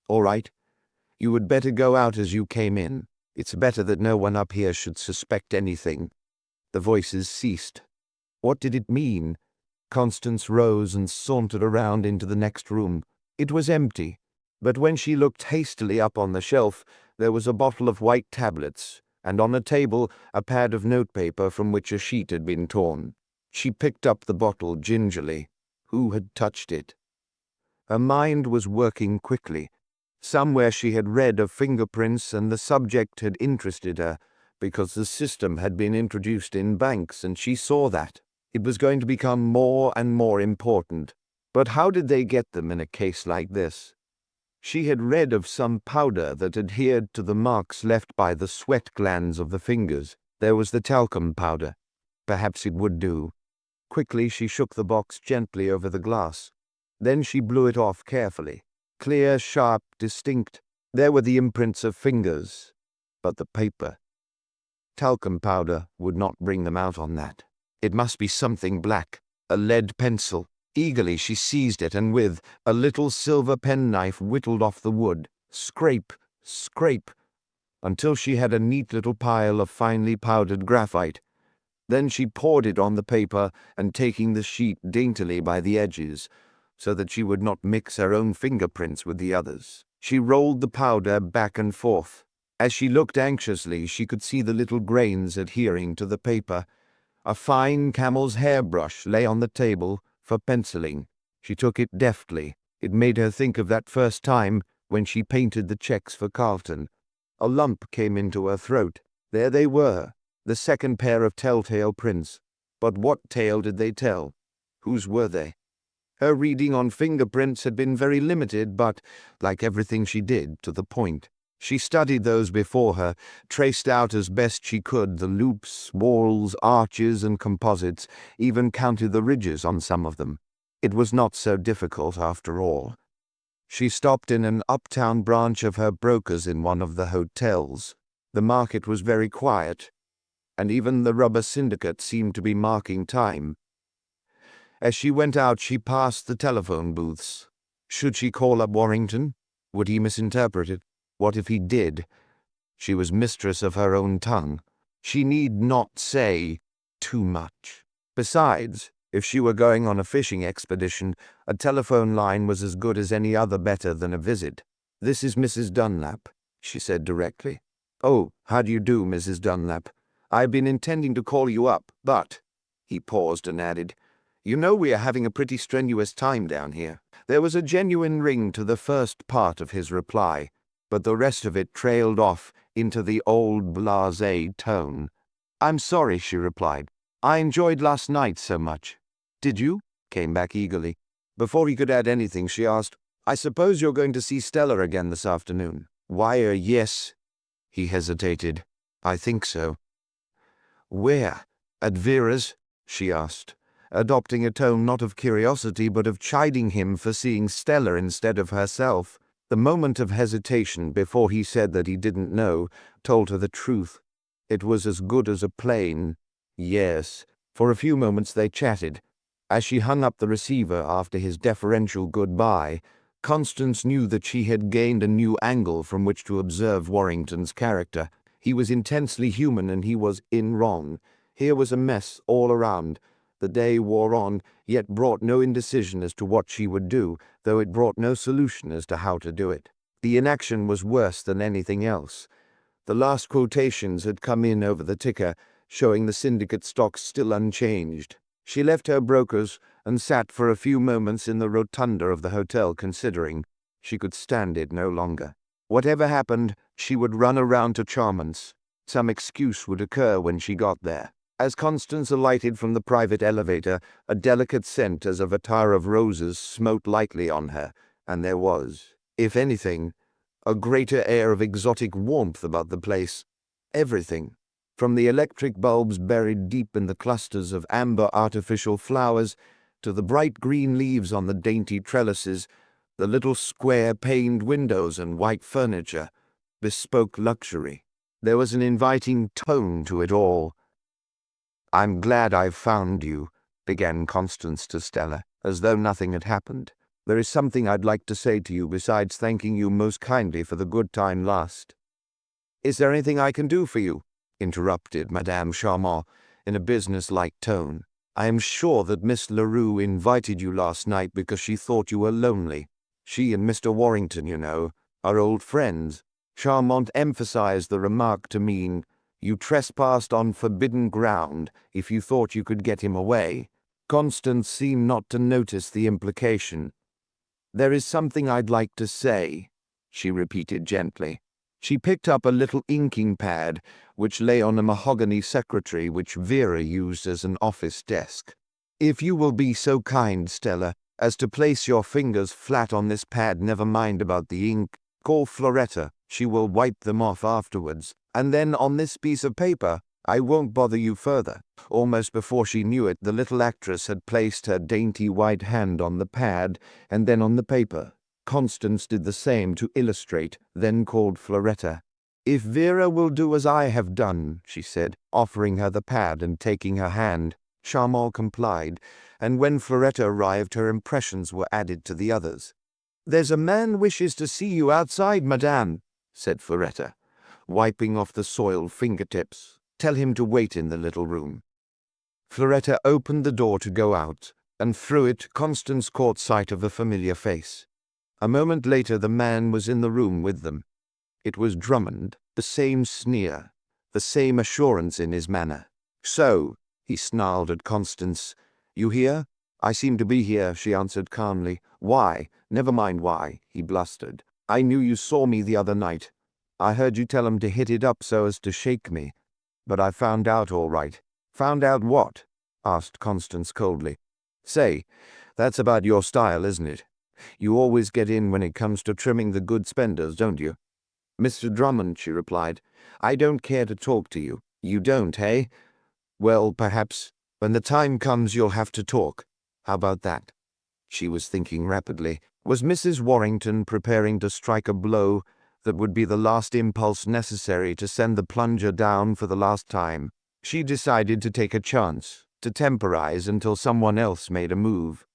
All right. You would better go out as you came in. It's better that no one up here should suspect anything. The voices ceased. What did it mean? Constance rose and sauntered around into the next room. It was empty, but when she looked hastily up on the shelf, there was a bottle of white tablets, and on a table a pad of notepaper from which a sheet had been torn. She picked up the bottle gingerly. Who had touched it? Her mind was working quickly. Somewhere she had read of fingerprints, and the subject had interested her, because the system had been introduced in banks, and she saw that. It was going to become more and more important. But how did they get them in a case like this? She had read of some powder that adhered to the marks left by the sweat glands of the fingers. There was the talcum powder. Perhaps it would do. Quickly she shook the box gently over the glass. Then she blew it off carefully. Clear, sharp, distinct. There were the imprints of fingers. But the paper. Talcum powder would not bring them out on that. It must be something black. A lead pencil. Eagerly she seized it, and with a little silver penknife whittled off the wood. Scrape, scrape, until she had a neat little pile of finely powdered graphite. Then she poured it on the paper, and taking the sheet daintily by the edges, so that she would not mix her own fingerprints with the others, she rolled the powder back and forth. As she looked anxiously, she could see the little grains adhering to the paper. A fine camel's hair brush lay on the table for penciling. She took it deftly. It made her think of that first time when she painted the checks for Carlton. A lump came into her throat. There they were, the second pair of telltale prints. But what tale did they tell? Whose were they? Her reading on fingerprints had been very limited, but, like everything she did, to the point. She studied those before her, traced out as best she could the loops, whorls, arches, and composites, even counted the ridges on some of them. It was not so difficult after all. She stopped in an uptown branch of her brokers in one of the hotels. The market was very quiet, and even the rubber syndicate seemed to be marking time. As she went out, she passed the telephone booths. Should she call up Warrington? Would he misinterpret it? What if he did? She was mistress of her own tongue. She need not say too much. Besides, if she were going on a fishing expedition, a telephone line was as good as any other, better than a visit. "This is Mrs. Dunlap," she said directly. "Oh, how do you do, Mrs. Dunlap? I've been intending to call you up, but—" He paused and added, "You know we are having a pretty strenuous time down here." There was a genuine ring to the first part of his reply, but the rest of it trailed off into the old blasé tone. "I'm sorry," she replied. "I enjoyed last night so much." "Did you?" came back eagerly. Before he could add anything, she asked, "I suppose you're going to see Stella again this afternoon?" "Why, yes." He hesitated. "I think so." "Where? At Vera's?" she asked, adopting a tone not of curiosity but of chiding him for seeing Stella instead of herself. The moment of hesitation before he said that he didn't know told her the truth. It was as good as a plain yes. For a few moments they chatted. As she hung up the receiver after his deferential goodbye, Constance knew that she had gained a new angle from which to observe Warrington's character. He was intensely human, and he was in wrong. Here was a mess all around. The day wore on, yet brought no indecision as to what she would do, though it brought no solution as to how to do it. The inaction was worse than anything else. The last quotations had come in over the ticker, showing the syndicate stocks still unchanged. She left her brokers and sat for a few moments in the rotunda of the hotel, considering. She could stand it no longer. Whatever happened, she would run around to Charmant's. Some excuse would occur when she got there. As Constance alighted from the private elevator, a delicate scent as of a attar of roses smote lightly on her, and there was, if anything, a greater air of exotic warmth about the place. Everything, from the electric bulbs buried deep in the clusters of amber artificial flowers, to the bright green leaves on the dainty trellises, the little square paned windows and white furniture, bespoke luxury. There was an inviting tone to it all. "I'm glad I've found you," began Constance to Stella, as though nothing had happened. "There is something I'd like to say to you besides thanking you most kindly for the good time last." "Is there anything I can do for you?" interrupted Madame Charmant in a business-like tone. "I am sure that Miss Leroux invited you last night because she thought you were lonely." She and Mr. Warrington, you know, are old friends. Charmant emphasized the remark to mean, you trespassed on forbidden ground if you thought you could get him away. Constance seemed not to notice the implication. There is something I'd like to say, she repeated gently. She picked up a little inking pad which lay on a mahogany secretary which Vera used as an office desk. If you will be so kind, Stella, as to place your fingers flat on this pad, never mind about the ink. Call Floretta, she will wipe them off afterwards. And then on this piece of paper, I won't bother you further. Almost before she knew it, the little actress had placed her dainty white hand on the pad and then on the paper. Constance did the same to illustrate, then called Floretta. If Vera will do as I have done, she said, offering her the pad and taking her hand. Charmant complied, and when Floretta arrived, her impressions were added to the others. There's a man wishes to see you outside, madame, said Floretta, wiping off the soiled fingertips. Tell him to wait in the little room. Floretta opened the door to go out, and through it Constance caught sight of a familiar face. A moment later the man was in the room with them. It was Drummond, the same sneer, the same assurance in his manner. So, he snarled at Constance. You here? I seem to be here, she answered calmly. Why? Never mind why, he blustered. I knew you saw me the other night. I heard you tell him to hit it up so as to shake me. But I found out all right. Found out what? Asked Constance coldly. Say, that's about your style, isn't it? You always get in when it comes to trimming the good spenders, don't you? Mr. Drummond, she replied, I don't care to talk to you. You don't, eh? Well, perhaps, when the time comes you'll have to talk. How about that? She was thinking rapidly. Was Mrs. Warrington preparing to strike a blow that would be the last impulse necessary to send the plunger down for the last time? She decided to take a chance, to temporize until someone else made a move.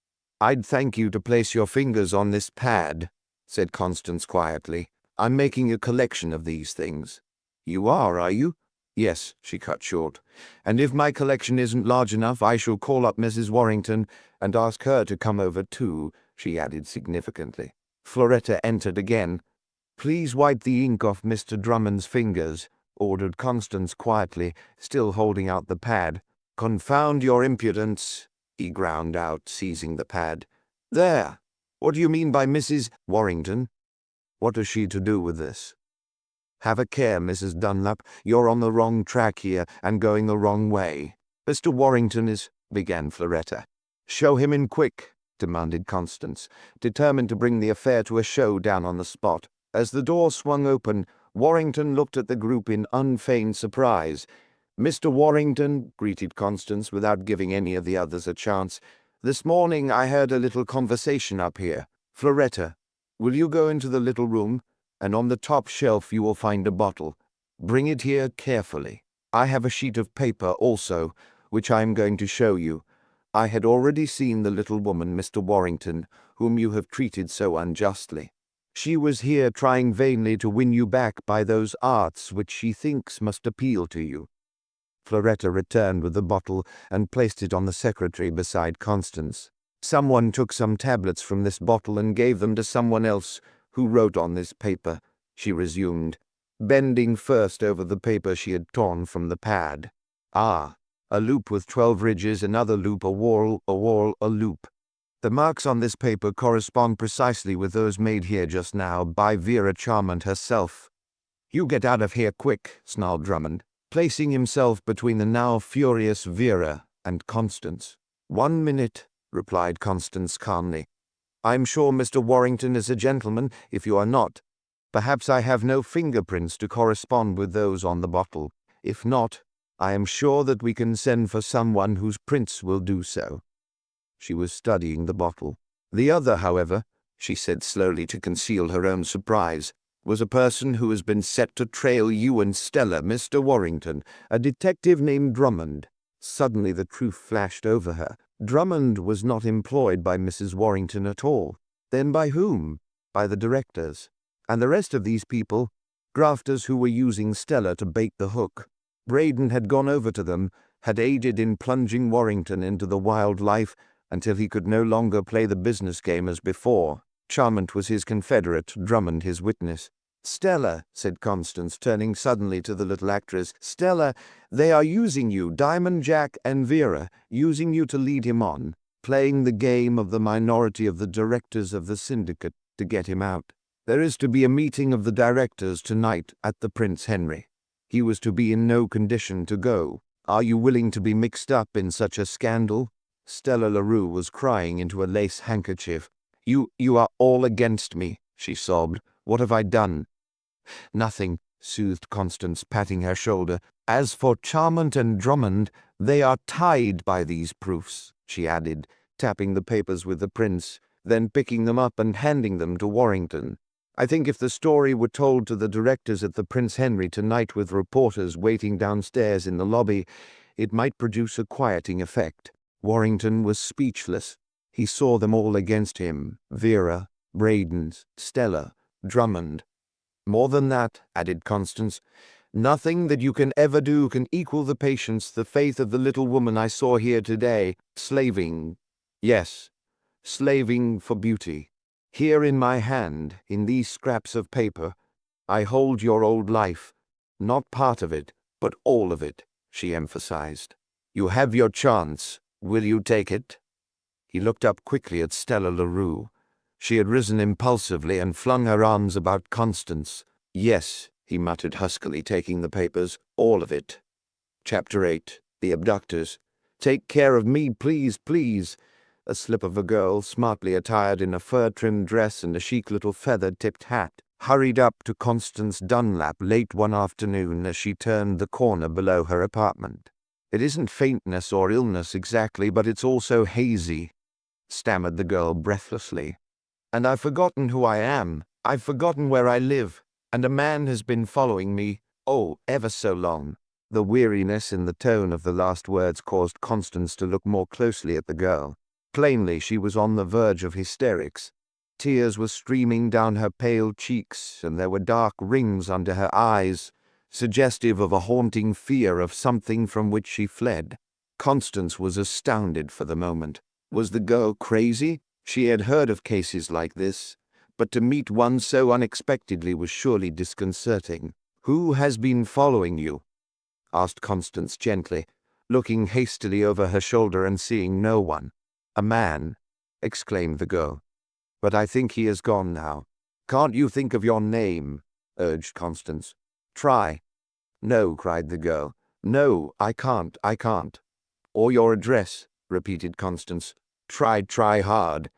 I'd thank you to place your fingers on this pad, said Constance quietly. I'm making a collection of these things. You are you? Yes, she cut short. And if my collection isn't large enough, I shall call up Mrs. Warrington and ask her to come over too, she added significantly. Floretta entered again. Please wipe the ink off Mr. Drummond's fingers, ordered Constance quietly, still holding out the pad. Confound your impudence, he ground out, seizing the pad. There! What do you mean by Mrs. Warrington? What has she to do with this? Have a care, Mrs. Dunlap. You're on the wrong track here and going the wrong way. Mr. Warrington is— began Floretta. Show him in quick, demanded Constance, determined to bring the affair to a showdown on the spot. As the door swung open, Warrington looked at the group in unfeigned surprise. Mr. Warrington, greeted Constance without giving any of the others a chance. This morning I heard a little conversation up here. Floretta, will you go into the little room, and on the top shelf you will find a bottle. Bring it here carefully. I have a sheet of paper also, which I am going to show you. I had already seen the little woman, Mr. Warrington, whom you have treated so unjustly. She was here trying vainly to win you back by those arts which she thinks must appeal to you. Floretta returned with the bottle and placed it on the secretary beside Constance. Someone took some tablets from this bottle and gave them to someone else who wrote on this paper, she resumed, bending first over the paper she had torn from the pad. Ah, a loop with 12 ridges, another loop, a whorl, a loop. The marks on this paper correspond precisely with those made here just now by Vera Charmant herself. You get out of here quick, snarled Drummond, placing himself between the now furious Vera and Constance. 1 minute, replied Constance calmly. I'm sure Mr. Warrington is a gentleman. If you are not, perhaps I have no fingerprints to correspond with those on the bottle. If not, I am sure that we can send for someone whose prints will do so. She was studying the bottle. The other, however, she said slowly to conceal her own surprise, was a person who has been set to trail you and Stella, Mr. Warrington, a detective named Drummond. Suddenly the truth flashed over her. Drummond was not employed by Mrs. Warrington at all. Then by whom? By the directors. And the rest of these people, grafters who were using Stella to bait the hook. Braden had gone over to them, had aided in plunging Warrington into the wild life until he could no longer play the business game as before. Charmant was his confederate, Drummond his witness. "Stella," said Constance, turning suddenly to the little actress, "Stella, they are using you, Diamond Jack and Vera, using you to lead him on, playing the game of the minority of the directors of the syndicate to get him out. There is to be a meeting of the directors tonight at the Prince Henry. He was to be in no condition to go. Are you willing to be mixed up in such a scandal?" Stella LaRue was crying into a lace handkerchief. You are all against me," she sobbed. "What have I done?" "Nothing," soothed Constance, patting her shoulder. "As for Charmant and Drummond, they are tied by these proofs," she added, tapping the papers with the prince, then picking them up and handing them to Warrington. "I think if the story were told to the directors at the Prince Henry tonight with reporters waiting downstairs in the lobby, it might produce a quieting effect." Warrington was speechless. He saw them all against him: Vera, Braden's, Stella, Drummond. "More than that," added Constance, "nothing that you can ever do can equal the patience, the faith of the little woman I saw here today, slaving, yes, slaving for beauty. Here in my hand, in these scraps of paper, I hold your old life, not part of it, but all of it," she emphasized. "You have your chance. Will you take it?" He looked up quickly at Stella LaRue. She had risen impulsively and flung her arms about Constance. "Yes," he muttered huskily, taking the papers, "all of it." Chapter 8. The Abductors. "Take care of me, please, please." A slip of a girl, smartly attired in a fur-trimmed dress and a chic little feather-tipped hat, hurried up to Constance Dunlap late one afternoon as she turned the corner below her apartment. "It isn't faintness or illness exactly, but it's also hazy," stammered the girl breathlessly. "And I've forgotten who I am. I've forgotten where I live. And a man has been following me, oh, ever so long." The weariness in the tone of the last words caused Constance to look more closely at the girl. Plainly, she was on the verge of hysterics. Tears were streaming down her pale cheeks, and there were dark rings under her eyes, suggestive of a haunting fear of something from which she fled. Constance was astounded for the moment. Was the girl crazy? She had heard of cases like this, but to meet one so unexpectedly was surely disconcerting. "Who has been following you?" asked Constance gently, looking hastily over her shoulder and seeing no one. "A man," exclaimed the girl. "But I think he is gone now." "Can't you think of your name?" urged Constance. "Try." "No," cried the girl. "No, I can't. "Or your address," repeated Constance. Try hard."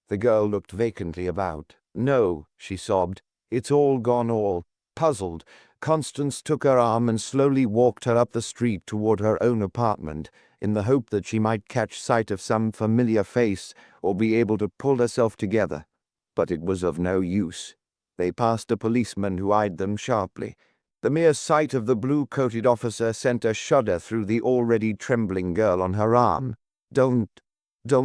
The girl looked vacantly about. "No," she sobbed. "It's all gone, all." Puzzled, Constance took her arm and slowly walked her up the street toward her own apartment, in the hope that she might catch sight of some familiar face or be able to pull herself together. But it was of no use. They passed a policeman who eyed them sharply. The mere sight of the blue-coated officer sent a shudder through the already trembling girl on her arm. Don't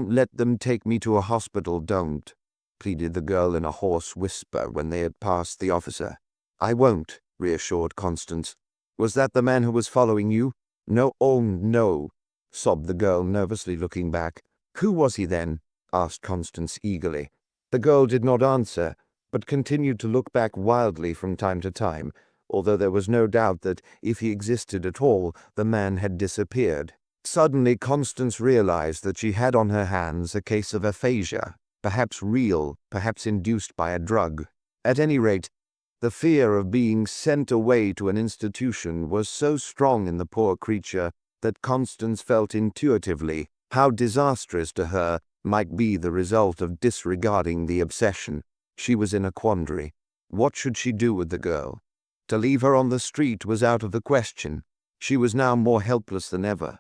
let them take me to a hospital, don't," pleaded the girl in a hoarse whisper when they had passed the officer. "I won't," reassured Constance. "Was that the man who was following you?" "No, oh no," sobbed the girl, nervously looking back. "Who was he then?" asked Constance eagerly. The girl did not answer, but continued to look back wildly from time to time, although there was no doubt that, if he existed at all, the man had disappeared. Suddenly Constance realized that she had on her hands a case of aphasia, perhaps real, perhaps induced by a drug. At any rate, the fear of being sent away to an institution was so strong in the poor creature that Constance felt intuitively how disastrous to her might be the result of disregarding the obsession. She was in a quandary. What should she do with the girl? To leave her on the street was out of the question. She was now more helpless than ever.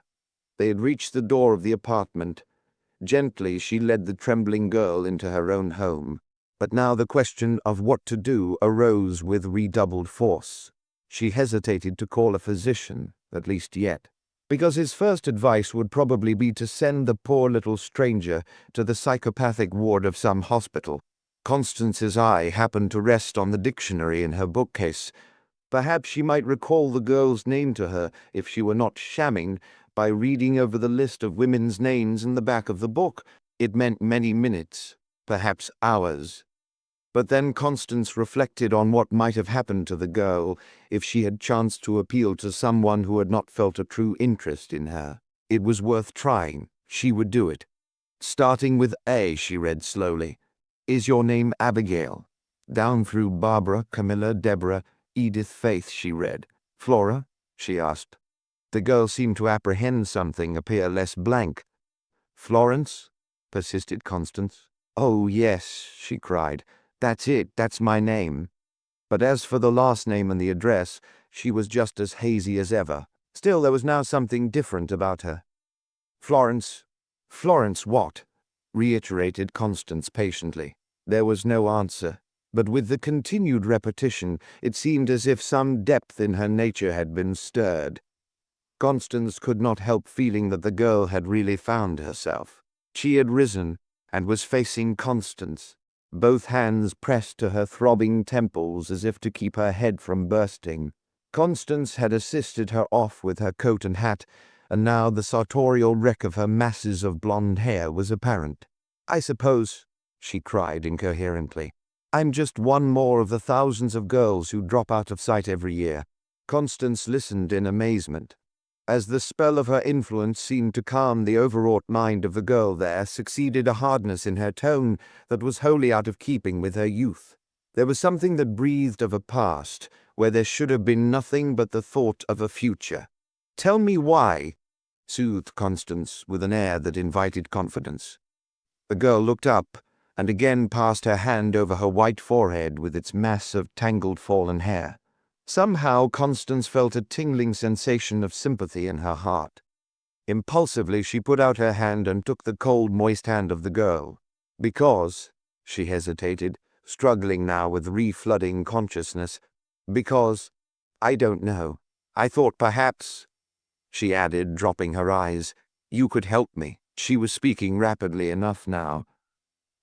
They had reached the door of the apartment. Gently she led the trembling girl into her own home. But now the question of what to do arose with redoubled force. She hesitated to call a physician, at least yet, because his first advice would probably be to send the poor little stranger to the psychopathic ward of some hospital. Constance's eye happened to rest on the dictionary in her bookcase. Perhaps she might recall the girl's name to her, if she were not shamming, by reading over the list of women's names in the back of the book. It meant many minutes, perhaps hours, But then Constance reflected on what might have happened to the girl if she had chanced to appeal to someone who had not felt a true interest in her. It was worth trying. She would do it. Starting with A, she read slowly. Is your name Abigail? Down through Barbara, Camilla, Deborah, Edith, Faith, she read. Flora? She asked. The girl seemed to apprehend something, appear less blank. Florence? Persisted Constance. Oh, yes, she cried. That's it, that's my name. But as for the last name and the address, she was just as hazy as ever. Still, there was now something different about her. Florence. Florence what? Reiterated Constance patiently. There was no answer, but with the continued repetition, it seemed as if some depth in her nature had been stirred. Constance could not help feeling that the girl had really found herself. She had risen and was facing Constance, both hands pressed to her throbbing temples as if to keep her head from bursting. Constance had assisted her off with her coat and hat, and now the sartorial wreck of her masses of blonde hair was apparent. I suppose, she cried incoherently, I'm just one more of the thousands of girls who drop out of sight every year. Constance listened in amazement. As the spell of her influence seemed to calm the overwrought mind of the girl, there succeeded a hardness in her tone that was wholly out of keeping with her youth. There was something that breathed of a past, where there should have been nothing but the thought of a future. Tell me why, soothed Constance with an air that invited confidence. The girl looked up, and again passed her hand over her white forehead with its mass of tangled fallen hair. Somehow Constance felt a tingling sensation of sympathy in her heart. Impulsively she put out her hand and took the cold, moist hand of the girl. Because, she hesitated, struggling now with re-flooding consciousness, because, I don't know. I thought perhaps, she added, dropping her eyes, you could help me. She was speaking rapidly enough now.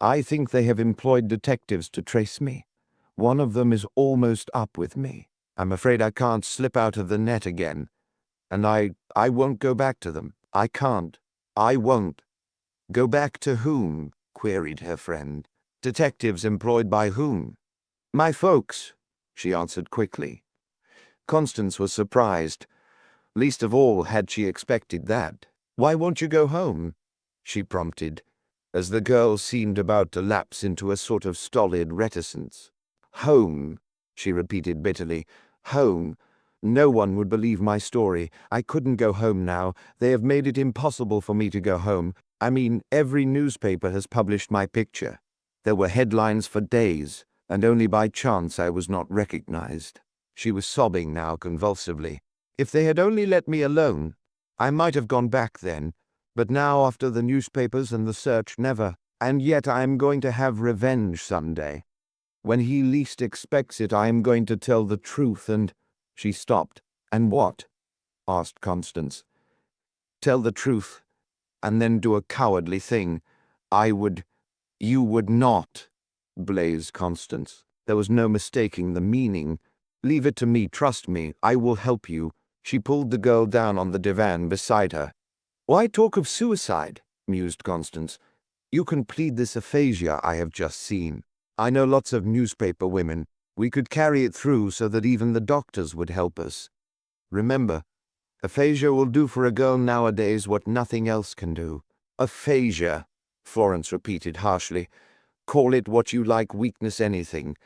I think they have employed detectives to trace me. One of them is almost up with me. I'm afraid I can't slip out of the net again. And I won't go back to them. I can't. I won't. Go back to whom? Queried her friend. Detectives employed by whom? My folks, she answered quickly. Constance was surprised. Least of all had she expected that. Why won't you go home? She prompted, as the girl seemed about to lapse into a sort of stolid reticence. Home, she repeated bitterly. Home. No one would believe my story. I couldn't go home now. They have made it impossible for me to go home. I mean, every newspaper has published my picture. There were headlines for days, and only by chance I was not recognized. She was sobbing now convulsively. If they had only let me alone, I might have gone back then. But now, after the newspapers and the search, never. And yet I am going to have revenge someday. When he least expects it, I am going to tell the truth and—" She stopped. "And what?" asked Constance. "Tell the truth, and then do a cowardly thing. I would—" "You would not," blazed Constance. There was no mistaking the meaning. "Leave it to me, trust me, I will help you." She pulled the girl down on the divan beside her. "Why talk of suicide?" mused Constance. "You can plead this aphasia I have just seen. I know lots of newspaper women. We could carry it through so that even the doctors would help us. Remember, aphasia will do for a girl nowadays what nothing else can do." "Aphasia," Florence repeated harshly. "Call it what you like, weakness, anything.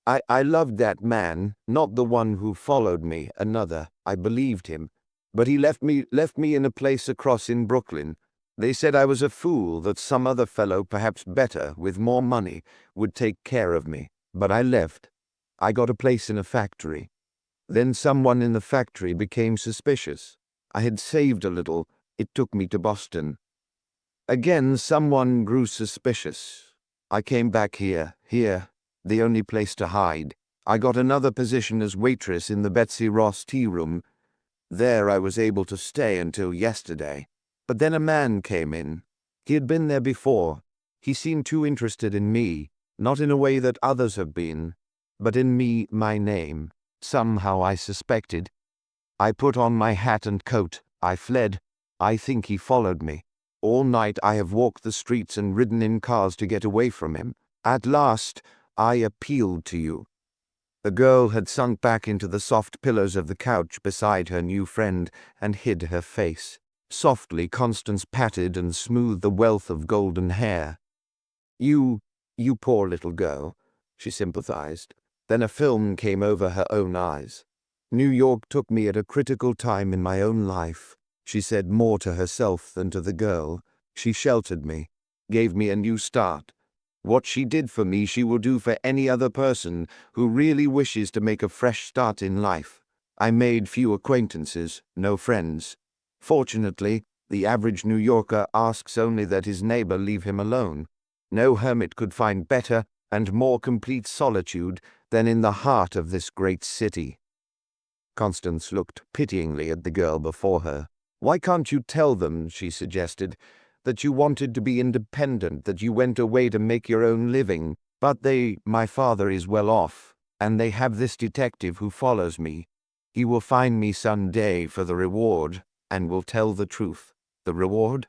I loved that man, not the one who followed me, another. I believed him. But he left me in a place across in Brooklyn. They said I was a fool, that some other fellow, perhaps better, with more money, would take care of me. But I left. I got a place in a factory. Then someone in the factory became suspicious. I had saved a little. It took me to Boston. Again, someone grew suspicious. I came back here, the only place to hide. I got another position as waitress in the Betsy Ross tea room. There I was able to stay until yesterday. But then a man came in. He had been there before. He seemed too interested in me, not in a way that others have been, but in me, my name. Somehow I suspected. I put on my hat and coat. I fled. I think he followed me. All night I have walked the streets and ridden in cars to get away from him. At last, I appealed to you." The girl had sunk back into the soft pillows of the couch beside her new friend and hid her face. Softly, Constance patted and smoothed the wealth of golden hair. You poor little girl," she sympathized. Then a film came over her own eyes. "New York took me at a critical time in my own life," she said, more to herself than to the girl. "She sheltered me, gave me a new start. What she did for me she will do for any other person who really wishes to make a fresh start in life. I made few acquaintances, no friends. Fortunately, the average New Yorker asks only that his neighbor leave him alone. No hermit could find better and more complete solitude than in the heart of this great city." Constance looked pityingly at the girl before her. "Why can't you tell them," she suggested, "that you wanted to be independent, that you went away to make your own living, but my father is well off, and they have this detective who follows me. He will find me some day for the reward, and will tell the truth." "The reward?"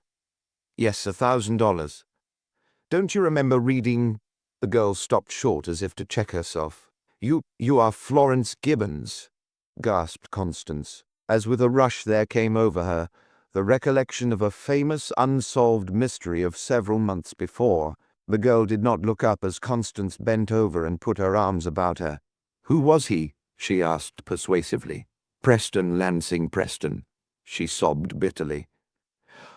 "Yes, $1,000. Don't you remember reading—" The girl stopped short as if to check herself. You are Florence Gibbons," gasped Constance, as with a rush there came over her the recollection of a famous unsolved mystery of several months before. The girl did not look up as Constance bent over and put her arms about her. "Who was he?" she asked persuasively. "Preston Lansing Preston," she sobbed bitterly.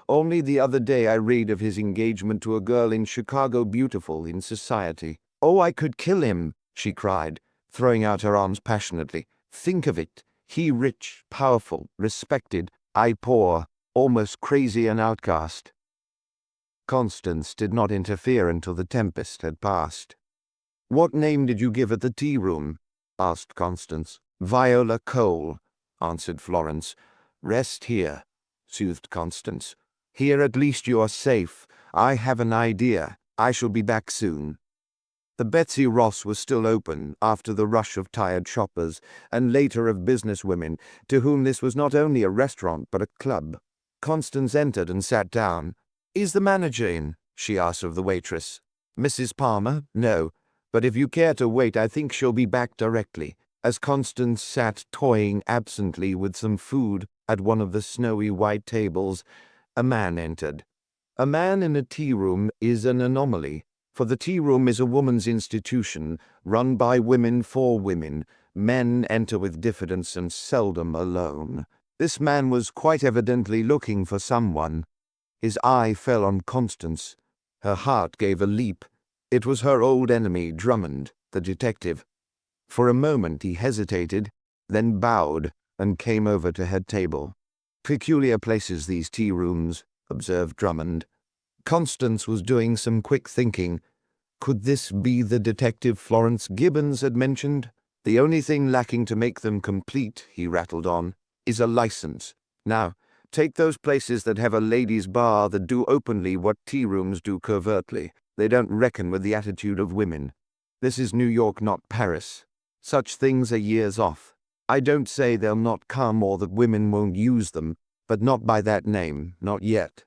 "Only the other day I read of his engagement to a girl in Chicago, beautiful in society. Oh, I could kill him," she cried, throwing out her arms passionately. "Think of it. He rich, powerful, respected, I poor, almost crazy and outcast." Constance did not interfere until the tempest had passed. "What name did you give at the tea-room?" asked Constance. "Viola Cole," answered Florence. "Rest here," soothed Constance. "Here at least you are safe. I have an idea. I shall be back soon." The Betsy Ross was still open after the rush of tired shoppers, and later of businesswomen, to whom this was not only a restaurant but a club. Constance entered and sat down. "Is the manager in?" she asked of the waitress. "Mrs. Palmer? No. But if you care to wait, I think she'll be back directly." As Constance sat toying absently with some food at one of the snowy white tables, a man entered. A man in a tea-room is an anomaly, for the tea-room is a woman's institution, run by women for women. Men enter with diffidence and seldom alone. This man was quite evidently looking for someone. His eye fell on Constance. Her heart gave a leap. It was her old enemy, Drummond, the detective. For a moment he hesitated, then bowed and came over to her table. "Peculiar places, these tea-rooms," observed Drummond. Constance was doing some quick thinking. Could this be the detective Florence Gibbons had mentioned? "The only thing lacking to make them complete," he rattled on, "is a license. Now, take those places that have a ladies' bar that do openly what tea-rooms do covertly. They don't reckon with the attitude of women. This is New York, not Paris. Such things are years off. I don't say they'll not come or that women won't use them, but not by that name, not yet."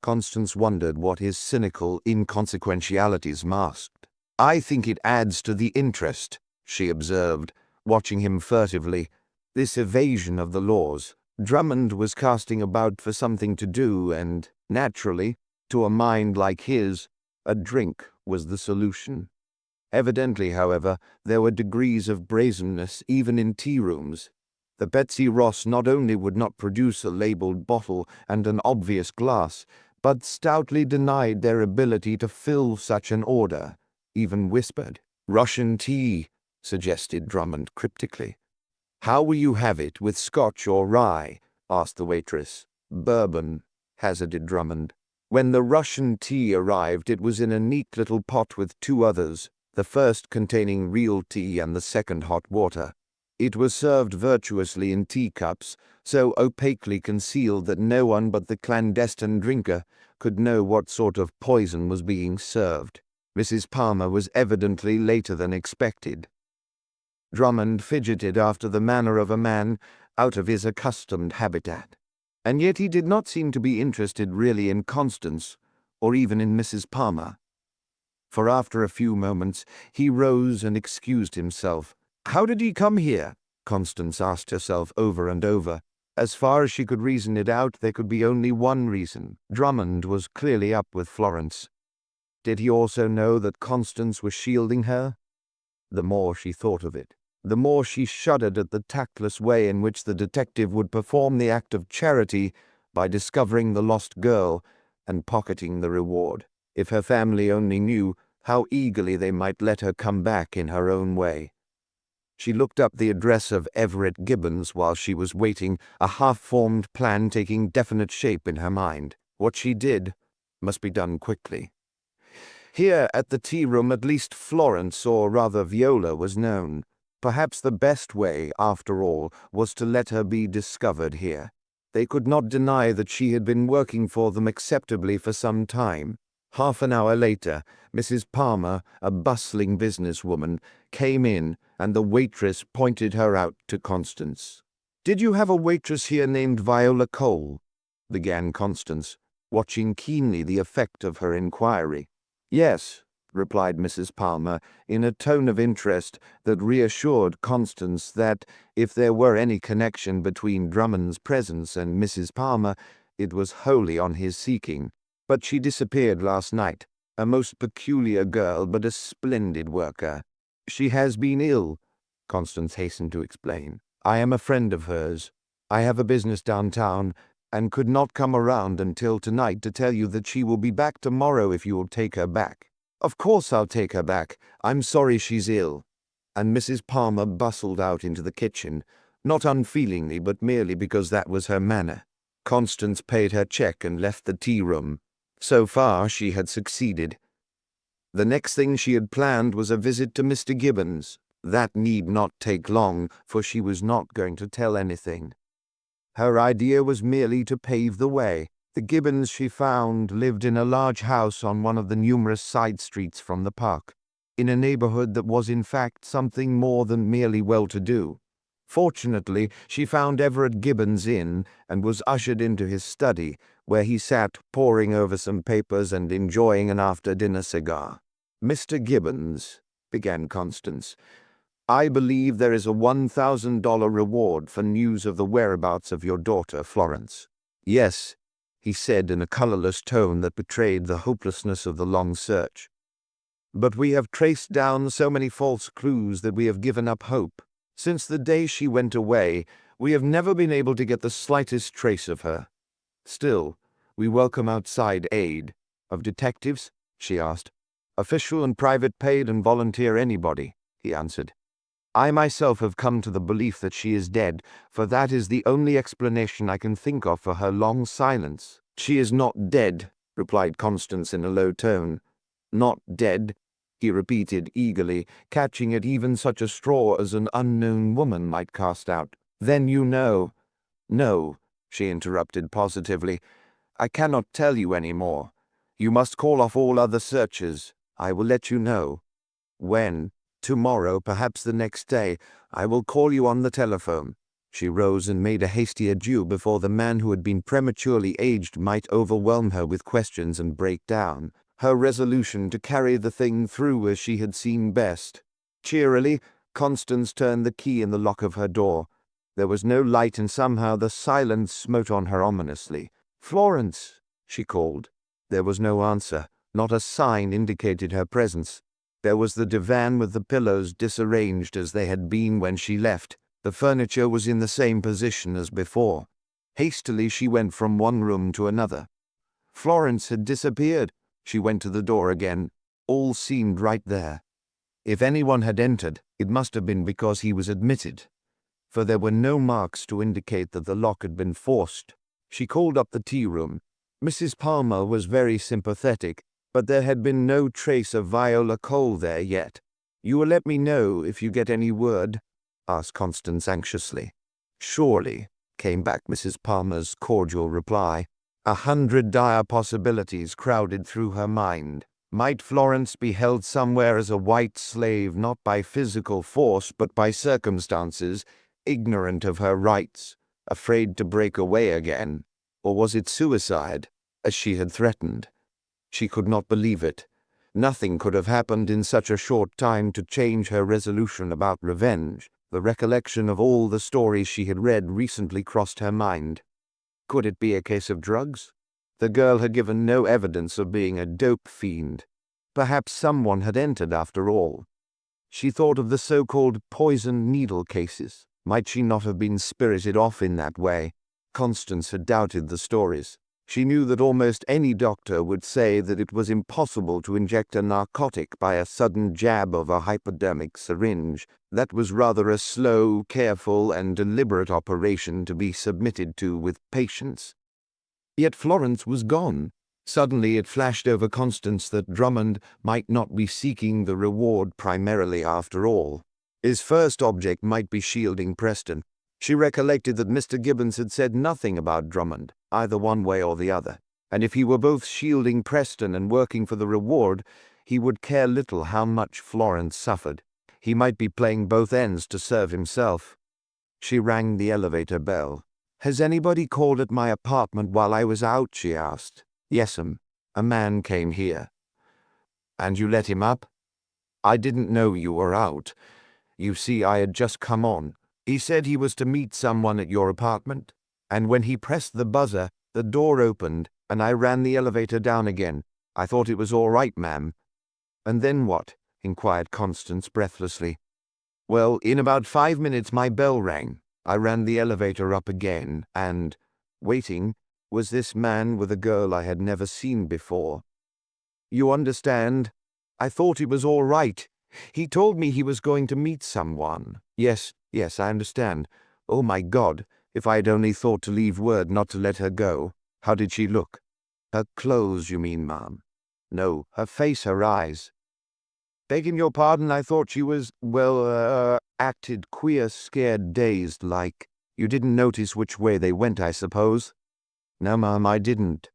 Constance wondered what his cynical inconsequentialities masked. "I think it adds to the interest," she observed, watching him furtively. "This evasion of the laws." Drummond was casting about for something to do, and, naturally, to a mind like his, a drink was the solution. Evidently, however, there were degrees of brazenness even in tea-rooms. The Betsy Ross not only would not produce a labeled bottle and an obvious glass, but stoutly denied their ability to fill such an order, even whispered. "Russian tea," suggested Drummond cryptically. "How will you have it, with scotch or rye?" asked the waitress. "Bourbon," hazarded Drummond. When the Russian tea arrived, it was in a neat little pot with two others, the first containing real tea and the second hot water. It was served virtuously in teacups, so opaquely concealed that no one but the clandestine drinker could know what sort of poison was being served. Mrs. Palmer was evidently later than expected. Drummond fidgeted after the manner of a man out of his accustomed habitat, and yet he did not seem to be interested really in Constance, or even in Mrs. Palmer. for after a few moments he rose and excused himself. How did he come here? Constance asked herself over and over. As far as she could reason it out, there could be only one reason. Drummond was clearly up with Florence. Did he also know that Constance was shielding her? The more she thought of it, the more she shuddered at the tactless way in which the detective would perform the act of charity by discovering the lost girl and pocketing the reward. If her family only knew how eagerly they might let her come back in her own way. She looked up the address of Everett Gibbons while she was waiting, a half-formed plan taking definite shape in her mind. What she did must be done quickly. Here at the tea room at least Florence, or rather Viola, was known. Perhaps the best way, after all, was to let her be discovered here. They could not deny that she had been working for them acceptably for some time. Half an hour later, Mrs. Palmer, a bustling businesswoman, came in, and the waitress pointed her out to Constance. "Did you have a waitress here named Viola Cole?" began Constance, watching keenly the effect of her inquiry. "Yes," replied Mrs. Palmer, in a tone of interest that reassured Constance that, if there were any connection between Drummond's presence and Mrs. Palmer, it was wholly on his seeking. "But she disappeared last night. A most peculiar girl, but a splendid worker." "She has been ill," Constance hastened to explain. "I am a friend of hers. I have a business downtown, and could not come around until tonight to tell you that she will be back tomorrow if you will take her back." "Of course I'll take her back. I'm sorry she's ill." And Mrs. Palmer bustled out into the kitchen, not unfeelingly, but merely because that was her manner. Constance paid her check and left the tea room. So far she had succeeded. The next thing she had planned was a visit to Mr. Gibbons. That need not take long, for she was not going to tell anything. Her idea was merely to pave the way. The Gibbons, she found, lived in a large house on one of the numerous side streets from the park, in a neighborhood that was in fact something more than merely well-to-do. Fortunately, she found Everett Gibbons in, and was ushered into his study, where he sat poring over some papers and enjoying an after-dinner cigar. "Mr. Gibbons," began Constance, "I believe there is a $1,000 reward for news of the whereabouts of your daughter, Florence." "Yes," he said in a colorless tone that betrayed the hopelessness of the long search. "But we have traced down so many false clues that we have given up hope. Since the day she went away, we have never been able to get the slightest trace of her. Still, we welcome outside aid." "Of detectives?" she asked. "Official and private, paid and volunteer, anybody," he answered. "I myself have come to the belief that she is dead, for that is the only explanation I can think of for her long silence." "She is not dead," replied Constance in a low tone. "Not dead," he repeated eagerly, catching at even such a straw as an unknown woman might cast out. "Then you know—" "No," she interrupted positively. "I cannot tell you any more. You must call off all other searches. I will let you know." "When?" "Tomorrow, perhaps the next day. I will call you on the telephone." She rose and made a hasty adieu before the man who had been prematurely aged might overwhelm her with questions and break down. Her resolution to carry the thing through as she had seen best. Cheerily, Constance turned the key in the lock of her door. There was no light, and somehow the silence smote on her ominously. "Florence," she called. There was no answer. Not a sign indicated her presence. There was the divan with the pillows disarranged as they had been when she left. The furniture was in the same position as before. Hastily she went from one room to another. Florence had disappeared. She went to the door again. All seemed right there. If anyone had entered, it must have been because he was admitted, for there were no marks to indicate that the lock had been forced. She called up the tea room. Mrs. Palmer was very sympathetic, but there had been no trace of Viola Cole there yet. "You will let me know if you get any word?" asked Constance anxiously. "Surely," came back Mrs. Palmer's cordial reply. 100 dire possibilities crowded through her mind. Might Florence be held somewhere as a white slave, not by physical force but by circumstances, ignorant of her rights, afraid to break away again? Or was it suicide, as she had threatened? She could not believe it. Nothing could have happened in such a short time to change her resolution about revenge. The recollection of all the stories she had read recently crossed her mind. Could it be a case of drugs? The girl had given no evidence of being a dope fiend. Perhaps someone had entered after all. She thought of the so-called poison needle cases. Might she not have been spirited off in that way? Constance had doubted the stories. She knew that almost any doctor would say that it was impossible to inject a narcotic by a sudden jab of a hypodermic syringe. That was rather a slow, careful, and deliberate operation to be submitted to with patience. Yet Florence was gone. Suddenly it flashed over Constance that Drummond might not be seeking the reward primarily after all. His first object might be shielding Preston. She recollected that Mr. Gibbons had said nothing about Drummond, either one way or the other, and if he were both shielding Preston and working for the reward, he would care little how much Florence suffered. He might be playing both ends to serve himself. She rang the elevator bell. "Has anybody called at my apartment while I was out?" she asked. "Yes'm. A man came here." "And you let him up?" "I didn't know you were out. You see, I had just come on. He said he was to meet someone at your apartment, and when he pressed the buzzer, the door opened, and I ran the elevator down again. I thought it was all right, ma'am." "And then what?" inquired Constance breathlessly. "Well, in about 5 minutes my bell rang. I ran the elevator up again, and, waiting, was this man with a girl I had never seen before. You understand? I thought it was all right. He told me he was going to meet someone. Yes, I understand. Oh my God, if I had only thought to leave word not to let her go. How did she look?" "Her clothes, you mean, ma'am?" "No, her face, her eyes." "Begging your pardon, I thought she was, acted queer, scared, dazed like. You didn't notice which way they went, I suppose?" "No, ma'am, I didn't."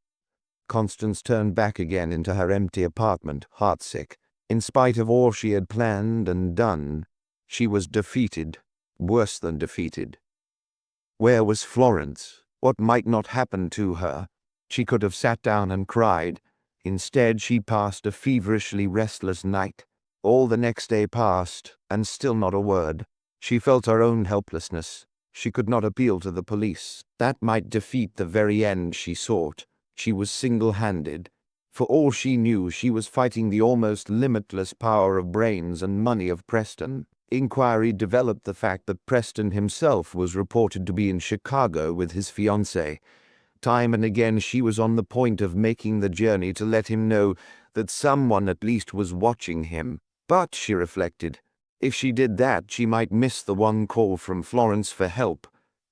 Constance turned back again into her empty apartment, heartsick. In spite of all she had planned and done, she was defeated, worse than defeated. Where was Florence? What might not happen to her? She could have sat down and cried. Instead, she passed a feverishly restless night. All the next day passed, and still not a word. She felt her own helplessness. She could not appeal to the police. That might defeat the very end she sought. She was single-handed. For all she knew, she was fighting the almost limitless power of brains and money of Preston. Inquiry developed the fact that Preston himself was reported to be in Chicago with his fiancée. Time and again she was on the point of making the journey to let him know that someone at least was watching him. But, she reflected, if she did that, she might miss the one call from Florence for help.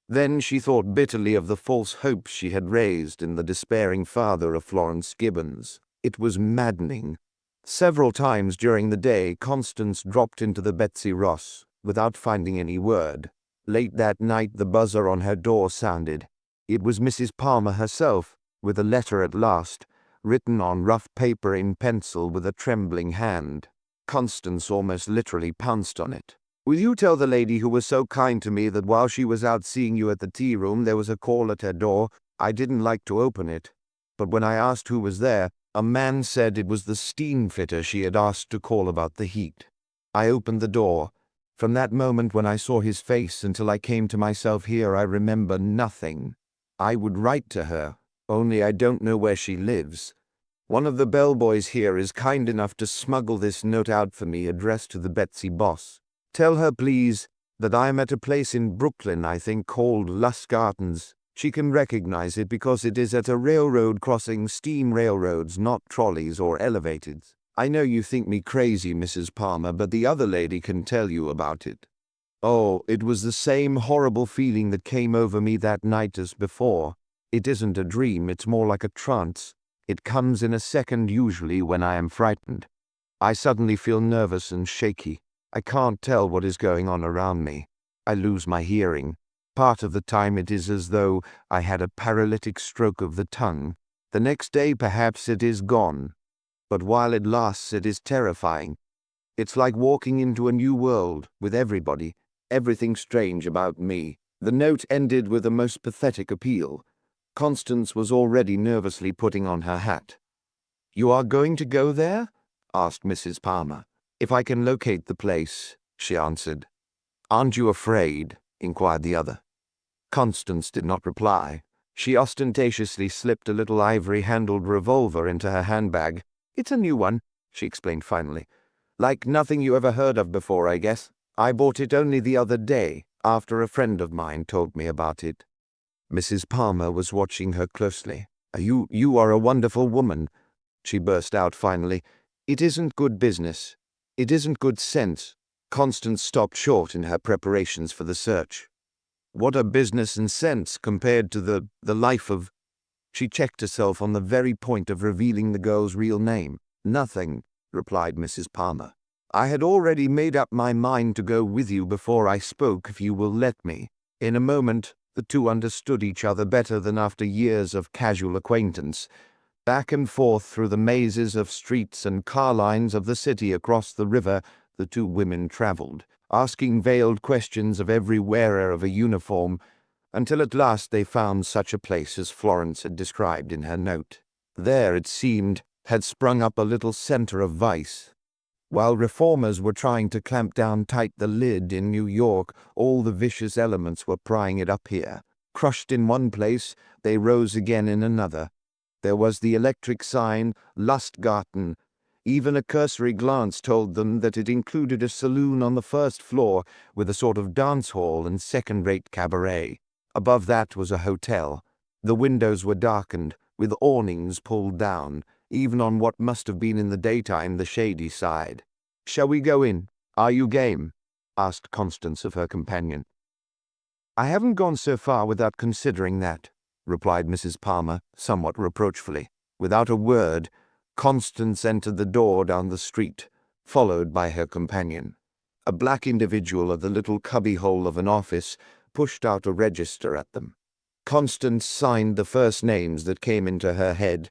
Then she thought bitterly of the false hopes she had raised in the despairing father of Florence Gibbons. It was maddening. Several times during the day, Constance dropped into the Betsy Ross, without finding any word. Late that night, the buzzer on her door sounded. It was Mrs. Palmer herself, with a letter at last, written on rough paper in pencil with a trembling hand. Constance almost literally pounced on it. "Will you tell the lady who was so kind to me that while she was out seeing you at the tea room there was a call at her door? I didn't like to open it, but when I asked who was there, a man said it was the steam fitter she had asked to call about the heat. I opened the door. From that moment when I saw his face until I came to myself here, I remember nothing. I would write to her, only I don't know where she lives. One of the bellboys here is kind enough to smuggle this note out for me, addressed to the Betsy boss. Tell her, please, that I am at a place in Brooklyn, I think, called Lusk Gardens. She can recognize it because it is at a railroad crossing steam railroads, not trolleys or elevateds. I know you think me crazy, Mrs. Palmer, but the other lady can tell you about it." Oh, it was the same horrible feeling that came over me that night as before. It isn't a dream, it's more like a trance. It comes in a second usually when I am frightened. I suddenly feel nervous and shaky. I can't tell what is going on around me. I lose my hearing. Part of the time it is as though I had a paralytic stroke of the tongue. The next day perhaps it is gone. But while it lasts it is terrifying. It's like walking into a new world, with everybody, everything strange about me. The note ended with a most pathetic appeal. Constance was already nervously putting on her hat. "You are going to go there?" asked Mrs. Palmer. "If I can locate the place," she answered. "Aren't you afraid?" inquired the other. Constance did not reply. She ostentatiously slipped a little ivory-handled revolver into her handbag. "It's a new one," she explained finally. "Like nothing you ever heard of before, I guess. I bought it only the other day, after a friend of mine told me about it." Mrs. Palmer was watching her closely. You are a wonderful woman," she burst out finally. "It isn't good business. It isn't good sense." Constance stopped short in her preparations for the search. What are business and sense compared to the life of... She checked herself on the very point of revealing the girl's real name. "Nothing," replied Mrs. Palmer. "I had already made up my mind to go with you before I spoke, if you will let me." In a moment, the two understood each other better than after years of casual acquaintance. Back and forth through the mazes of streets and car lines of the city across the river, the two women traveled, asking veiled questions of every wearer of a uniform, until at last they found such a place as Florence had described in her note. There, it seemed, had sprung up a little center of vice. While reformers were trying to clamp down tight the lid in New York, all the vicious elements were prying it up here. Crushed in one place, they rose again in another. There was the electric sign, Lustgarten. Even a cursory glance told them that it included a saloon on the first floor with a sort of dance hall and second-rate cabaret. Above that was a hotel. The windows were darkened, with awnings pulled down, even on what must have been in the daytime the shady side. "Shall we go in? Are you game?" asked Constance of her companion. "I haven't gone so far without considering that," replied Mrs. Palmer, somewhat reproachfully. Without a word, Constance entered the door down the street, followed by her companion. A black individual of the little cubbyhole of an office pushed out a register at them. Constance signed the first names that came into her head,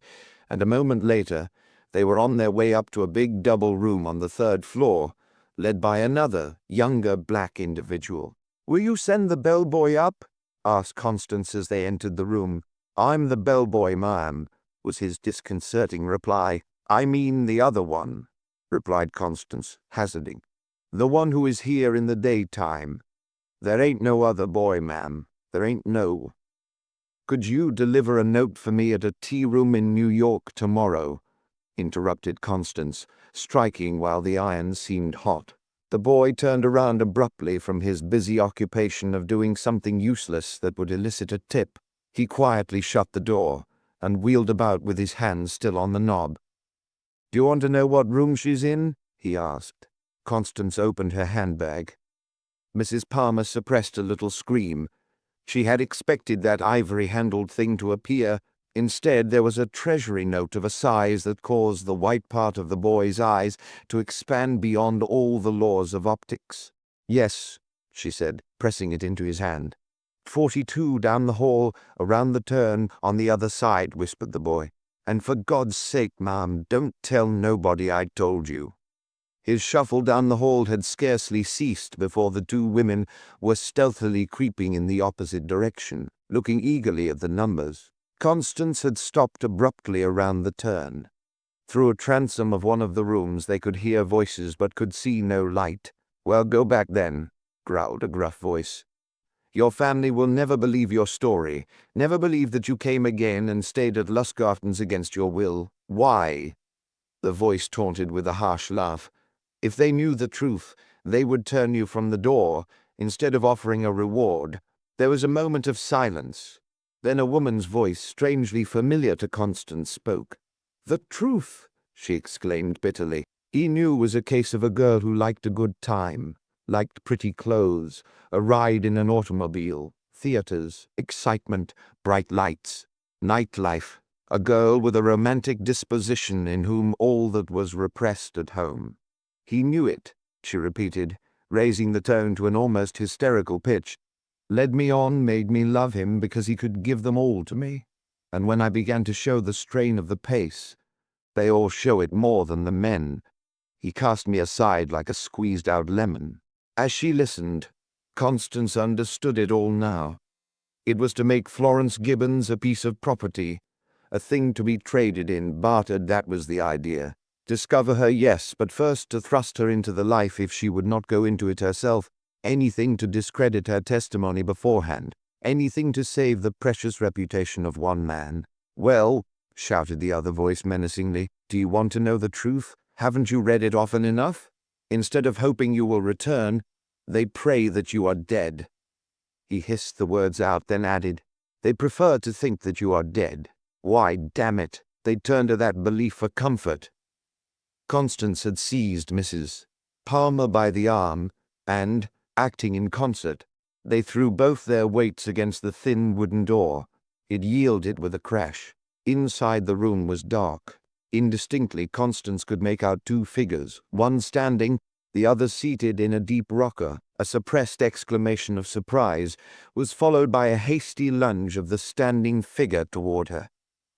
and a moment later they were on their way up to a big double room on the third floor, led by another, younger black individual. "Will you send the bellboy up?" asked Constance as they entered the room. "I'm the bellboy, ma'am," was his disconcerting reply. "I mean the other one," replied Constance, hazarding. "The one who is here in the daytime. There ain't no other boy, ma'am. There ain't no." "Could you deliver a note for me at a tea-room in New York tomorrow?" interrupted Constance, striking while the iron seemed hot. The boy turned around abruptly from his busy occupation of doing something useless that would elicit a tip. He quietly shut the door and wheeled about with his hand still on the knob. "Do you want to know what room she's in?" he asked. Constance opened her handbag. Mrs. Palmer suppressed a little scream. She had expected that ivory-handled thing to appear. Instead, there was a treasury note of a size that caused the white part of the boy's eyes to expand beyond all the laws of optics. "Yes," she said, pressing it into his hand. 42 down the hall, around the turn, on the other side," whispered the boy. "And for God's sake, ma'am, don't tell nobody I told you." His shuffle down the hall had scarcely ceased before the two women were stealthily creeping in the opposite direction, looking eagerly at the numbers. Constance had stopped abruptly around the turn. Through a transom of one of the rooms they could hear voices but could see no light. "Well, go back then," growled a gruff voice. "Your family will never believe your story, never believe that you came again and stayed at Lustgarten's against your will. Why?" The voice taunted with a harsh laugh. "If they knew the truth, they would turn you from the door, instead of offering a reward." There was a moment of silence. Then a woman's voice, strangely familiar to Constance, spoke. "The truth!" she exclaimed bitterly. He knew it was a case of a girl who liked a good time, liked pretty clothes, a ride in an automobile, theaters, excitement, bright lights, nightlife, a girl with a romantic disposition in whom all that was repressed at home. "He knew it," she repeated, raising the tone to an almost hysterical pitch. "Led me on, made me love him because he could give them all to me. And when I began to show the strain of the pace, they all show it more than the men. He cast me aside like a squeezed-out lemon." As she listened, Constance understood it all now. It was to make Florence Gibbons a piece of property, a thing to be traded in, bartered, that was the idea. Discover her, yes, but first to thrust her into the life if she would not go into it herself. Anything to discredit her testimony beforehand. Anything to save the precious reputation of one man. Well, shouted the other voice menacingly, do you want to know the truth? Haven't you read it often enough? Instead of hoping you will return, they pray that you are dead. He hissed the words out, then added, they prefer to think that you are dead. Why, damn it, they turn to that belief for comfort. Constance had seized Mrs. Palmer by the arm, and, acting in concert, they threw both their weights against the thin wooden door. It yielded with a crash. Inside the room was dark. Indistinctly, Constance could make out two figures, one standing, the other seated in a deep rocker. A suppressed exclamation of surprise was followed by a hasty lunge of the standing figure toward her.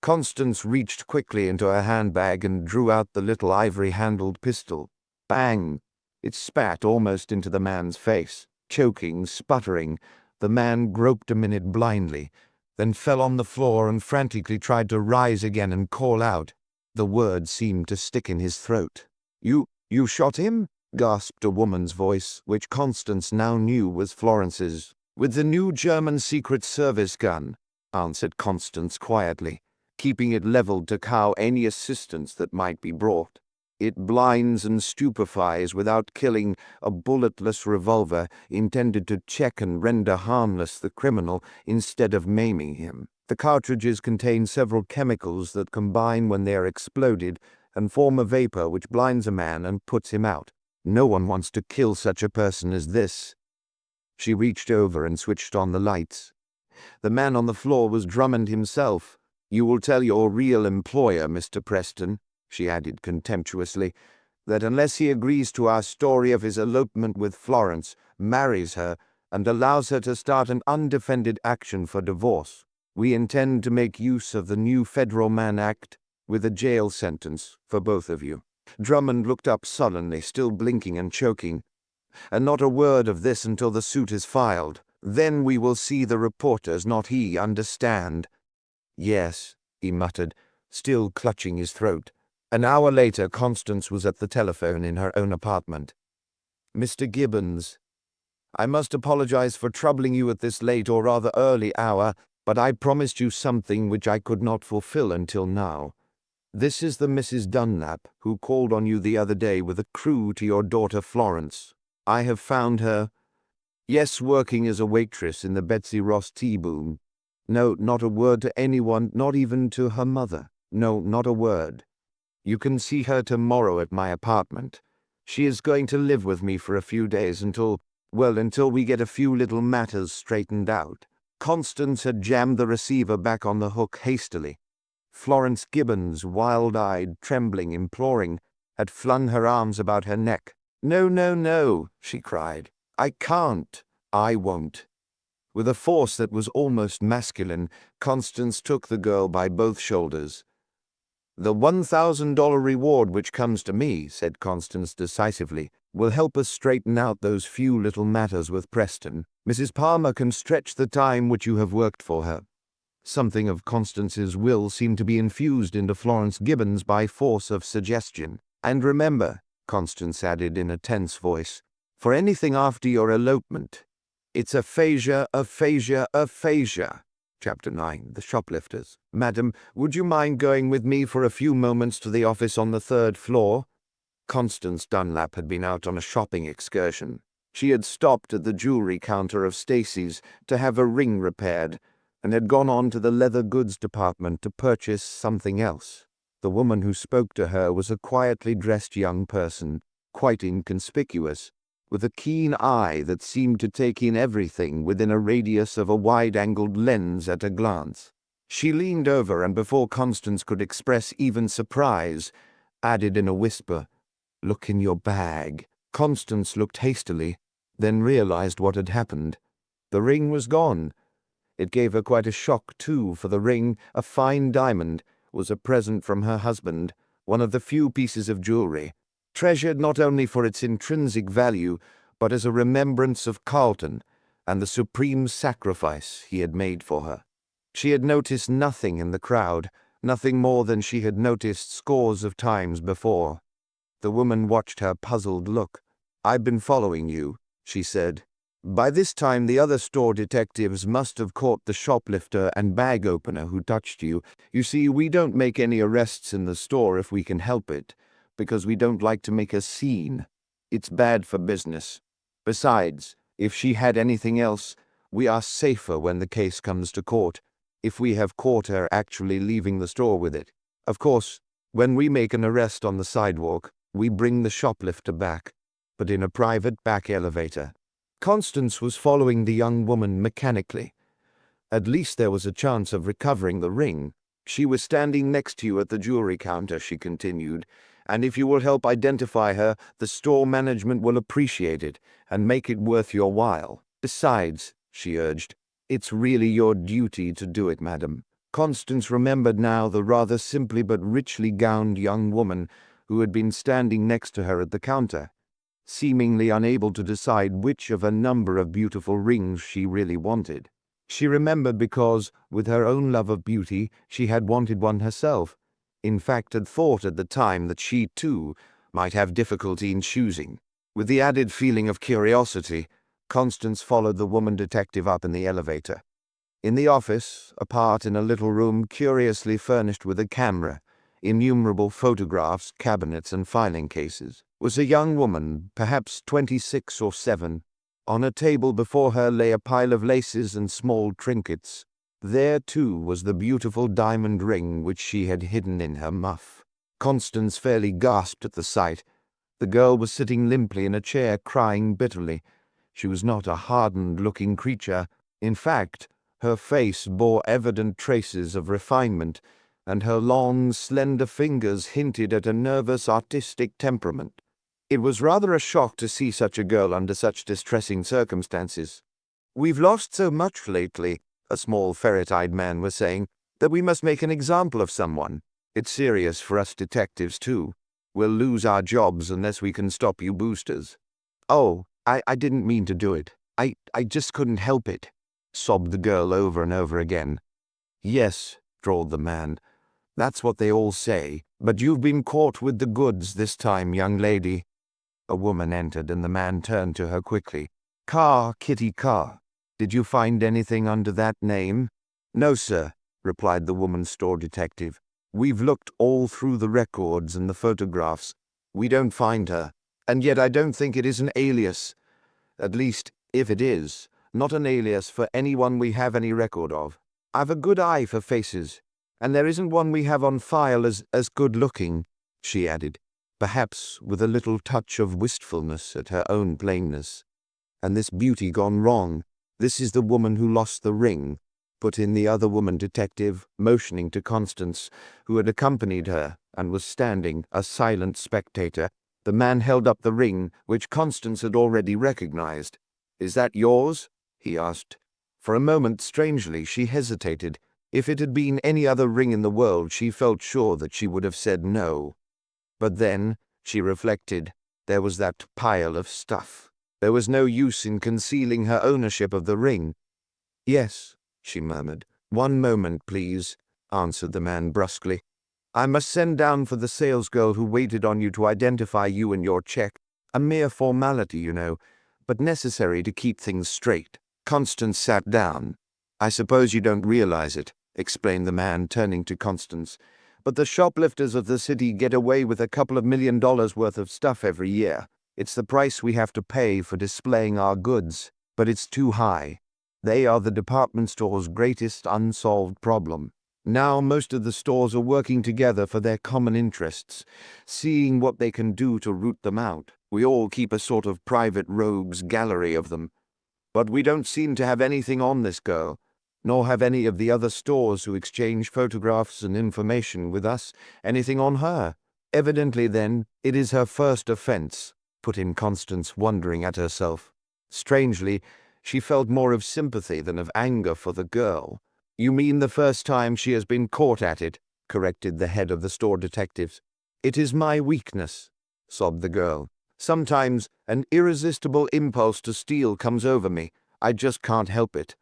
Constance reached quickly into her handbag and drew out the little ivory-handled pistol. Bang! It spat almost into the man's face. Choking, sputtering, the man groped a minute blindly, then fell on the floor and frantically tried to rise again and call out. The words seemed to stick in his throat. You shot him?" gasped a woman's voice, which Constance now knew was Florence's. "With the new German Secret Service gun," answered Constance quietly, keeping it leveled to cow any assistance that might be brought. "It blinds and stupefies without killing, a bulletless revolver intended to check and render harmless the criminal instead of maiming him. The cartridges contain several chemicals that combine when they are exploded and form a vapor which blinds a man and puts him out. No one wants to kill such a person as this." She reached over and switched on the lights. The man on the floor was Drummond himself. "You will tell your real employer, Mr. Preston," she added contemptuously, "that unless he agrees to our story of his elopement with Florence, marries her, and allows her to start an undefended action for divorce, we intend to make use of the new Federal Mann Act with a jail sentence for both of you." Drummond looked up sullenly, still blinking and choking. "And not a word of this until the suit is filed. Then we will see the reporters, not he, understand?" "Yes," he muttered, still clutching his throat. An hour later, Constance was at the telephone in her own apartment. "Mr. Gibbons, I must apologize for troubling you at this late or rather early hour, but I promised you something which I could not fulfill until now. This is the Mrs. Dunlap who called on you the other day with a clue to your daughter Florence. I have found her, yes, working as a waitress in the Betsy Ross tea boom. No, not a word to anyone, not even to her mother. No, not a word. You can see her tomorrow at my apartment. She is going to live with me for a few days until we get a few little matters straightened out." Constance had jammed the receiver back on the hook hastily. Florence Gibbons, wild-eyed, trembling, imploring, had flung her arms about her neck. "No, no, no," she cried. "I can't. I won't." With a force that was almost masculine, Constance took the girl by both shoulders. "The $1,000 reward which comes to me," said Constance decisively, "will help us straighten out those few little matters with Preston. Mrs. Palmer can stretch the time which you have worked for her." Something of Constance's will seemed to be infused into Florence Gibbons by force of suggestion. "And remember," Constance added in a tense voice, "for anything after your elopement, it's aphasia, aphasia, aphasia." Chapter 9. The Shoplifters. "Madam, would you mind going with me for a few moments to the office on the 3rd floor?" Constance Dunlap had been out on a shopping excursion. She had stopped at the jewelry counter of Stacy's to have a ring repaired, and had gone on to the leather goods department to purchase something else. The woman who spoke to her was a quietly dressed young person, quite inconspicuous, with a keen eye that seemed to take in everything within a radius of a wide-angled lens at a glance. She leaned over and before Constance could express even surprise, added in a whisper, "Look in your bag." Constance looked hastily, then realized what had happened. The ring was gone. It gave her quite a shock, too, for the ring, a fine diamond, was a present from her husband, one of the few pieces of jewelry, treasured not only for its intrinsic value, but as a remembrance of Carlton and the supreme sacrifice he had made for her. She had noticed nothing in the crowd, nothing more than she had noticed scores of times before. The woman watched her puzzled look. "I've been following you," she said. By this time the other store detectives must have caught the shoplifter and bag opener who touched you. You see, we don't make any arrests in the store if we can help it, because we don't like to make a scene. It's bad for business. Besides, if she had anything else, we are safer when the case comes to court, if we have caught her actually leaving the store with it. Of course, when we make an arrest on the sidewalk, we bring the shoplifter back, but in a private back elevator. Constance was following the young woman mechanically. At least there was a chance of recovering the ring. "She was standing next to you at the jewelry counter," she continued, "and if you will help identify her, the store management will appreciate it and make it worth your while. Besides," she urged, "it's really your duty to do it, madam." Constance remembered now the rather simply but richly gowned young woman who had been standing next to her at the counter, seemingly unable to decide which of a number of beautiful rings she really wanted. She remembered because, with her own love of beauty, she had wanted one herself. In fact, had thought at the time that she, too, might have difficulty in choosing. With the added feeling of curiosity, Constance followed the woman detective up in the elevator. In the office, apart in a little room curiously furnished with a camera, innumerable photographs, cabinets, and filing cases, was a young woman, perhaps 26 or 7. On a table before her lay a pile of laces and small trinkets. There, too, was the beautiful diamond ring which she had hidden in her muff. Constance fairly gasped at the sight. The girl was sitting limply in a chair, crying bitterly. She was not a hardened-looking creature. In fact, her face bore evident traces of refinement, and her long, slender fingers hinted at a nervous, artistic temperament. It was rather a shock to see such a girl under such distressing circumstances. "We've lost so much lately," a small ferret-eyed man was saying, "that we must make an example of someone. It's serious for us detectives, too. We'll lose our jobs unless we can stop you boosters." "Oh, I didn't mean to do it. I just couldn't help it," sobbed the girl over and over again. "Yes," drawled the man, "that's what they all say, but you've been caught with the goods this time, young lady." A woman entered, and the man turned to her quickly. "Carr, Kitty Carr. Did you find anything under that name?" "No, sir," replied the woman's store detective. "We've looked all through the records and the photographs. We don't find her. And yet I don't think it is an alias. At least, if it is, not an alias for anyone we have any record of. I've a good eye for faces, and there isn't one we have on file as good-looking," she added, perhaps with a little touch of wistfulness at her own plainness. "And this beauty gone wrong. This is the woman who lost the ring," put in the other woman detective, motioning to Constance, who had accompanied her and was standing, a silent spectator. The man held up the ring, which Constance had already recognized. "Is that yours?" he asked. For a moment, strangely, she hesitated. If it had been any other ring in the world, she felt sure that she would have said no. But then, she reflected, there was that pile of stuff. There was no use in concealing her ownership of the ring. "Yes," she murmured. "One moment, please," answered the man brusquely. "I must send down for the salesgirl who waited on you to identify you and your check. A mere formality, you know, but necessary to keep things straight." Constance sat down. "I suppose you don't realize it," explained the man, turning to Constance, "but the shoplifters of the city get away with a couple of $1 million worth of stuff every year. It's the price we have to pay for displaying our goods, but it's too high. They are the department store's greatest unsolved problem. Now most of the stores are working together for their common interests, seeing what they can do to root them out. We all keep a sort of private rogues gallery of them. But we don't seem to have anything on this girl, nor have any of the other stores who exchange photographs and information with us anything on her. Evidently, then, it is her first offense," put in Constance, wondering at herself. Strangely, she felt more of sympathy than of anger for the girl. "You mean the first time she has been caught at it," corrected the head of the store detectives. "It is my weakness," sobbed the girl. "Sometimes an irresistible impulse to steal comes over me. I just can't help it."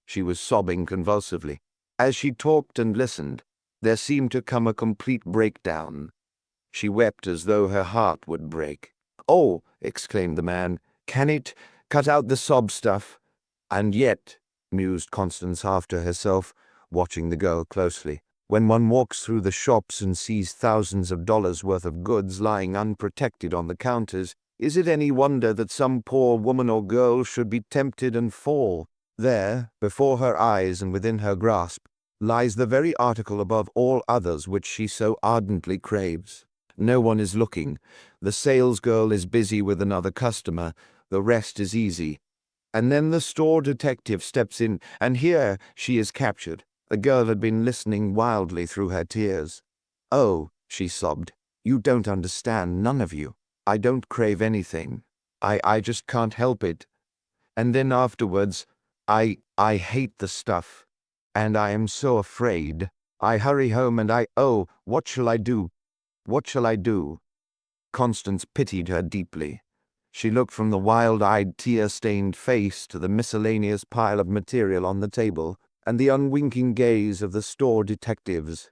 She was sobbing convulsively. As she talked and listened, there seemed to come a complete breakdown. She wept as though her heart would break. "Oh," exclaimed the man, "can it cut out the sob stuff?" "And yet," mused Constance half to herself, watching the girl closely, "when one walks through the shops and sees thousands of dollars worth of goods lying unprotected on the counters, is it any wonder that some poor woman or girl should be tempted and fall? There, before her eyes and within her grasp, lies the very article above all others which she so ardently craves. No one is looking. The salesgirl is busy with another customer. The rest is easy. And then the store detective steps in, and here she is captured." The girl had been listening wildly through her tears. "Oh," she sobbed, "you don't understand, none of you. I don't crave anything. I just can't help it. And then afterwards, I hate the stuff. And I am so afraid. I hurry home and oh, what shall I do? What shall I do?" Constance pitied her deeply. She looked from the wild-eyed, tear-stained face to the miscellaneous pile of material on the table, and the unwinking gaze of the store detectives.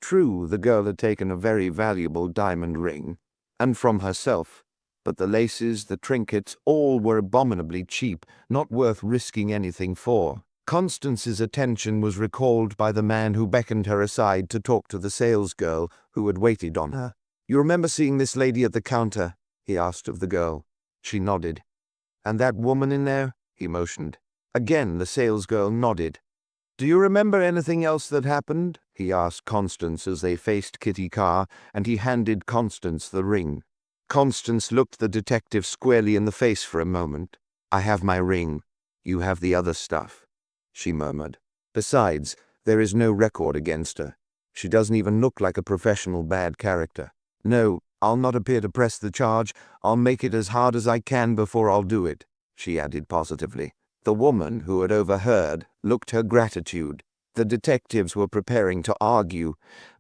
True, the girl had taken a very valuable diamond ring, and from herself, but the laces, the trinkets, all were abominably cheap, not worth risking anything for. Constance's attention was recalled by the man who beckoned her aside to talk to the salesgirl who had waited on her. "You remember seeing this lady at the counter?" he asked of the girl. She nodded. "And that woman in there?" he motioned. Again the salesgirl nodded. "Do you remember anything else that happened?" he asked Constance as they faced Kitty Carr, and he handed Constance the ring. Constance looked the detective squarely in the face for a moment. "I have my ring. You have the other stuff," she murmured. "Besides, there is no record against her. She doesn't even look like a professional bad character. No, I'll not appear to press the charge. I'll make it as hard as I can before I'll do it," she added positively. The woman, who had overheard, looked her gratitude. The detectives were preparing to argue.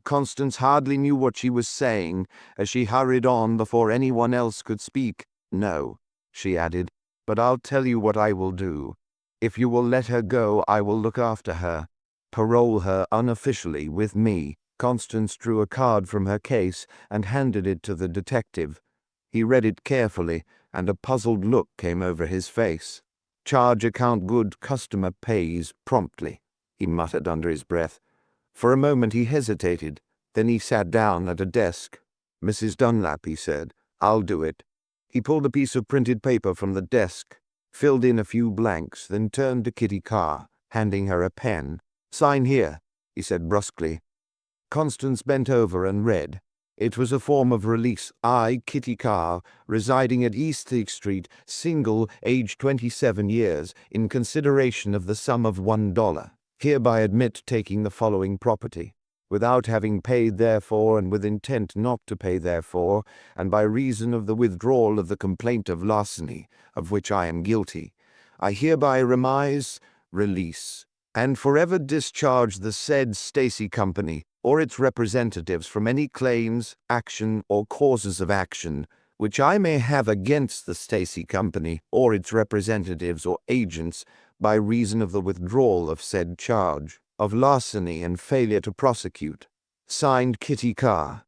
Constance hardly knew what she was saying as she hurried on before anyone else could speak. "No," she added, "but I'll tell you what I will do. If you will let her go, I will look after her. Parole her unofficially with me." Constance drew a card from her case and handed it to the detective. He read it carefully, and a puzzled look came over his face. "Charge account good, customer pays promptly," he muttered under his breath. For a moment he hesitated, then he sat down at a desk. "Mrs. Dunlap," he said, "I'll do it." He pulled a piece of printed paper from the desk, filled in a few blanks, then turned to Kitty Carr, handing her a pen. "Sign here," he said brusquely. Constance bent over and read. It was a form of release. "I, Kitty Carr, residing at East Street, single, age 27 years, in consideration of the sum of $1, hereby admit taking the following property, without having paid therefor and with intent not to pay therefor, and by reason of the withdrawal of the complaint of larceny, of which I am guilty, I hereby release, and forever discharge the said Stacy Company, or its representatives from any claims, action, or causes of action, which I may have against the Stacy Company, or its representatives or agents, by reason of the withdrawal of said charge, of larceny and failure to prosecute. Signed, Kitty Carr."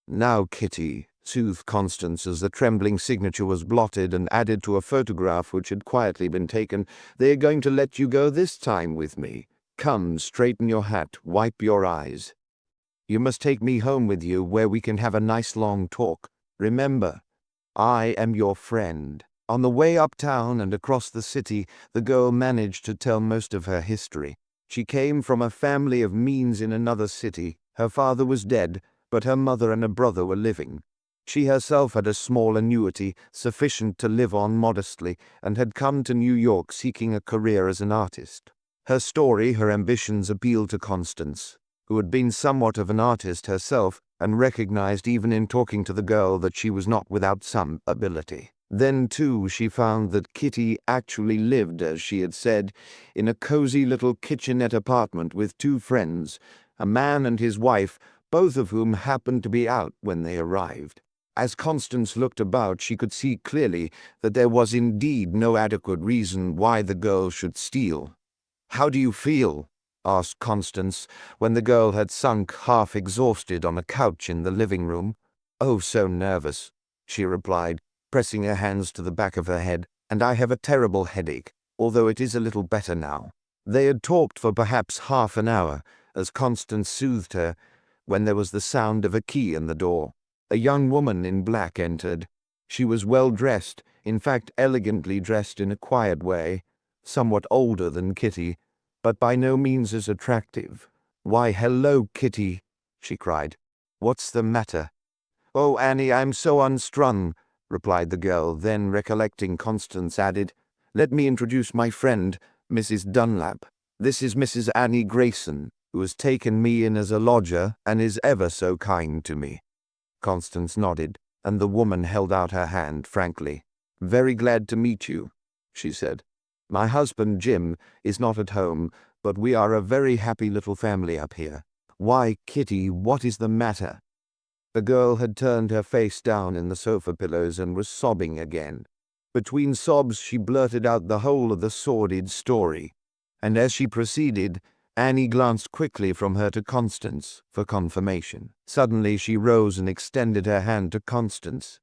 "Now, Kitty," soothed Constance as the trembling signature was blotted and added to a photograph which had quietly been taken, "they are going to let you go this time with me. Come, straighten your hat, wipe your eyes. You must take me home with you where we can have a nice long talk. Remember, I am your friend." On the way uptown and across the city, the girl managed to tell most of her history. She came from a family of means in another city. Her father was dead, but her mother and a brother were living. She herself had a small annuity, sufficient to live on modestly, and had come to New York seeking a career as an artist. Her story, her ambitions appealed to Constance, who had been somewhat of an artist herself, and recognized even in talking to the girl that she was not without some ability. Then, too, she found that Kitty actually lived, as she had said, in a cozy little kitchenette apartment with two friends, a man and his wife, both of whom happened to be out when they arrived. As Constance looked about, she could see clearly that there was indeed no adequate reason why the girl should steal. "How do you feel?" asked Constance, when the girl had sunk half-exhausted on a couch in the living room. "Oh, so nervous," she replied, pressing her hands to the back of her head, "and I have a terrible headache, although it is a little better now." They had talked for perhaps half an hour, as Constance soothed her, when there was the sound of a key in the door. A young woman in black entered. She was well dressed, in fact elegantly dressed in a quiet way, somewhat older than Kitty, but by no means as attractive. "Why, hello, Kitty," she cried. "What's the matter?" "Oh, Annie, I'm so unstrung," replied the girl, then, recollecting Constance, added, "Let me introduce my friend, Mrs. Dunlap. This is Mrs. Annie Grayson, who has taken me in as a lodger and is ever so kind to me." Constance nodded, and the woman held out her hand frankly. "Very glad to meet you," she said. "My husband, Jim, is not at home, but we are a very happy little family up here. Why, Kitty, what is the matter?" The girl had turned her face down in the sofa pillows and was sobbing again. Between sobs she blurted out the whole of the sordid story, and as she proceeded, Annie glanced quickly from her to Constance for confirmation. Suddenly she rose and extended her hand to Constance.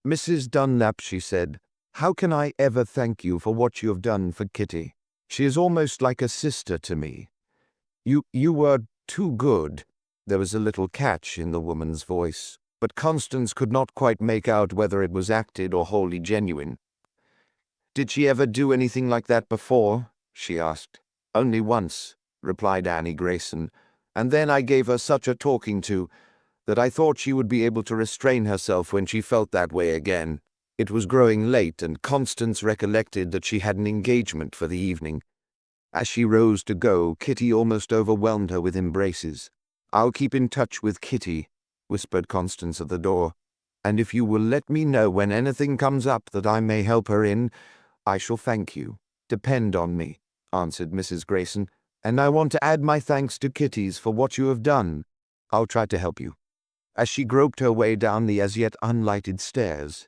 "Mrs. Dunlap," she said, "how can I ever thank you for what you have done for Kitty? She is almost like a sister to me. You were too good." There was a little catch in the woman's voice, but Constance could not quite make out whether it was acted or wholly genuine. "Did she ever do anything like that before?" she asked. "Only once," replied Annie Grayson, "and then I gave her such a talking to that I thought she would be able to restrain herself when she felt that way again." It was growing late, and Constance recollected that she had an engagement for the evening. As she rose to go, Kitty almost overwhelmed her with embraces. "I'll keep in touch with Kitty," whispered Constance at the door, "and if you will let me know when anything comes up that I may help her in, I shall thank you." "Depend on me," answered Mrs. Grayson, "and I want to add my thanks to Kitty's for what you have done. I'll try to help you." As she groped her way down the as yet unlighted stairs,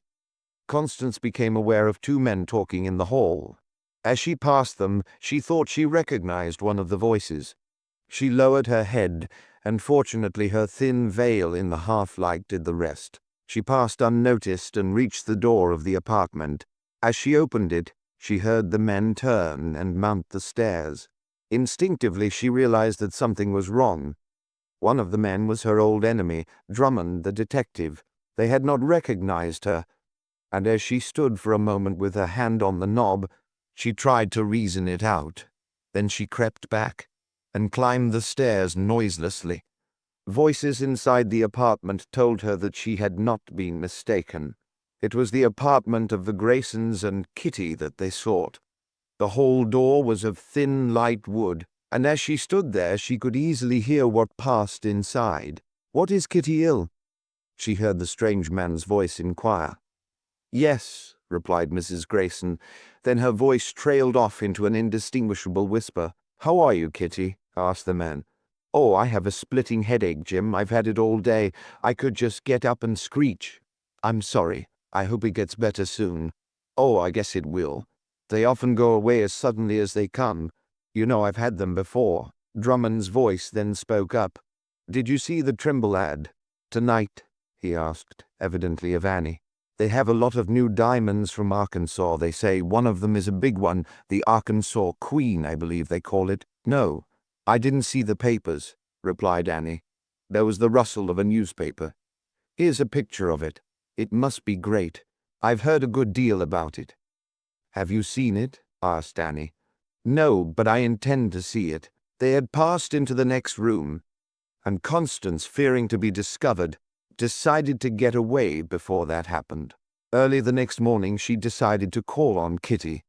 Constance became aware of two men talking in the hall. As she passed them, she thought she recognized one of the voices. She lowered her head, and fortunately her thin veil in the half-light did the rest. She passed unnoticed and reached the door of the apartment. As she opened it, she heard the men turn and mount the stairs. Instinctively she realized that something was wrong. One of the men was her old enemy, Drummond the detective. They had not recognized her, and as she stood for a moment with her hand on the knob, she tried to reason it out. Then she crept back and climbed the stairs noiselessly. Voices inside the apartment told her that she had not been mistaken. It was the apartment of the Graysons and Kitty that they sought. The hall door was of thin, light wood, and as she stood there she could easily hear what passed inside. "What, is Kitty ill?" she heard the strange man's voice inquire. "Yes," replied Mrs. Grayson. Then her voice trailed off into an indistinguishable whisper. "How are you, Kitty?" asked the man. "Oh, I have a splitting headache, Jim. I've had it all day. I could just get up and screech." "I'm sorry. I hope it gets better soon." "Oh, I guess it will. They often go away as suddenly as they come. You know, I've had them before." Drummond's voice then spoke up. "Did you see the Trimble ad tonight?" he asked, evidently of Annie. "They have a lot of new diamonds from Arkansas. They say one of them is a big one, the Arkansas Queen, I believe they call it." "No, I didn't see the papers," replied Annie. "There was the rustle of a newspaper. Here's a picture of it. It must be great. I've heard a good deal about it." "Have you seen it?" asked Annie. "No, but I intend to see it." They had passed into the next room, and Constance, fearing to be discovered, decided to get away before that happened. Early the next morning she decided to call on Kitty,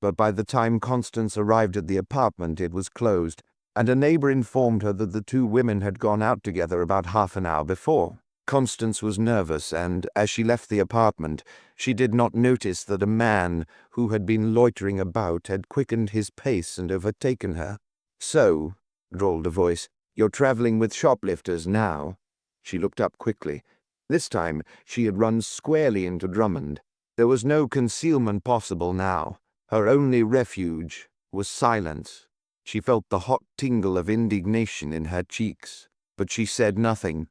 but by the time Constance arrived at the apartment it was closed, and a neighbor informed her that the two women had gone out together about half an hour before. Constance was nervous, and as she left the apartment, she did not notice that a man who had been loitering about had quickened his pace and overtaken her. "So," drawled a voice, "you're traveling with shoplifters now?" She looked up quickly. This time she had run squarely into Drummond. There was no concealment possible now. Her only refuge was silence. She felt the hot tingle of indignation in her cheeks, but she said nothing.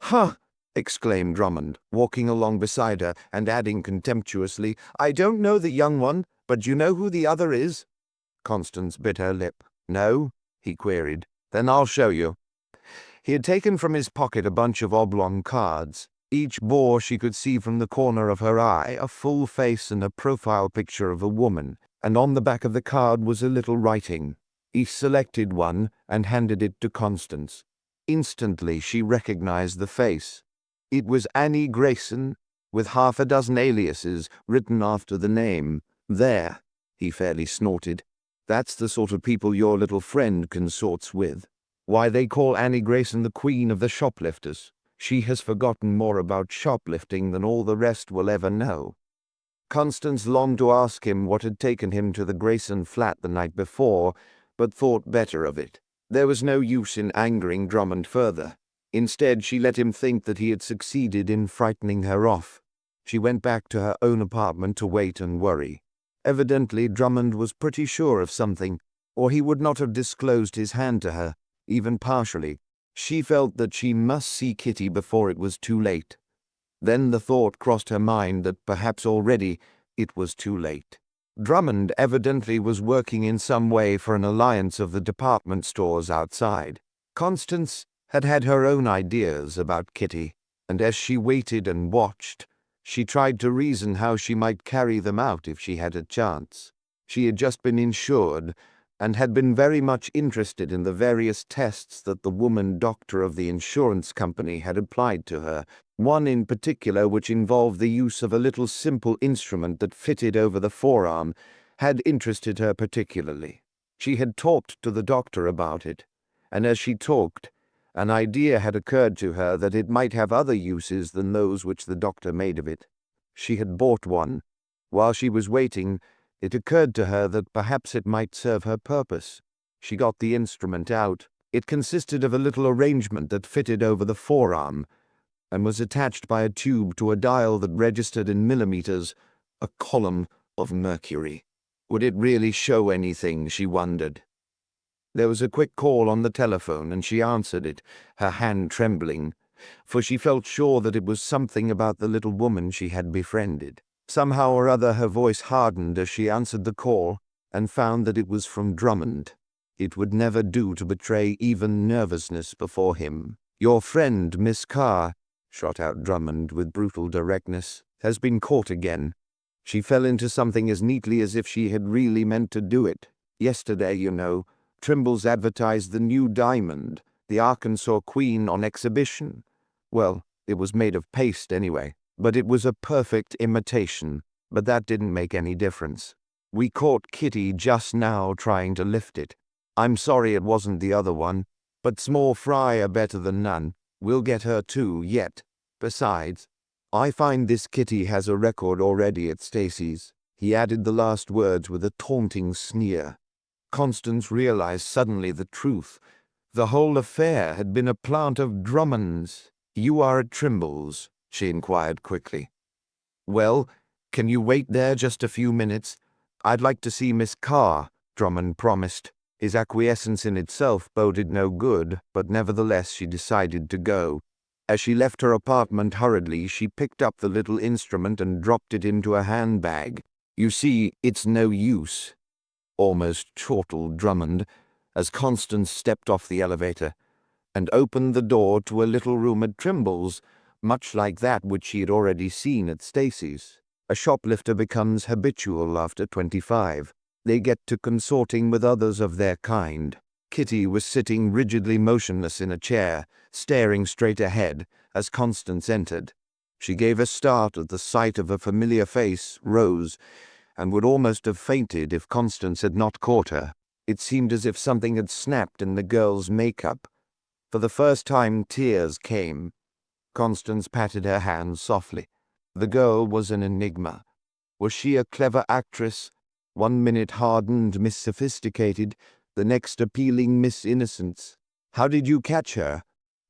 "Huh!" exclaimed Drummond, walking along beside her and adding contemptuously, "I don't know the young one, but you know who the other is?" Constance bit her lip. "No?" he queried. "Then I'll show you." He had taken from his pocket a bunch of oblong cards. Each bore, she could see from the corner of her eye, a full face and a profile picture of a woman, and on the back of the card was a little writing. He selected one and handed it to Constance. Instantly she recognized the face. It was Annie Grayson, with half a dozen aliases written after the name. "There," he fairly snorted. "That's the sort of people your little friend consorts with. Why, they call Annie Grayson the queen of the shoplifters. She has forgotten more about shoplifting than all the rest will ever know." Constance longed to ask him what had taken him to the Grayson flat the night before, but thought better of it. There was no use in angering Drummond further. Instead, she let him think that he had succeeded in frightening her off. She went back to her own apartment to wait and worry. Evidently, Drummond was pretty sure of something, or he would not have disclosed his hand to her, even partially. She felt that she must see Kitty before it was too late. Then the thought crossed her mind that perhaps already it was too late. Drummond evidently was working in some way for an alliance of the department stores outside. Constance had had her own ideas about Kitty, and as she waited and watched, she tried to reason how she might carry them out if she had a chance. She had just been insured, and had been very much interested in the various tests that the woman doctor of the insurance company had applied to her, one in particular which involved the use of a little simple instrument that fitted over the forearm, had interested her particularly. She had talked to the doctor about it, and as she talked, an idea had occurred to her that it might have other uses than those which the doctor made of it. She had bought one. While she was waiting, it occurred to her that perhaps it might serve her purpose. She got the instrument out. It consisted of a little arrangement that fitted over the forearm, and was attached by a tube to a dial that registered in millimeters a column of mercury. Would it really show anything, she wondered. There was a quick call on the telephone, and she answered it, her hand trembling, for she felt sure that it was something about the little woman she had befriended. Somehow or other her voice hardened as she answered the call, and found that it was from Drummond. It would never do to betray even nervousness before him. "Your friend, Miss Carr," shot out Drummond with brutal directness, "has been caught again. She fell into something as neatly as if she had really meant to do it. Yesterday, you know, Trimble's advertised the new diamond, the Arkansas Queen, on exhibition. Well, it was made of paste anyway, but it was a perfect imitation, but that didn't make any difference. We caught Kitty just now trying to lift it. I'm sorry it wasn't the other one, but small fry are better than none. We'll get her too, yet. Besides, I find this Kitty has a record already at Stacy's." He added the last words with a taunting sneer. Constance realized suddenly the truth. The whole affair had been a plant of Drummond's. "You are at Trimble's?" she inquired quickly. "Well, can you wait there just a few minutes? I'd like to see Miss Carr," Drummond promised. His acquiescence in itself boded no good, but nevertheless she decided to go. As she left her apartment hurriedly, she picked up the little instrument and dropped it into a handbag. "You see, it's no use," almost chortled Drummond, as Constance stepped off the elevator and opened the door to a little room at Trimble's, much like that which she had already seen at Stacy's. A shoplifter becomes habitual after 25. They get to consorting with others of their kind. Kitty was sitting rigidly motionless in a chair, staring straight ahead, as Constance entered. She gave a start at the sight of a familiar face, rose, and would almost have fainted if Constance had not caught her. It seemed as if something had snapped in the girl's makeup. For the first time tears came. Constance patted her hand softly. The girl was an enigma. Was she a clever actress? 1 minute hardened Miss Sophisticated, the next appealing Miss Innocence. "How did you catch her?"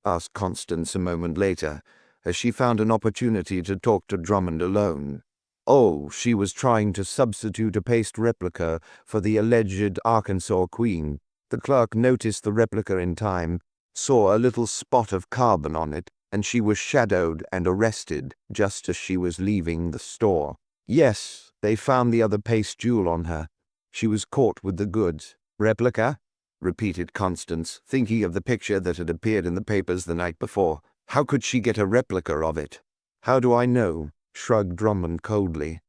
asked Constance a moment later, as she found an opportunity to talk to Drummond alone. "Oh, she was trying to substitute a paste replica for the alleged Arkansas Queen. The clerk noticed the replica in time, saw a little spot of carbon on it, and she was shadowed and arrested just as she was leaving the store. Yes, they found the other paste jewel on her. She was caught with the goods. Replica? Repeated Constance, thinking of the picture that had appeared in the papers the night before. How could she get a replica of it? How do I know? Shrugged Drummond coldly.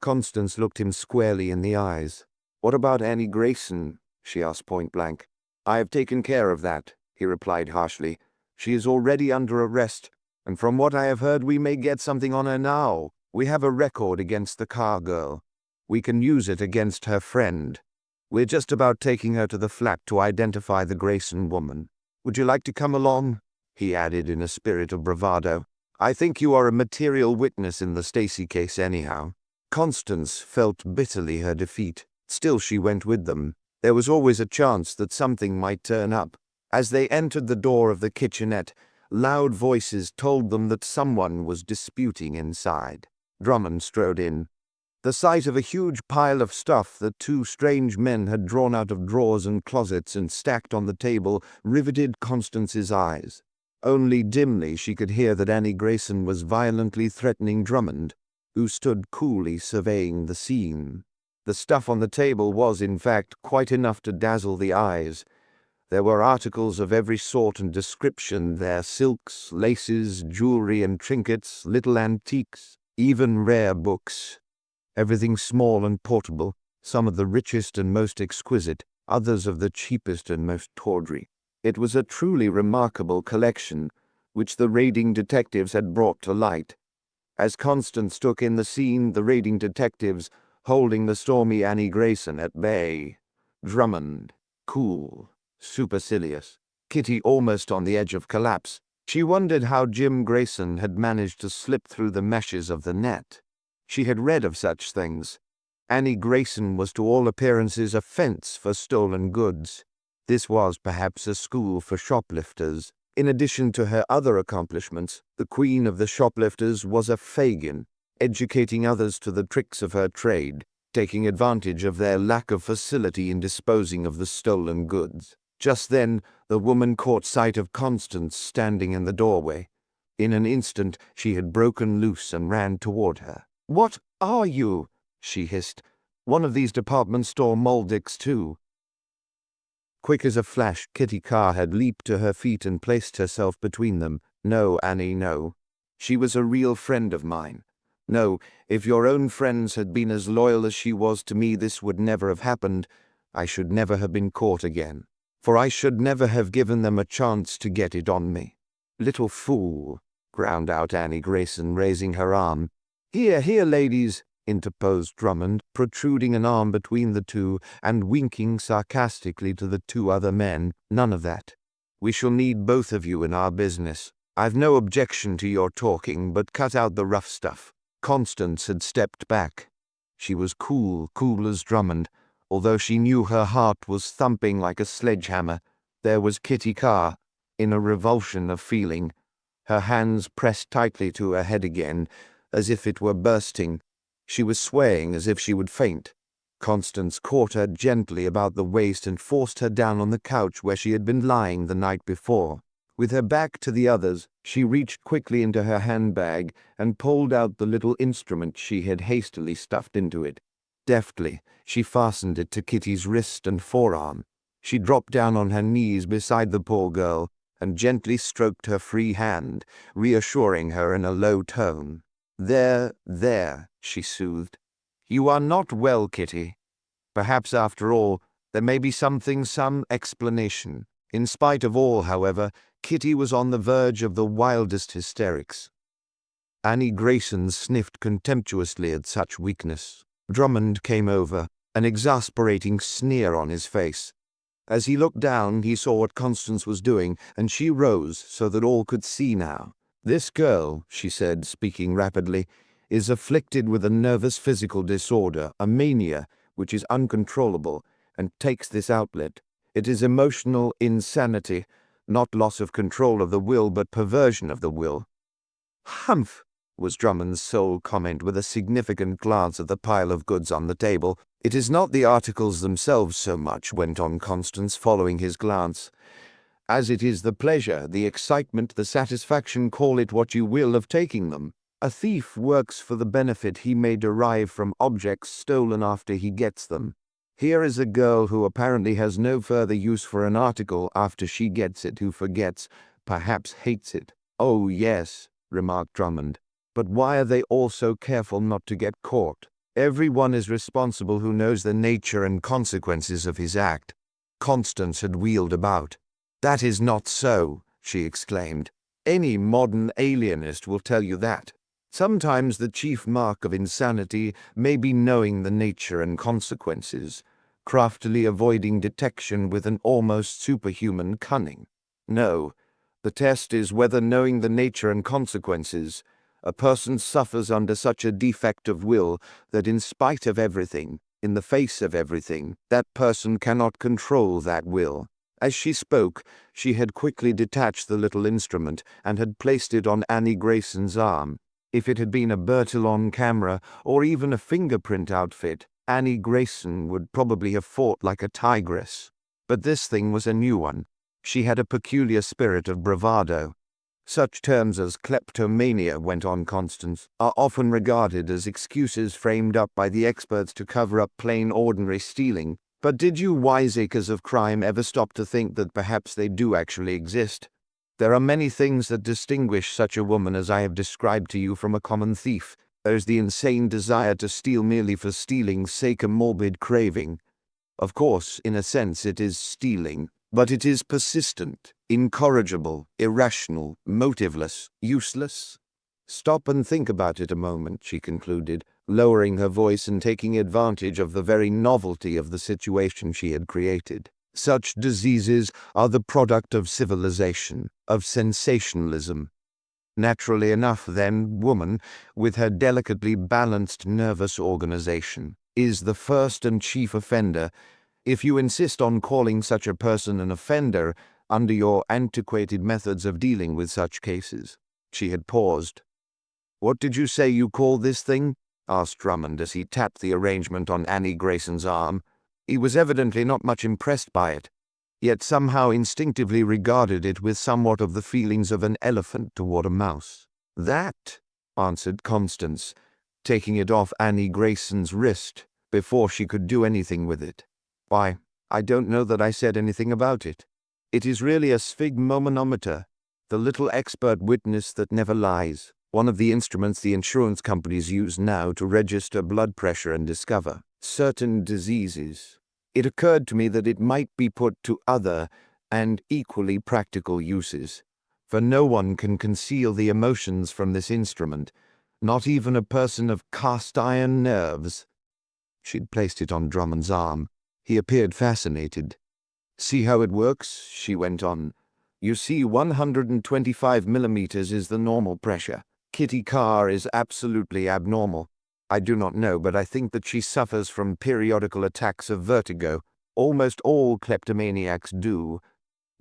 Constance looked him squarely in the eyes. What about Annie Grayson? She asked point blank. I have taken care of that, he replied harshly. She is already under arrest, and from what I have heard we may get something on her now. We have a record against the car girl. We can use it against her friend. We're just about taking her to the flat to identify the Grayson woman. Would you like to come along? He added in a spirit of bravado. I think you are a material witness in the Stacy case anyhow. Constance felt bitterly her defeat. Still she went with them. There was always a chance that something might turn up. As they entered the door of the kitchenette, loud voices told them that someone was disputing inside. Drummond strode in. The sight of a huge pile of stuff that two strange men had drawn out of drawers and closets and stacked on the table riveted Constance's eyes. Only dimly she could hear that Annie Grayson was violently threatening Drummond, who stood coolly surveying the scene. The stuff on the table was, in fact, quite enough to dazzle the eyes. There were articles of every sort and description there, silks, laces, jewelry and trinkets, little antiques, even rare books. Everything small and portable, some of the richest and most exquisite, others of the cheapest and most tawdry. It was a truly remarkable collection, which the raiding detectives had brought to light. As Constance took in the scene, the raiding detectives holding the stormy Annie Grayson at bay. Drummond, cool, supercilious. Kitty almost on the edge of collapse. She wondered how Jim Grayson had managed to slip through the meshes of the net. She had read of such things. Annie Grayson was to all appearances a fence for stolen goods. This was perhaps a school for shoplifters. In addition to her other accomplishments, the queen of the shoplifters was a Fagin, educating others to the tricks of her trade, taking advantage of their lack of facility in disposing of the stolen goods. Just then, the woman caught sight of Constance standing in the doorway. In an instant, she had broken loose and ran toward her. "What are you?" she hissed. "One of these department store Moldicks, too." Quick as a flash, Kitty Carr had leaped to her feet and placed herself between them. "No, Annie, no. She was a real friend of mine. No, if your own friends had been as loyal as she was to me, this would never have happened. I should never have been caught again. For I should never have given them a chance to get it on me." "Little fool," ground out Annie Grayson, raising her arm. "Here, here, ladies," interposed Drummond, protruding an arm between the two and winking sarcastically to the two other men. "None of that. We shall need both of you in our business. I've no objection to your talking, but cut out the rough stuff." Constance had stepped back. She was cool as Drummond, although she knew her heart was thumping like a sledgehammer. There was Kitty Carr, in a revulsion of feeling, her hands pressed tightly to her head again, as if it were bursting. She was swaying as if she would faint. Constance caught her gently about the waist and forced her down on the couch where she had been lying the night before. With her back to the others, she reached quickly into her handbag and pulled out the little instrument she had hastily stuffed into it. Deftly, she fastened it to Kitty's wrist and forearm. She dropped down on her knees beside the poor girl and gently stroked her free hand, reassuring her in a low tone. There, she soothed. "You are not well, Kitty. Perhaps, after all, there may be some explanation." In spite of all, however, Kitty was on the verge of the wildest hysterics. Annie Grayson sniffed contemptuously at such weakness. Drummond came over, an exasperating sneer on his face. As he looked down, he saw what Constance was doing, and she rose so that all could see now. "This girl," she said, speaking rapidly, "is afflicted with a nervous physical disorder, a mania, which is uncontrollable, and takes this outlet. It is emotional insanity, not loss of control of the will, but perversion of the will." "Humph!" was Drummond's sole comment with a significant glance at the pile of goods on the table. It is not the articles themselves so much, went on Constance, following his glance, as it is the pleasure, the excitement, the satisfaction, call it what you will, of taking them. A thief works for the benefit he may derive from objects stolen after he gets them. Here is a girl who apparently has no further use for an article after she gets it, who forgets, perhaps hates it. Oh yes, remarked Drummond, but why are they all so careful not to get caught? Everyone is responsible who knows the nature and consequences of his act. Constance had wheeled about. That is not so, she exclaimed. Any modern alienist will tell you that. Sometimes the chief mark of insanity may be knowing the nature and consequences, craftily avoiding detection with an almost superhuman cunning. No, the test is whether, knowing the nature and consequences, a person suffers under such a defect of will that in spite of everything, in the face of everything, that person cannot control that will. As she spoke, she had quickly detached the little instrument and had placed it on Annie Grayson's arm. If it had been a Bertillon camera or even a fingerprint outfit, Annie Grayson would probably have fought like a tigress. But this thing was a new one. She had a peculiar spirit of bravado. Such terms as kleptomania, went on Constance, are often regarded as excuses framed up by the experts to cover up plain ordinary stealing. But did you wiseacres of crime ever stop to think that perhaps they do actually exist? There are many things that distinguish such a woman as I have described to you from a common thief. There's the insane desire to steal merely for stealing's sake, a morbid craving. Of course, in a sense it is stealing, but it is persistent, incorrigible, irrational, motiveless, useless. Stop and think about it a moment, she concluded, lowering her voice and taking advantage of the very novelty of the situation she had created. Such diseases are the product of civilization, of sensationalism. Naturally enough, then, woman, with her delicately balanced nervous organization, is the first and chief offender, if you insist on calling such a person an offender under your antiquated methods of dealing with such cases. She had paused. What did you say you call this thing? Asked Drummond as he tapped the arrangement on Annie Grayson's arm. He was evidently not much impressed by it, yet somehow instinctively regarded it with somewhat of the feelings of an elephant toward a mouse. That, answered Constance, taking it off Annie Grayson's wrist before she could do anything with it. Why, I don't know that I said anything about it. It is really a sphygmomanometer, the little expert witness that never lies, one of the instruments the insurance companies use now to register blood pressure and discover certain diseases. It occurred to me that it might be put to other and equally practical uses, for no one can conceal the emotions from this instrument, not even a person of cast-iron nerves. She'd placed it on Drummond's arm. He appeared fascinated. See how it works, she went on. You see, 125 millimeters is the normal pressure. Kitty Carr is absolutely abnormal. I do not know, but I think that she suffers from periodical attacks of vertigo. Almost all kleptomaniacs do.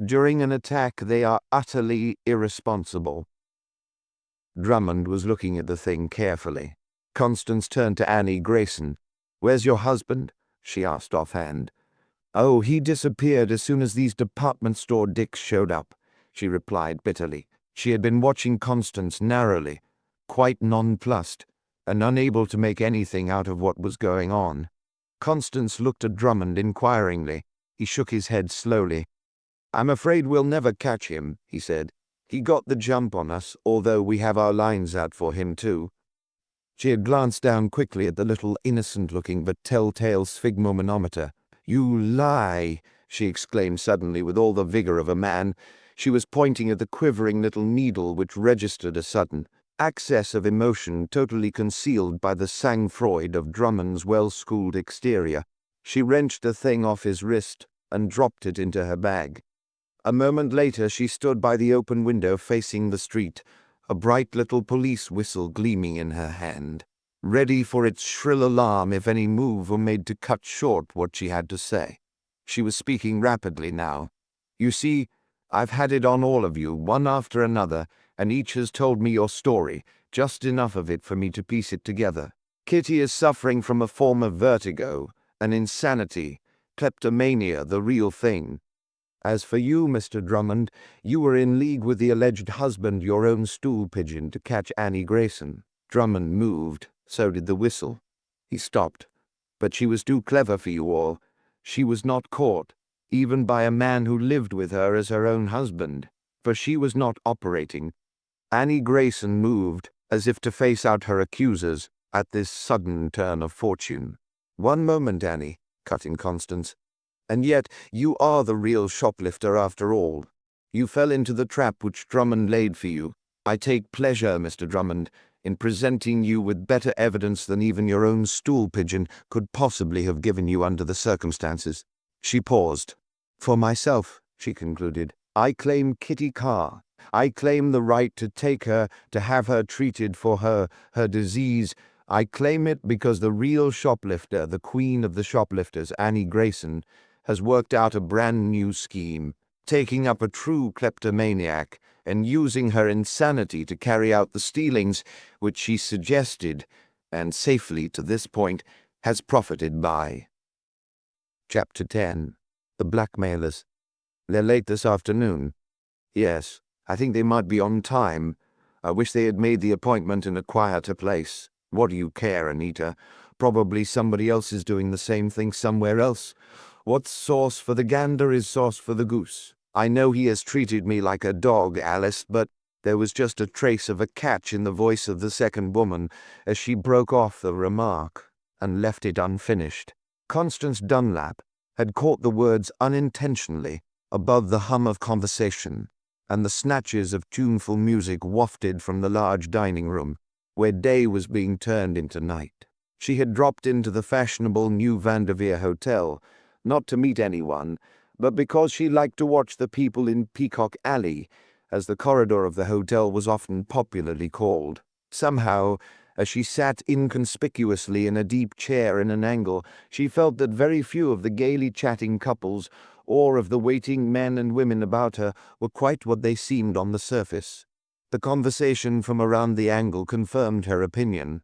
During an attack, they are utterly irresponsible. Drummond was looking at the thing carefully. Constance turned to Annie Grayson. Where's your husband? She asked offhand. Oh, he disappeared as soon as these department store dicks showed up, she replied bitterly. She had been watching Constance narrowly, quite nonplussed, and unable to make anything out of what was going on. Constance looked at Drummond inquiringly. He shook his head slowly. I'm afraid we'll never catch him, he said. He got the jump on us, although we have our lines out for him too. She had glanced down quickly at the little innocent-looking but telltale sphygmomanometer. You lie, she exclaimed suddenly with all the vigor of a man. She was pointing at the quivering little needle which registered a sudden access of emotion totally concealed by the sang-froid of Drummond's well-schooled exterior. She wrenched the thing off his wrist and dropped it into her bag. A moment later she stood by the open window facing the street, a bright little police whistle gleaming in her hand, ready for its shrill alarm if any move were made to cut short what she had to say. She was speaking rapidly now. You see, I've had it on all of you, one after another, and each has told me your story, just enough of it for me to piece it together. Kitty is suffering from a form of vertigo, an insanity, kleptomania, the real thing. As for you, Mr. Drummond, you were in league with the alleged husband, your own stool pigeon, to catch Annie Grayson." Drummond moved, so did the whistle. He stopped. "But she was too clever for you all. She was not caught, even by a man who lived with her as her own husband, for she was not operating." Annie Grayson moved, as if to face out her accusers at this sudden turn of fortune. "One moment, Annie," cut in Constance. "And yet you are the real shoplifter after all. You fell into the trap which Drummond laid for you. I take pleasure, Mr. Drummond, in presenting you with better evidence than even your own stool pigeon could possibly have given you under the circumstances." She paused. "For myself," she concluded, "I claim Kitty Carr. I claim the right to take her, to have her treated for her disease. I claim it because the real shoplifter, the queen of the shoplifters, Annie Grayson, has worked out a brand new scheme, taking up a true kleptomaniac and using her insanity to carry out the stealings which she suggested, and safely to this point has profited by." Chapter 10. The Blackmailers. "They're late this afternoon." "Yes, I think they might be on time. I wish they had made the appointment in a quieter place. What do you care, Anita? Probably somebody else is doing the same thing somewhere else. What's sauce for the gander is sauce for the goose. I know he has treated me like a dog, Alice, but..." There was just a trace of a catch in the voice of the second woman as she broke off the remark and left it unfinished. Constance Dunlap had caught the words unintentionally above the hum of conversation and the snatches of tuneful music wafted from the large dining room, where day was being turned into night. She had dropped into the fashionable New Vanderveer Hotel, not to meet anyone, but because she liked to watch the people in Peacock Alley, as the corridor of the hotel was often popularly called. Somehow, as she sat inconspicuously in a deep chair in an angle, she felt that very few of the gaily chatting couples or of the waiting men and women about her were quite what they seemed on the surface. The conversation from around the angle confirmed her opinion.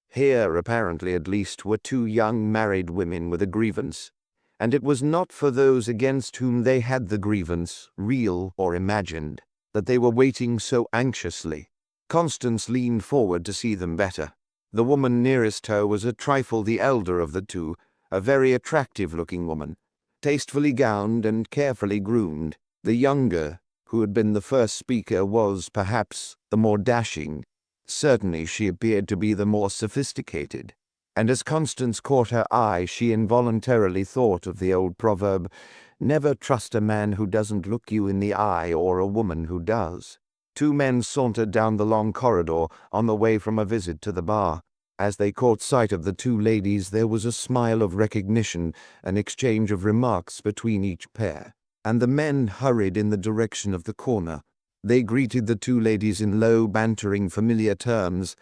Here, apparently at least, were two young married women with a grievance, and it was not for those against whom they had the grievance, real or imagined, that they were waiting so anxiously. Constance leaned forward to see them better. The woman nearest her was a trifle the elder of the two, a very attractive-looking woman, tastefully gowned and carefully groomed. The younger, who had been the first speaker, was, perhaps, the more dashing. Certainly she appeared to be the more sophisticated, and as Constance caught her eye, she involuntarily thought of the old proverb, "Never trust a man who doesn't look you in the eye or a woman who does." Two men sauntered down the long corridor on the way from a visit to the bar. As they caught sight of the two ladies, there was a smile of recognition, an exchange of remarks between each pair, and the men hurried in the direction of the corner. They greeted the two ladies in low, bantering, familiar terms: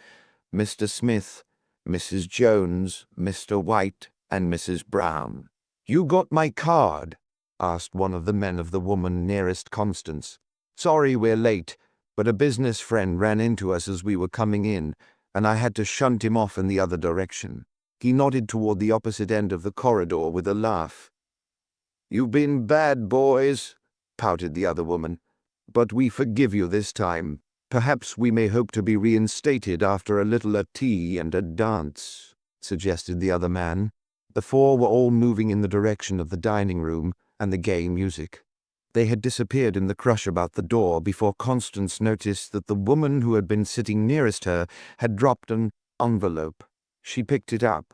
Mr. Smith, Mrs. Jones, Mr. White, and Mrs. Brown. "You got my card?" asked one of the men of the woman nearest Constance. "Sorry we're late, but a business friend ran into us as we were coming in, and I had to shunt him off in the other direction." He nodded toward the opposite end of the corridor with a laugh. "You've been bad boys," pouted the other woman, "but we forgive you this time. Perhaps we may hope to be reinstated after a little tea and a dance," suggested the other man. The four were all moving in the direction of the dining room and the gay music. They had disappeared in the crush about the door before Constance noticed that the woman who had been sitting nearest her had dropped an envelope. She picked it up.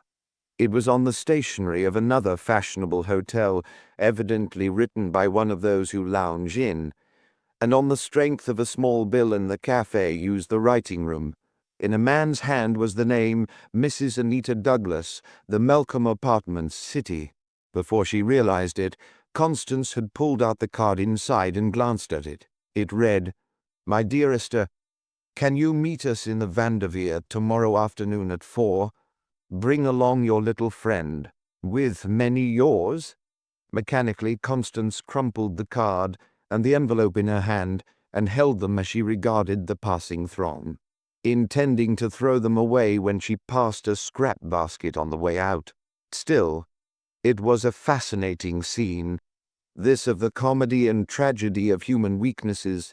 It was on the stationery of another fashionable hotel, evidently written by one of those who lounge in, and on the strength of a small bill in the cafe used the writing room. In a man's hand was the name Mrs. Anita Douglas, the Melcombe Apartments, City. Before she realized it, Constance had pulled out the card inside and glanced at it. It read, "My dearest, can you meet us in the Vanderveer tomorrow afternoon at 4? Bring along your little friend. With many yours." Mechanically, Constance crumpled the card and the envelope in her hand and held them as she regarded the passing throng, intending to throw them away when she passed a scrap basket on the way out. Still, it was a fascinating scene, this of the comedy and tragedy of human weaknesses,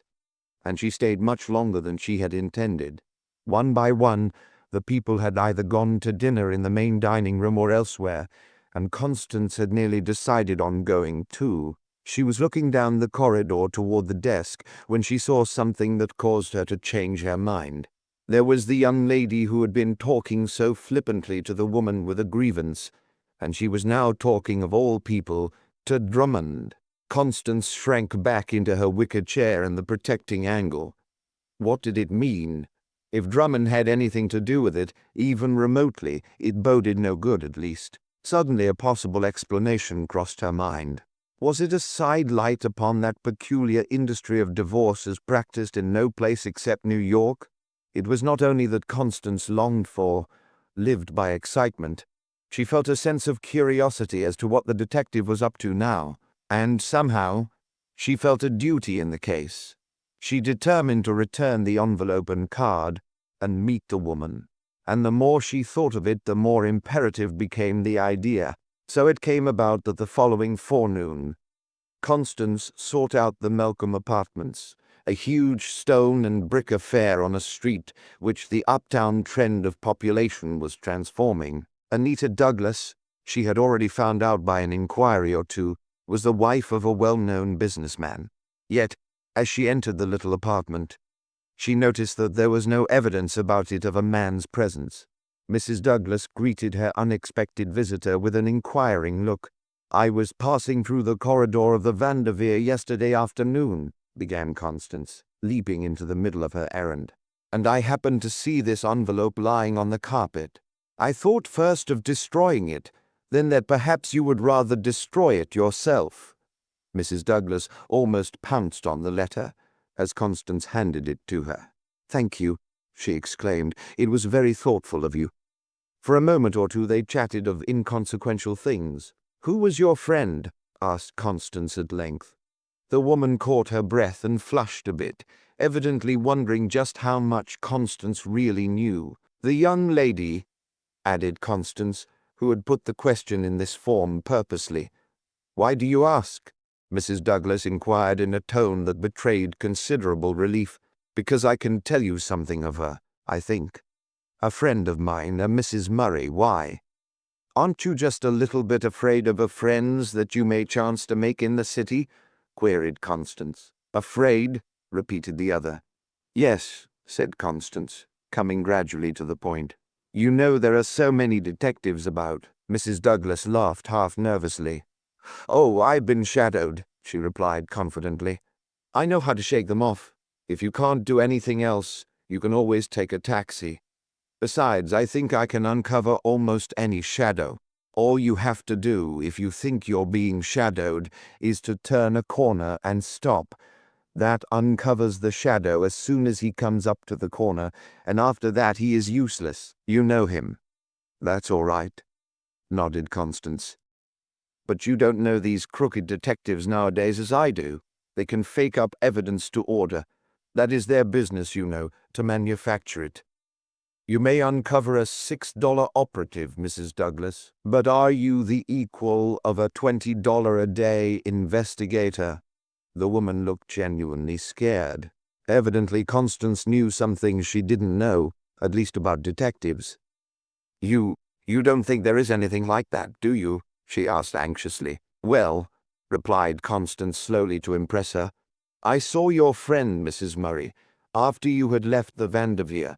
and she stayed much longer than she had intended. One by one, the people had either gone to dinner in the main dining room or elsewhere, and Constance had nearly decided on going too. She was looking down the corridor toward the desk when she saw something that caused her to change her mind. There was the young lady who had been talking so flippantly to the woman with a grievance, and she was now talking, of all people, to Drummond. Constance shrank back into her wicker chair in the protecting angle. What did it mean? If Drummond had anything to do with it, even remotely, it boded no good, at least. Suddenly a possible explanation crossed her mind. Was it a sidelight upon that peculiar industry of divorce as practiced in no place except New York? It was not only that Constance longed for, lived by excitement. She felt a sense of curiosity as to what the detective was up to now, and somehow she felt a duty in the case. She determined to return the envelope and card and meet the woman, and the more she thought of it, the more imperative became the idea. So it came about that the following forenoon, Constance sought out the Malcolm Apartments, a huge stone and brick affair on a street which the uptown trend of population was transforming. Anita Douglas, she had already found out by an inquiry or two, was the wife of a well-known businessman. Yet, as she entered the little apartment, she noticed that there was no evidence about it of a man's presence. Mrs. Douglas greeted her unexpected visitor with an inquiring look. "I was passing through the corridor of the Vanderveer yesterday afternoon," began Constance, leaping into the middle of her errand, "and I happened to see this envelope lying on the carpet. I thought first of destroying it, then that perhaps you would rather destroy it yourself." Mrs. Douglas almost pounced on the letter as Constance handed it to her. "Thank you," she exclaimed. "It was very thoughtful of you." For a moment or two they chatted of inconsequential things. "Who was your friend?" asked Constance at length. The woman caught her breath and flushed a bit, evidently wondering just how much Constance really knew. "The young lady," added Constance, who had put the question in this form purposely. "Why do you ask?" Mrs. Douglas inquired in a tone that betrayed considerable relief. "Because I can tell you something of her, I think. A friend of mine, a Mrs. Murray. Why? Aren't you just a little bit afraid of the friends that you may chance to make in the city?" queried Constance. "Afraid?" repeated the other. "Yes," said Constance, coming gradually to the point. "You know there are so many detectives about." Mrs. Douglas laughed half nervously. "Oh, I've been shadowed," she replied confidently. "I know how to shake them off. If you can't do anything else, you can always take a taxi. Besides, I think I can uncover almost any shadow. All you have to do, if you think you're being shadowed, is to turn a corner and stop. That uncovers the shadow as soon as he comes up to the corner, and after that he is useless. You know him." "That's all right," nodded Constance. "But you don't know these crooked detectives nowadays as I do. They can fake up evidence to order. That is their business, you know, to manufacture it. You may uncover a $6 operative, Mrs. Douglas, but are you the equal of a $20 a day investigator?" The woman looked genuinely scared. Evidently Constance knew some things she didn't know, at least about detectives. You don't think there is anything like that, do you?" she asked anxiously. "Well," replied Constance slowly to impress her, "I saw your friend, Mrs. Murray, after you had left the Vanderveer,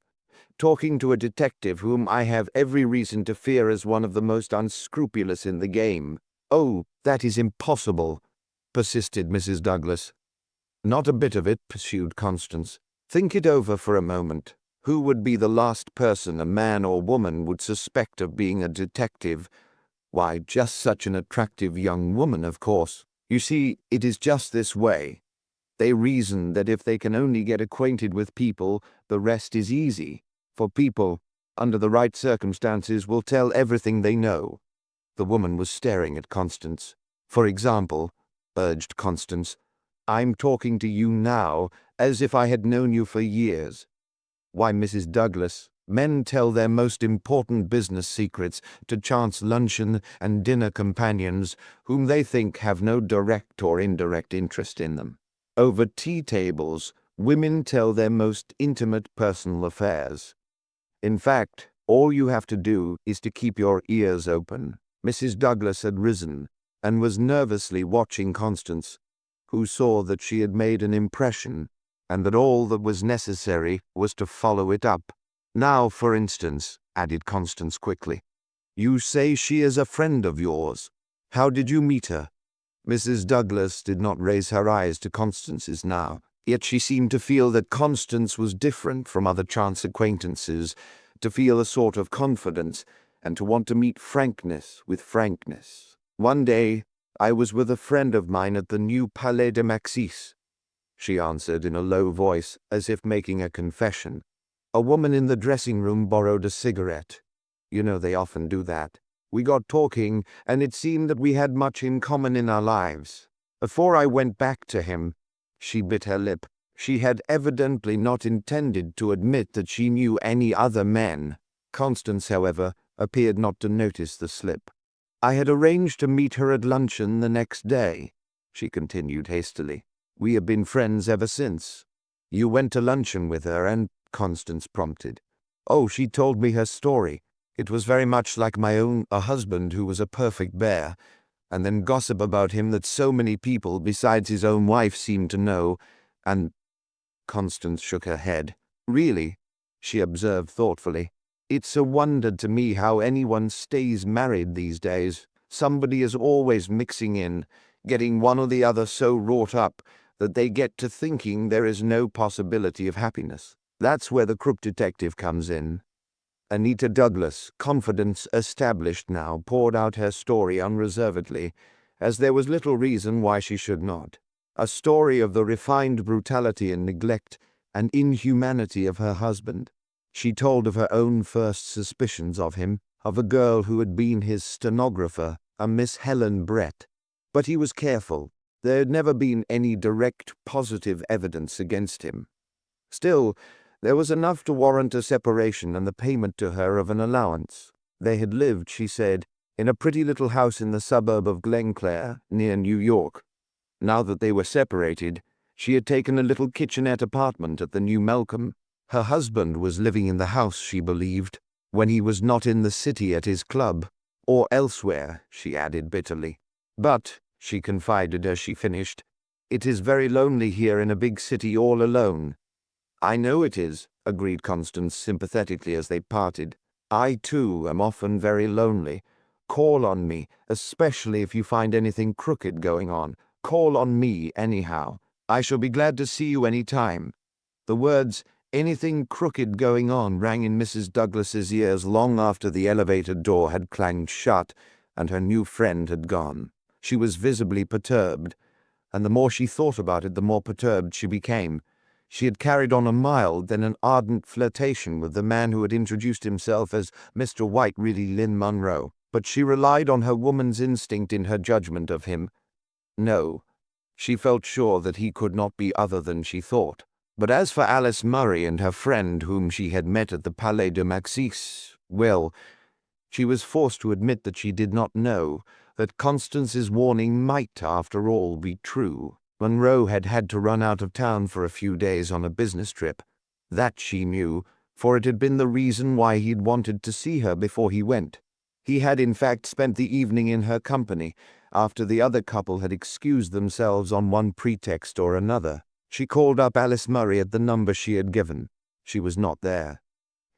talking to a detective whom I have every reason to fear as one of the most unscrupulous in the game." "Oh, that is impossible," persisted Mrs. Douglas. "Not a bit of it," pursued Constance. "Think it over for a moment. Who would be the last person a man or woman would suspect of being a detective? Why, just such an attractive young woman, of course. You see, it is just this way. They reason that if they can only get acquainted with people, the rest is easy. For people, under the right circumstances, will tell everything they know." The woman was staring at Constance. "For example," urged Constance, I'm talking to you now as if I had known you for years. Why, Mrs. Douglas, men tell their most important business secrets to chance luncheon and dinner companions whom they think have no direct or indirect interest in them. Over tea tables, women tell their most intimate personal affairs. In fact, all you have to do is to keep your ears open. Mrs. Douglas had risen and was nervously watching Constance, who saw that she had made an impression and that all that was necessary was to follow it up. Now, for instance, added Constance quickly, you say she is a friend of yours. How did you meet her? Mrs. Douglas did not raise her eyes to Constance's now, yet she seemed to feel that Constance was different from other chance acquaintances, to feel a sort of confidence, and to want to meet frankness with frankness. One day, I was with a friend of mine at the new Palais de Maxis, she answered in a low voice, as if making a confession. A woman in the dressing room borrowed a cigarette. You know they often do that. We got talking, and it seemed that we had much in common in our lives. Before I went back to him, she bit her lip. She had evidently not intended to admit that she knew any other men. Constance, however, appeared not to notice the slip. I had arranged to meet her at luncheon the next day, she continued hastily. We have been friends ever since. You went to luncheon with her and, Constance prompted. Oh, she told me her story. It was very much like my own, a husband who was a perfect bear, and then gossip about him that so many people besides his own wife seemed to know, and... Constance shook her head. Really, she observed thoughtfully, it's a wonder to me how anyone stays married these days. Somebody is always mixing in, getting one or the other so wrought up that they get to thinking there is no possibility of happiness. That's where the crook detective comes in. Anita Douglas, confidence established now, poured out her story unreservedly, as there was little reason why she should not. A story of the refined brutality and neglect and inhumanity of her husband. She told of her own first suspicions of him, of a girl who had been his stenographer, a Miss Helen Brett. But he was careful. There had never been any direct positive evidence against him. Still, there was enough to warrant a separation and the payment to her of an allowance. They had lived, she said, in a pretty little house in the suburb of Glenclair, near New York. Now that they were separated, she had taken a little kitchenette apartment at the New Malcolm. Her husband was living in the house, she believed, when he was not in the city at his club, or elsewhere, she added bitterly. But, she confided as she finished, it is very lonely here in a big city all alone. I know it is, agreed Constance sympathetically as they parted. I, too, am often very lonely. Call on me, especially if you find anything crooked going on. Call on me, anyhow. I shall be glad to see you any time. The words, anything crooked going on, rang in Mrs. Douglas's ears long after the elevator door had clanged shut and her new friend had gone. She was visibly perturbed, and the more she thought about it, the more perturbed she became. She had carried on a mild, then an ardent flirtation with the man who had introduced himself as Mr. White, really Lynn Munro, but she relied on her woman's instinct in her judgment of him. No, she felt sure that he could not be other than she thought. But as for Alice Murray and her friend whom she had met at the Palais de Maxis, well, she was forced to admit that she did not know, that Constance's warning might, after all, be true. Munro had had to run out of town for a few days on a business trip. That she knew, for it had been the reason why he'd wanted to see her before he went. He had in fact spent the evening in her company, after the other couple had excused themselves on one pretext or another. She called up Alice Murray at the number she had given. She was not there.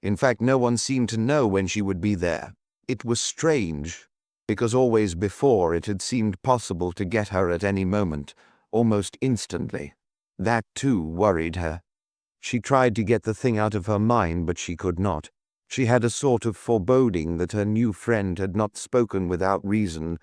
In fact, no one seemed to know when she would be there. It was strange, because always before it had seemed possible to get her at any moment, almost instantly. That, too, worried her. She tried to get the thing out of her mind, but she could not. She had a sort of foreboding that her new friend had not spoken without reason,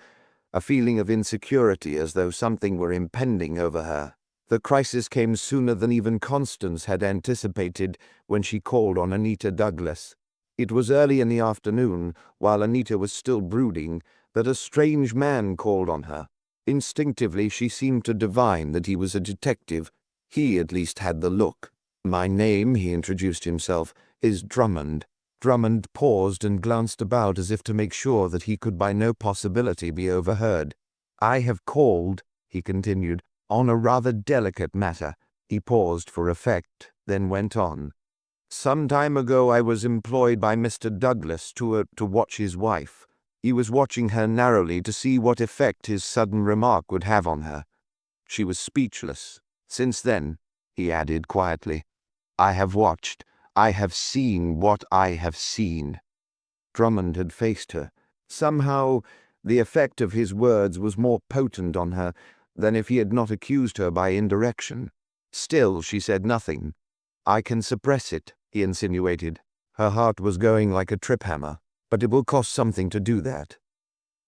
a feeling of insecurity as though something were impending over her. The crisis came sooner than even Constance had anticipated when she called on Anita Douglas. It was early in the afternoon, while Anita was still brooding, that a strange man called on her. Instinctively, she seemed to divine that he was a detective. He at least had the look. "My name," he introduced himself, "is Drummond." Drummond paused and glanced about as if to make sure that he could by no possibility be overheard. "I have called," he continued, "on a rather delicate matter." He paused for effect, then went on. "Some time ago I was employed by Mr. Douglas to watch his wife. He was watching her narrowly to see what effect his sudden remark would have on her. She was speechless. Since then," he added quietly, "I have watched. I have seen what I have seen." Drummond had faced her. Somehow, the effect of his words was more potent on her than if he had not accused her by indirection. Still, she said nothing. "I can suppress it," he insinuated. Her heart was going like a trip hammer. "But it will cost something to do that."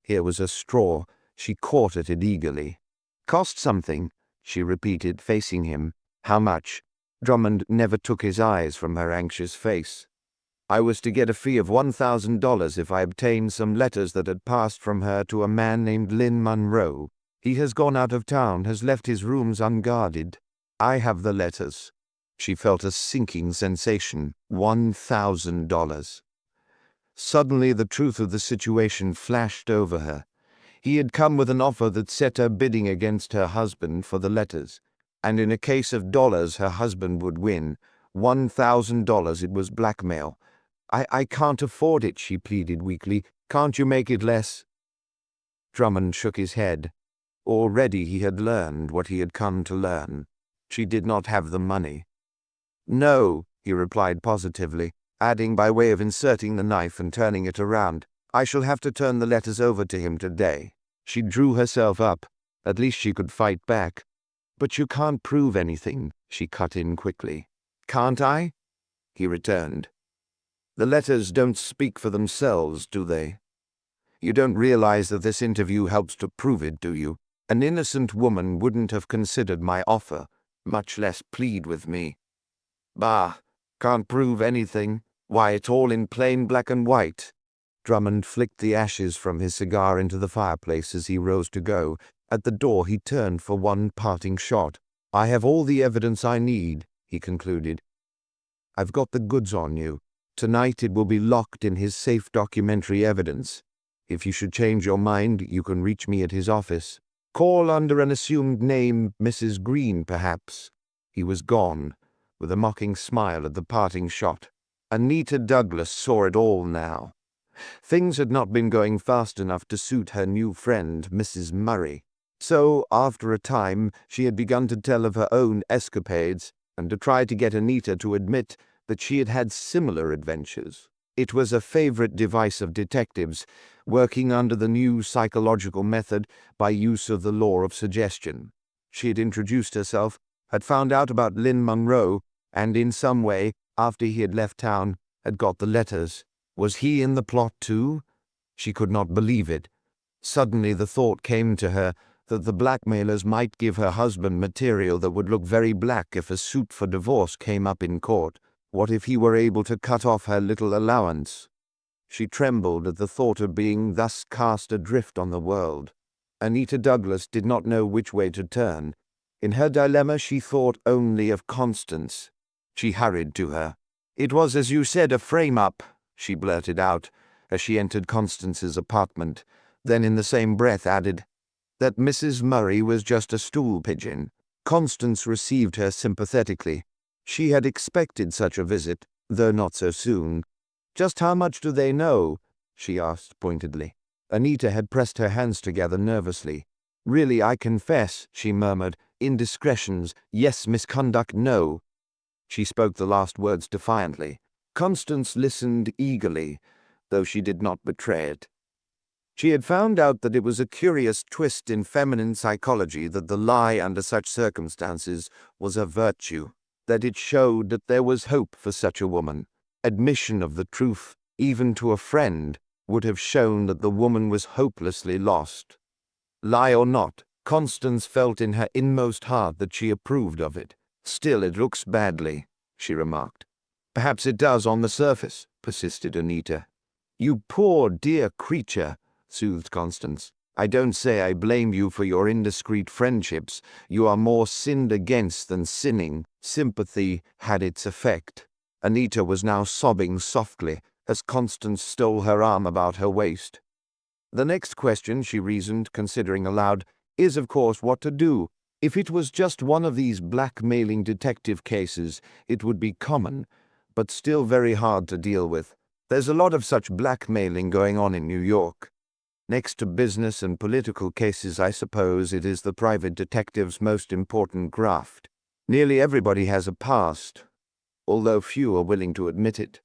Here was a straw. She caught at it eagerly. "Cost something," she repeated, facing him. "How much?" Drummond never took his eyes from her anxious face. "I was to get a fee of $1,000 if I obtained some letters that had passed from her to a man named Lynn Munro. He has gone out of town, has left his rooms unguarded. I have the letters." She felt a sinking sensation. $1,000. Suddenly the truth of the situation flashed over her. He had come with an offer that set her bidding against her husband for the letters, and in a case of dollars her husband would win. $1,000. It was blackmail. I can't afford it," she pleaded weakly. "Can't you make it less?" Drummond shook his head. Already he had learned what he had come to learn. She did not have the money. "No," he replied positively, adding by way of inserting the knife and turning it around, "I shall have to turn the letters over to him today." She drew herself up. At least she could fight back. "But you can't prove anything," she cut in quickly. "Can't I?" he returned. "The letters don't speak for themselves, do they? You don't realize that this interview helps to prove it, do you? An innocent woman wouldn't have considered my offer, much less plead with me." "Bah, can't prove anything. Why, it's all in plain black and white." Drummond flicked the ashes from his cigar into the fireplace as he rose to go. At the door he turned for one parting shot. "I have all the evidence I need," he concluded. "I've got the goods on you. Tonight it will be locked in his safe documentary evidence. If you should change your mind, you can reach me at his office. Call under an assumed name, Mrs. Green, perhaps." He was gone, with a mocking smile at the parting shot. Anita Douglas saw it all now. Things had not been going fast enough to suit her new friend, Mrs. Murray. So, after a time, she had begun to tell of her own escapades and to try to get Anita to admit that she had had similar adventures. It was a favorite device of detectives, working under the new psychological method by use of the law of suggestion. She had introduced herself, had found out about Lynn Munro, and in some way, after he had left town, had got the letters. Was he in the plot too? She could not believe it. Suddenly the thought came to her that the blackmailers might give her husband material that would look very black if a suit for divorce came up in court. What if he were able to cut off her little allowance? She trembled at the thought of being thus cast adrift on the world. Anita Douglas did not know which way to turn. In her dilemma she thought only of Constance. She hurried to her. "It was, as you said, a frame-up," she blurted out as she entered Constance's apartment, then in the same breath added that Mrs. Murray was just a stool pigeon. Constance received her sympathetically. She had expected such a visit, though not so soon. "Just how much do they know?" she asked pointedly. Anita had pressed her hands together nervously. "Really, I confess," she murmured, "indiscretions, yes, misconduct, no." She spoke the last words defiantly. Constance listened eagerly, though she did not betray it. She had found out that it was a curious twist in feminine psychology that the lie under such circumstances was a virtue, that it showed that there was hope for such a woman. Admission of the truth, even to a friend, would have shown that the woman was hopelessly lost. Lie or not, Constance felt in her inmost heart that she approved of it. "Still, it looks badly," she remarked. "Perhaps it does on the surface," persisted Anita. "You poor dear creature," soothed Constance. I don't say I blame you for your indiscreet friendships. You are more sinned against than sinning." Sympathy had its effect. Anita was now sobbing softly as Constance stole her arm about her waist. "The next question," she reasoned, considering aloud, "is of course what to do. If it was just one of these blackmailing detective cases, it would be common, but still very hard to deal with. There's a lot of such blackmailing going on in New York. Next to business and political cases, I suppose it is the private detective's most important graft. Nearly everybody has a past, although few are willing to admit it.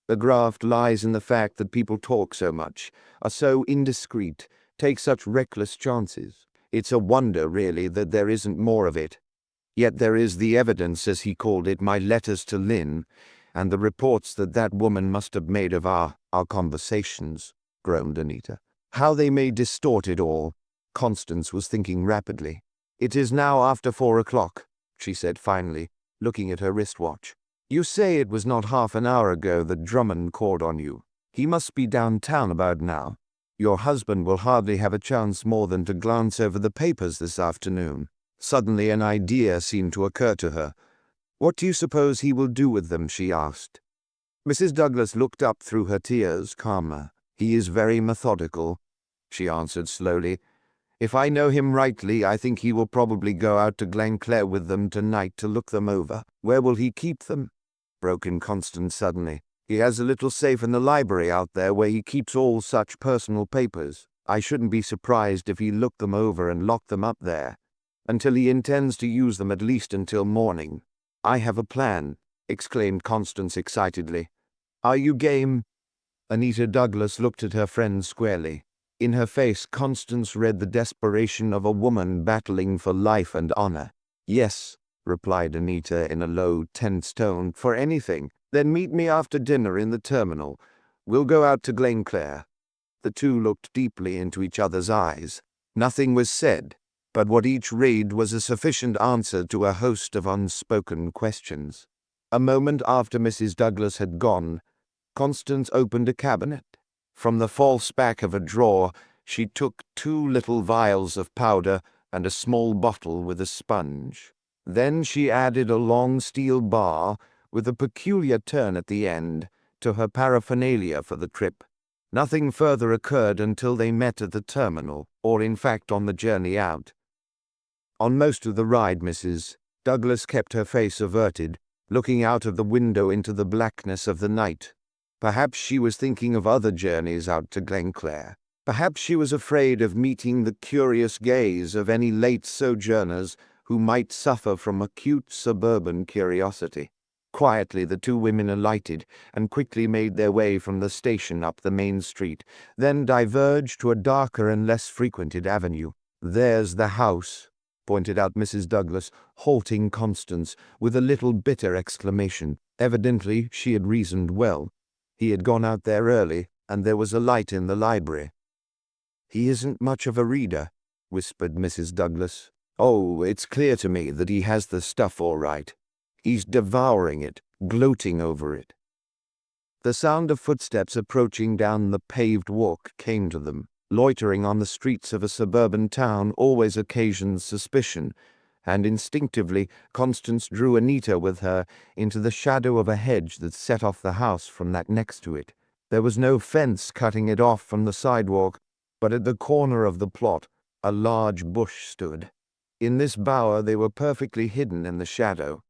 The graft lies in the fact that people talk so much, are so indiscreet, take such reckless chances. It's a wonder, really, that there isn't more of it. Yet there is the evidence, as he called it, my letters to Lynn, and the reports that woman must have made of our conversations," groaned Anita. "How they may distort it all." Constance was thinking rapidly. "It is now after 4 o'clock, she said finally, looking at her wristwatch. "You say it was not half an hour ago that Drummond called on you. He must be downtown about now. Your husband will hardly have a chance more than to glance over the papers this afternoon." Suddenly an idea seemed to occur to her. "What do you suppose he will do with them?" she asked. Mrs. Douglas looked up through her tears, calmer. "He is very methodical," she answered slowly. "If I know him rightly, I think he will probably go out to Glenclair with them tonight to look them over." "Where will he keep them?" broke in Constance suddenly. "He has a little safe in the library out there where he keeps all such personal papers. I shouldn't be surprised if he looked them over and locked them up there, until he intends to use them at least until morning." "I have a plan," exclaimed Constance excitedly. "Are you game?" Anita Douglas looked at her friend squarely. In her face, Constance read the desperation of a woman battling for life and honor. "Yes," replied Anita in a low, tense tone, "for anything. Then meet me after dinner in the terminal. We'll go out to Glenclair." The two looked deeply into each other's eyes. Nothing was said, but what each read was a sufficient answer to a host of unspoken questions. A moment after Mrs. Douglas had gone, Constance opened a cabinet. From the false back of a drawer, she took 2 little vials of powder and a small bottle with a sponge. Then she added a long steel bar with a peculiar turn at the end to her paraphernalia for the trip. Nothing further occurred until they met at the terminal, or in fact on the journey out. On most of the ride, Mrs. Douglas kept her face averted, looking out of the window into the blackness of the night. Perhaps she was thinking of other journeys out to Glenclair. Perhaps she was afraid of meeting the curious gaze of any late sojourners who might suffer from acute suburban curiosity. Quietly the two women alighted and quickly made their way from the station up the main street, then diverged to a darker and less frequented avenue. "There's the house," pointed out Mrs. Douglas, halting Constance with a little bitter exclamation. Evidently she had reasoned well. He had gone out there early, and there was a light in the library. "He isn't much of a reader," whispered Mrs. Douglas. "Oh, it's clear to me that he has the stuff all right. He's devouring it, gloating over it." The sound of footsteps approaching down the paved walk came to them. Loitering on the streets of a suburban town always occasions suspicion, and instinctively Constance drew Anita with her into the shadow of a hedge that set off the house from that next to it. There was no fence cutting it off from the sidewalk, but at the corner of the plot a large bush stood. In this bower they were perfectly hidden in the shadow.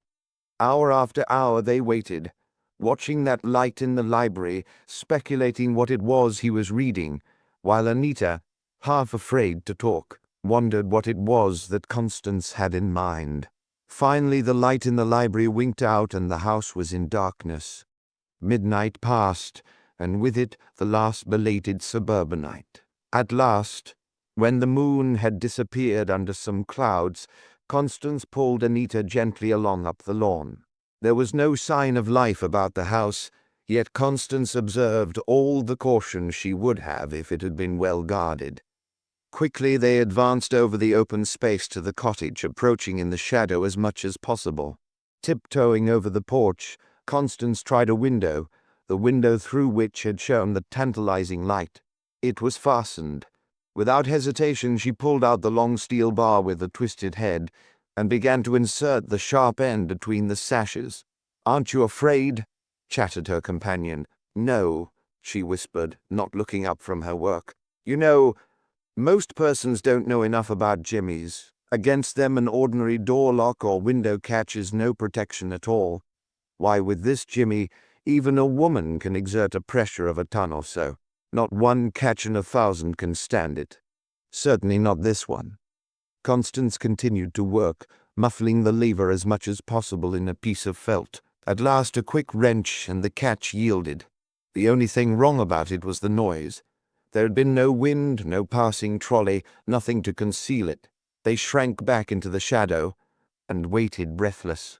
Hour after hour they waited, watching that light in the library, speculating what it was he was reading, while Anita, half afraid to talk, wondered what it was that Constance had in mind. Finally the light in the library winked out and the house was in darkness. Midnight passed, and with it the last belated suburbanite. At last, when the moon had disappeared under some clouds, Constance pulled Anita gently along up the lawn. There was no sign of life about the house, yet Constance observed all the caution she would have if it had been well guarded. Quickly they advanced over the open space to the cottage, approaching in the shadow as much as possible. Tiptoeing over the porch, Constance tried a window, the window through which had shone the tantalizing light. It was fastened. Without hesitation, she pulled out the long steel bar with the twisted head and began to insert the sharp end between the sashes. "Aren't you afraid?" chattered her companion. "No," she whispered, not looking up from her work. "You know, most persons don't know enough about jimmies. Against them an ordinary door lock or window catch is no protection at all. Why, with this jimmy, even a woman can exert a pressure of a ton or so. Not one catch in 1,000 can stand it. Certainly not this one." Constance continued to work, muffling the lever as much as possible in a piece of felt. At last a quick wrench and the catch yielded. The only thing wrong about it was the noise. There had been no wind, no passing trolley, nothing to conceal it. They shrank back into the shadow and waited breathless.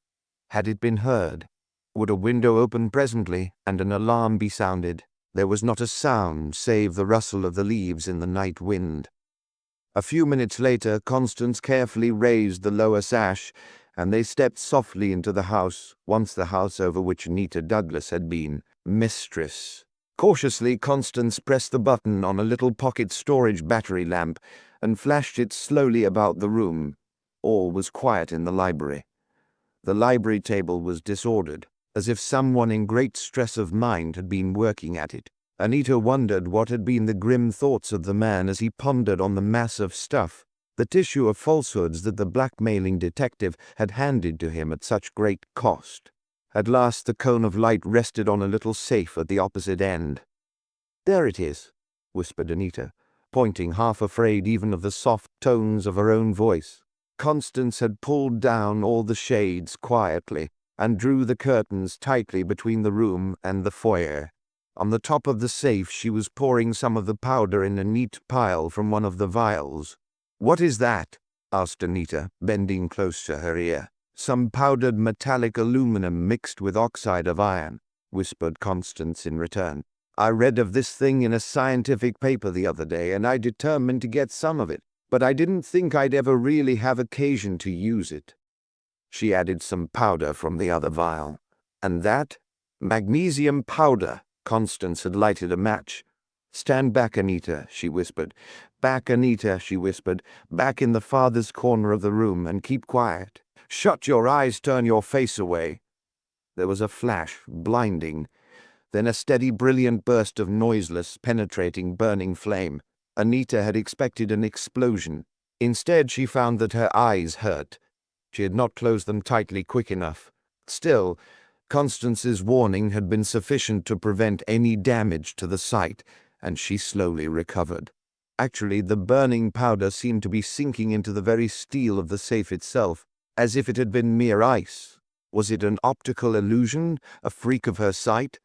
Had it been heard? Would a window open presently and an alarm be sounded? There was not a sound save the rustle of the leaves in the night wind. A few minutes later, Constance carefully raised the lower sash, and they stepped softly into the house, once the house over which Anita Douglas had been mistress. Cautiously, Constance pressed the button on a little pocket storage battery lamp and flashed it slowly about the room. All was quiet in the library. The library table was disordered, as if someone in great stress of mind had been working at it. Anita wondered what had been the grim thoughts of the man as he pondered on the mass of stuff, the tissue of falsehoods that the blackmailing detective had handed to him at such great cost. At last the cone of light rested on a little safe at the opposite end. "There it is," whispered Anita, pointing, half afraid even of the soft tones of her own voice. Constance had pulled down all the shades quietly and drew the curtains tightly between the room and the foyer. On the top of the safe she was pouring some of the powder in a neat pile from one of the vials. "What is that?" asked Anita, bending close to her ear. "Some powdered metallic aluminum mixed with oxide of iron," whispered Constance in return. "I read of this thing in a scientific paper the other day, and I determined to get some of it, but I didn't think I'd ever really have occasion to use it." She added some powder from the other vial. "And that? Magnesium powder." Constance had lighted a match. "Stand back, Anita," she whispered. "Back, Anita," she whispered. "Back in the farthest corner of the room, and keep quiet. Shut your eyes, turn your face away." There was a flash, blinding, then a steady, brilliant burst of noiseless, penetrating, burning flame. Anita had expected an explosion. Instead, she found that her eyes hurt. She had not closed them tightly quick enough. Still, Constance's warning had been sufficient to prevent any damage to the sight, and she slowly recovered. Actually, the burning powder seemed to be sinking into the very steel of the safe itself, as if it had been mere ice. Was it an optical illusion, a freak of her sight?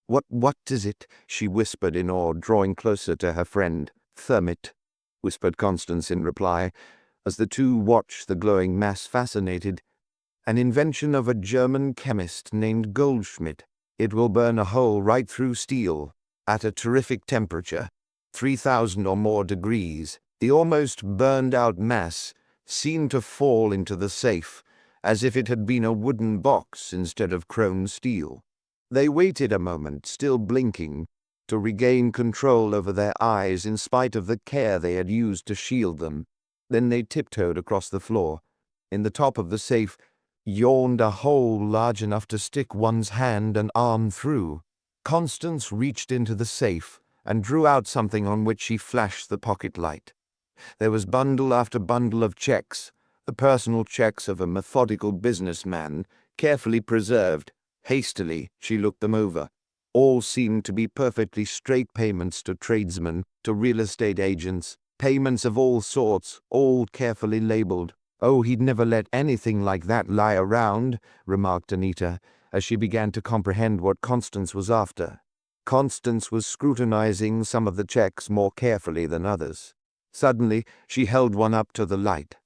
What is it?" she whispered in awe, drawing closer to her friend. "Thermit," whispered Constance in reply, as the two watched the glowing mass fascinated. "An invention of a German chemist named Goldschmidt. It will burn a hole right through steel, at a terrific temperature, 3,000 or more degrees." The almost burned-out mass seemed to fall into the safe, as if it had been a wooden box instead of chrome steel. They waited a moment, still blinking, to regain control over their eyes in spite of the care they had used to shield them. Then they tiptoed across the floor. In the top of the safe yawned a hole large enough to stick one's hand and arm through. Constance reached into the safe and drew out something on which she flashed the pocket light. There was bundle after bundle of checks, the personal checks of a methodical businessman, carefully preserved. Hastily, she looked them over. All seemed to be perfectly straight payments to tradesmen, to real estate agents, payments of all sorts, all carefully labeled. "Oh, he'd never let anything like that lie around," remarked Anita, as she began to comprehend what Constance was after. Constance was scrutinizing some of the checks more carefully than others. Suddenly, she held one up to the light.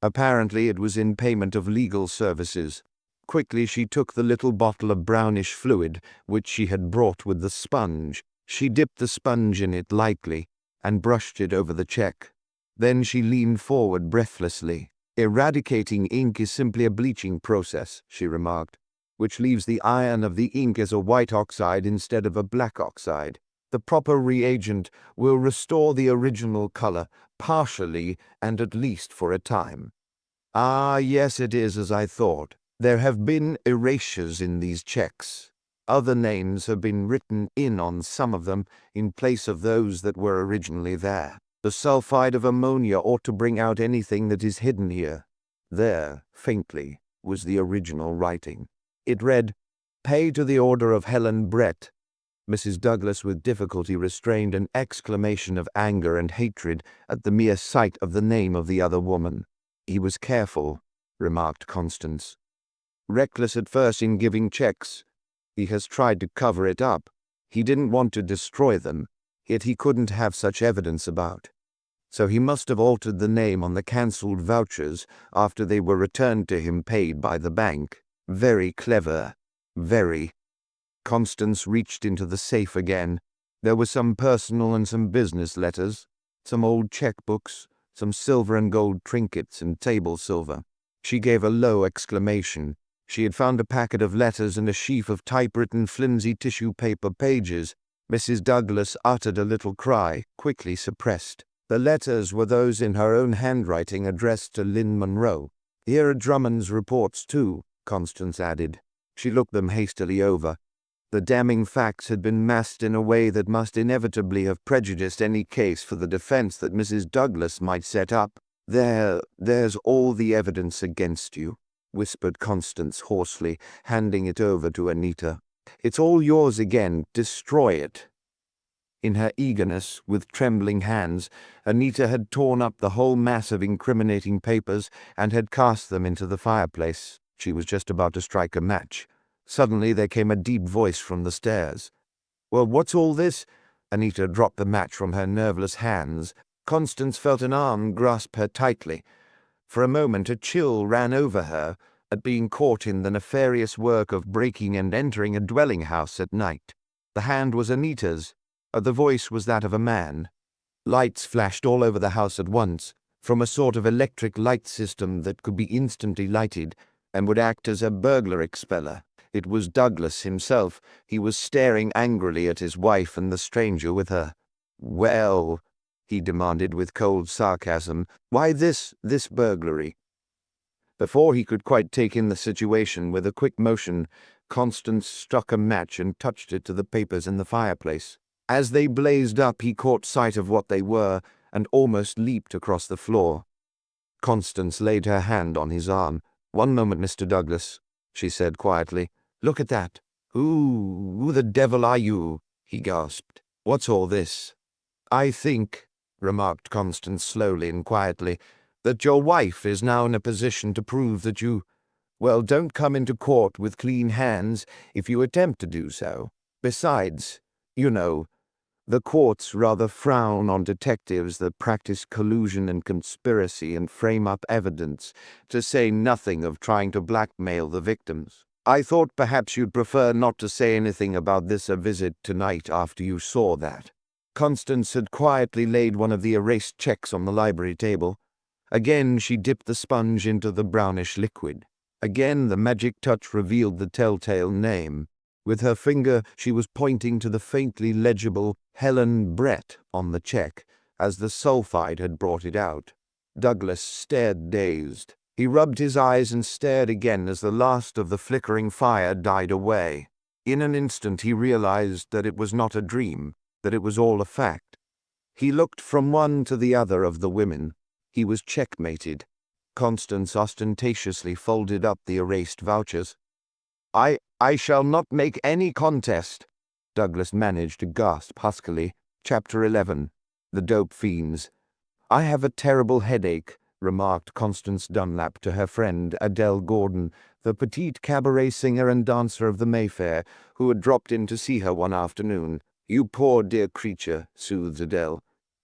Apparently, it was in payment of legal services. Quickly, she took the little bottle of brownish fluid which she had brought with the sponge. She dipped the sponge in it lightly and brushed it over the check. Then she leaned forward breathlessly. "Eradicating ink is simply a bleaching process," she remarked, "which leaves the iron of the ink as a white oxide instead of a black oxide. The proper reagent will restore the original color, partially and at least for a time. Ah, yes, it is as I thought. There have been erasures in these checks. Other names have been written in on some of them in place of those that were originally there. The sulfide of ammonia ought to bring out anything that is hidden here. There, faintly, was the original writing. It read, "Pay to the order of Helen Brett." Mrs. Douglas with difficulty restrained an exclamation of anger and hatred at the mere sight of the name of the other woman. "He was careful," remarked Constance. "Reckless at first in giving checks. He has tried to cover it up. He didn't want to destroy them, yet he couldn't have such evidence about. So he must have altered the name on the cancelled vouchers after they were returned to him paid by the bank. Very clever. Very." Constance reached into the safe again. There were some personal and some business letters, some old checkbooks, some silver and gold trinkets and table silver. She gave a low exclamation. She had found a packet of letters and a sheaf of typewritten flimsy tissue paper pages. Mrs. Douglas uttered a little cry, quickly suppressed. The letters were those in her own handwriting addressed to Lynn Monroe. "Here are Drummond's reports too," Constance added. She looked them hastily over. The damning facts had been masked in a way that must inevitably have prejudiced any case for the defense that Mrs. Douglas might set up. There's all the evidence against you," whispered Constance hoarsely, handing it over to Anita. "It's all yours again. Destroy it." In her eagerness, with trembling hands, Anita had torn up the whole mass of incriminating papers and had cast them into the fireplace. She was just about to strike a match. Suddenly there came a deep voice from the stairs. "Well, what's all this?" Anita dropped the match from her nerveless hands. Constance felt an arm grasp her tightly. For a moment a chill ran over her at being caught in the nefarious work of breaking and entering a dwelling house at night. The hand was Anita's. The voice was that of a man. Lights flashed all over the house at once, from a sort of electric light system that could be instantly lighted and would act as a burglar expeller. It was Douglas himself. He was staring angrily at his wife and the stranger with her. "Well," he demanded with cold sarcasm, "why this burglary?" Before he could quite take in the situation, with a quick motion, Constance struck a match and touched it to the papers in the fireplace. As they blazed up, he caught sight of what they were and almost leaped across the floor. Constance laid her hand on his arm. "One moment, Mr. Douglas," she said quietly. "Look at that." Who the devil are you?" he gasped. "What's all this?" "I think," remarked Constance slowly and quietly, "that your wife is now in a position to prove that you, well, don't come into court with clean hands if you attempt to do so. Besides, you know, the courts rather frown on detectives that practice collusion and conspiracy and frame up evidence, to say nothing of trying to blackmail the victims. I thought perhaps you'd prefer not to say anything about this a visit tonight after you saw that." Constance had quietly laid one of the erased checks on the library table. Again she dipped the sponge into the brownish liquid. Again the magic touch revealed the telltale name. With her finger she was pointing to the faintly legible Helen Brett on the check, as the sulfide had brought it out. Douglas stared dazed. He rubbed his eyes and stared again as the last of the flickering fire died away. In an instant he realized that it was not a dream, that it was all a fact. He looked from one to the other of the women. He was checkmated. Constance ostentatiously folded up the erased vouchers. I shall not make any contest," Douglas managed to gasp huskily. Chapter 11. The Dope Fiends. "I have a terrible headache," remarked Constance Dunlap to her friend Adele Gordon, the petite cabaret singer and dancer of the Mayfair, who had dropped in to see her one afternoon. "You poor dear creature," soothed Adele.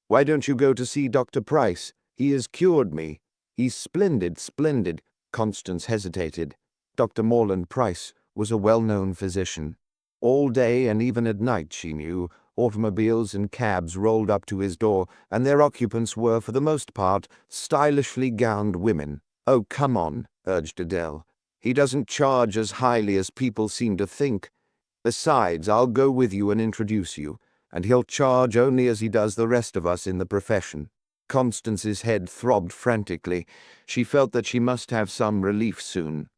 "Why don't you go to see Dr. Price? He has cured me." "He's splendid." Constance hesitated. Dr. Morland Price was a well-known physician. All day and even at night, she knew, automobiles and cabs rolled up to his door, and their occupants were, for the most part, stylishly gowned women. "Oh, come on," urged Adele. "He doesn't charge as highly as people seem to think. Besides, I'll go with you and introduce you. and he'll charge only as he does the rest of us in the profession." Constance's head throbbed frantically. She felt that she must have some relief soon.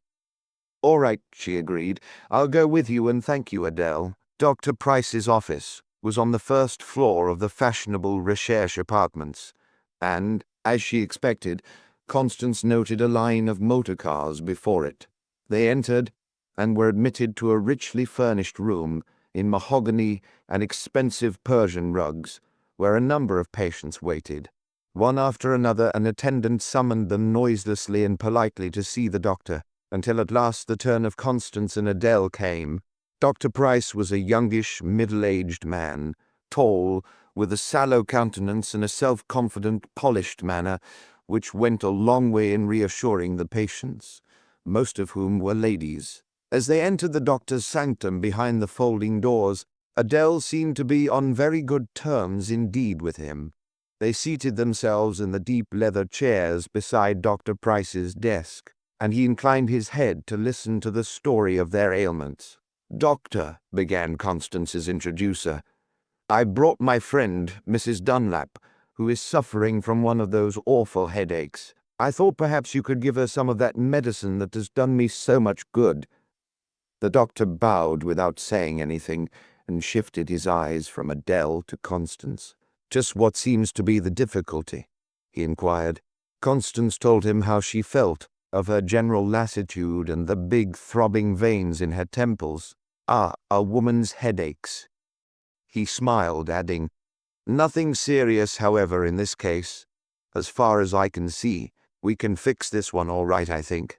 "All right," she agreed. "I'll go with you, and thank you, Adele." Dr. Price's office was on the first floor of the fashionable recherche apartments, and, as she expected, Constance noted a line of motor cars before it. They entered and were admitted to a richly furnished room in mahogany and expensive Persian rugs, where a number of patients waited. One after another, an attendant summoned them noiselessly and politely to see the doctor, until at last the turn of Constance and Adele came. Dr. Price was a youngish, middle-aged man, tall, with a sallow countenance and a self-confident, polished manner, which went a long way in reassuring the patients, most of whom were ladies. As they entered the doctor's sanctum behind the folding doors, Adele seemed to be on very good terms indeed with him. They seated themselves in the deep leather chairs beside Dr. Price's desk, and he inclined his head to listen to the story of their ailments. "Doctor," began Constance's introducer, "I brought my friend, Mrs. Dunlap, who is suffering from one of those awful headaches. I thought perhaps you could give her some of that medicine that has done me so much good." The doctor bowed without saying anything and shifted his eyes from Adele to Constance. "Just what seems to be the difficulty?" he inquired. Constance told him how she felt, of her general lassitude and the big throbbing veins in her temples. "Ah, a woman's headaches." He smiled, adding, "Nothing serious, however, in this case. As far as I can see, we can fix this one all right, I think."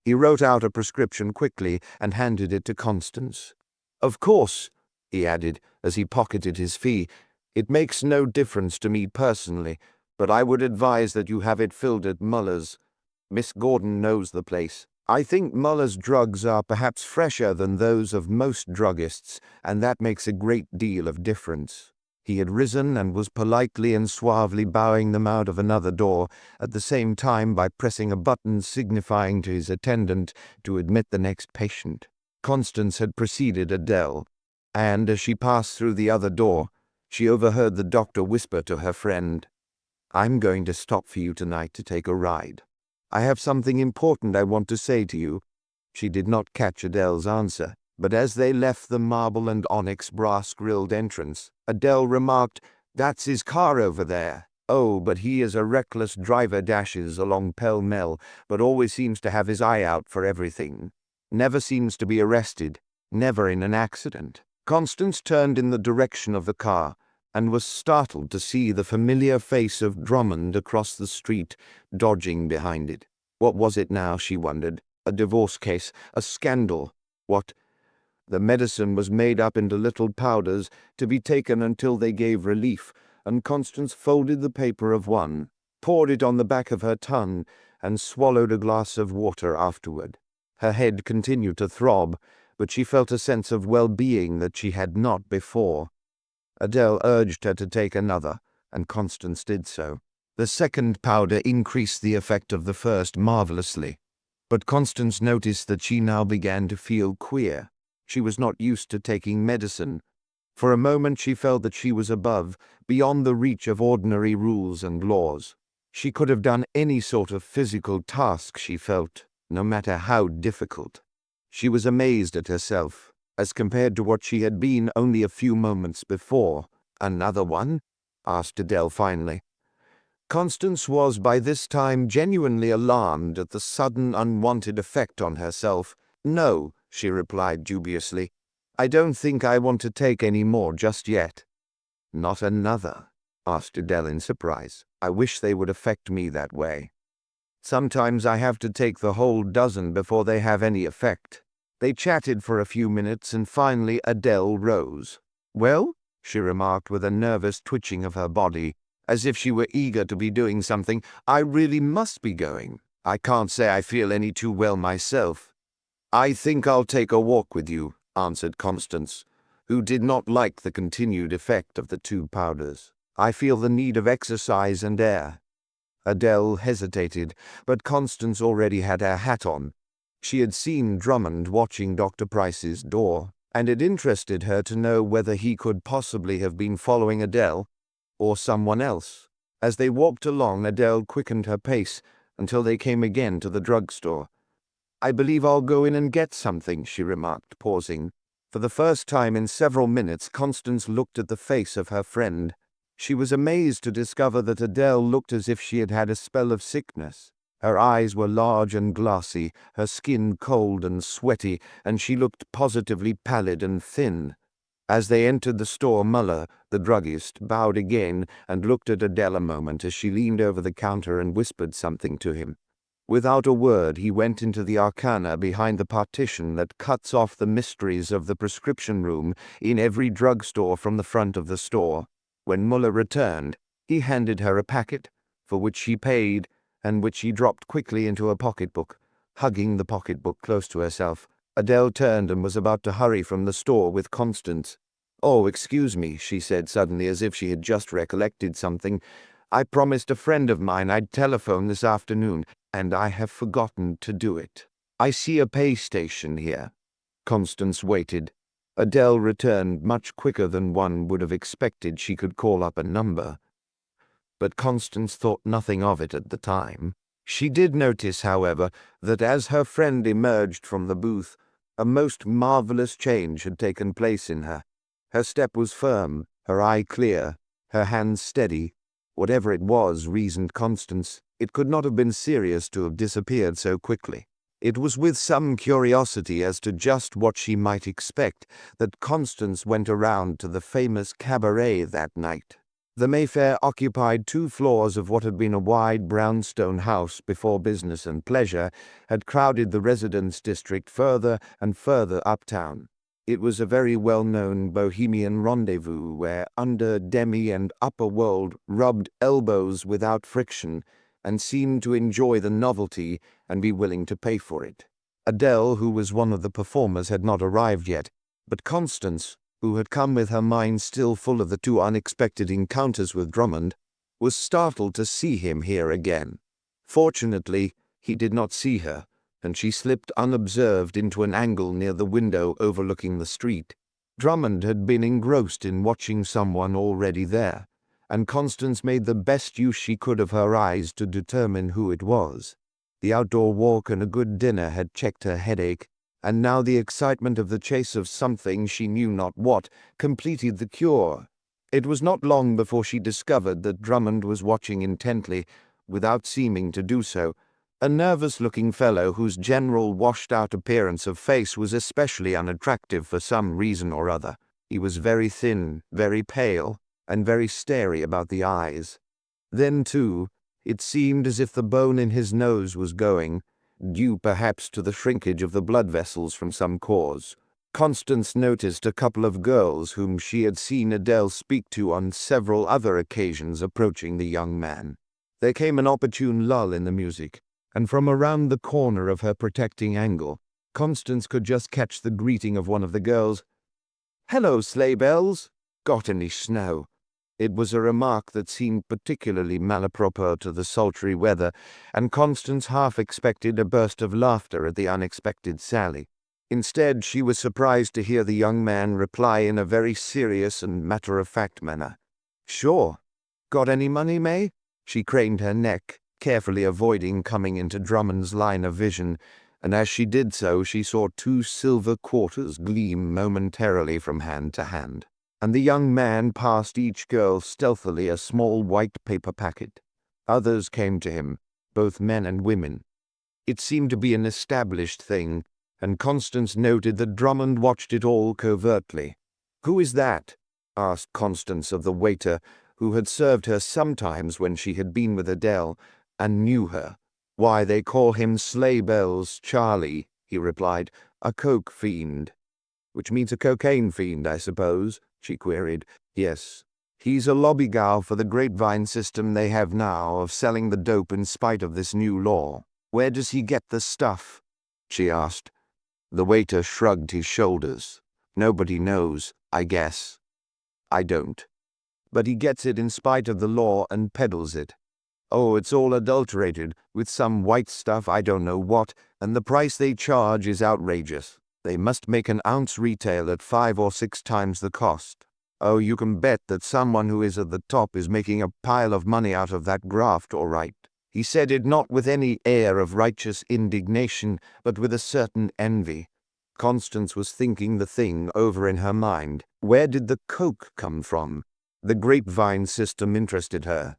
He wrote out a prescription quickly and handed it to Constance. "Of course," he added, as he pocketed his fee, "it makes no difference to me personally, but I would advise that you have it filled at Muller's. Miss Gordon knows the place. I think Muller's drugs are perhaps fresher than those of most druggists, and that makes a great deal of difference." He had risen and was politely and suavely bowing them out of another door, at the same time by pressing a button signifying to his attendant to admit the next patient. Constance had preceded Adele, and as she passed through the other door, she overheard the doctor whisper to her friend, "I'm going to stop for you tonight to take a ride. I have something important I want to say to you." She did not catch Adele's answer, but as they left the marble and onyx brass-grilled entrance, Adele remarked, "That's his car over there. Oh, but he is a reckless driver, dashes along pell-mell, but always seems to have his eye out for everything. Never seems to be arrested, never in an accident." Constance turned in the direction of the car, and was startled to see the familiar face of Drummond across the street, dodging behind it. What was it now, she wondered? A divorce case? A scandal? What? The medicine was made up into little powders to be taken until they gave relief, and Constance folded the paper of one, poured it on the back of her tongue, and swallowed a glass of water afterward. Her head continued to throb, but she felt a sense of well-being that she had not before. Adele urged her to take another, and Constance did so. The second powder increased the effect of the first marvelously, but Constance noticed that she now began to feel queer. She was not used to taking medicine. For a moment she felt that she was above, beyond the reach of ordinary rules and laws. She could have done any sort of physical task, she felt, no matter how difficult. She was amazed at herself, as compared to what she had been only a few moments before. "Another one?" asked Adele finally. Constance was by this time genuinely alarmed at the sudden unwanted effect on herself. "No," she replied dubiously. "I don't think I want to take any more just yet." "Not another?" asked Adele in surprise. "I wish they would affect me that way. Sometimes I have to take the whole dozen before they have any effect." They chatted for a few minutes, and finally Adele rose. "Well?" she remarked with a nervous twitching of her body, as if she were eager to be doing something. "I really must be going. I can't say I feel any too well myself." "I think I'll take a walk with you," answered Constance, who did not like the continued effect of the two powders. "I feel the need of exercise and air." Adele hesitated, but Constance already had her hat on. She had seen Drummond watching Dr. Price's door. and it interested her to know whether he could possibly have been following Adele, or someone else. As they walked along, Adele quickened her pace until they came again to the drugstore. "I believe I'll go in and get something," she remarked, pausing. For the first time in several minutes, Constance looked at the face of her friend. She was amazed to discover that Adele looked as if she had had a spell of sickness. Her eyes were large and glassy, her skin cold and sweaty, and she looked positively pallid and thin. As they entered the store, Muller, the druggist, bowed again and looked at Adele a moment as she leaned over the counter and whispered something to him. Without a word, he went into the arcana behind the partition that cuts off the mysteries of the prescription room in every drugstore from the front of the store. When Muller returned, he handed her a packet, for which she paid, and which she dropped quickly into her pocketbook. Hugging the pocketbook close to herself, Adele turned and was about to hurry from the store with Constance. "Oh, excuse me," she said suddenly, as if she had just recollected something. "I promised a friend of mine I'd telephone this afternoon, and I have forgotten to do it. I see a pay station here." Constance waited. Adele returned much quicker than one would have expected. She could call up a number. But Constance thought nothing of it at the time. She did notice, however, that as her friend emerged from the booth, a most marvelous change had taken place in her. Her step was firm, her eye clear, her hands steady. Whatever it was, reasoned Constance, it could not have been serious to have disappeared so quickly. It was with some curiosity as to just what she might expect that Constance went around to the famous cabaret that night. The Mayfair occupied 2 floors of what had been a wide brownstone house before business and pleasure had crowded the residence district further and further uptown. It was a very well-known bohemian rendezvous where under, demi, and upper world rubbed elbows without friction and seemed to enjoy the novelty and be willing to pay for it. Adele, who was one of the performers, had not arrived yet, but Constance, who had come with her mind still full of the 2 unexpected encounters with Drummond, was startled to see him here again. Fortunately, he did not see her, and she slipped unobserved into an angle near the window overlooking the street. Drummond had been engrossed in watching someone already there, and Constance made the best use she could of her eyes to determine who it was. The outdoor walk and a good dinner had checked her headache, and now the excitement of the chase of something, she knew not what, completed the cure. It was not long before she discovered that Drummond was watching intently, without seeming to do so. A nervous-looking fellow whose general washed-out appearance of face was especially unattractive for some reason or other. He was very thin, very pale, and very starey about the eyes. Then, too, it seemed as if the bone in his nose was going, due perhaps to the shrinkage of the blood vessels from some cause. Constance noticed a couple of girls whom she had seen Adele speak to on several other occasions approaching the young man. There came an opportune lull in the music, and from around the corner of her protecting angle, Constance could just catch the greeting of one of the girls. "Hello, sleigh bells. Got any snow?" It was a remark that seemed particularly malapropos to the sultry weather, and Constance half expected a burst of laughter at the unexpected sally. Instead, she was surprised to hear the young man reply in a very serious and matter-of-fact manner. "Sure. Got any money, May?" She craned her neck, carefully avoiding coming into Drummond's line of vision, and as she did so she saw 2 silver quarters gleam momentarily from hand to hand, and the young man passed each girl stealthily a small white paper packet. Others came to him, both men and women. It seemed to be an established thing, and Constance noted that Drummond watched it all covertly. "Who is that?" asked Constance of the waiter, who had served her sometimes when she had been with Adele, and knew her. "Why, they call him Sleigh Bells Charlie," he replied, "a coke fiend." "Which means a cocaine fiend, I suppose?" she queried. "Yes. He's a lobbygow for the grapevine system they have now of selling the dope in spite of this new law." "Where does he get the stuff?" she asked. The waiter shrugged his shoulders. "Nobody knows, I guess. I don't. But he gets it in spite of the law and peddles it. Oh, it's all adulterated, with some white stuff I don't know what, and the price they charge is outrageous. They must make an ounce retail at 5 or 6 times the cost. Oh, you can bet that someone who is at the top is making a pile of money out of that graft, all right." He said it not with any air of righteous indignation, but with a certain envy. Constance was thinking the thing over in her mind. Where did the coke come from? The grapevine system interested her.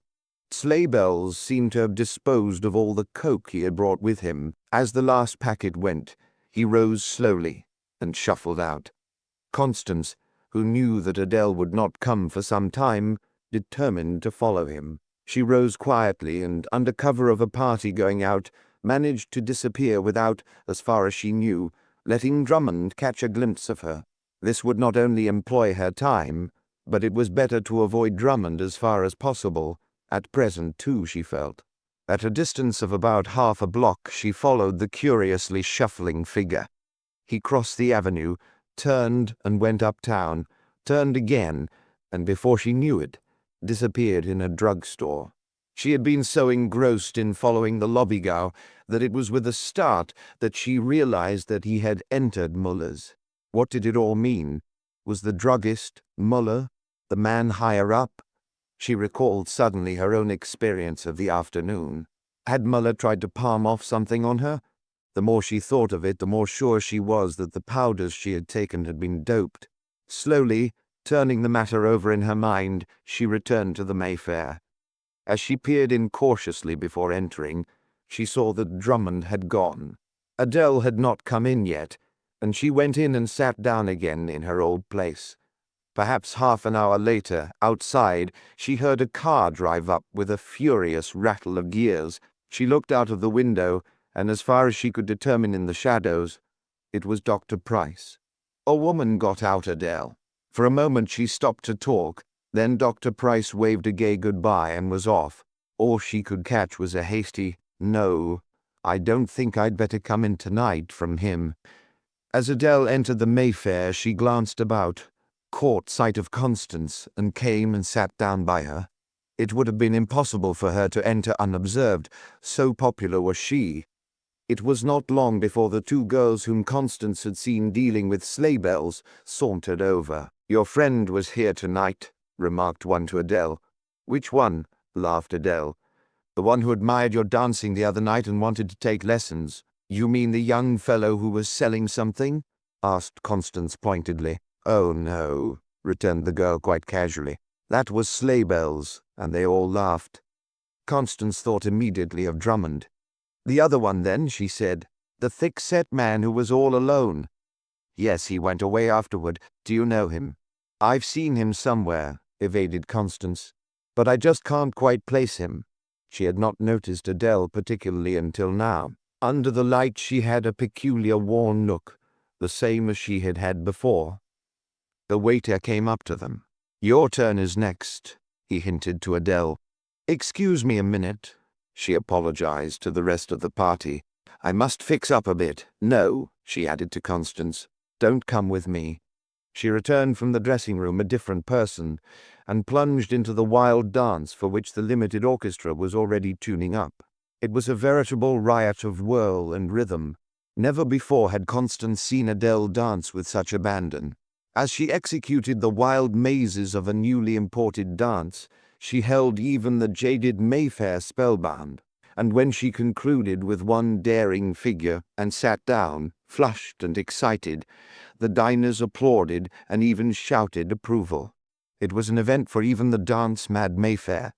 Sleighbells seemed to have disposed of all the coke he had brought with him. As the last packet went, he rose slowly and shuffled out. Constance, who knew that Adele would not come for some time, determined to follow him. She rose quietly and, under cover of a party going out, managed to disappear without, as far as she knew, letting Drummond catch a glimpse of her. This would not only employ her time, but it was better to avoid Drummond as far as possible. At present, too, she felt. At a distance of about half a block, she followed the curiously shuffling figure. He crossed the avenue, turned and went uptown, turned again, and before she knew it, disappeared in a drugstore. She had been so engrossed in following the lobbygow that it was with a start that she realized that he had entered Muller's. What did it all mean? Was the druggist, Muller, the man higher up? She recalled suddenly her own experience of the afternoon. Had Muller tried to palm off something on her? The more she thought of it, the more sure she was that the powders she had taken had been doped. Slowly, turning the matter over in her mind, she returned to the Mayfair. As she peered in cautiously before entering, she saw that Drummond had gone. Adele had not come in yet, and she went in and sat down again in her old place. Perhaps half an hour later, outside, she heard a car drive up with a furious rattle of gears. She looked out of the window, and as far as she could determine in the shadows, it was Dr. Price. A woman got out, Adele. For a moment she stopped to talk, then Dr. Price waved a gay goodbye and was off. All she could catch was a hasty, "No, I don't think I'd better come in tonight," from him. As Adele entered the Mayfair, she glanced about, caught sight of Constance, and came and sat down by her. It would have been impossible for her to enter unobserved, so popular was she. It was not long before the two girls whom Constance had seen dealing with Sleighbells sauntered over. "Your friend was here tonight," remarked one to Adele. "Which one?" laughed Adele. "The one who admired your dancing the other night and wanted to take lessons." "You mean the young fellow who was selling something?" asked Constance pointedly. "Oh, no," returned the girl quite casually. "That was Sleighbells," and they all laughed. Constance thought immediately of Drummond. "The other one, then," she said. "The thick-set man who was all alone." "Yes, he went away afterward. Do you know him?" "I've seen him somewhere," evaded Constance, "but I just can't quite place him." She had not noticed Adele particularly until now. Under the light she had a peculiar worn look, the same as she had had before. The waiter came up to them. "Your turn is next," he hinted to Adele. "Excuse me a minute," she apologized to the rest of the party. "I must fix up a bit. No," she added to Constance, "don't come with me." She returned from the dressing-room a different person, and plunged into the wild dance for which the limited orchestra was already tuning up. It was a veritable riot of whirl and rhythm. Never before had Constance seen Adele dance with such abandon. As she executed the wild mazes of a newly imported dance, she held even the jaded Mayfair spellbound, and when she concluded with one daring figure and sat down, flushed and excited, the diners applauded and even shouted approval. It was an event for even the dance-mad Mayfair.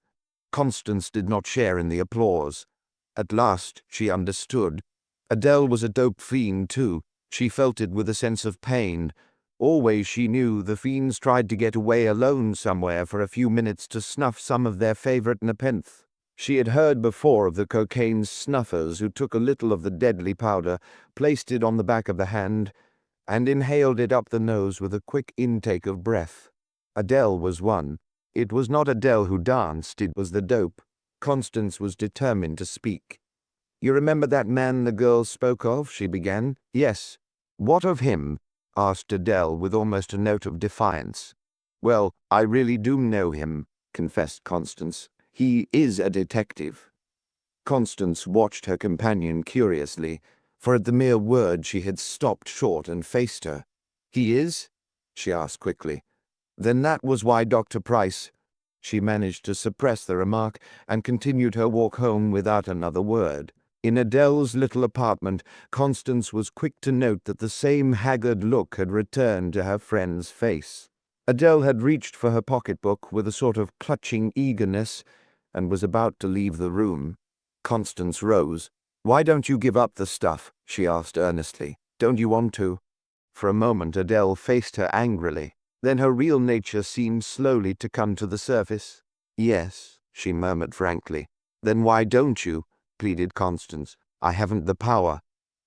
Constance did not share in the applause. At last she understood. Adele was a dope fiend too. She felt it with a sense of pain. Always, she knew, the fiends tried to get away alone somewhere for a few minutes to snuff some of their favorite nepenthe. She had heard before of the cocaine snuffers who took a little of the deadly powder, placed it on the back of the hand, and inhaled it up the nose with a quick intake of breath. Adele was one. It was not Adele who danced, it was the dope. Constance was determined to speak. "You remember that man the girls spoke of?" she began. "Yes." "What of him?" asked Adele with almost a note of defiance. "Well, I really do know him," confessed Constance. "He is a detective." Constance watched her companion curiously. for at the mere word she had stopped short and faced her. "He is?" she asked quickly. "Then that was why Dr. Price—" She managed to suppress the remark and continued her walk home without another word. In Adele's little apartment, Constance was quick to note that the same haggard look had returned to her friend's face. Adele had reached for her pocketbook with a sort of clutching eagerness and was about to leave the room. Constance rose. "Why don't you give up the stuff?" she asked earnestly. "Don't you want to?" For a moment Adele faced her angrily. Then her real nature seemed slowly to come to the surface. "Yes," she murmured frankly. "Then why don't you?" pleaded Constance. "I haven't the power.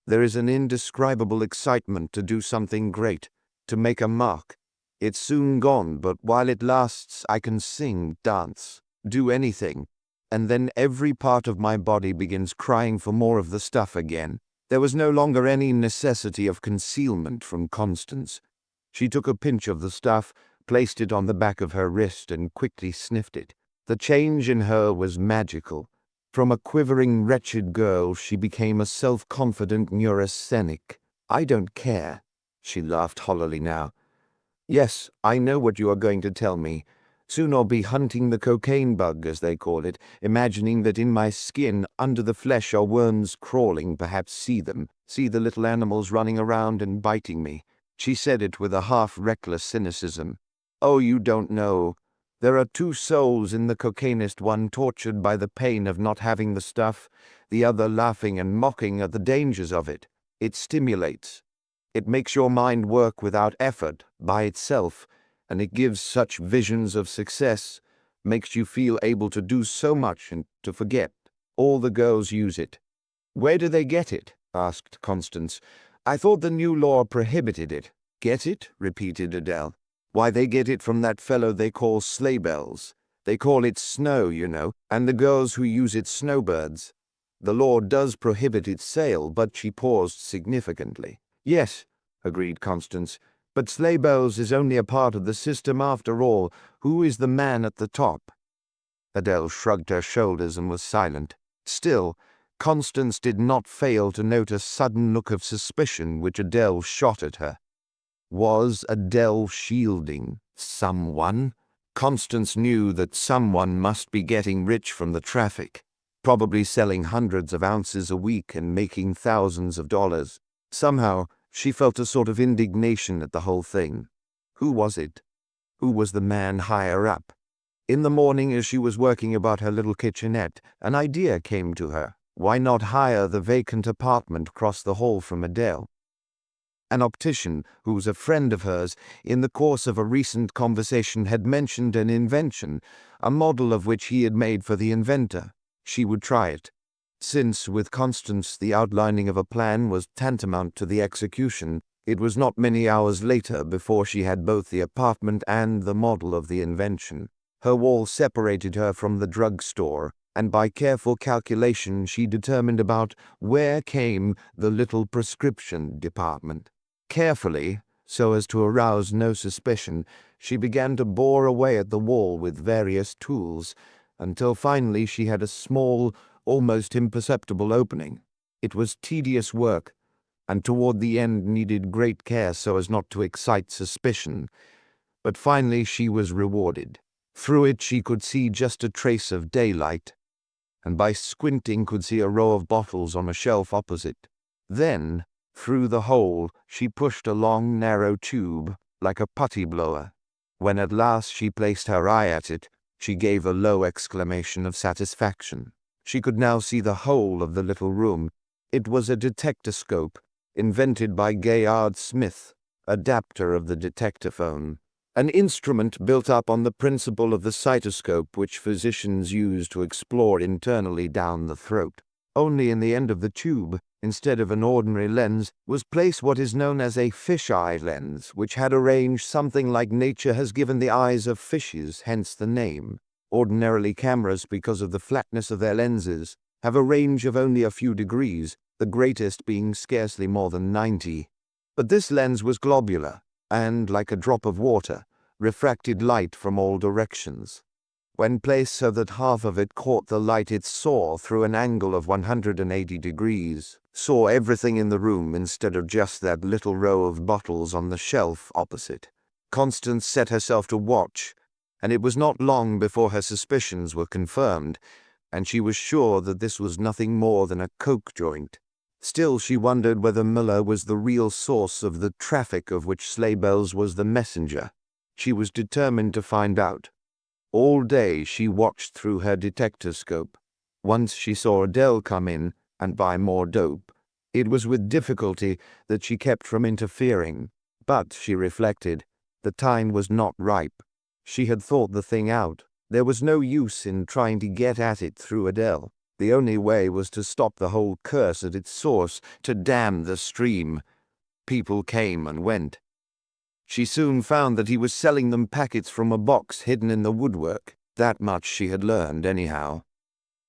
There is an indescribable excitement to do something great, to make a mark. It's soon gone, but while it lasts I can sing, dance, do anything. And then every part of my body begins crying for more of the stuff again." There was no longer any necessity of concealment from Constance. She took a pinch of the stuff, placed it on the back of her wrist, and quickly sniffed it. The change in her was magical. From a quivering, wretched girl, she became a self-confident neurasthenic. "I don't care." She laughed hollowly now. "Yes, I know what you are going to tell me. Soon I'll be hunting the cocaine bug, as they call it, imagining that in my skin, under the flesh, are worms crawling, perhaps see them, see the little animals running around and biting me." She said it with a half-reckless cynicism. "Oh, you don't know. There are two souls in the cocainist, one tortured by the pain of not having the stuff, the other laughing and mocking at the dangers of it. It stimulates. It makes your mind work without effort, by itself, and it gives such visions of success, makes you feel able to do so much and to forget. All the girls use it." "Where do they get it?" asked Constance. "I thought the new law prohibited it." "Get it?" repeated Adele. "Why, they get it from that fellow they call sleigh bells. They call it snow, you know, and the girls who use it snowbirds. The law does prohibit its sale," but she paused significantly. "Yes," agreed Constance, "but sleigh bells is only a part of the system after all. Who is the man at the top?" Adele shrugged her shoulders and was silent. Still, Constance did not fail to note a sudden look of suspicion which Adele shot at her. Was Adele shielding someone? Constance knew that someone must be getting rich from the traffic, probably selling hundreds of ounces a week and making thousands of dollars. Somehow, she felt a sort of indignation at the whole thing. Who was it? Who was the man higher up? In the morning, as she was working about her little kitchenette, an idea came to her. Why not hire the vacant apartment across the hall from Adele? An optician, who was a friend of hers, in the course of a recent conversation had mentioned an invention, a model of which he had made for the inventor. She would try it. Since, with Constance, the outlining of a plan was tantamount to the execution, it was not many hours later before she had both the apartment and the model of the invention. Her wall separated her from the drugstore, and by careful calculation she determined about where came the little prescription department. Carefully, so as to arouse no suspicion, she began to bore away at the wall with various tools, until finally she had a small, almost imperceptible opening. It was tedious work, and toward the end needed great care so as not to excite suspicion, but finally she was rewarded. Through it she could see just a trace of daylight, and by squinting could see a row of bottles on a shelf opposite. Then, through the hole, she pushed a long, narrow tube, like a putty blower. When at last she placed her eye at it, she gave a low exclamation of satisfaction. She could now see the whole of the little room. It was a detectoscope, invented by Gaillard Smith, adapter of the detectaphone. An instrument built up on the principle of the cytoscope which physicians use to explore internally down the throat. Only in the end of the tube, instead of an ordinary lens, was placed what is known as a fisheye lens, which had a range something like nature has given the eyes of fishes, hence the name. Ordinarily cameras, because of the flatness of their lenses, have a range of only a few degrees, the greatest being scarcely more than 90. But this lens was globular, and, like a drop of water, refracted light from all directions. When placed so that half of it caught the light, it saw through an angle of 180 degrees. saw everything in the room instead of just that little row of bottles on the shelf opposite. Constance set herself to watch, and it was not long before her suspicions were confirmed, and she was sure that this was nothing more than a coke joint. Still, she wondered whether Muller was the real source of the traffic of which Sleighbells was the messenger. She was determined to find out. All day she watched through her detectoscope. Once she saw Adele come in and buy more dope. It was with difficulty that she kept from interfering, but, she reflected, the time was not ripe. She had thought the thing out. There was no use in trying to get at it through Adele. The only way was to stop the whole curse at its source, to dam the stream. People came and went. She soon found that he was selling them packets from a box hidden in the woodwork. That much she had learned, anyhow.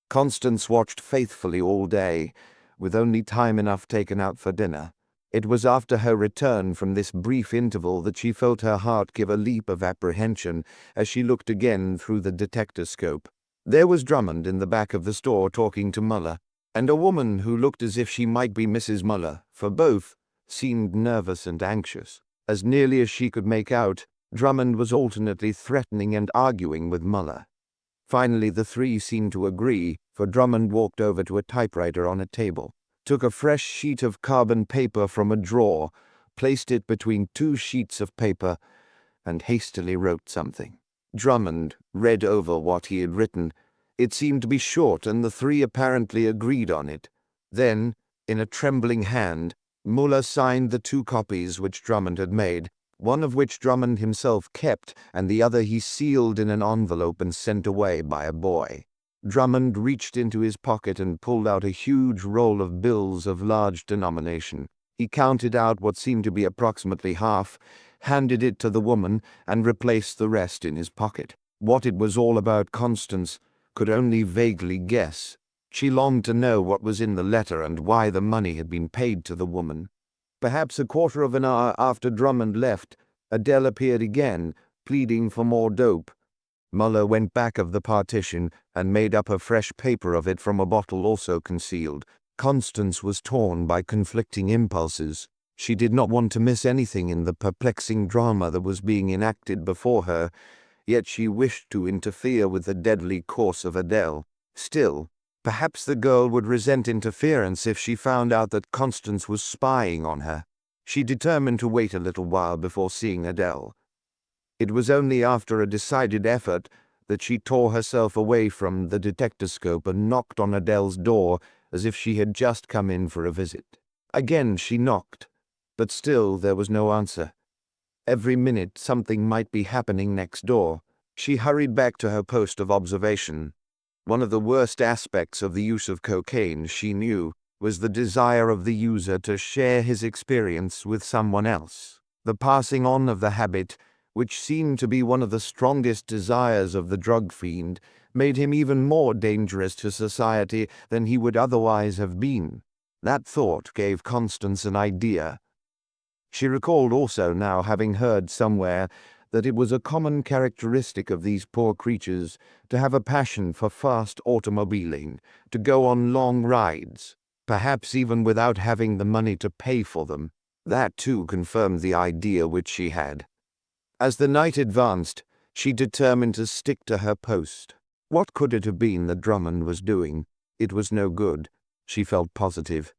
Constance watched faithfully all day, with only time enough taken out for dinner. It was after her return from this brief interval that she felt her heart give a leap of apprehension as she looked again through the detectoscope. There was Drummond in the back of the store talking to Muller, and a woman who looked as if she might be Mrs. Muller, for both seemed nervous and anxious. As nearly as she could make out, Drummond was alternately threatening and arguing with Muller. Finally, the three seemed to agree, for Drummond walked over to a typewriter on a table, took a fresh sheet of carbon paper from a drawer, placed it between two sheets of paper, and hastily wrote something. Drummond read over what he had written. It seemed to be short, and the three apparently agreed on it. Then, in a trembling hand, Muller signed the two copies which Drummond had made, one of which Drummond himself kept, and the other he sealed in an envelope and sent away by a boy. Drummond reached into his pocket and pulled out a huge roll of bills of large denomination. He counted out what seemed to be approximately half, handed it to the woman, and replaced the rest in his pocket. What it was all about, Constance could only vaguely guess. She longed to know what was in the letter and why the money had been paid to the woman. Perhaps a quarter of an hour after Drummond left, Adele appeared again, pleading for more dope. Muller went back of the partition and made up a fresh paper of it from a bottle also concealed. Constance was torn by conflicting impulses. She did not want to miss anything in the perplexing drama that was being enacted before her, yet she wished to interfere with the deadly course of Adele. Still, perhaps the girl would resent interference if she found out that Constance was spying on her. She determined to wait a little while before seeing Adele. It was only after a decided effort that she tore herself away from the detectoscope and knocked on Adele's door as if she had just come in for a visit. Again she knocked, but still there was no answer. Every minute something might be happening next door. She hurried back to her post of observation. One of the worst aspects of the use of cocaine, she knew, was the desire of the user to share his experience with someone else. The passing on of the habit, which seemed to be one of the strongest desires of the drug fiend, made him even more dangerous to society than he would otherwise have been. That thought gave Constance an idea. She recalled also now having heard somewhere that it was a common characteristic of these poor creatures to have a passion for fast automobiling, to go on long rides, perhaps even without having the money to pay for them. That too confirmed the idea which she had. As the night advanced, she determined to stick to her post. What could it have been that Drummond was doing? It was no good, she felt positive.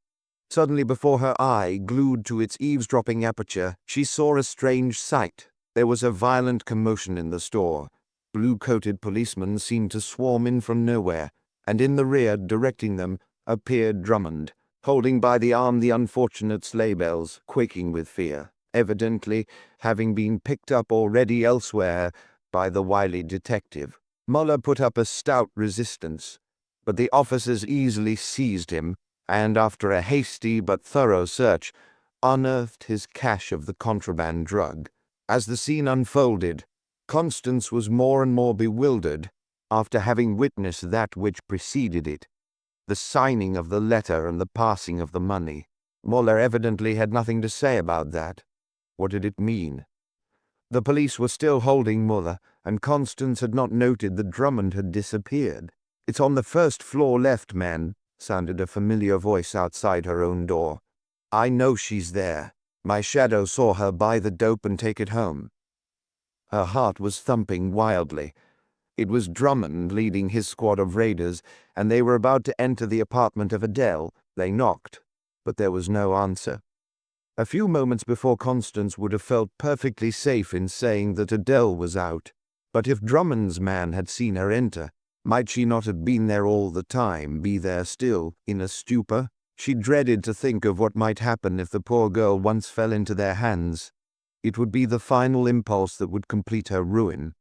Suddenly before her eye, glued to its eavesdropping aperture, she saw a strange sight. There was a violent commotion in the store. Blue-coated policemen seemed to swarm in from nowhere, and in the rear, directing them, appeared Drummond, holding by the arm the unfortunate Sleighbells, quaking with fear, evidently having been picked up already elsewhere by the wily detective. Muller put up a stout resistance, but the officers easily seized him, and after a hasty but thorough search, unearthed his cache of the contraband drug. As the scene unfolded, Constance was more and more bewildered after having witnessed that which preceded it, the signing of the letter and the passing of the money. Muller evidently had nothing to say about that. What did it mean? The police were still holding Muller, and Constance had not noted that Drummond had disappeared. "It's on the first floor left, man," sounded a familiar voice outside her own door. "I know she's there. My shadow saw her buy the dope and take it home." Her heart was thumping wildly. It was Drummond leading his squad of raiders, and they were about to enter the apartment of Adele. They knocked, but there was no answer. A few moments before, Constance would have felt perfectly safe in saying that Adele was out. But if Drummond's man had seen her enter, might she not have been there all the time, be there still, in a stupor? She dreaded to think of what might happen if the poor girl once fell into their hands. It would be the final impulse that would complete her ruin.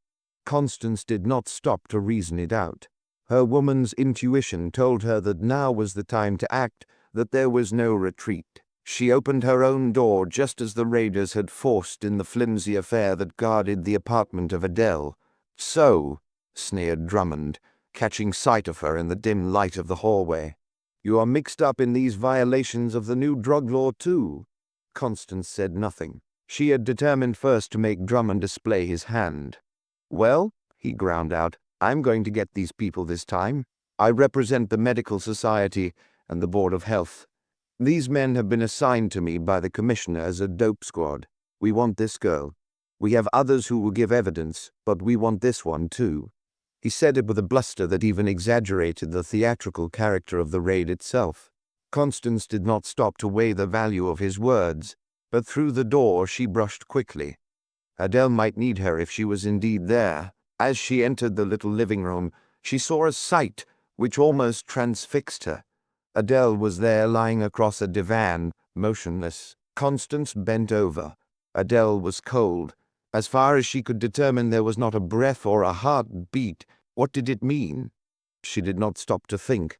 Constance did not stop to reason it out. Her woman's intuition told her that now was the time to act, that there was no retreat. She opened her own door just as the raiders had forced in the flimsy affair that guarded the apartment of Adele. "So," sneered Drummond, catching sight of her in the dim light of the hallway, "you are mixed up in these violations of the new drug law too?" Constance said nothing. She had determined first to make Drummond display his hand. "Well," he ground out, "I'm going to get these people this time. I represent the Medical Society and the Board of Health. These men have been assigned to me by the Commissioner as a dope squad. We want this girl. We have others who will give evidence, but we want this one too." He said it with a bluster that even exaggerated the theatrical character of the raid itself. Constance did not stop to weigh the value of his words, but through the door she brushed quickly. Adele might need her if she was indeed there. As she entered the little living room, she saw a sight which almost transfixed her. Adele was there lying across a divan, motionless. Constance bent over. Adele was cold. As far as she could determine, there was not a breath or a heartbeat. What did it mean? She did not stop to think.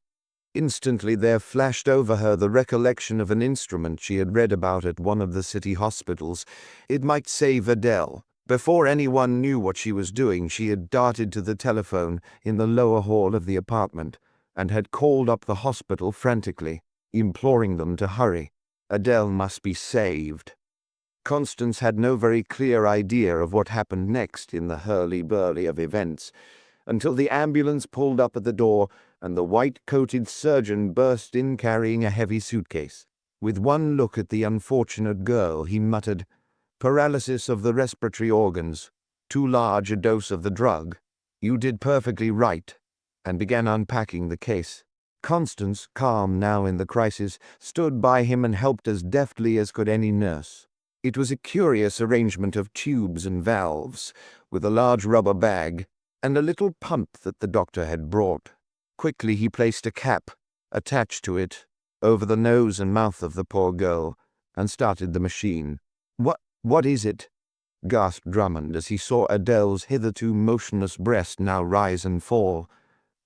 Instantly there flashed over her the recollection of an instrument she had read about at one of the city hospitals. It might save Adele. Before anyone knew what she was doing, she had darted to the telephone in the lower hall of the apartment and had called up the hospital frantically, imploring them to hurry. Adele must be saved. Constance had no very clear idea of what happened next in the hurly-burly of events, until the ambulance pulled up at the door and the white-coated surgeon burst in carrying a heavy suitcase. With one look at the unfortunate girl, he muttered, "Paralysis of the respiratory organs. Too large a dose of the drug. You did perfectly right," and began unpacking the case. Constance, calm now in the crisis, stood by him and helped as deftly as could any nurse. It was a curious arrangement of tubes and valves, with a large rubber bag, and a little pump that the doctor had brought. Quickly he placed a cap, attached to it, over the nose and mouth of the poor girl, and started the machine. What is it?" gasped Drummond as he saw Adele's hitherto motionless breast now rise and fall.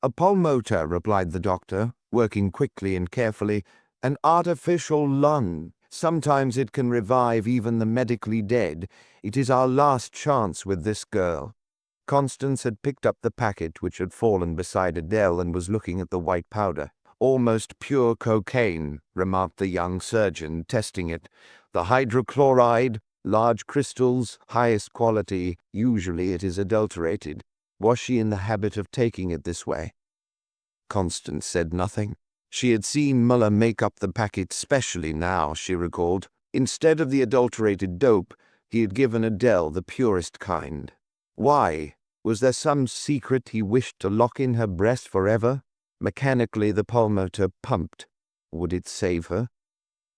"A pulmotor," replied the doctor, working quickly and carefully. "An artificial lung. Sometimes it can revive even the medically dead. It is our last chance with this girl." Constance had picked up the packet which had fallen beside Adele and was looking at the white powder. "Almost pure cocaine," remarked the young surgeon, testing it. "The hydrochloride, large crystals, highest quality. Usually it is adulterated. Was she in the habit of taking it this way?" Constance said nothing. She had seen Muller make up the packet specially now, she recalled. Instead of the adulterated dope, he had given Adele the purest kind. Why? Was there some secret he wished to lock in her breast forever? Mechanically the pulmotor pumped. Would it save her?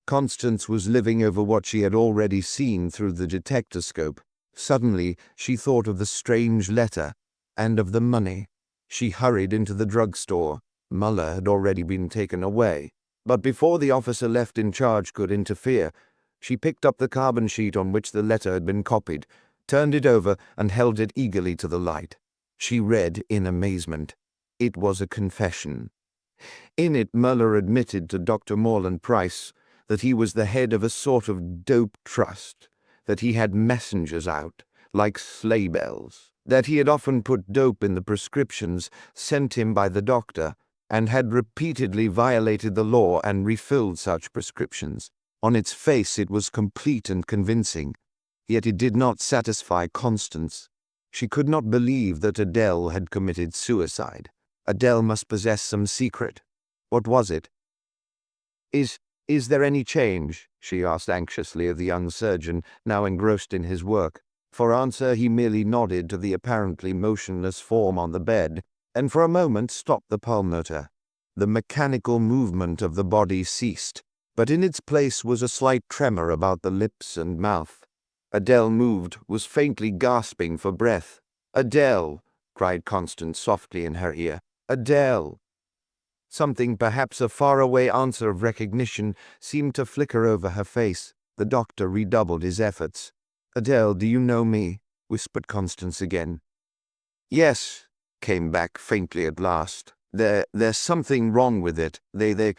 Constance was living over what she had already seen through the detectoscope. Suddenly she thought of the strange letter, and of the money. She hurried into the drugstore. Muller had already been taken away. But before the officer left in charge could interfere, she picked up the carbon sheet on which the letter had been copied, turned it over, and held it eagerly to the light. She read in amazement. It was a confession. In it, Muller admitted to Dr. Morland Price that he was the head of a sort of dope trust, that he had messengers out, like sleigh bells, that he had often put dope in the prescriptions sent him by the doctor, and had repeatedly violated the law and refilled such prescriptions. On its face it was complete and convincing, yet it did not satisfy Constance. She could not believe that Adele had committed suicide. Adele must possess some secret. What was it? Is there any change? She asked anxiously of the young surgeon, now engrossed in his work. For answer he merely nodded to the apparently motionless form on the bed, and for a moment stopped the pulmotor. The mechanical movement of the body ceased, but in its place was a slight tremor about the lips and mouth. Adele moved, was faintly gasping for breath. "Adele!" cried Constance softly in her ear. "Adele!" Something, perhaps a faraway answer of recognition, seemed to flicker over her face. The doctor redoubled his efforts. "Adele, do you know me?" whispered Constance again. "Yes," came back faintly at last. There's something wrong with it. They...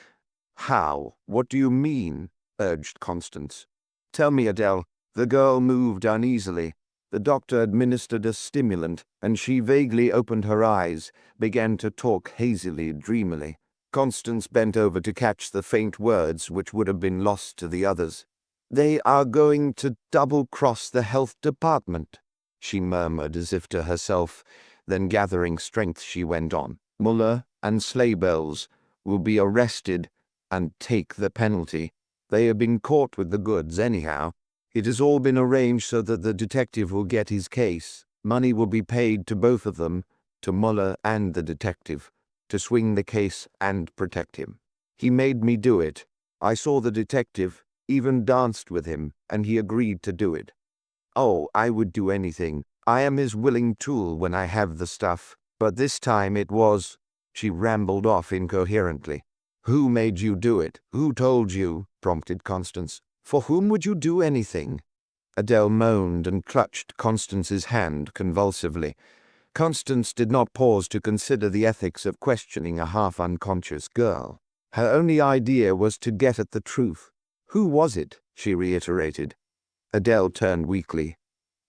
How? What do you mean?" urged Constance. "Tell me, Adele." The girl moved uneasily. The doctor administered a stimulant, and she vaguely opened her eyes, began to talk hazily, dreamily. Constance bent over to catch the faint words which would have been lost to the others. "They are going to double-cross the health department," she murmured as if to herself. Then gathering strength she went on. "Muller and Sleighbells will be arrested and take the penalty. They have been caught with the goods anyhow. It has all been arranged so that the detective will get his case. Money will be paid to both of them, to Muller and the detective, to swing the case and protect him. He made me do it. I saw the detective, even danced with him, and he agreed to do it. Oh, I would do anything. I am his willing tool when I have the stuff. But this time it was..." She rambled off incoherently. "Who made you do it? Who told you?" prompted Constance. "For whom would you do anything?" Adele moaned and clutched Constance's hand convulsively. Constance did not pause to consider the ethics of questioning a half-unconscious girl. Her only idea was to get at the truth. "Who was it?" she reiterated. Adele turned weakly.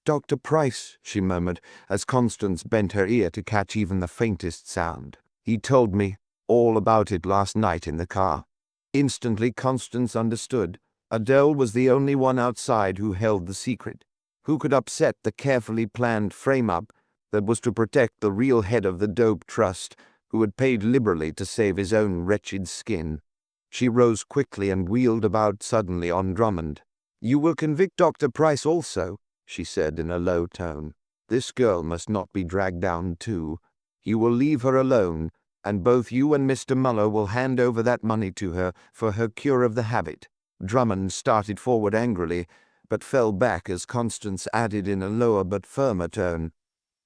"Dr. Price," she murmured, as Constance bent her ear to catch even the faintest sound. "He told me all about it last night in the car." Instantly Constance understood. Adele was the only one outside who held the secret, who could upset the carefully planned frame-up that was to protect the real head of the dope trust, who had paid liberally to save his own wretched skin. She rose quickly and wheeled about suddenly on Drummond. "You will convict Dr. Price also," she said in a low tone. "This girl must not be dragged down too. You will leave her alone, and both you and Mr. Muller will hand over that money to her for her cure of the habit." Drummond started forward angrily, but fell back as Constance added in a lower but firmer tone,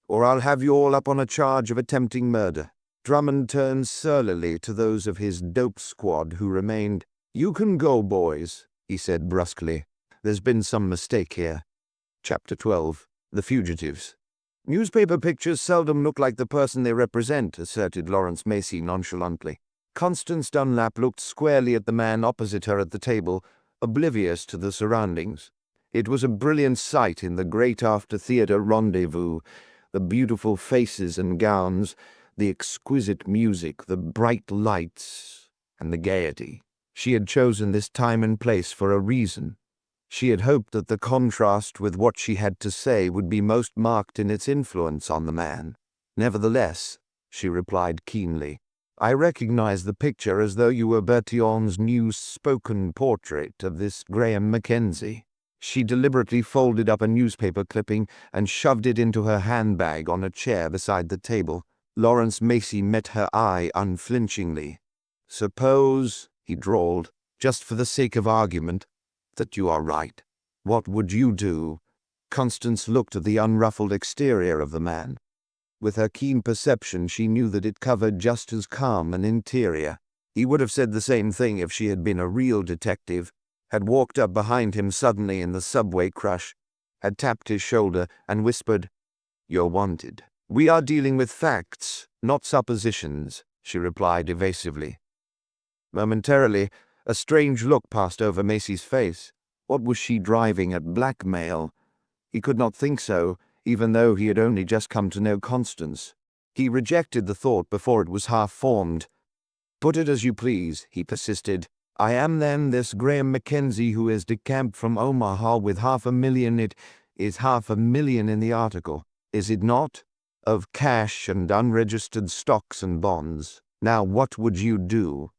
"Or I'll have you all up on a charge of attempting murder." Drummond turned surlily to those of his dope squad who remained. "You can go, boys," he said brusquely. "There's been some mistake here." Chapter 12. The Fugitives. "Newspaper pictures seldom look like the person they represent," asserted Lawrence Macy nonchalantly. Constance Dunlap looked squarely at the man opposite her at the table, oblivious to the surroundings. It was a brilliant sight in the great after-theatre rendezvous, the beautiful faces and gowns, the exquisite music, the bright lights, and the gaiety. She had chosen this time and place for a reason. She had hoped that the contrast with what she had to say would be most marked in its influence on the man. "Nevertheless," she replied keenly, "I recognize the picture as though you were Bertillon's new spoken portrait of this Graham Mackenzie." She deliberately folded up a newspaper clipping and shoved it into her handbag on a chair beside the table. Lawrence Macy met her eye unflinchingly. "Suppose," he drawled, "just for the sake of argument, that you are right. What would you do?" Constance looked at the unruffled exterior of the man. With her keen perception, she knew that it covered just as calm an interior. He would have said the same thing if she had been a real detective, had walked up behind him suddenly in the subway crush, had tapped his shoulder and whispered, "You're wanted." "We are dealing with facts, not suppositions," she replied evasively. Momentarily, a strange look passed over Macy's face. What was she driving at blackmail? He could not think so, even though he had only just come to know Constance. He rejected the thought before it was half-formed. "Put it as you please," he persisted. "I am then this Graham Mackenzie who has decamped from Omaha with $500,000. It is $500,000 in the article, is it not? Of cash and unregistered stocks and bonds. Now what would you do?"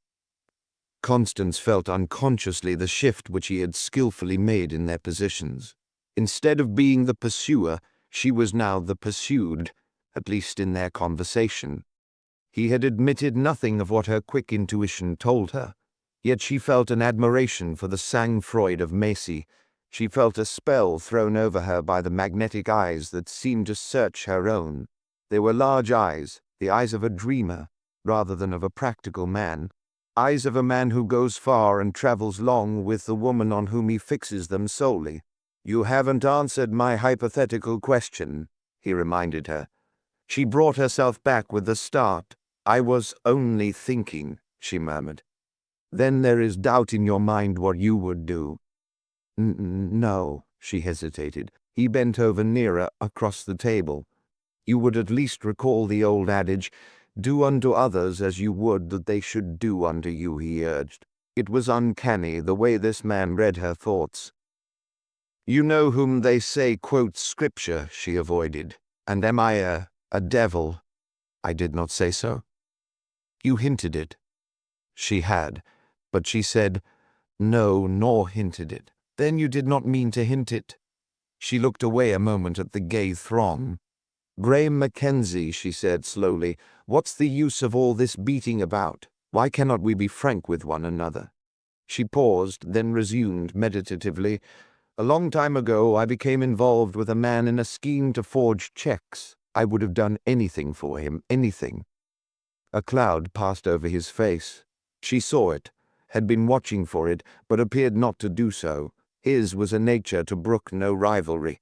Constance felt unconsciously the shift which he had skillfully made in their positions. Instead of being the pursuer, she was now the pursued, at least in their conversation. He had admitted nothing of what her quick intuition told her, yet she felt an admiration for the sang-froid of Macy. She felt a spell thrown over her by the magnetic eyes that seemed to search her own. They were large eyes, the eyes of a dreamer, rather than of a practical man. Eyes of a man who goes far and travels long with the woman on whom he fixes them solely. "You haven't answered my hypothetical question," he reminded her. She brought herself back with a start. "I was only thinking," she murmured. "Then there is doubt in your mind what you would do?" No," she hesitated. He bent over nearer, across the table. "You would at least recall the old adage, 'Do unto others as you would that they should do unto you,'" he urged. It was uncanny, the way this man read her thoughts. "You know whom they say quotes scripture," she avoided. "And am I a devil?" "I did not say so." "You hinted it." She had, but she said, "No, nor hinted it." "Then you did not mean to hint it." She looked away a moment at the gay throng. "Graham Mackenzie," she said slowly, "what's the use of all this beating about? Why cannot we be frank with one another?" She paused, then resumed meditatively. "A long time ago I became involved with a man in a scheme to forge checks. I would have done anything for him, anything." A cloud passed over his face. She saw it, had been watching for it, but appeared not to do so. His was a nature to brook no rivalry.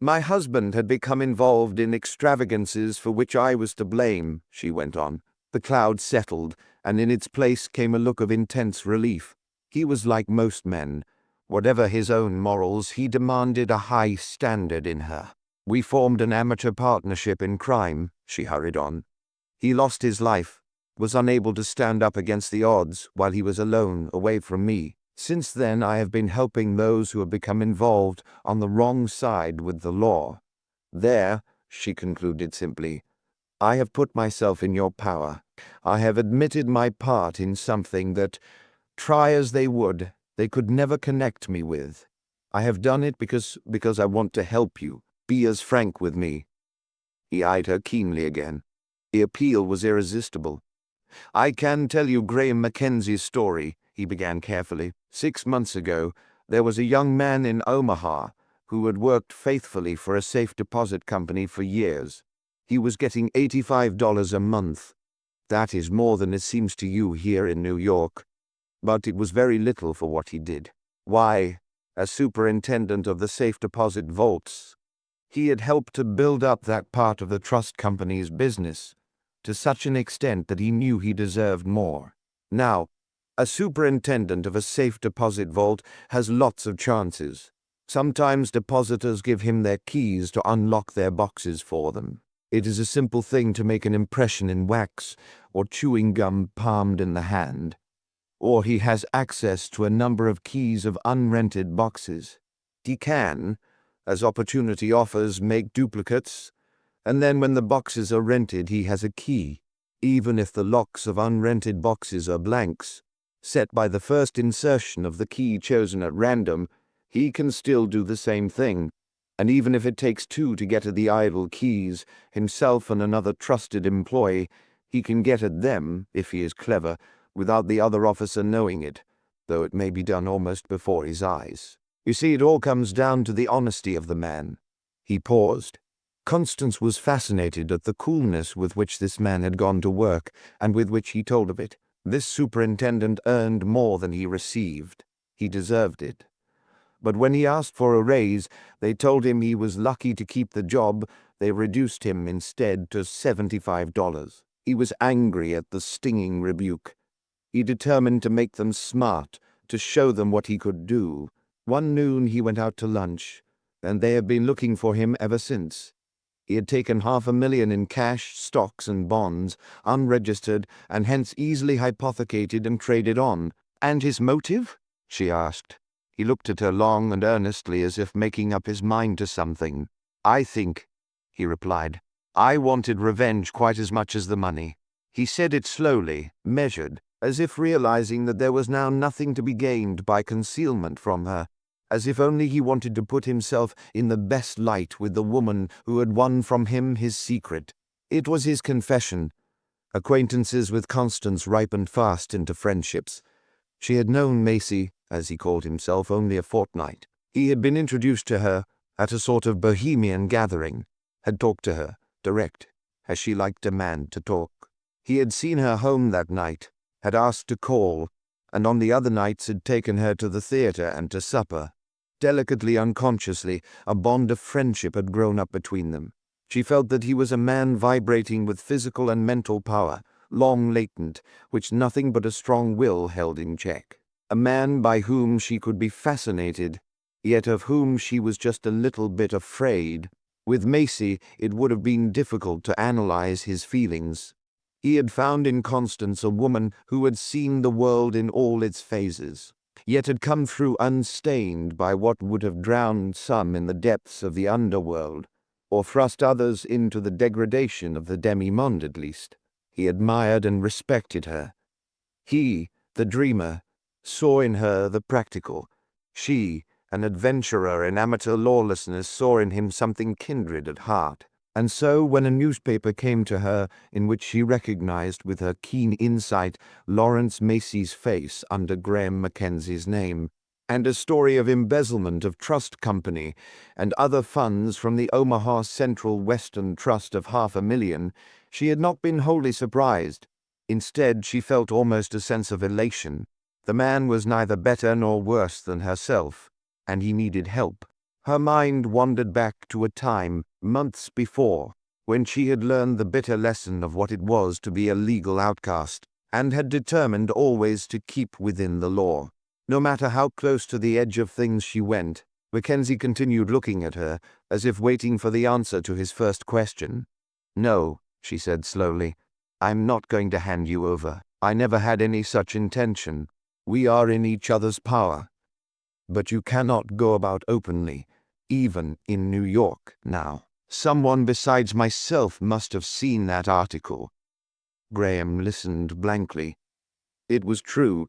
"My husband had become involved in extravagances for which I was to blame," she went on. The cloud settled, and in its place came a look of intense relief. He was like most men. Whatever his own morals, he demanded a high standard in her. "We formed an amateur partnership in crime," she hurried on. "He lost his life, was unable to stand up against the odds while he was alone, away from me. Since then I have been helping those who have become involved on the wrong side with the law. There," she concluded simply, "I have put myself in your power. I have admitted my part in something that, try as they would, they could never connect me with. I have done it because I want to help you. Be as frank with me." He eyed her keenly again. The appeal was irresistible. "I can tell you Graham Mackenzie's story," he began carefully. "6 months ago, there was a young man in Omaha who had worked faithfully for a safe deposit company for years. He was getting $85 a month. That is more than it seems to you here in New York. But it was very little for what he did. Why, as superintendent of the safe deposit vaults, he had helped to build up that part of the trust company's business to such an extent that he knew he deserved more. Now, a superintendent of a safe deposit vault has lots of chances. Sometimes depositors give him their keys to unlock their boxes for them. It is a simple thing to make an impression in wax or chewing gum palmed in the hand. Or he has access to a number of keys of unrented boxes. He can, as opportunity offers, make duplicates, and then when the boxes are rented he has a key, even if the locks of unrented boxes are blanks. Set by the first insertion of the key chosen at random, he can still do the same thing, and even if it takes 2 to get at the idle keys, himself and another trusted employee, he can get at them, if he is clever, without the other officer knowing it, though it may be done almost before his eyes. You see, it all comes down to the honesty of the man." He paused. Constance was fascinated at the coolness with which this man had gone to work, and with which he told of it. This superintendent earned more than he received. He deserved it. But when he asked for a raise, they told him he was lucky to keep the job. They reduced him instead to $75. He was angry at the stinging rebuke. He determined to make them smart, to show them what he could do. One noon he went out to lunch, and they have been looking for him ever since. He had taken $500,000 in cash, stocks, and bonds, unregistered, and hence easily hypothecated and traded on. "And his motive?" she asked. He looked at her long and earnestly, as if making up his mind to something. "I think," he replied, "I wanted revenge quite as much as the money." He said it slowly, measured, as if realizing that there was now nothing to be gained by concealment from her, as if only he wanted to put himself in the best light with the woman who had won from him his secret. It was his confession. Acquaintances with Constance ripened fast into friendships. She had known Macy, as he called himself, only a fortnight. He had been introduced to her at a sort of bohemian gathering, had talked to her, direct, as she liked a man to talk. He had seen her home that night, had asked to call, and on the other nights had taken her to the theatre and to supper. Delicately, unconsciously, a bond of friendship had grown up between them. She felt that he was a man vibrating with physical and mental power, long latent, which nothing but a strong will held in check. A man by whom she could be fascinated, yet of whom she was just a little bit afraid. With Macy, it would have been difficult to analyze his feelings. He had found in Constance a woman who had seen the world in all its phases, yet had come through unstained by what would have drowned some in the depths of the underworld, or thrust others into the degradation of the demi-monde at least. He admired and respected her. He, the dreamer, saw in her the practical. She, an adventurer in amateur lawlessness, saw in him something kindred at heart. And so, when a newspaper came to her in which she recognized with her keen insight Lawrence Macy's face under Graham Mackenzie's name, and a story of embezzlement of trust company and other funds from the Omaha Central Western Trust of $500,000, she had not been wholly surprised. Instead, she felt almost a sense of elation. The man was neither better nor worse than herself, and he needed help. Her mind wandered back to a time, months before, when she had learned the bitter lesson of what it was to be a legal outcast, and had determined always to keep within the law. No matter how close to the edge of things she went, Mackenzie continued looking at her, as if waiting for the answer to his first question. "No," she said slowly, "I'm not going to hand you over. I never had any such intention. We are in each other's power. But you cannot go about openly, even in New York now. Someone besides myself must have seen that article." Graham listened blankly. It was true.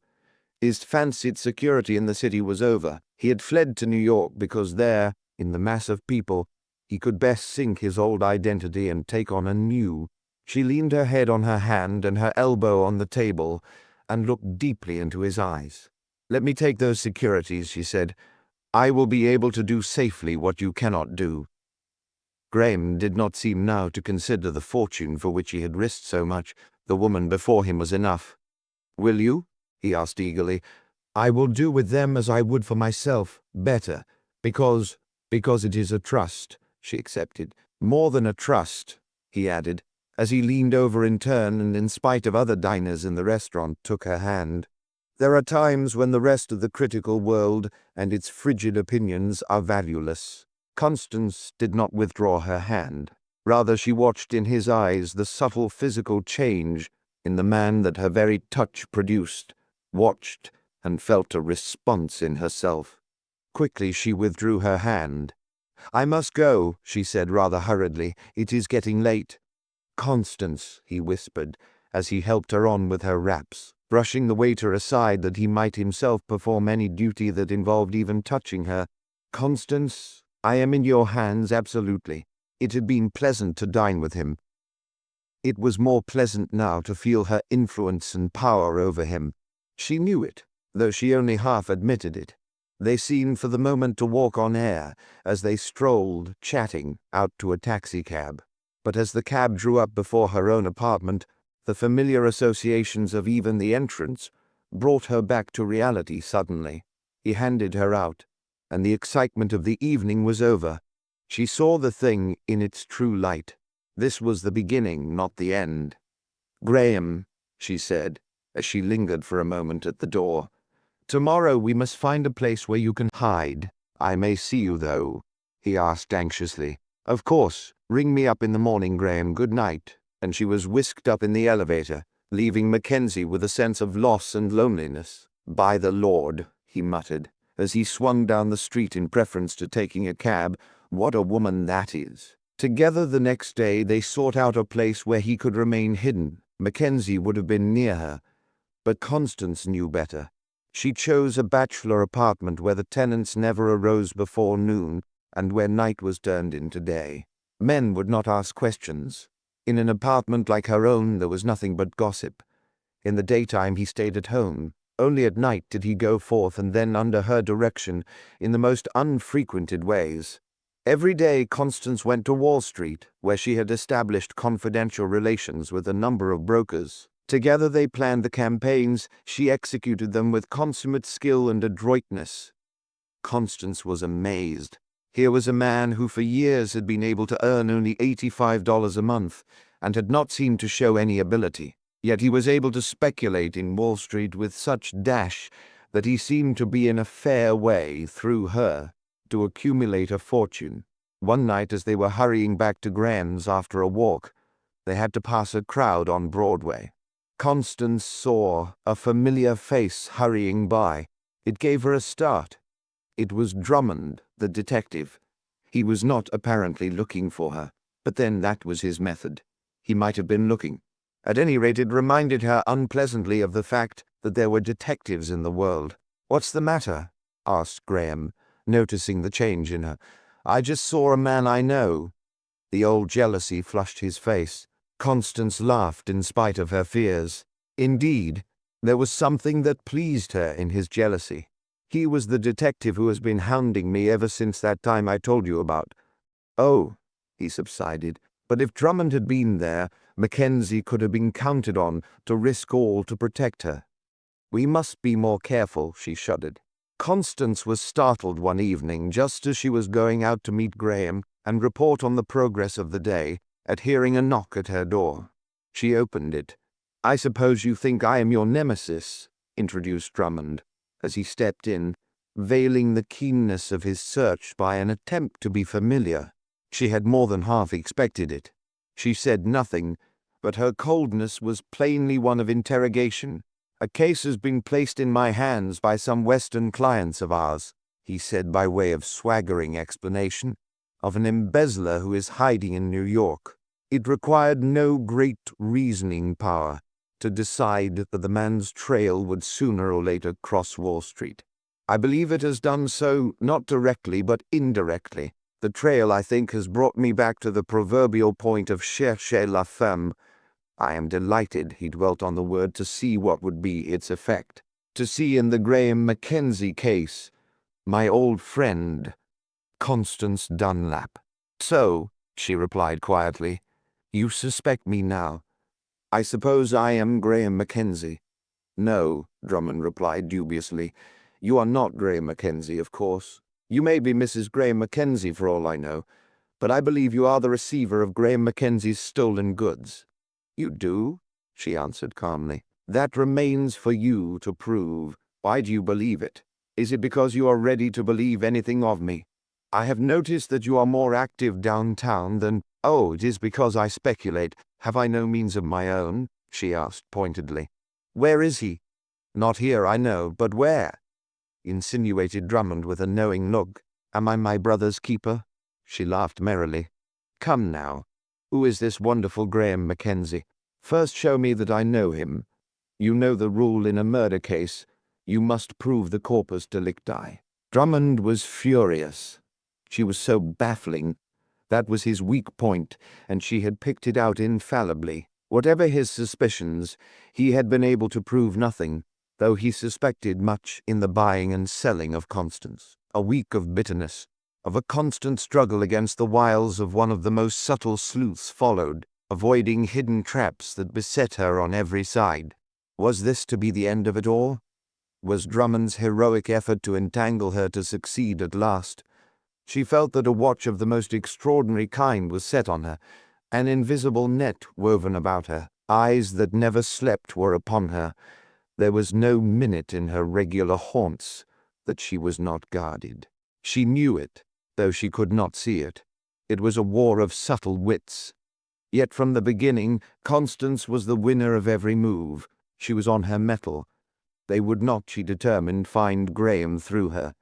His fancied security in the city was over. He had fled to New York because there, in the mass of people, he could best sink his old identity and take on a new. She leaned her head on her hand and her elbow on the table and looked deeply into his eyes. "Let me take those securities," she said. "I will be able to do safely what you cannot do." Graham did not seem now to consider the fortune for which he had risked so much. The woman before him was enough. "Will you?" he asked eagerly. "I will do with them as I would for myself, better, because it is a trust," she accepted. "More than a trust," he added, as he leaned over in turn and, in spite of other diners in the restaurant, took her hand. There are times when the rest of the critical world and its frigid opinions are valueless. Constance did not withdraw her hand. Rather, she watched in his eyes the subtle physical change in the man that her very touch produced, watched and felt a response in herself. Quickly she withdrew her hand. "I must go," she said rather hurriedly. "It is getting late." "Constance," he whispered, as he helped her on with her wraps, brushing the waiter aside that he might himself perform any duty that involved even touching her. "Constance, I am in your hands absolutely. It had been pleasant to dine with him." It was more pleasant now to feel her influence and power over him. She knew it, though she only half admitted it. They seemed for the moment to walk on air, as they strolled, chatting, out to a taxicab. But as the cab drew up before her own apartment, the familiar associations of even the entrance brought her back to reality suddenly. He handed her out, and the excitement of the evening was over. She saw the thing in its true light. This was the beginning, not the end. "Graham," she said, as she lingered for a moment at the door, "tomorrow we must find a place where you can hide. I may see you, though?" he asked anxiously. "Of course. Ring me up in the morning, Graham. Good night." And she was whisked up in the elevator, leaving Mackenzie with a sense of loss and loneliness. "By the Lord," he muttered, as he swung down the street in preference to taking a cab, "what a woman that is." Together the next day they sought out a place where he could remain hidden. Mackenzie would have been near her. But Constance knew better. She chose a bachelor apartment where the tenants never arose before noon and where night was turned into day. Men would not ask questions. In an apartment like her own there was nothing but gossip. In the daytime he stayed at home. Only at night did he go forth, and then under her direction, in the most unfrequented ways. Every day Constance went to Wall Street, where she had established confidential relations with a number of brokers. Together they planned the campaigns. She executed them with consummate skill and adroitness. Constance was amazed. Here was a man who for years had been able to earn only $85 a month, and had not seemed to show any ability. Yet he was able to speculate in Wall Street with such dash that he seemed to be in a fair way, through her, to accumulate a fortune. One night as they were hurrying back to Graham's after a walk, they had to pass a crowd on Broadway. Constance saw a familiar face hurrying by. It gave her a start. It was Drummond, the detective. He was not apparently looking for her, but then that was his method. He might have been looking. At any rate, it reminded her unpleasantly of the fact that there were detectives in the world. "What's the matter?" asked Graham, noticing the change in her. "I just saw a man I know." The old jealousy flushed his face. Constance laughed in spite of her fears. Indeed, there was something that pleased her in his jealousy. "He was the detective who has been hounding me ever since that time I told you about." "Oh," he subsided. But if Drummond had been there, Mackenzie could have been counted on to risk all to protect her. "We must be more careful," she shuddered. Constance was startled one evening, just as she was going out to meet Graham and report on the progress of the day, at hearing a knock at her door. She opened it. "I suppose you think I am your nemesis," introduced Drummond, as he stepped in, veiling the keenness of his search by an attempt to be familiar. She had more than half expected it. She said nothing, but her coldness was plainly one of interrogation. "A case has been placed in my hands by some Western clients of ours," he said by way of swaggering explanation, "of an embezzler who is hiding in New York." It required no great reasoning power to decide that the man's trail would sooner or later cross Wall Street. "I believe it has done so, not directly but indirectly. The trail, I think, has brought me back to the proverbial point of chercher la femme." I am delighted, he dwelt on the word, to see what would be its effect. To see in the Graham Mackenzie case my old friend, Constance Dunlap. "So," she replied quietly, "you suspect me now. I suppose I am Graham Mackenzie." "No," Drummond replied dubiously. "You are not Graham Mackenzie, of course. You may be Mrs. Graham Mackenzie for all I know, but I believe you are the receiver of Graham Mackenzie's stolen goods." "You do?" she answered calmly. "That remains for you to prove. Why do you believe it? Is it because you are ready to believe anything of me? I have noticed that you are more active downtown than—" "Oh, it is because I speculate. Have I no means of my own?" she asked pointedly. "Where is he?" "Not here, I know, but where?" insinuated Drummond with a knowing look. "Am I my brother's keeper?" She laughed merrily. "Come now, who is this wonderful Graham Mackenzie? First show me that I know him. You know the rule in a murder case. You must prove the corpus delicti." Drummond was furious. She was so baffling. That was his weak point, and she had picked it out infallibly. Whatever his suspicions, he had been able to prove nothing, though he suspected much in the buying and selling of Constance. A week of bitterness, of a constant struggle against the wiles of one of the most subtle sleuths followed, avoiding hidden traps that beset her on every side. Was this to be the end of it all? Was Drummond's heroic effort to entangle her to succeed at last? She felt that a watch of the most extraordinary kind was set on her, an invisible net woven about her. Eyes that never slept were upon her. There was no minute in her regular haunts that she was not guarded. She knew it, though she could not see it. It was a war of subtle wits. Yet from the beginning, Constance was the winner of every move. She was on her mettle. They would not, she determined, find Graham through her.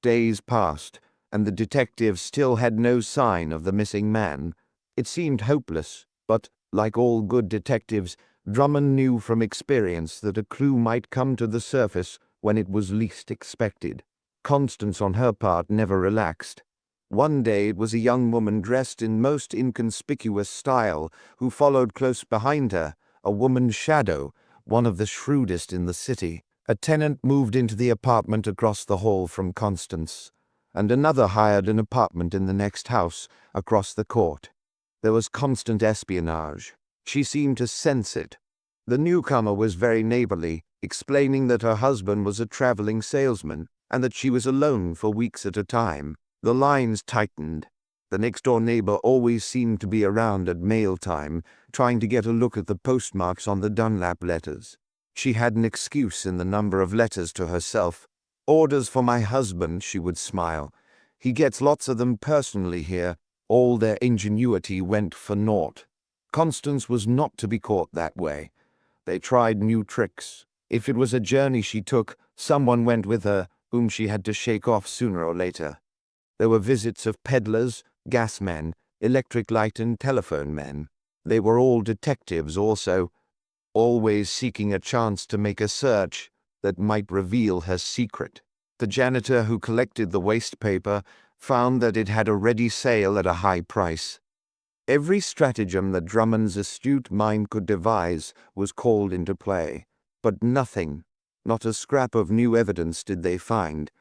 Days passed, and the detective still had no sign of the missing man. It seemed hopeless, but, like all good detectives, Drummond knew from experience that a clue might come to the surface when it was least expected. Constance, on her part, never relaxed. One day it was a young woman dressed in most inconspicuous style who followed close behind her, a woman's shadow, one of the shrewdest in the city. A tenant moved into the apartment across the hall from Constance, and another hired an apartment in the next house, across the court. There was constant espionage. She seemed to sense it. The newcomer was very neighborly, explaining that her husband was a traveling salesman, and that she was alone for weeks at a time. The lines tightened. The next-door neighbor always seemed to be around at mail time, trying to get a look at the postmarks on the Dunlap letters. She had an excuse in the number of letters to herself. "Orders for my husband," she would smile. "He gets lots of them personally here." All their ingenuity went for naught. Constance was not to be caught that way. They tried new tricks. If it was a journey she took, someone went with her whom she had to shake off sooner or later. There were visits of peddlers, gasmen, electric light and telephone men. They were all detectives also, always seeking a chance to make a search that might reveal her secret. The janitor who collected the waste paper found that it had a ready sale at a high price. Every stratagem that Drummond's astute mind could devise was called into play, but nothing, not a scrap of new evidence did they find.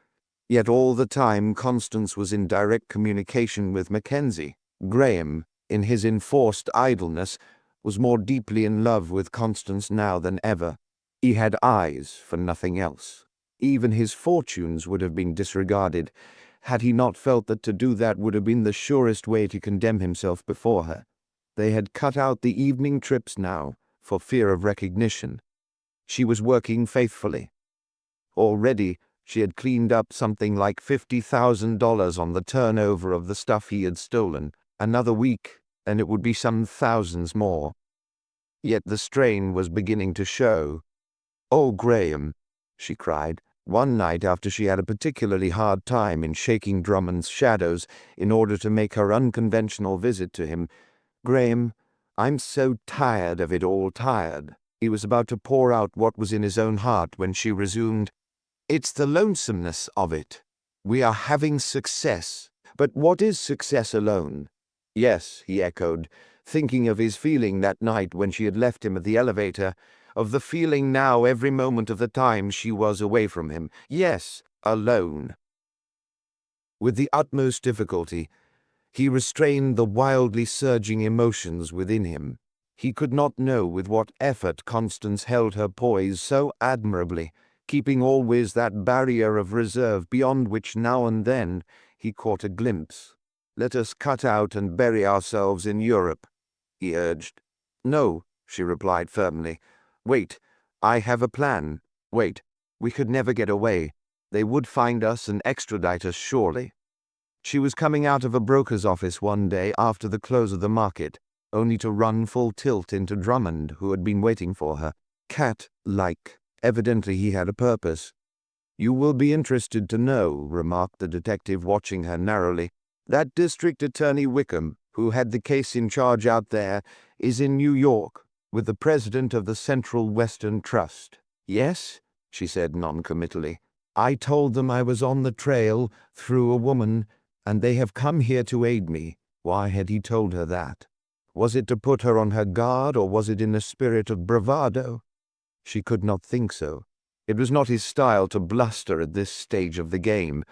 Yet all the time Constance was in direct communication with Mackenzie. Graham, in his enforced idleness, was more deeply in love with Constance now than ever. He had eyes for nothing else. Even his fortunes would have been disregarded, had he not felt that to do that would have been the surest way to condemn himself before her. They had cut out the evening trips now, for fear of recognition. She was working faithfully. Already, she had cleaned up something like $50,000 on the turnover of the stuff he had stolen. Another week, and it would be some thousands more. Yet the strain was beginning to show. "Oh, Graham," she cried, one night after she had a particularly hard time in shaking Drummond's shadows in order to make her unconventional visit to him. "Graham, I'm so tired of it all, tired." He was about to pour out what was in his own heart when she resumed, "It's the lonesomeness of it. We are having success. But what is success alone?" "Yes," he echoed, thinking of his feeling that night when she had left him at the elevator, of the feeling now every moment of the time she was away from him. "Yes, alone." With the utmost difficulty, he restrained the wildly surging emotions within him. He could not know with what effort Constance held her poise so admirably, keeping always that barrier of reserve beyond which now and then he caught a glimpse. "Let us cut out and bury ourselves in Europe," he urged. "No," she replied firmly. "Wait, I have a plan. Wait, we could never get away. They would find us and extradite us surely." She was coming out of a broker's office one day after the close of the market, only to run full tilt into Drummond, who had been waiting for her. Cat-like. Evidently he had a purpose. "You will be interested to know," remarked the detective, watching her narrowly, "that District Attorney Wickham, who had the case in charge out there, is in New York, with the president of the Central Western Trust." "Yes?" she said noncommittally. "I told them I was on the trail through a woman, and they have come here to aid me." Why had he told her that? Was it to put her on her guard, or was it in a spirit of bravado? She could not think so. It was not his style to bluster at this stage of the game.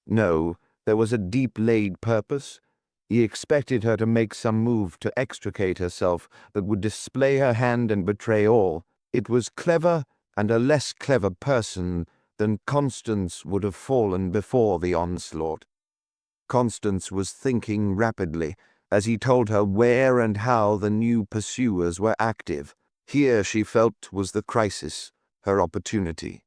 No, there was a deep-laid purpose. He expected her to make some move to extricate herself that would display her hand and betray all. It was clever, and a less clever person than Constance would have fallen before the onslaught. Constance was thinking rapidly, as he told her where and how the new pursuers were active. Here, she felt, was the crisis, her opportunity.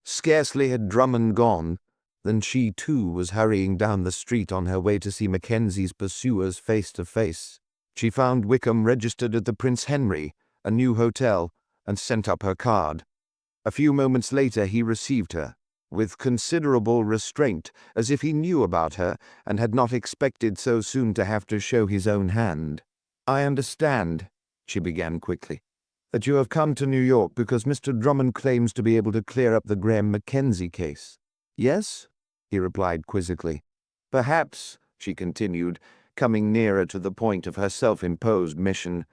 Scarcely had Drummond gone than she too was hurrying down the street on her way to see Mackenzie's pursuers face to face. She found Wickham registered at the Prince Henry, a new hotel, and sent up her card. A few moments later he received her, with considerable restraint, as if he knew about her and had not expected so soon to have to show his own hand. "I understand," she began quickly. "That you have come to New York because Mr. Drummond claims to be able to clear up the Graham Mackenzie case." "Yes?" he replied quizzically. "Perhaps," she continued, coming nearer to the point of her self-imposed mission,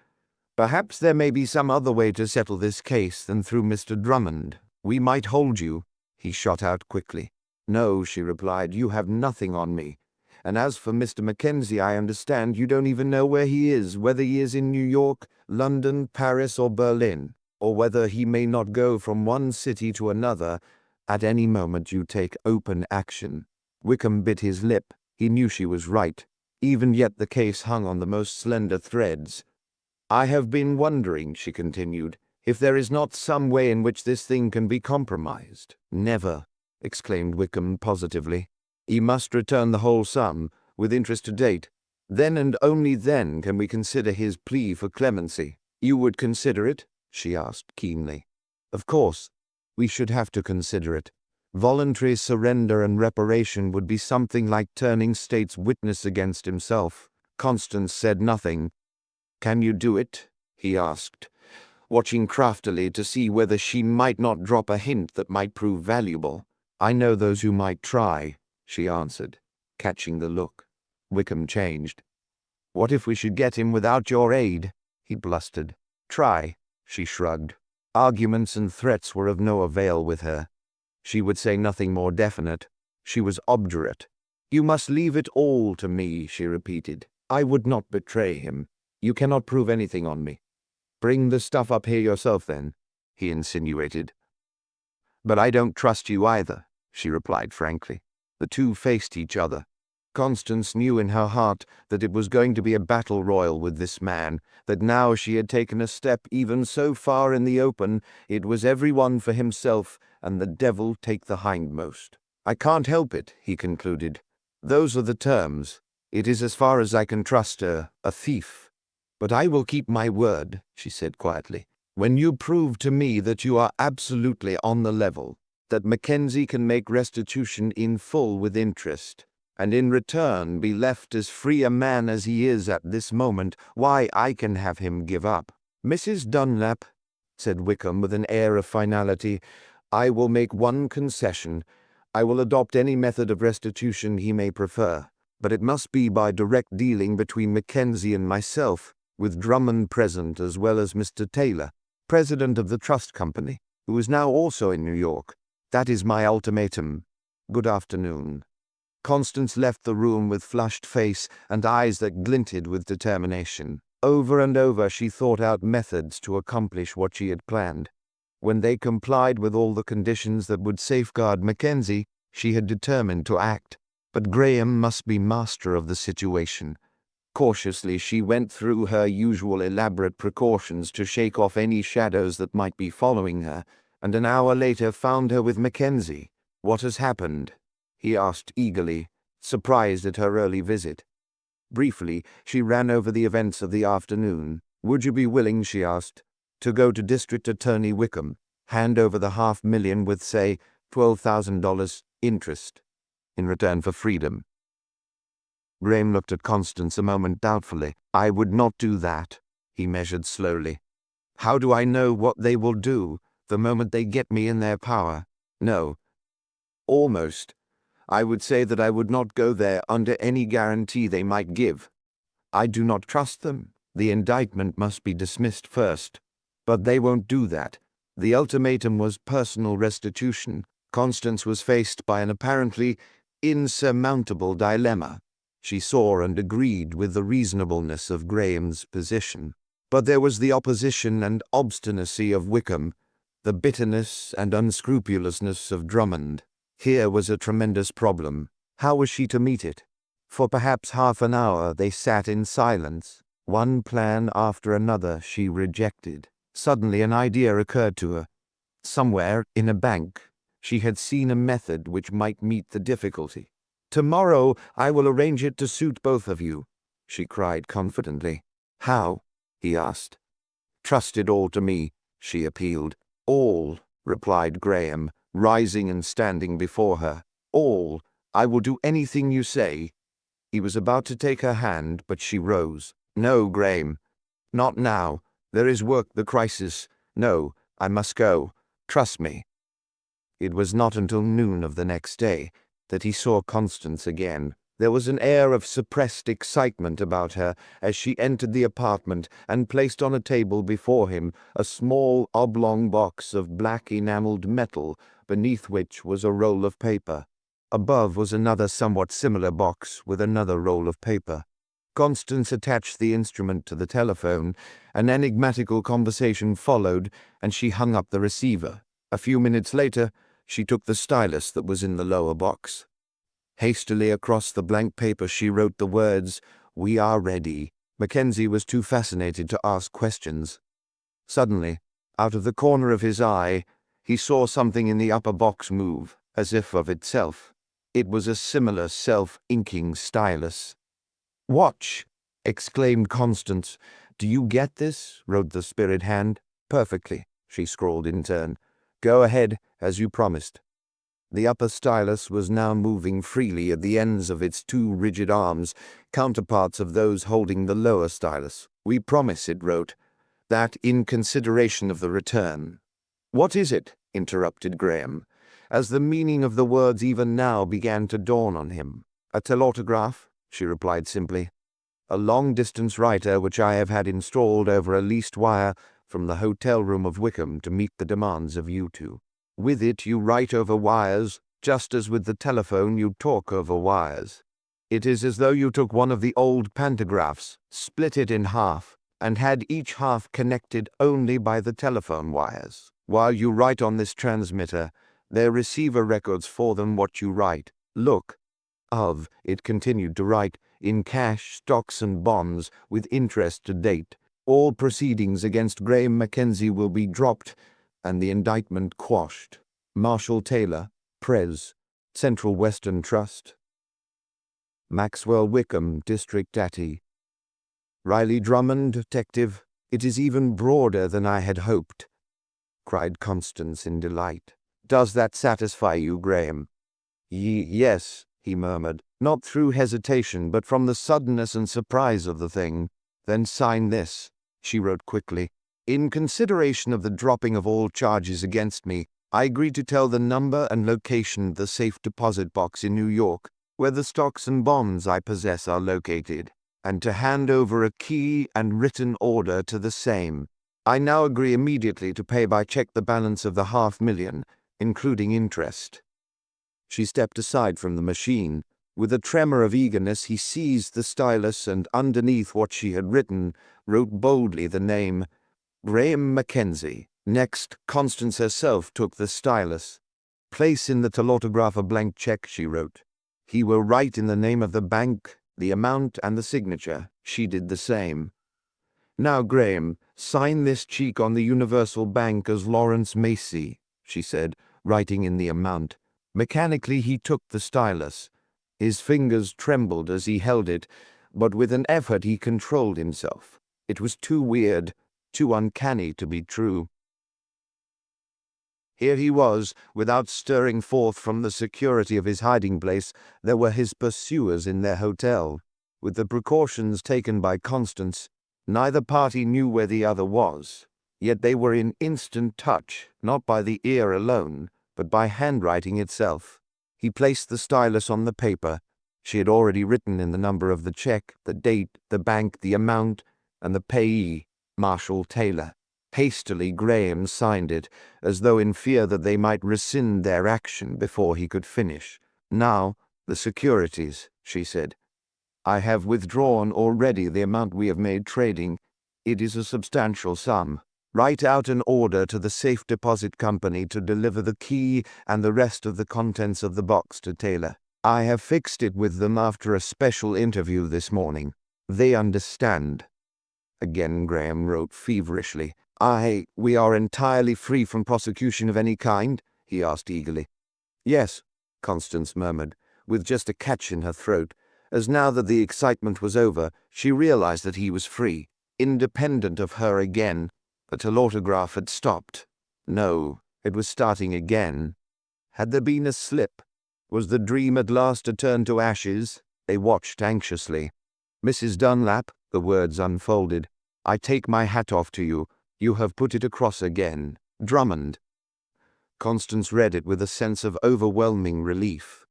"perhaps there may be some other way to settle this case than through Mr. Drummond. We might hold you," he shot out quickly. "No," she replied, "you have nothing on me. And as for Mr. Mackenzie, I understand you don't even know where he is, whether he is in New York, London, Paris, or Berlin, or whether he may not go from one city to another. At any moment you take open action." Wickham bit his lip. He knew she was right. Even yet the case hung on the most slender threads. "I have been wondering," she continued, "if there is not some way in which this thing can be compromised." "Never," exclaimed Wickham positively. "He must return the whole sum, with interest to date. Then and only then can we consider his plea for clemency." "You would consider it?" she asked keenly. "Of course. We should have to consider it. Voluntary surrender and reparation would be something like turning state's witness against himself." Constance said nothing. "Can you do it?" he asked, watching craftily to see whether she might not drop a hint that might prove valuable. "I know those who might try," she answered, catching the look. Wickham changed. "What if we should get him without your aid?" he blustered. "Try," she shrugged. Arguments and threats were of no avail with her. She would say nothing more definite. She was obdurate. "You must leave it all to me," she repeated. "I would not betray him. You cannot prove anything on me." "Bring the stuff up here yourself, then," he insinuated. "But I don't trust you either," she replied frankly. The two faced each other. Constance knew in her heart that it was going to be a battle royal with this man, that now she had taken a step even so far in the open, it was every one for himself, and the devil take the hindmost. "I can't help it," he concluded. "Those are the terms. It is as far as I can trust a thief. But I will keep my word," she said quietly, "when you prove to me that you are absolutely on the level, that Mackenzie can make restitution in full with interest, and in return be left as free a man as he is at this moment, why, I can have him give up." "Mrs. Dunlap," said Wickham with an air of finality, "I will make one concession. I will adopt any method of restitution he may prefer, but it must be by direct dealing between Mackenzie and myself, with Drummond present as well as Mr. Taylor, president of the trust company, who is now also in New York. That is my ultimatum. Good afternoon." Constance left the room with flushed face and eyes that glinted with determination. Over and over she thought out methods to accomplish what she had planned. When they complied with all the conditions that would safeguard Mackenzie, she had determined to act. But Graham must be master of the situation. Cautiously she went through her usual elaborate precautions to shake off any shadows that might be following her, and an hour later found her with Mackenzie. "What has happened?" he asked eagerly, surprised at her early visit. Briefly, she ran over the events of the afternoon. "Would you be willing," she asked, "to go to District Attorney Wickham, hand over the $500,000 with, say, $12,000 interest, in return for freedom?" Graham looked at Constance a moment doubtfully. "I would not do that," he measured slowly. "How do I know what they will do the moment they get me in their power? No. Almost. I would say that I would not go there under any guarantee they might give. I do not trust them. The indictment must be dismissed first. But they won't do that. The ultimatum was personal restitution. Constance was faced by an apparently insurmountable dilemma. She saw and agreed with the reasonableness of Graham's position. But there was the opposition and obstinacy of Wickham, the bitterness and unscrupulousness of Drummond. Here was a tremendous problem. How was she to meet it? For perhaps half an hour they sat in silence. One plan after another she rejected. Suddenly an idea occurred to her. Somewhere, in a bank, she had seen a method which might meet the difficulty. "Tomorrow I will arrange it to suit both of you," she cried confidently. "How?" he asked. "Trust it all to me," she appealed. "All," replied Graham, rising and standing before her. "All. I will do anything you say." He was about to take her hand, but she rose. "No, Graham. Not now. There is work, the crisis. No, I must go. Trust me." It was not until noon of the next day that he saw Constance again. There was an air of suppressed excitement about her as she entered the apartment and placed on a table before him a small oblong box of black enameled metal, beneath which was a roll of paper. Above was another somewhat similar box with another roll of paper. Constance attached the instrument to the telephone. An enigmatical conversation followed, and she hung up the receiver. A few minutes later, she took the stylus that was in the lower box. Hastily across the blank paper she wrote the words, "We are ready." Mackenzie was too fascinated to ask questions. Suddenly, out of the corner of his eye, he saw something in the upper box move, as if of itself. It was a similar self-inking stylus. "Watch!" exclaimed Constance. "Do you get this?" wrote the spirit hand. "Perfectly," she scrawled in turn. "Go ahead, as you promised." The upper stylus was now moving freely at the ends of its two rigid arms, counterparts of those holding the lower stylus. "We promise," it wrote, "that in consideration of the return." "What is it?" interrupted Graham, as the meaning of the words even now began to dawn on him. "A telautograph," she replied simply. "A long-distance writer which I have had installed over a leased wire from the hotel room of Wickham to meet the demands of you two. With it you write over wires, just as with the telephone you talk over wires. It is as though you took one of the old pantographs, split it in half, and had each half connected only by the telephone wires. While you write on this transmitter, their receiver records for them what you write. Look, of," it continued to write, "in cash, stocks and bonds, with interest to date. All proceedings against Graham Mackenzie will be dropped and the indictment quashed. Marshall Taylor, Pres, Central Western Trust. Maxwell Wickham, District Atty. Riley Drummond, Detective. It is even broader than I had hoped," cried Constance in delight. "Does that satisfy you, Graham?" Yes," he murmured, not through hesitation, but from the suddenness and surprise of the thing. "Then sign this," she wrote quickly. "In consideration of the dropping of all charges against me, I agree to tell the number and location of the safe deposit box in New York, where the stocks and bonds I possess are located, and to hand over a key and written order to the same. I now agree immediately to pay by check the balance of the $500,000, including interest." She stepped aside from the machine. With a tremor of eagerness, he seized the stylus and, underneath what she had written, wrote boldly the name, Graham Mackenzie. Next, Constance herself took the stylus. "Place in the telautograph a blank check," she wrote. "He will write in the name of the bank, the amount and the signature." She did the same. "Now, Graham, sign this check on the Universal Bank as Lawrence Macy," she said, writing in the amount. Mechanically he took the stylus. His fingers trembled as he held it, but with an effort he controlled himself. It was too weird, too uncanny to be true. Here he was, without stirring forth from the security of his hiding place. There were his pursuers in their hotel. With the precautions taken by Constance, neither party knew where the other was. Yet they were in instant touch, not by the ear alone, but by handwriting itself. He placed the stylus on the paper. She had already written in the number of the check, the date, the bank, the amount, and the payee, Marshall Taylor. Hastily Graham signed it, as though in fear that they might rescind their action before he could finish. "Now, the securities," she said. "I have withdrawn already the amount we have made trading. It is a substantial sum. Write out an order to the safe deposit company to deliver the key and the rest of the contents of the box to Taylor. I have fixed it with them after a special interview this morning. They understand." Again Graham wrote feverishly. We are entirely free from prosecution of any kind?" he asked eagerly. "Yes," Constance murmured, with just a catch in her throat, as now that the excitement was over, she realized that he was free, independent of her again. The telautograph had stopped. No, it was starting again. Had there been a slip? Was the dream at last to turn to ashes? They watched anxiously. "Mrs. Dunlap," the words unfolded. I take my hat off to you. You have put it across again. Drummond. Constance read it with a sense of overwhelming relief.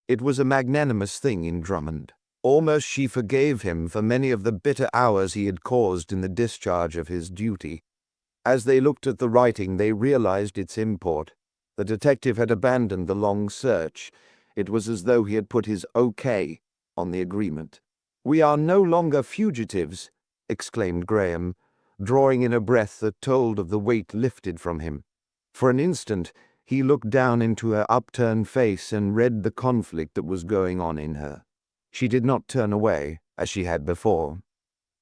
It was a magnanimous thing in Drummond. Almost she forgave him for many of the bitter hours he had caused in the discharge of his duty. As they looked at the writing, they realized its import. The detective had abandoned the long search. It was as though he had put his okay on the agreement. "We are no longer fugitives," exclaimed Graham, drawing in a breath that told of the weight lifted from him. For an instant, he looked down into her upturned face and read the conflict that was going on in her. She did not turn away, as she had before.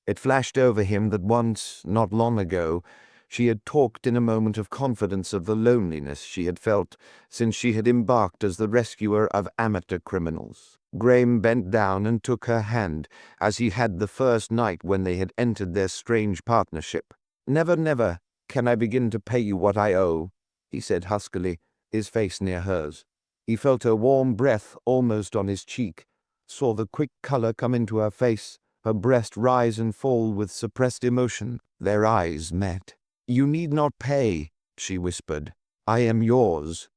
It flashed over him that once, not long ago, she had talked in a moment of confidence of the loneliness she had felt since she had embarked as the rescuer of amateur criminals. Graham bent down and took her hand, as he had the first night when they had entered their strange partnership. "Never, never can I begin to pay you what I owe," he said huskily, his face near hers. He felt her warm breath almost on his cheek, saw the quick color come into her face, her breast rise and fall with suppressed emotion. Their eyes met. "You need not pay," she whispered. "I am yours."